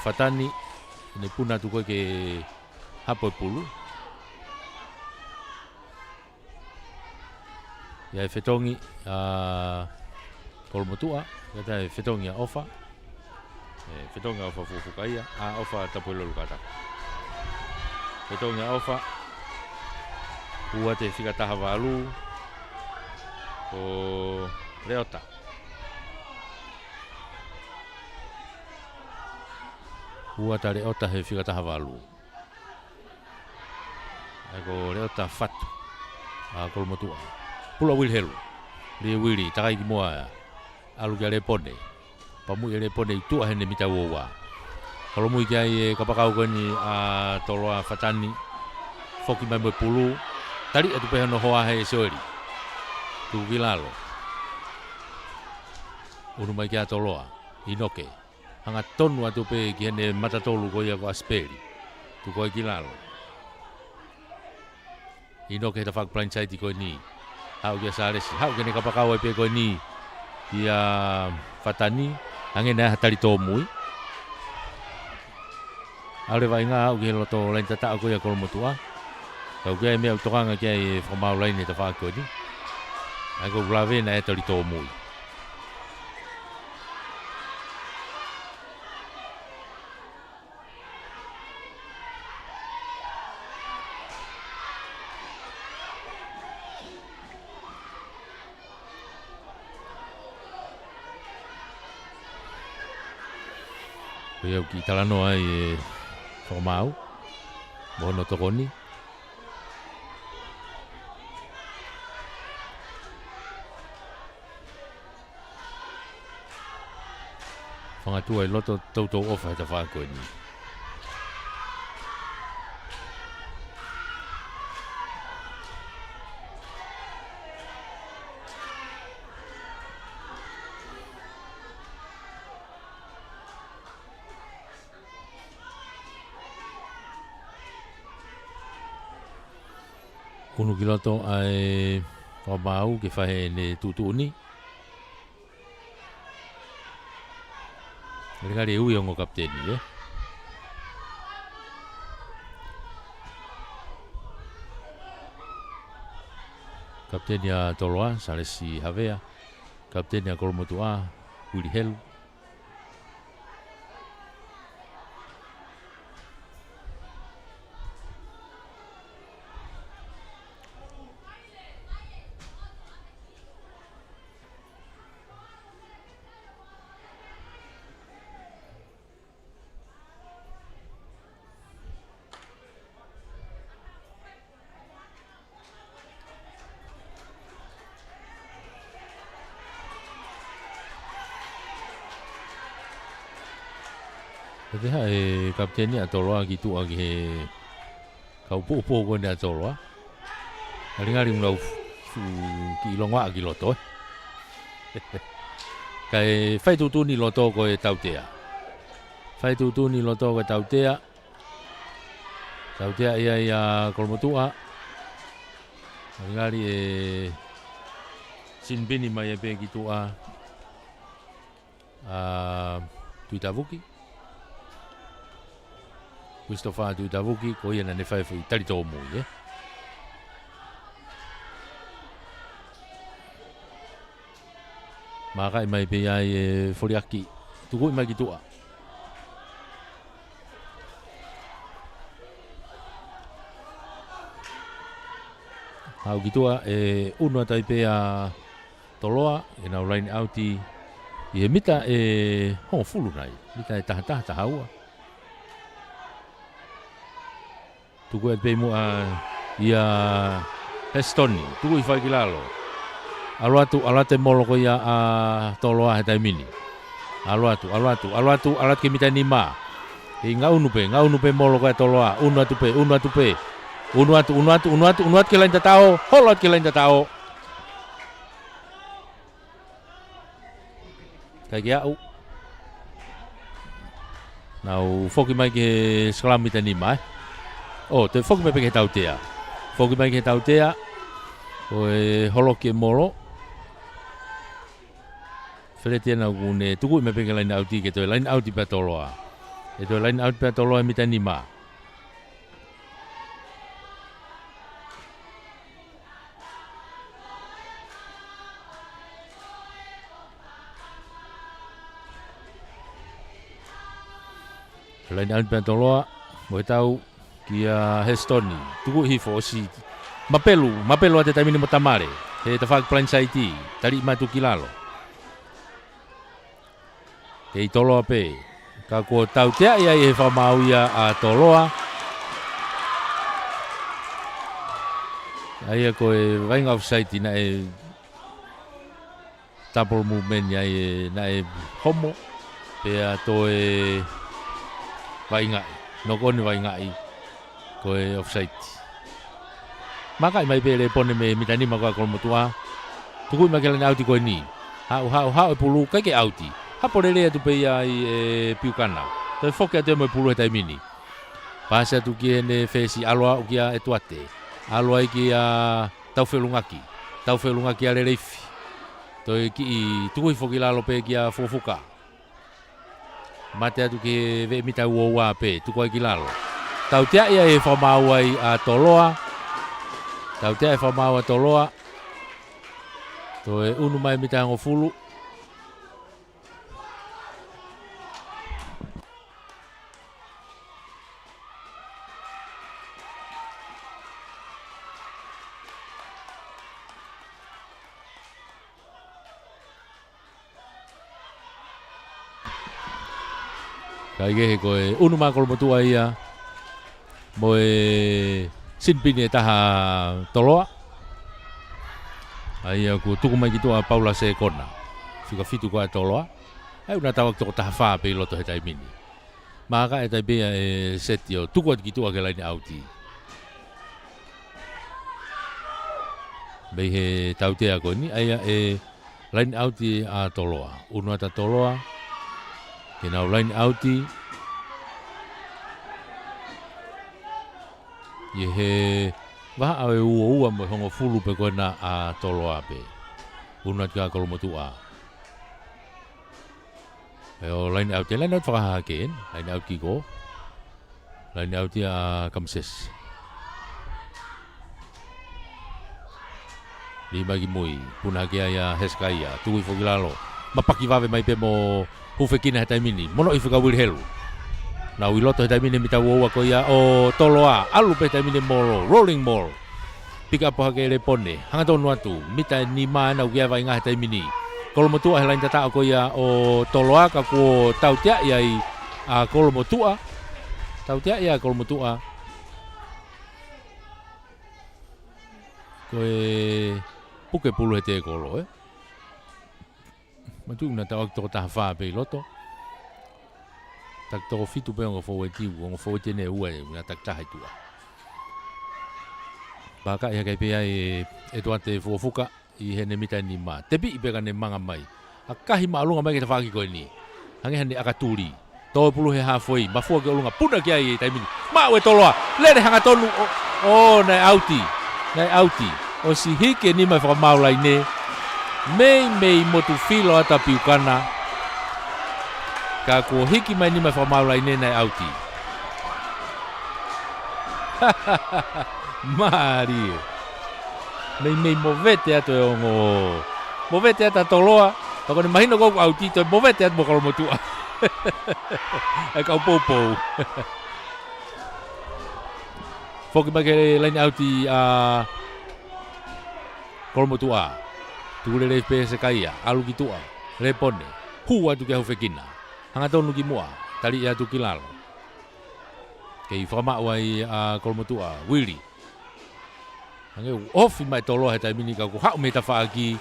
Fatani ne puna tuku ke hapo pulu. Ya fetongi kolmotua. Kata fetongi a ofa. Fetongi a ofa fuka ia. A ofa tapuelo lukata. Fetongi a ofa. Ua te whika taha walu. O reota. Ua ta reota he whika taha walu. Eko reota fatu. A kolmotua. Pula wil helu. Ria wili takai ki moa. Alu kia repone. Pamu i repone i tua hene mita uowa. Kalau mui kia i kapakau kani a toloa fatani. Foki mai moi pulu. Tari atu peha no hoa he soeri. Tuku kilalo. Unu mai kia toloa. Inoke. Hanga tonu atu pe ki hene matatolu ko ia ko asperi. Tuku ai kilalo. Inoke he ta whak plainsaiti ko ni. Hau kia saresi. Hau kene kapakau ai pe ko ni. Ia fatani angena hatari to mui. Ale vai nga au ke loto lain tata ko ia kolmotua. Kau ke me autokanga ke e formau lain te fa ko ni. Ai ko blave na hatari to mui. Ia ki talano ai e formau. Bono tokoni. Whangatua i loto tautou ofa heta whākoe ni. unu kiloto ai wamau ke whahe ne tutuuni. Ngari ui ongo kapteni, Kapteni a Toloa, Salesi Havea. Kapteni a Kolomotua, Uli Helu. Tapi kapteni a Toloa gitu agi kau po ko na Toloa. Ngari ngau ki longa agi loto. Kai fai tu ni loto ko e tautea. Fai tu ni loto ko tautea. Tautea ia Kolomotua. Ngari sinbini mai pe gitu Tuitavuki. Christopher Tuitavuki ko ia na ne fai fu tali to mo Maka mai pe ai foliaki. Tuku mai gitu Hau gitu uno tai pe Toloa na line outi. Ia mita ho fulu nai. Mita taha haua. Tuku pe mo ia Hestoni. Tuku i fai kilalo. Alate molo ko ia Toloa he taimini. Alat ke mita nima. Ngau nupe molo ko Toloa. Unu atu pe. Unu atu ke lain tatao. Holot ke lain tatao. Kaya au. Nau foki mai ke sekolah mita nima. Oh, te foki mai ke tautea. Foki mai ke tautea. O holo ke molo. Feletia na gune tuku me pe line out ke to line out pe Toloa. E to line out pe Toloa mita nima. Line out pe Toloa mo tau kia Hestoni. Tuku hi fosi. Mapelu ate taimini mo tamare. He ta fak plan site. Tali matu kilalo. Kei Toloa pe. Ka ko tautea ia e whamau ia a Toloa. Aia ko e vainga offside na e double movement ia na e homo. Pe a to e vainga. No koni vainga i. Ko e offside. Maka mai pe le pone me mitani maka Kolomotua. Tuku mai kelen auti ko ni. Hau e pulu kai ke auti. Hapolele tu pe ia i piukana. Te foke atu mo pulu tai mini. Pasa tu ki ne fesi aloa o kia e tuate. Aloa i kia tauwhelungaki ale reifi. Toi ki i tuku i foki lalo pe kia fofuka. Mate atu ki ve mita ua pe tuku ai ki lalo. Tautea ia e whamau ai a Toloa. Tautea e whamau a Toloa. Toi unu mai mita ngo fulu. Kai ko e unu ma Kolomotua ia mo e sinpini e taha Toloa. Ai ko tuku mai kitu a Paula se kona. Fika fitu ko a Toloa. Ai una tawa to taha fa pe loto he taimini. Maka e taibe e setio tuku kitu a ke line outi. Be he tautea ko ni ai e line outi a Toloa. Unu ata Toloa. Kena line outi. Ye he Vaha e ua mo hongo fulu pe kona a tolo ape. Una kia kolomotua. E o lain au te lain au whakahakeen, lain au kiko. Lain au te a kamses. Lima ki mui, puna kia ia Heskaia, tui fokilalo. Mapaki vave mai pe mo hufekina he taimini, mono i whakawiri helu. Na wiloto he taimini mita uoua ko ia o toloa, alu pe taimini moro, rolling mall. Pika po hake ele pone, hanga tonu atu, mita ni maana ukia vai ngā he taimini. Kolomotua he lain tatao ko ia o toloa ka ko tau tia ia i a kolomotua. Tau tia ia kolomotua. Koe puke pulu he te kolo, Matu na tau toko taha whaa pe loto. Tak toko fitu pe onga fōwe tiu, onga fōwe tene ua na tak taha tua. Baka ia kai pea e toa te fuafuka i hene mita ni ma. Tepi i peka ne manga mai. A kahi ma alunga mai ke ta whaki koe ni. Hange hane akaturi. Tō pulu he hafoi, mafua ke alunga puna kia i taimini. Mau e toloa, lere hanga tonu. Nai auti, nai auti. O si hike ni mai whakamaulai ne. Mei motu filo ata piukana. Ka ko hiki mai ni mai whakamaulai ne nai auti. Mari. Mei movete ato e ongo. Movete ata toloa. Tako ni mahino kau auti to movete ato mo kolomotua. Ai kau poupou. Foki mai ke lain auti a kolomotua. Tule le pe se kaia, alu ki tua, le pone. Hua tu ke hofekina. Hanga tonu ki mua, tali ia tu kilalo. Kei whama wai a kolomotua, Willy. Hange ofi mai toloa he taimini ka ku hau me ta whaaki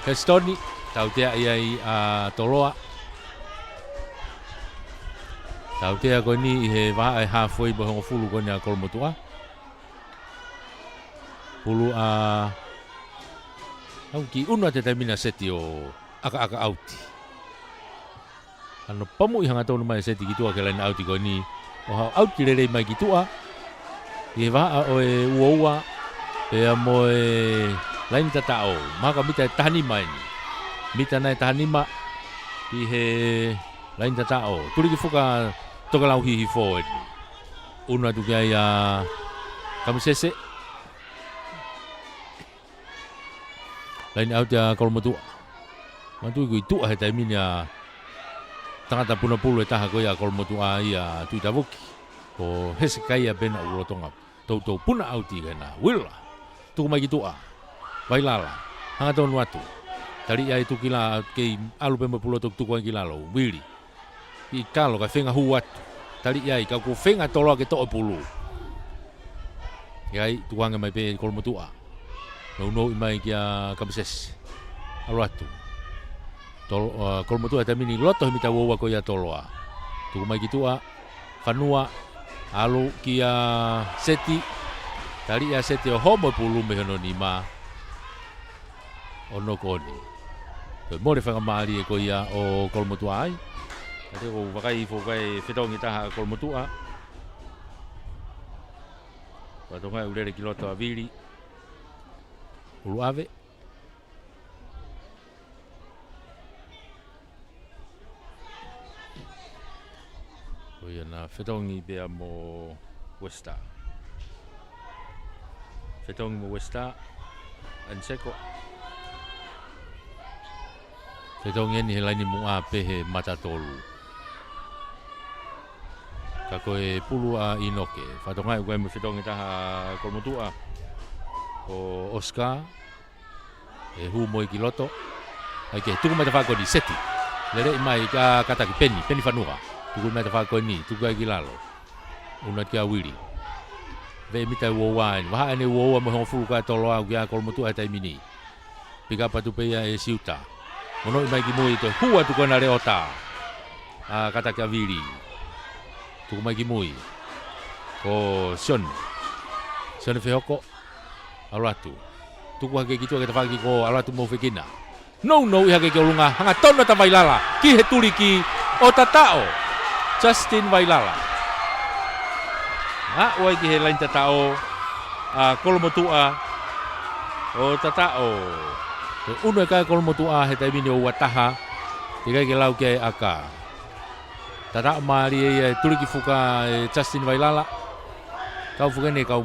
Hestoni, tau tea ia i toloa. Tau tea koe ni i he waha e hawhoi bo hongo fulu koe ni a kolomotua. Fulu au ki una te taimina seti o aka auti. Ano pamu i hanga tonu mai seti ki tua ke lain auti koe ni. O hau auti rerei mai ki tua. I he waha o e ua pe a mo e lain tatao. Maka mita e tahanima ni. Mita nai tahanima i he lain tatao. Turi ki fuka toka lau hihi fō ni. Una tu kia i a kamisese. Lain au te kolomotua. Mantui kui tua he taimini a tangata puna pulu e taha koe a kolomotua i a tui tavuki. Ko Heskaia bena urotonga. Tau puna auti kena. Willa. Tuku mai ki tua. Vailala. Hanga tonu atu. Tari ia i tukila kei alu pembe pulo tuku ai ki lalo. Willy. I kalo ka whenga hu atu. Tari ia i kau ko whenga toloa ke toa pulu. Iai tukuanga mai pe kolomotua. No i mai kia kamises. Alu atu. Kolomotua e tamini loto he mita uoua ko ia toloa. Tuku mai ki tua. Whanua. Alu kia seti. Tari ia seti o homo pulu me hono ni ma. Ono koni. Toi more whangamaari e ko ia o kolomotua ai. Kate ko wakai whokai whetongi taha kolomotua. Watongai urere ki loto a Willy. Ulu ave. Koia na whetongi bea mo Westa. Whetongi mo Westa. Anseko. Whetongi eni he laini mua pehe matatolu. Ka koe pulu a inoke. Whatongai koe mo whetongi taha kolomotua. O Oscar. E hu moi ki loto. Ai ke tuku mai ta whako ni seti. Lere i mai ka kataki peni whanua. Tuku mai ta whako ni, tuku ai ki lalo. Una kia Willy. Ve mita uoa ni. Waha ane uoa mo hongo fulu ka toloa u kia kolomotua e taimini. Pika patu peia e siuta. Mono i mai ki mui to hua tuku na reota. Kataki a Willy. Tuku mai ki mui. Ko Sion. Sion Fehoko. Alatu. Tuku hake ki tua ke ta whaki ko alatu mo whekina. No i hake ki olunga. Hanga tono ta Vailala. Ki he turi ki o tatao. Justin Vailala. oi ki he lain tatao kolomotua o tatao. Te uno e kai kolomotua he taimini o wataha, te kai ke lau ke aka. Tatao maari e turiki fuka e Justin Vailala, kau fukene kau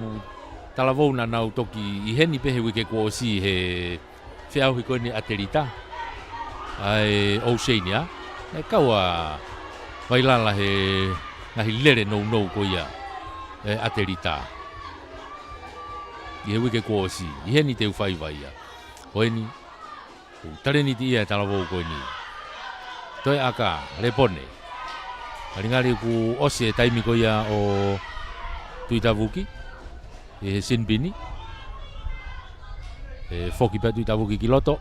talavou na nau toki I heni pehe wike kua osi he whiau hiko ni aterita. Ai Oceania, e kau a Vailala he ngahi lere nou ko ia e aterita. I he wike kua osi, I heni te uwhai vai ia. Ko eni, tare ni ti ia talavou ko eni. Toi aka, repone. Haringari ku osi e taimi ko ia o Tuitavuki, e Sinbini, e foki pa Tuitavuki ki loto,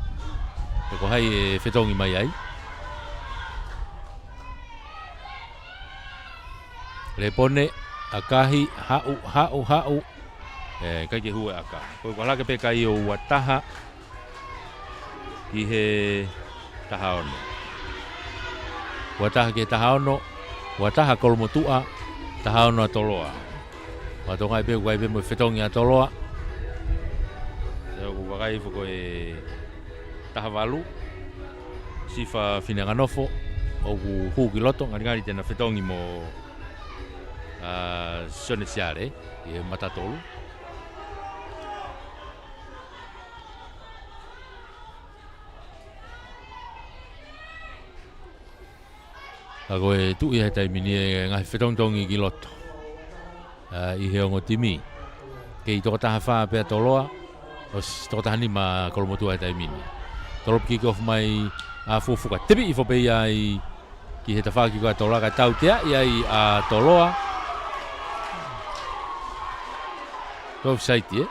e ko hai e whetongi mai ai. Repone, akahi, hau, e kai ke hua aka. Ko lake pe kai o wataha, ki he tahaono. Wataha ke tahaono, wataha kolomotua, tahaono atoloa. Watonga ipe ko ipe mo whetongi atoloa. Ko wakai fuko e tahavalu, sifa Finenganofo, o ku hu ki loto, ngari tena whetongi mo Sonesiare, I Matatolu. Ako e tu ia taimini e ngahi whetongtongi ki loto. I he ongo timi. Kei toko taha whaa pia toloa, o toko taha nima kolomotua e taimini. Tolop ki kof mai a fufuka tepi I fope ia I ki he tawha ki koa toloa ka tau tea ia I a toloa. Kof saiti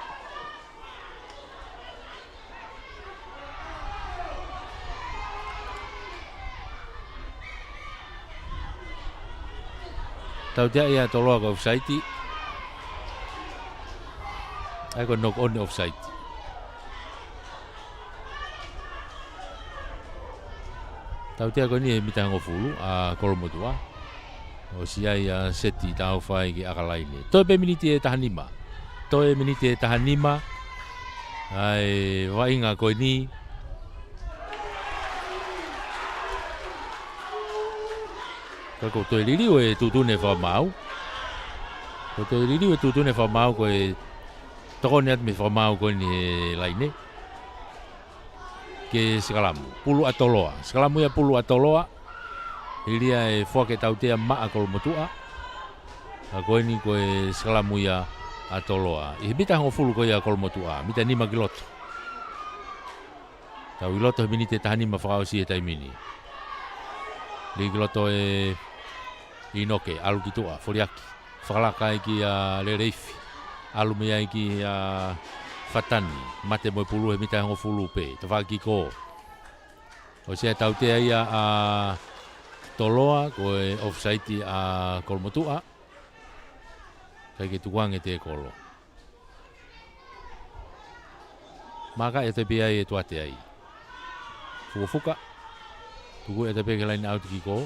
Tau tea ia toloa ka offside. Ai ko knock on offside. Tau tea ko ni e mitango fulu a kolomotua. O si ai a seti tau fai ki akalaini. Toi pe miniti e tahanima. Toi miniti e tahanima. Ai wainga ko ni. Ko toi liliu e tutune fa mau. Ko toi liliu e tutune fa mau ko e tokone at me fa mau ko ni laine. Ke sekalamu pulu atoloa. Sekalamu ya pulu atoloa. Ilia e foke tautea ma kolomotua. Ko ni ko e sekalamu ya atoloa. I bita ngo fulu ko ya kolomotua. Mita ni magiloto. Tau iloto minite tahani ma fa osi e taimini. Ligiloto e inoke alu kitua foriaki whakalaka ki a lereifi alu mea ki a fatani mate mo pulu he mita ngo fulu pe te whaki ko o sea tautea ia a toloa ko e offside a kolomotua kai ke tuang e te kolo maka e te pia e tuate ai fuka tuku e te pia lain out ki ko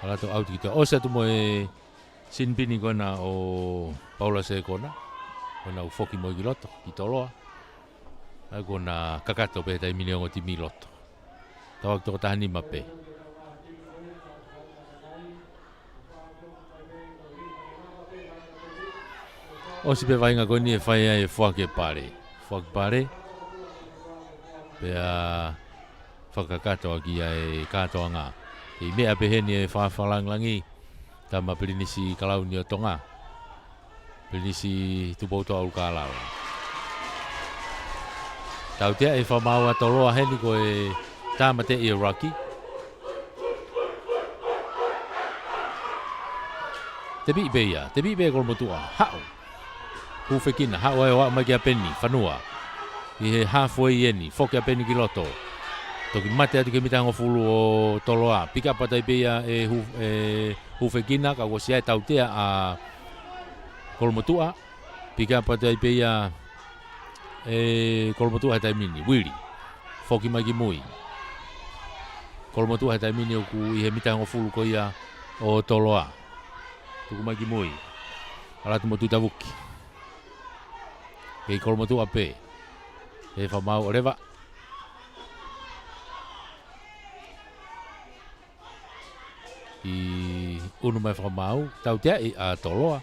ala to out kita o sa tu mo e Sinbini kona o Paula se kona kona u foki mo giloto ki toloa ai kona kakato pe tai miliongo ti miloto tawak to tahani mape o si pe vainga koni e fai ai foki pare pe a fakakato aki ai kato nga I mea peheni e whawhalanglangi tama pirinisi kalauni o tonga pirinisi tupoutoa ulkalao tau tea e whamau atoloa heni ko e tama te i Raki te bi be kolomotua hao hufekina hao e wa mai kia peni whanua I he halfway eni foke a peni ki loto toki mate atu ke mitango fulu o toloa pika patai pia e hufekina ka wasia e tautea a kolomotua pika patai pia e kolomotua hetai mini wiri foki magi mui kolomotua hetai mini o ku I he mitango fulu ko ia o toloa. Tuku mai ki mui. Ala tu mo tu tavuki. Kei kolmo tu ape. E whamau o rewa. I unu mai whamau. Tau tea i a toloa.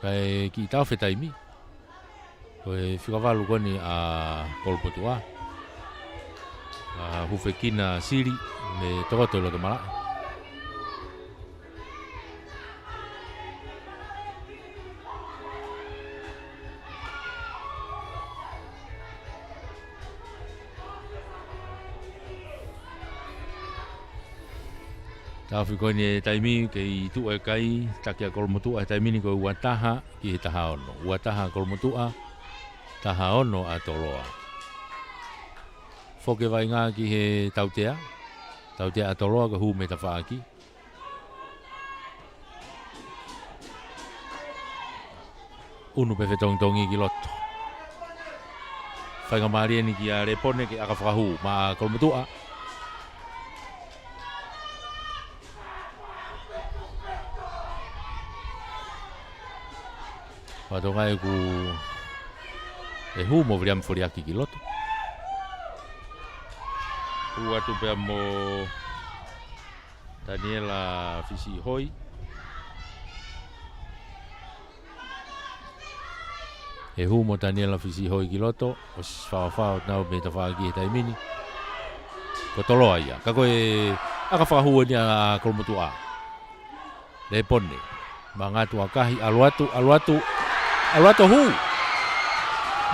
Kai ki tau whetaimi. Koe whikawalu koni a kolmo tu a. Hufekina siri me tokoto lo ke malai. Tawhi koe ni taimi ke i tu e kai takia kolmotua e taimi ni koe uataha ki he taha ono. Uataha kolmotua taha ono a toloa. Foke vai ngā ki he tautea. Tautea a toloa ka hu me ta whaaki. Unu pe whetongtongi ki loto. Whainga maria ni ki a repone ki aka whakahu ma a kolmotua. Whatongai ku e hu mo vriam foriaki ki loto. Ua tu pea mo Daniela Fisi Hoi. E hu mo Daniela Fisi Hoi ki loto. O si whawhao nau me ta whaaki e taimini. Ko toloa ia. Kako e aka whakahua ni a kolmotua. Le pone. Ma ngatu akahi aluatu. Aluato hu.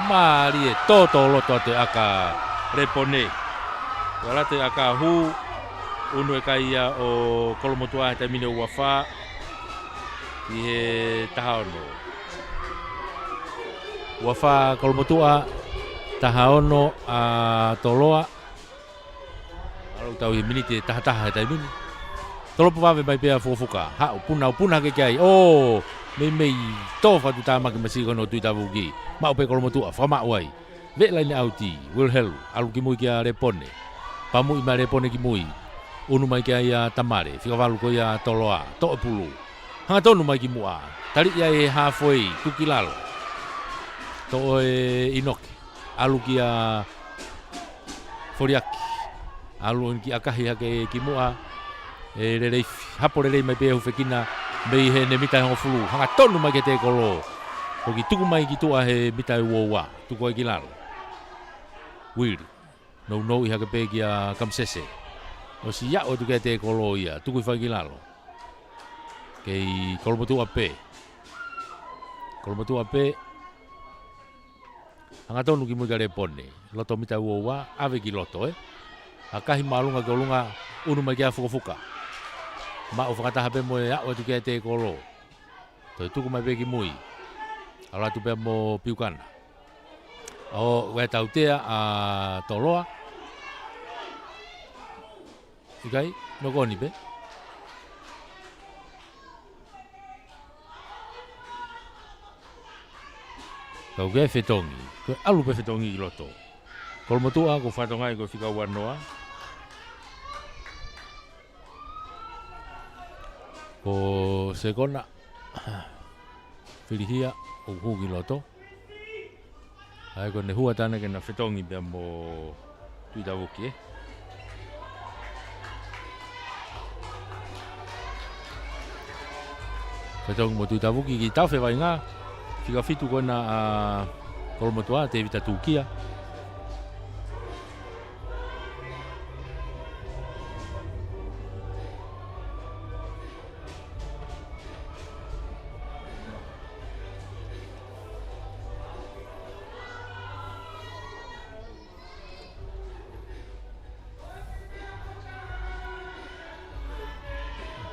Mari e toto loto te aka repone. Wala te aka hu. Unu e kaia o kolmotua te mine uafa. I he tahaono. Uafa kolmotua. Tahaono a toloa. Alau tau i minite taha te mini. Tolopo wawe mai pea fufuka. Ha upuna ke kai. Oh. Mei tofa tu tama ke masih kono tu tavuki. Mau pe kolmotua fama wai. Ve lain auti will help alu ki mui kia repone. Pamu i ma repone ki mui. Unu mai kia ia tamare. Fika walu ko ia toloa. To pulu. Hanga tonu mai ki mua. Tali ia e halfway tukilalo. To e inoki. Alu kia foriaki. Alu ki akahi hake ki mua. E rerei hapo rerei mai pe hufekina. Mei he ne mitai hongo fulu. Hanga tonu mai ke te kolo. Hoki tuku mai ki tua he mitai uoua. Tuku ai ki lalo. Wiri. No i hake pe ki a kamsese. O si ia o tu ke te kolo ia. Tuku i whai ki lalo. Kei kolmotua pe. Kolmotua pe. Hanga tonu ki mui ka repone. Loto mitai uoua. Ave ki loto Akahi maalunga ke olunga. Unu mai ki a fukafuka. Ma o whakataha pe mo e ao tu kia te kolo. Toi tuku mai peki mui. Ala tu pe mo piukana. O wea tautea a toloa. Ikai, no koni pe. Kau ke whetongi. Koe alu pe whetongi i loto. Kolmotua ko whatongai ko whika wanoa. Ko sekona whirihia o huki loto. Ai ko ne hua tana ke na whetongi pia mo tuitavuki Whetongi mo tuitavuki ki tau whewai ngā. Whika whitu kona a kolmotua te vita tūkia.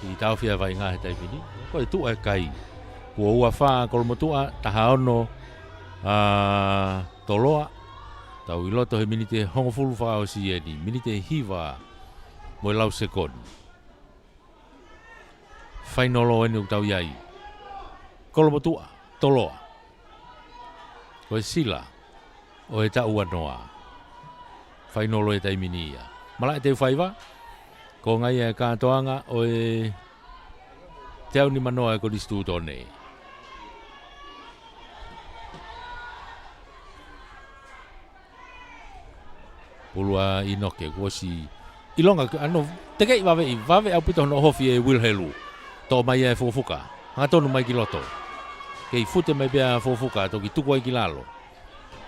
I tau whia vai ngā he taipini. Ko e tua e kai. Kua ua wha kolmotua, taha ono, toloa. Tau i loto he minite hongofulu wha o si eni. Minite hiva mo lau sekoni. Whainolo eni u tau iai. Kolmotua, toloa. Ko e sila o e tau anoa. Whainolo e taimini ia. Mala e te whaiva. Ko ngai e katoanga o e te au ni manoa e ko distu tone. Ulua inoke kuosi ilonga ano teke vave au pito no hofi e Wilhelu to mai e fofuka nga tonu mai ki loto kei fute mai bea fofuka to ki tuku ai ki lalo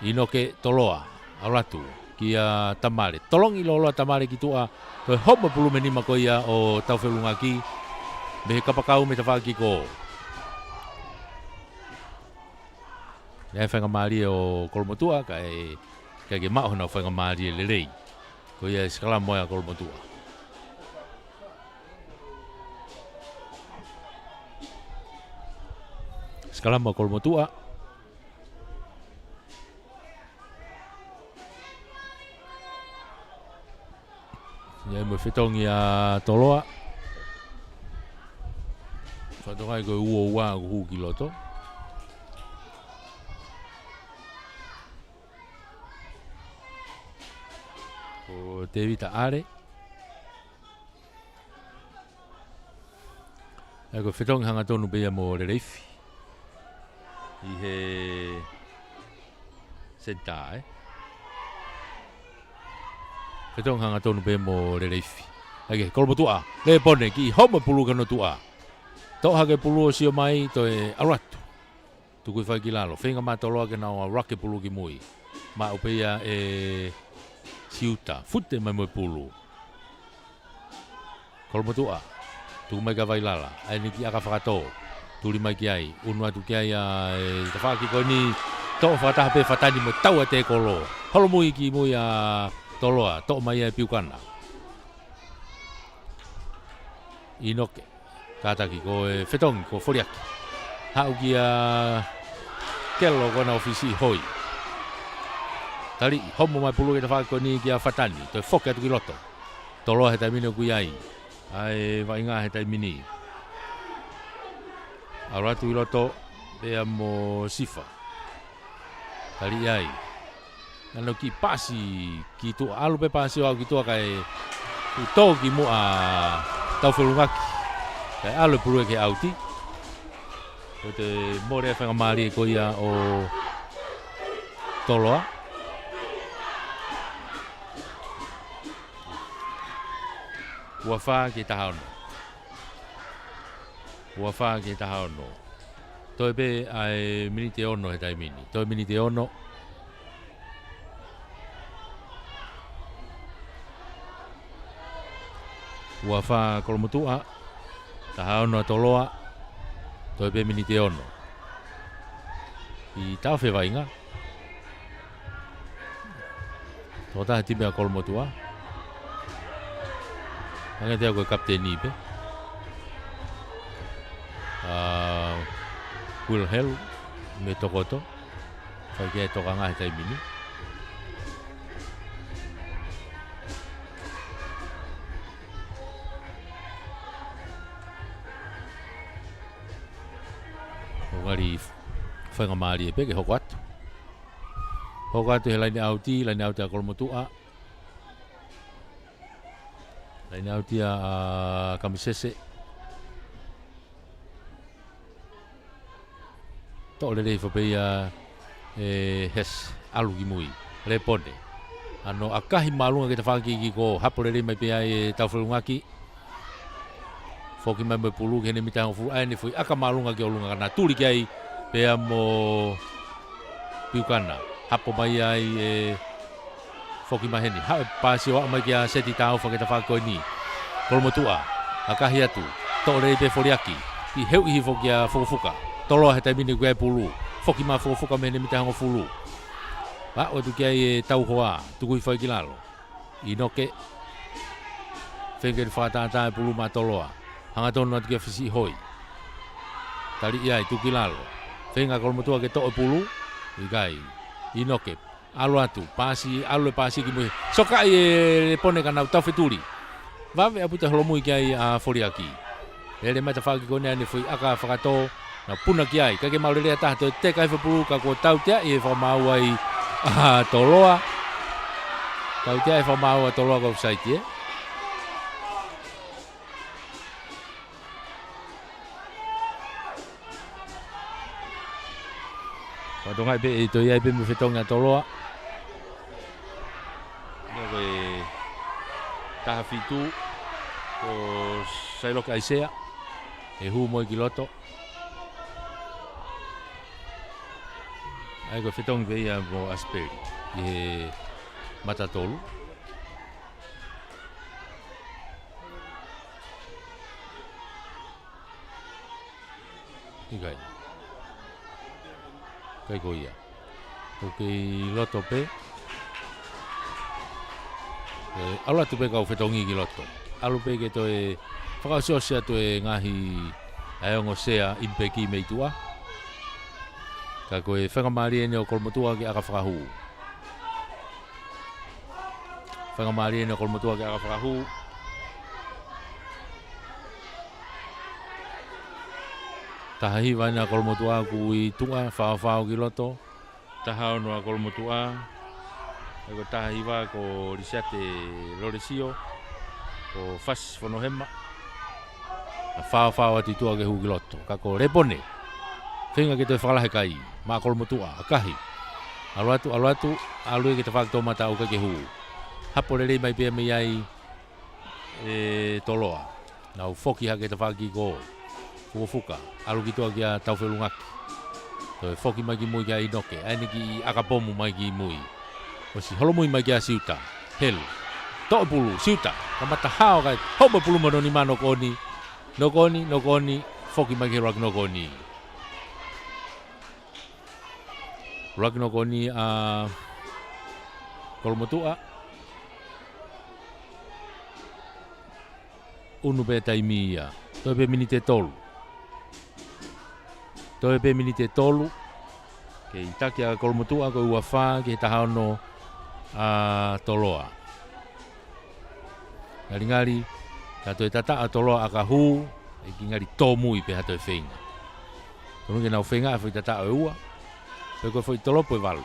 inoke toloa auratu ki a tamale tolongi lolo tamale ki tua to homa pulu menima ko ia o taufelunga ki me kapakau me tawaki ko ne whanga mari o kolmotua kai ke mau na whanga mari le rei ko ia skala moya kolmotua skala mo kolmotua ia mo fitongi a toloa fatongai ko ua hu kiloto o te vita are ko fitongi hanga tonu bea mo le reifi i he senta Fetong hanga tonu be mo le reifi. Ake, kolmo tua. Le pone ki homa pulu kano tua. Tau hake pulu o sio mai to e aratu. Tukui whai ki lalo. Whenga matoloa ke nao rake pulu ki mui. Ma upeia e siuta. Fute mai mo pulu. Kolmo tua. Tuku mai ka vai lala. Ai ni ki aka whakato. Tuli mai ki ai. Unua tu ki ai e te whaki ko ni tau whakataha pe whatani mo tau a te kolo. Holo mui ki mui a toloa, to mai e piukana. Inoke, kataki ko e whetongi ko whoriaki. Hau ki a kelo kona ofisi hoi. Tari, homo mai pulu ke te whako ni ki a whatani, to e whoke atu ki loto. Toloa he taimini o kui ai, ai wainga he taimini. Auratu ki loto, pea mo sifa. Tari ai. Ano ki pasi ki tu alu pe pasi au ki tu kai to ki mo a tau fulungaki kai alu pulu ke auti o te more fa mari ko ia o toloa wafa ki tahono to be ai minite ono he taimini to minite ono ua wha kolomotua, taha ono toloa, toi pe minite ono. I tau whi wainga. Tō taha time a kolomotua. Hanga te au koe kapteni pe. Wilhelu, me tokoto. Whai kia toka ngahe tai mini. Ngari whainga maari e peke hoko atu. Hoko atu he laini auti a kolomotua. Laini auti a kamisese. Tō le rei whapea hes alu ki mui. Le pone. Ano akahi malunga ke te whaki ki ko hapo le rei mai pea e tauwhirungaki. Foki mai mai pulu kene mita fu ai ne foi aka malunga ke olunga kana tuli ki ai pea mo piukana hapo mai ai foki mai heni ha pasi wa mai ki a seti tau fa ke ta fa ko ni kolmotua aka hiatu to le pe foriaki i heu i foki a fofuka tolo he taimini ku ai pulu foki mai fofuka me ne mita ngo fulu ba o tu ki ai tau hoa tu ku fa ki lalo inoke fengel fa ta pulu ma toloa hanga tonu atu kia whisi hoi. Tari iai tuki lalo. Whenga kolomotua ke to'o pulu. Ikai. Inoke. Alu atu. Pasi. Alu e pasi ki mui. Soka i pone kanau tau wheturi. Wawe aputa holomui ki ai a foriaki. Lele mai ta whaki kone ane whui aka whakato. Na puna ki ai. Kake mau lelea taha te te kai whapulu ka kua tau tea i e whamau ai toloa. Tau tea e whamau a toloa ka usaitie. Whatonga pe e to ia pe me fetonga toloa. Nove taha fitu o Sailoka Aisea e hu mo kiloto. Ai ko fetong pe ia mo asperi e matatolu. Ikai. Kai ko ia. Oke loto pe. Ala tu pe kau fetongi ki loto. Alu pe ke to e whakasosia to e ngahi aongo sea impeki meitua. Ka koe whangamari ene o kolmotua ki aka whakahu. Whangamari ene o kolmotua ki aka whakahu. Tahahi waina kolmotua kui tunga whao ki loto. Taha ono a kolmotua. Eko tahahi wa ko Risiate Loresio. Ko Fas Fonohema. Whao atitua ke hu ki loto. Kako repone. Whenga ke toi whakalahe kai. Maa kolmotua. Akahi. Alu atu. Alu e ke te whakatau mata uka ke hu. Hapolere mai pia mei ai. Toloa. Nau foki hake te whaki ko. Fuka. Alu ki toa kia tau whelungaki. Toi foki mai ki mui kia inoke. Aine ki akapomu mai ki mui. Osi holomui mai kia siuta. Helu. Toa pulu. Siuta. Kamata hao kai. Homa pulu mano ni mano koni. Nokoni. Foki mai ki rak nokoni. Rak nokoni a kolmotua. Unu pe taimia. Toi pe minite tolu. Toi pe minite tolu. Ke itaki a kolmotua ko ua wha ke tahaono a toloa. Ngari ka toi tata a toloa a ka hu e ki ngari tōmui pe hato e whenga. Kono ke nau whenga a whai tata o ua. Pe koe whai tolopo e walu.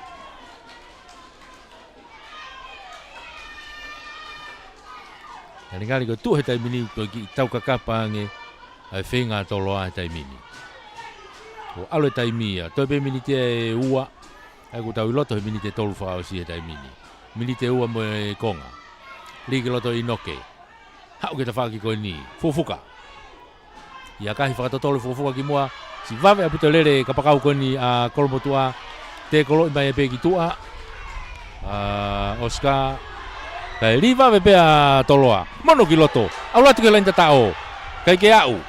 Ngari ko tu he taimini ko ki tau kakapa nge a whenga a toloa he taimini. O alo e taimia, toi pe minite e ua, ai ku tau iloto he minite tolu whakao si he taimini. Minite ua mo e konga. Liki loto inoke. Hau ke ta whaki koe ni, fufuka. Ia kahi whakatotolo fufuka ki mua, si wawe aputo lere kapakau koe ni a kolmotua, te kolo imai e pe ki tua, Oscar, kai li wawe pe a toloa, mono ki loto, au latu ke lain tatao, kai ke au.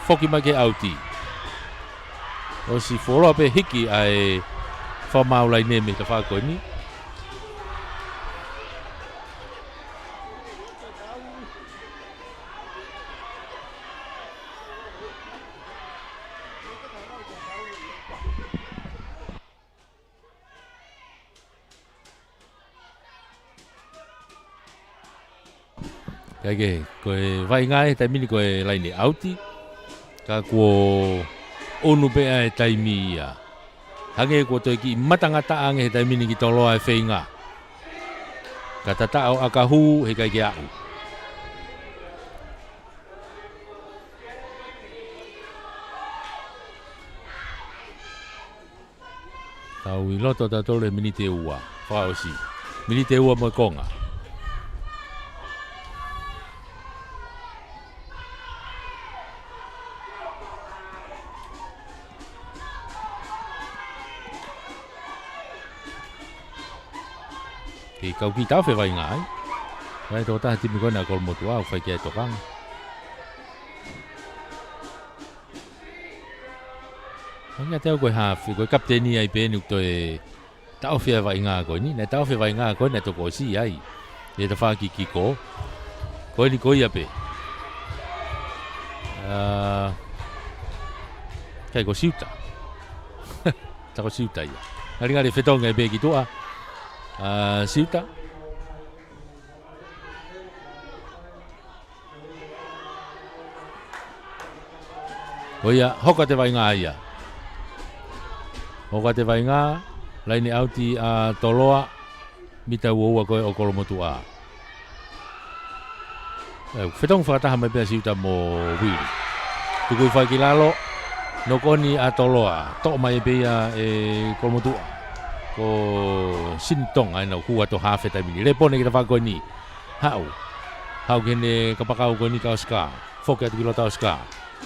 Foki mai ke auti. O si folo pe hiki ai whamau lai neme te whako ni. Kage koe vai ngai te mini koe lai ni auti. Ka kuo onu pea e taimi ia. Hange kuo toi ki matangata ange he taimini ki toloa e whainga. Ka tatao a ka hu he kai ke au. Tau i loto tatolo e minite ua. Whaosi. Minite ua mo konga. Ki kau ki tau whewai ngai. Vai tō taha timi koe na kolmotua au whai kia tokang. Nga teo koe hawhi, koe kapteni ai pēnu toi tau whewai ngā koe ni. Nei tau whewai ngā koe na toko si ai. E ta whaki ki ko. Koe ni koe ia pe. Kai ko siuta. Tako siuta ia. Ngari whetonga e pe ki toa. Siuta. Oia, hoka te vai ngā ia. Hoka te vai ngā, laini auti a toloa, mita ua koe o kolomotu a. Whetong whakataha mai pia siuta mo wiri. Tukui whai ki lalo, no koni atoloa to mai beia e kolmotua ko sintong ai no hua to hafe ta mini le pone kita fa koni hau kene kapakau koni ka ska foka tu kilota ska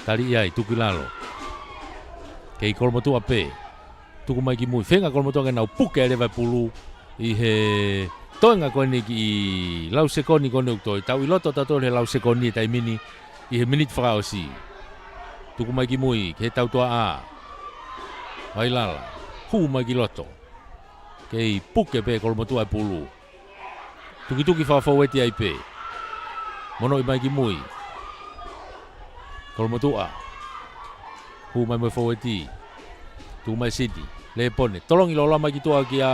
tali ai tu kilalo ke kolmotua pe tu mai ki mui fenga kolmotua ke na puke le vai pulu i he toinga koni ki lau sekoni koni to tau iloto ta to le lau sekoni tai mini i he minute fra osi tu mai ki mui ke tau toa a vai lala hu mai ki loto ke puke pe kolmotua pulu tuki fa weti ai pe mono i mai ki mui kolmotua hu mai mo weti tu mai sidi le pone tolong ilo lama ki tua ki a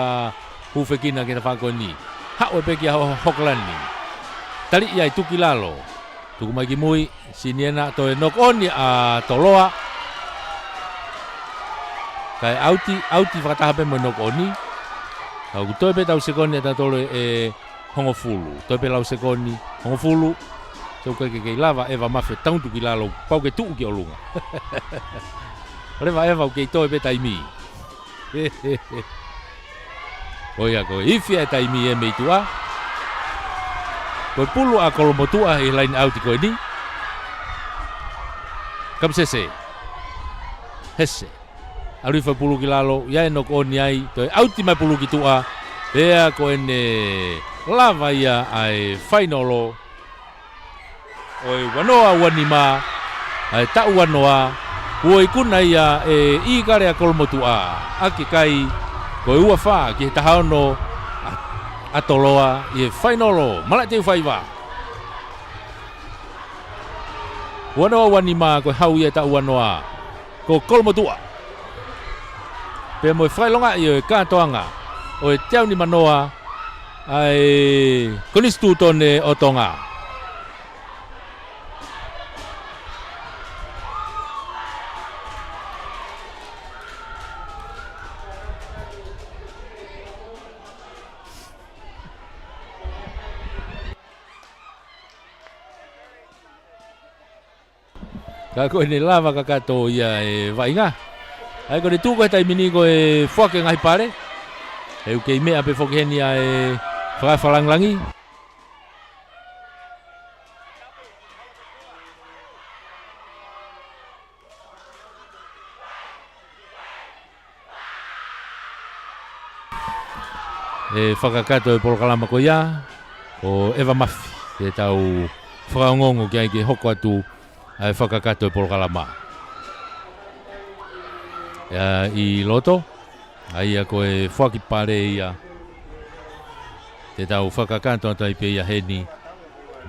hu fekina ke fa ko ni ha o pe ki hoklani tali ia tuki lalo tu mai ki mui siniena to nok oni a toloa kai auti fa ta pe mo nok oni au to pe tau sekoni ta tole e hongo fulu to pe lau sekoni hongo fulu so ke lava eva mafe tau tu ki lalo pau ke tu ki olunga Reva eva ke to pe taimi oia ko ifia taimi e me tua ko pulu a kolmotua i line out ko ni kam sese hesse ali fa pulu kilalo ya no ko ni ai to auti mai pulu ki tua ea ko ene lava ia ai finalo oi wanoa wanima ai ta wanoa oi kuna ia e i kare a kolmotua aki kai ko ua fa ki tahano atoloa i finalo mala te faiva wanoa wanima ko hau ia ta wanoa ko kolmotua pe mo fai longa i ka toanga o tau ni manoa ai konistu tone otonga kako ni lava kakato ia e vainga ai ko tu ko tai mini ko e foke ngai pare e u ke me ape foke ni ai fra falang langi e fakakato e polkalama ko ia o eva mafi e tau fra ngongo ke hoko atu ai fakakato e polkalama ya i loto ai ko e foki pare ia te tau fakakato tai pe ia heni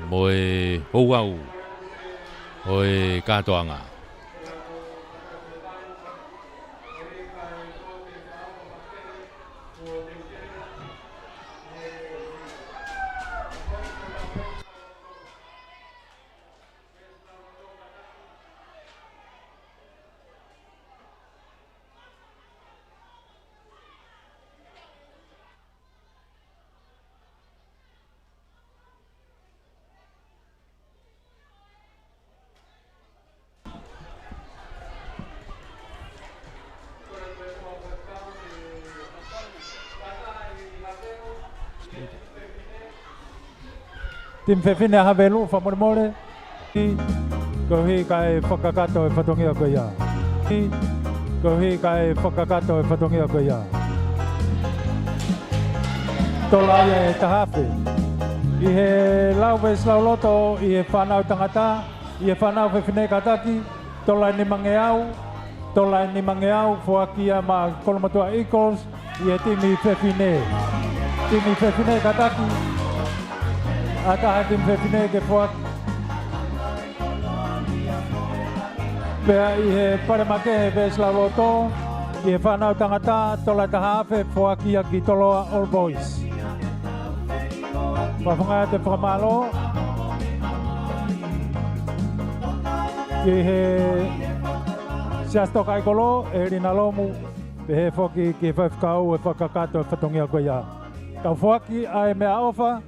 mo e houau o e katoanga Tim fefine havelu fa mormore ko hi kai fakakato e fatongia ko ia ko hi kai fakakato e fatongia ko ia tolaya e tahafe i he lauves lauloto i he whanau tangata i he whanau fefine kataki tolai ni mangeau fuakia ma Kolmotua Eagles i he timi fefine kataki ata hatim fefine ke fuak pea i he paremake he ves lauloto i he whanau tangata tolai tahafe fuakia ki toloa All Boys Whawhanga te whakamalo ki he siastoka ikolo e rina lomu pe he whoki ki whawhkau e whakakato e whatongia koe ia. Tau whaki ai mea ofa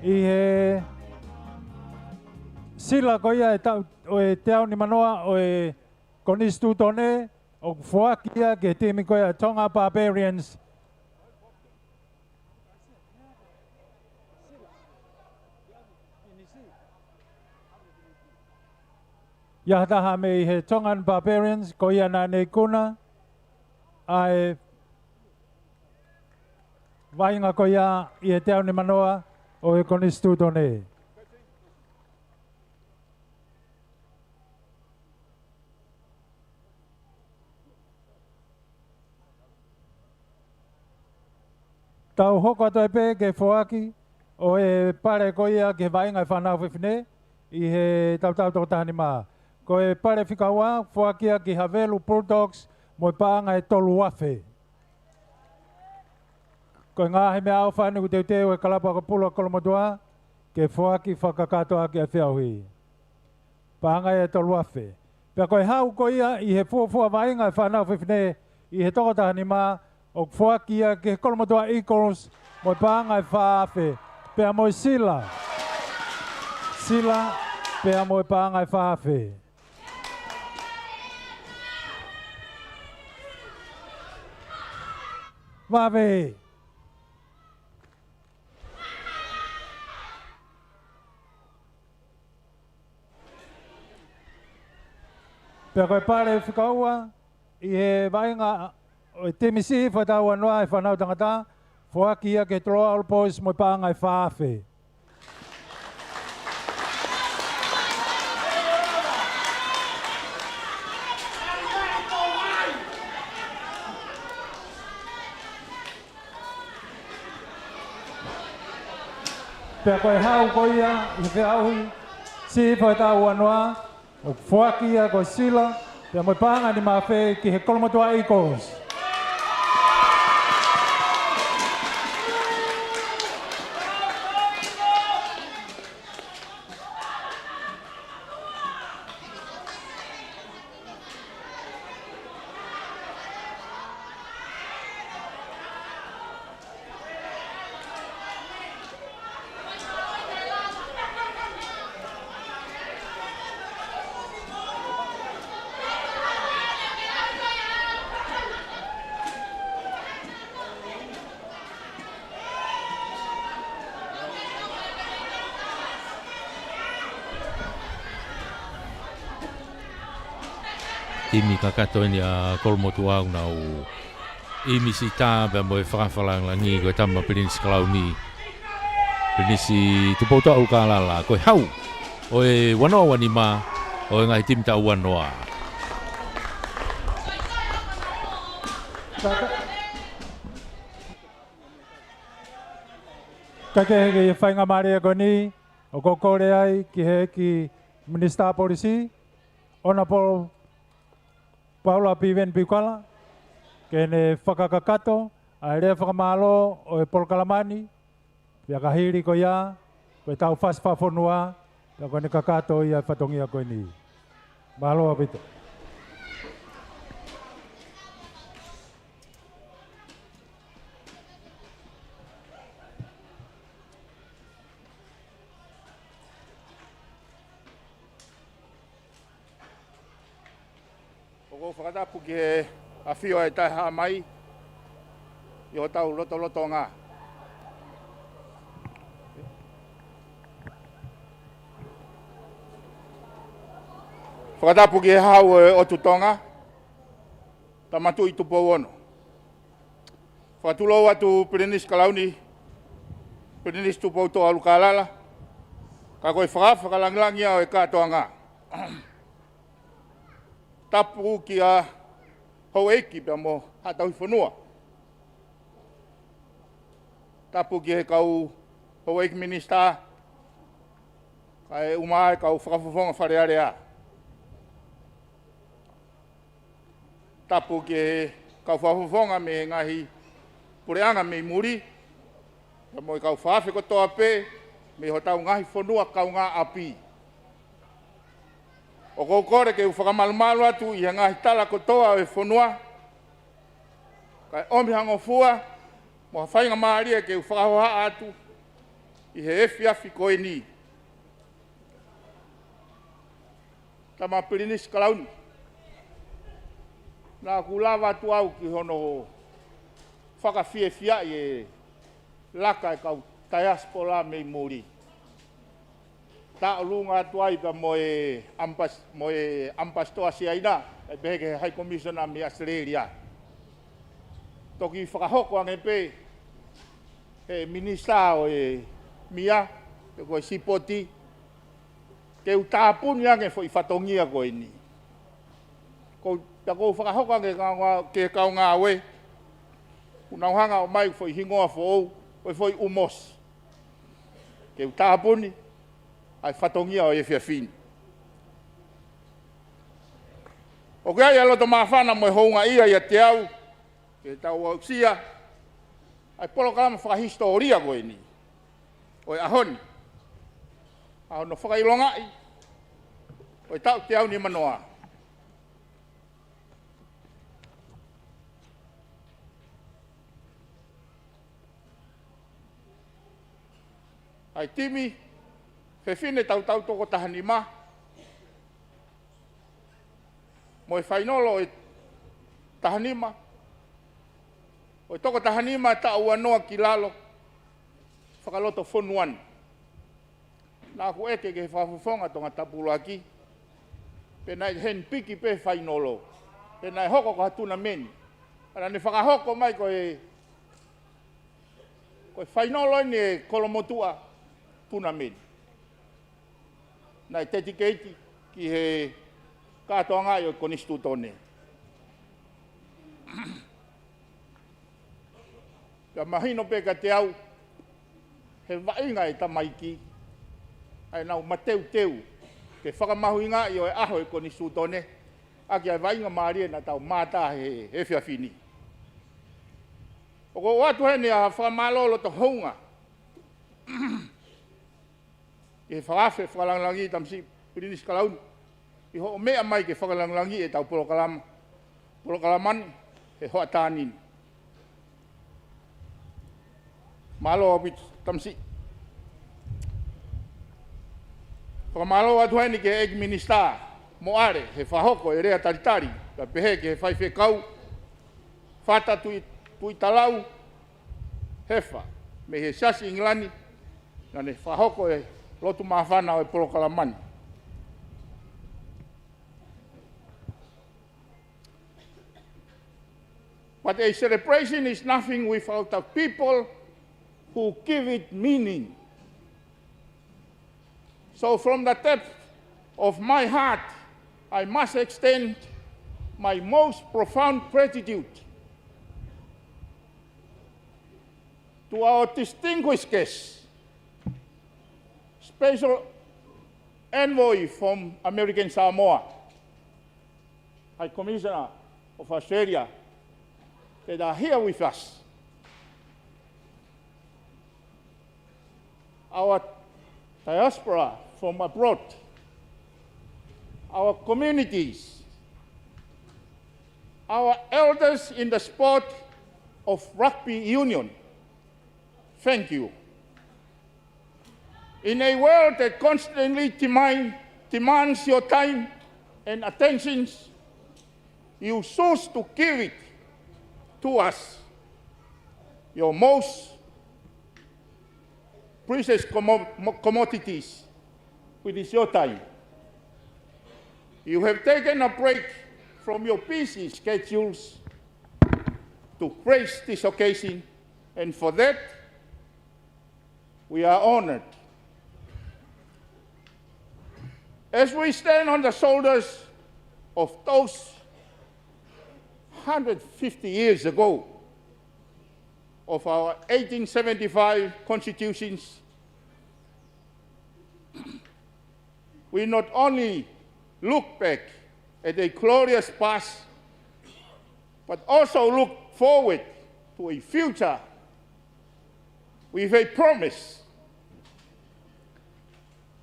i he sila koe ia e te au ni manoa o e konistu tone o fuakia ke timi koia Tonga Barbarians. Yahdaha me he Tongan Barbarians koia na ne kuna ai vainga koia i he teo ni manoa o e konistu tone. Tau hoko atoe pe ke foaki o e pare koia ke vainga e whanau whiwhine i he tau toko tahani maa. Ko e pare whikaua foakia ki Havelu Bulldogs mo paanga e tolu wafe. Ko ngā he mea au whānu ku teo e kalapa ko pula kolomotua ke foaki whakakatoa ki a whiauhi. Paanga e tolu wafe. Pea ko e hau ko ia i he fuafua vainga e whanau whiwhine i he toko tahani maa o foakia ke kolomotua Eagles mo paanga e whaafe. Pea mo sila. Sila pea mo paanga e whaafe. Mave. Pea koe pare whikaua i he vainga o e temisi whataua noa e whanau tangata foaki ia ke Troa All Boys mo paanga e whaafe. Pea koe hau koia i whiauhi si whaitaua noa o foaki ia koe sila pea mo paanga ni mawhe ki he kolomotua Eagles. Timi kakato ni a kolomotua una o imisi tā pea mo e whakawhalangi koe tama Pirinisi Kalauni. Pirinisi tupouta o kālala koe hau o e wanoa wani mā o e ngai timi tā wanoa. Kake heke e whainga maria koni o kokore ai ki he ki Minista Polisi ona po Paula Piven Pikala, kene whakakakato, a rea whakamalo o e Polkalamani, pia kahiri ko ia, koe tau whaswhawhonua, pia koe ne kakato ia whatongia koe ni. Mahalo apito. Ko whakatapu ki he awhio e tai haa mai i o tau loto ngā. Whakatapu ki he hau e o tutonga, ta matu i tupo ono. Whakatulo atu Pirinisi Kalauni, Pirinisi tupo to alukalala, ka koe whakalangilangi au e katoa ngā. Tapu ki a hau eiki pia mo hatau whanua. Tapu ki he kau hau eiki minista, ka e umae kau whakawhawhonga wharearea. Tapu ki he kau whakawhawhonga me ngahi pureanga me muri, pia mo e kau whawhi kotoa pe, me ho tau ngahi whanua kau ngā api. O kokore ke whakamalumalu atu i ngahi tala kotoa e whanua. Kai omi hangofua, mo hawhainga maaria ke whakahoha atu i he efi koe ni. Tama Pirinisi Kalauni. Nā kulawa tu au ki hono whakawhiawhia e laka e kau diaspora me muri. Tā lunga tu ai ka moe ampastoa si aina, e peke High Commissioner me Australia. Toki whakahoko ange pe, he minista o e mia, e koe sipoti, ke utapuni ange fo i whatongia koe ni. Kou whakahoko ange ke kau ngā we, unauhanga o mai fo i hingoa fo ou, o fo i umos. Ke utapuni, ai whatongia o e whiawhini. O kia ia loto mawhana mo e hounga ia te au, ke tau au sia, ai polo kalama whakahistoria koe ni. O e ahoni. Ahono whakailongai, o e tau te au ni manoa. Ai timi, whewhine tau toko tahani ma. Mo e whainolo e tahani ma. O e toko tahani ma ta ua noa ki lalo. Whakaloto whonuan. Nā ku eke ke whawhawhonga tonga tapulu aki. Pena e hen piki pe whainolo. Pena e hoko ko hatuna meni. Ara ne whakahoko mai ko e whainolo ni e kolomotua tuna meni. Nai teti keiti ki he katoa ngai o konistu tone. Ka mahino pe ka te au, he wainga e tamaiki, ai nau mateu teu, ke whakamahu inga i o e aho e konistu tone, aki ai wainga maarie na tau mātā he whiawhini. O ko watu hene a whakamālolo to hounga, e whaafe whakalanglangi tamsi Pirinis Kalaunu. I ho mea mai ke whakalanglangi e tau Polokalamani e hoa tānini. Malo apit tamsi. Whakamalo atu haini ke Egi Minister Moare he whahoko e rea taritari. Ka pehe ke he whaife kau. Whata tui talau. Hefa. Me he sasi Inglani. Na ne whahoko e lotu mawhana o e Polokalamani. But a celebration is nothing without the people who give it meaning. So from the depth of my heart, I must extend my most profound gratitude to our distinguished guests, Special Envoy from American Samoa, High Commissioner of Australia, that are here with us. Our diaspora from abroad, our communities, our elders in the sport of rugby union, thank you. In a world that constantly demands your time and attention, you choose to give it to us, your most precious commodities, which is your time. You have taken a break from your busy schedules to grace this occasion, and for that, we are honored. As we stand on the shoulders of those 150 years ago of our 1875 constitutions, we not only look back at a glorious past, but also look forward to a future with a promise.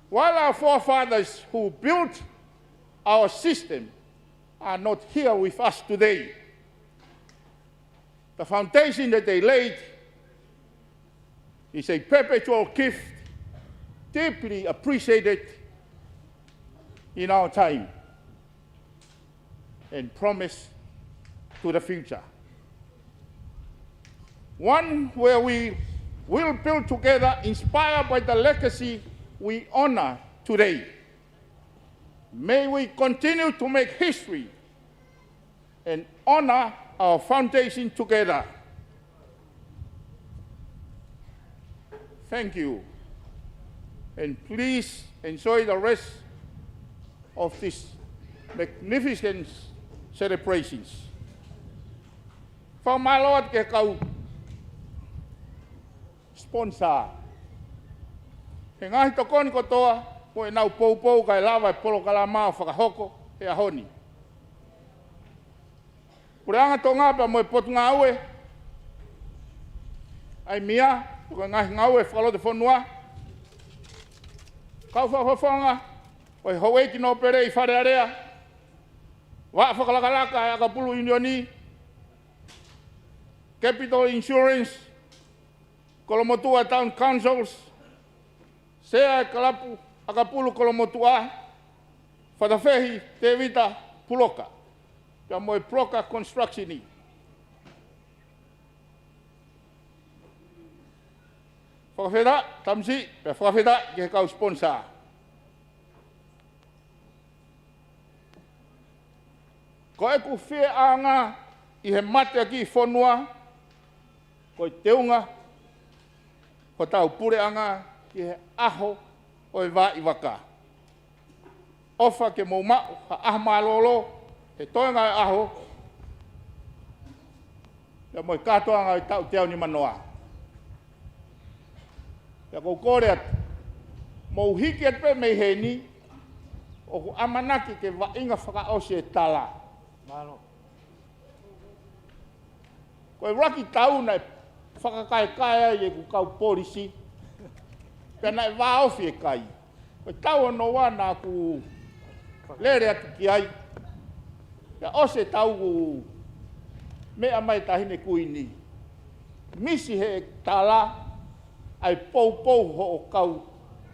While our forefathers who built our system are not here with us today, the foundation that they laid is a perpetual gift, deeply appreciated in our time, and promise to the future. One where we will build together, inspired by the legacy we honor today. May we continue to make history and honor our foundation together. Thank you. And please enjoy the rest of these magnificent celebrations. Whamalawat ke kau sponsor. He ngahi tokoni kotoa, ko e nau pou kai lava e polo kalama o whakahoko e ahoni. Pureanga tō ngāpa mo e potu ngā aue, ai mia, ko e ngahi ngā aue whakalote whanua, kau whawhawhanga, o e hau eiki no pere I whare area, wa whakalakalaka e Akapulu Unioni, Capital Insurance, Kolomotua Town Councils, Sea e Kalapu, Akapulu Kolomotua, Whatawhehi, Te Vita, Puloka, Pia moe Proka Constructioni. Whakawheta, tamsi, pia whakawheta ki he kau sponsor. Ko e ku whia anga I he mate aki whanua, ko I teunga, ko tau pure anga ki he aho o e wā I waka. Ofa ke mou mao, ha aha lolo, he toenga e aho, ia mo I katoa anga I tau te au ni manoa. Ia kou kore atu, mou hiki at pe mei he ni, o ku amanaki ke wa inga whakaosi e tala. Malo. Ko e raki tau na whakakai kai e ku kau polisi, pia na e waofi e kai. Ko tau no wana ku lere atu ki ai, pia ose tau ku mea mai tahine kuini. Misi he tala, ai pou ho o kau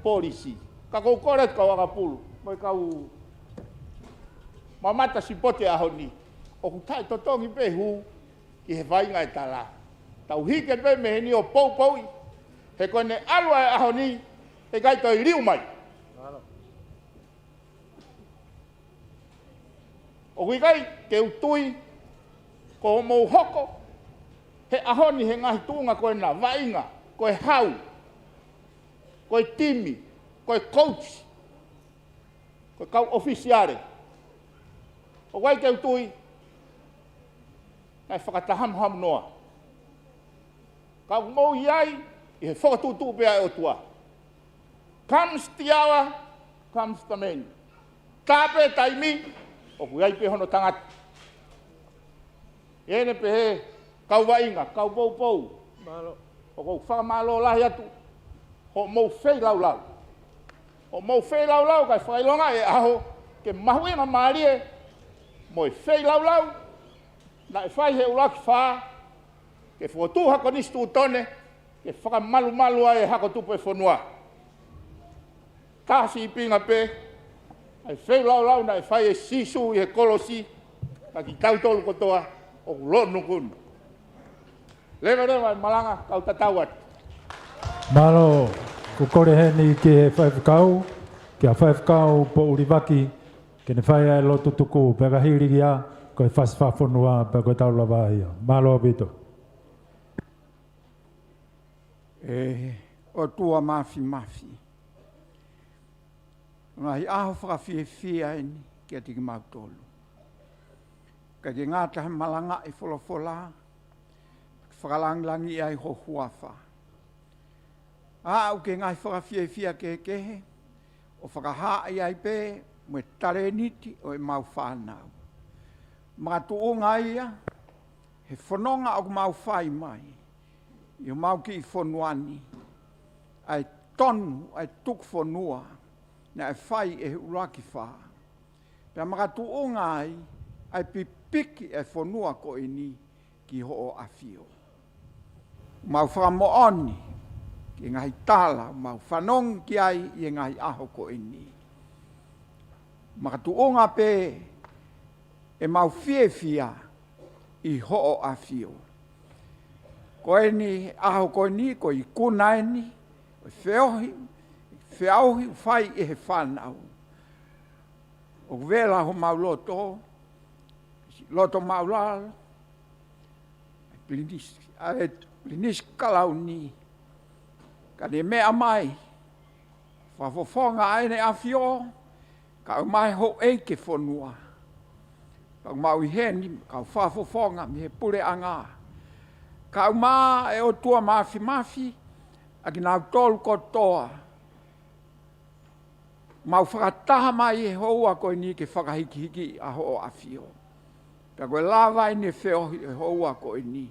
polisi. Ka kou kore kau Akapulu, moi kau mamata sipote ahoni. O ku tai totongi pe hu ki he vainga e tala. Tau hike pe me heni o pou I. He kone alua e ahoni, he kai toi riu mai. O kui kai ke utui, ko mou hoko, he ahoni he ngahi tunga koe na vainga, koe hau, koe timi, koe coach, koe kau ofisiare. O kai ke utui, ai whakataham noa. Kau mou iai, I he whakatutu pea e o tua. Comes the hour, comes the man. Tāpe taimi, o ku iai pe hono tangata. Ene pe he, kau wainga, kau pou. O kou whakamalo lahi atu, ho mou whei lau. O mou whei lau kai whailonga e aho, ke mahuinga maarie, mo e whei lau, na e whai he uraki whaa, ke whotu hako nistu utone, ke whakamalu ai hako tupu e whanua. Kasi I pinga pe, ai whei lau na e whai e sisu I he kolosi, na ki tautolu kotoa, o lonu kunu. Lewa malanga kau tatawat. Malo, ko kore heni ki he whaifukau, ki a whaifukau po uriwaki, ke ne whai ai lotu tuku, peka hiri kia, ko e whaswhawhonua, peka koe taula wahia. Malo abito. O tua mafi. Ngahi aho whakawhiwhia eni, kia tiki mautolu. Ka ke ngātahe malanga I wholofola, whakalangilangi ai ho huafa. Au ke ngai whakawhiawhia kehe, o whakahaa ai pe, mo e tare niti o e mau whanau. Mga tuonga ia, he whanonga o mau whai mai, I o mau ki I whanuani, ai tonu, ai tuk whanua, na e whai e uraki wha. Pea mga tuonga ai pipiki e whanua ko ini ki ho o awhio. Mau whakamooni, ki ngahi tala, mau whanong ki ai I ngahi aho ko ini. Makatuonga pe, e mau whiewhia, i ho'o a fio. Koe ni aho koe ni ko i kuna ni feauhi fai e he whanau. O vela ho mau loto maulalo. Plinis kalau ni. Kane mea mai. Whafofonga aene a fio. Ka mai ho eike whanua. Ka mau i heni, ka whafofonga mi he pure anga. Ka ma e o tua mafi. Aki nau tolu kotoa. Mau whakataha mai e houa koe ni ke whakahiki a ho a fio. Ka koe lawa ine wheohi e houa koe ni.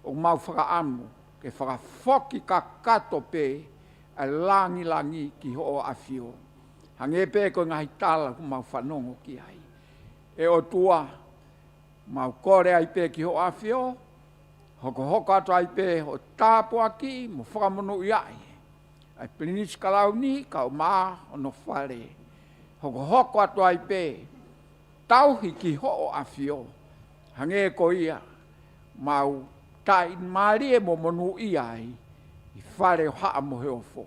O mau whakaamu ke whakafoki ka kato pe a langi ki ho a fio. Hange pe koe ngahi tala ku mau whanongo ki ai. E o tua mau kore ai pe ki ho a fio. Hoko ato ai pe ho tāpua ki mo whakamono iai. Ai plinis kalau ni kau ma ono whare. Hoko ato ai pe tauhi ki ho a fio. Hange ko ia mau tai marie mo monu iai. I whare o haa mo he ofo.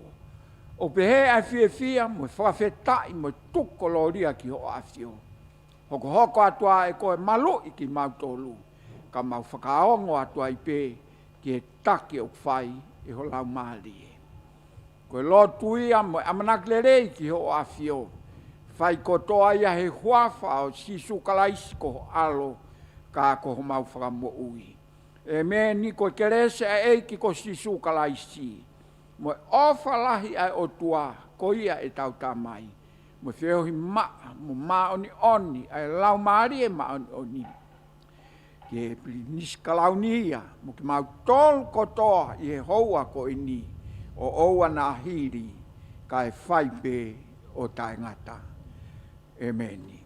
O pehe ai fia mo whawhetai mo tukoloria ki ho a fio. Hoko ato ai koe malu i ki mautolu. Ka mau whakaongo atu ai pe ki he taki o whai e ho lau maali. Koe lotu ia mo amanaklerei ki ho a fio. Whai kotoa ia he huafa o sisu kalaisi ko alo ka ko ho mau whakamo ui. E me ni koe kerese a eiki ko sisu kalaisi. Mo ofa lahi ai o tua ko ia e tau tamai. Mo whiohi mo oni ai lau maari e oni. Ke plinis kalau ni ia, mo ki mau tol kotoa i he houa ko ini, o oua na hiri, ka e whaipe o tae ngata. Emeni.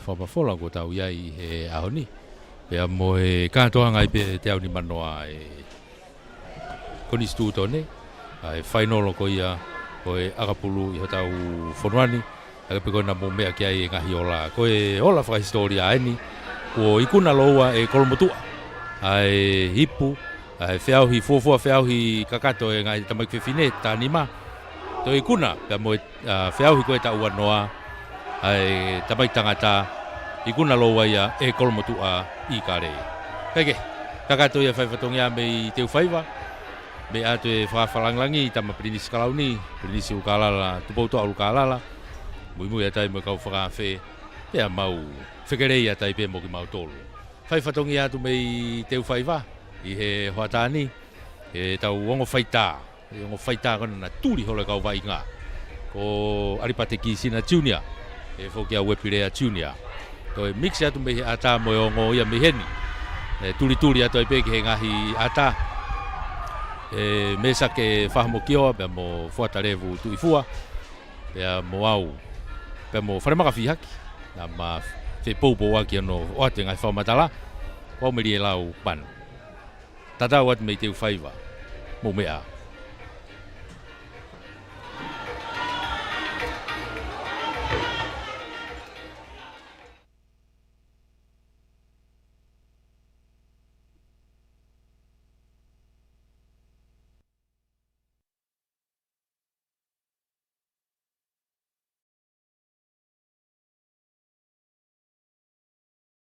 Whapafola ko tau iai he ahoni. Pea mo he kātoa ngai pe te au ni manoa e koni stu tone. E whainolo ko ia ko e akapulu i tau whanuani. Aga pe kona mo mea ki ai e ngahi ola. Ko e ola whakahistoria aeni. Ko ikuna loa e kolomotua. Ai hipu. Ai whiauhi fuafua whiauhi kakato e ngai tamai whiwhine tāni ma. To ikuna. Pea mo whiauhi ko e tau anoa. Ai tamai tangata. Ikuna loa ia e kolomotua i kare. Kake, kakato ia whaifatongia me i teu whaiva. Me ato e whawhalanglangi i tama Plinis kalau ni. Plinis ukalala, tupautoa ukalala. Mui atai mo kau whakawhe. Pea mau whekerei atai pe mo ki mau tolu. Whaifatongia atu me i teu whaiva. I he hoatani. E tau ongo whaita. E ongo whaita kona na turi hola kau vai ngā. Ko Aripate Kisina Junior. E whokia Wepirea Junior. Toi mix atu me ata mo ongo ia me heni. E turi atu ai pe ki he ngahi ata. E mesa ke whahamo kioa pe mo fuatarevu tu ifua. Pe mo au. Pe mo whanemaka whihaki. Na ma te poupo waki ano o ate ngai whaumatala. Wau meri e lau panu. Tatau atu me teu whaiva. Mo mea.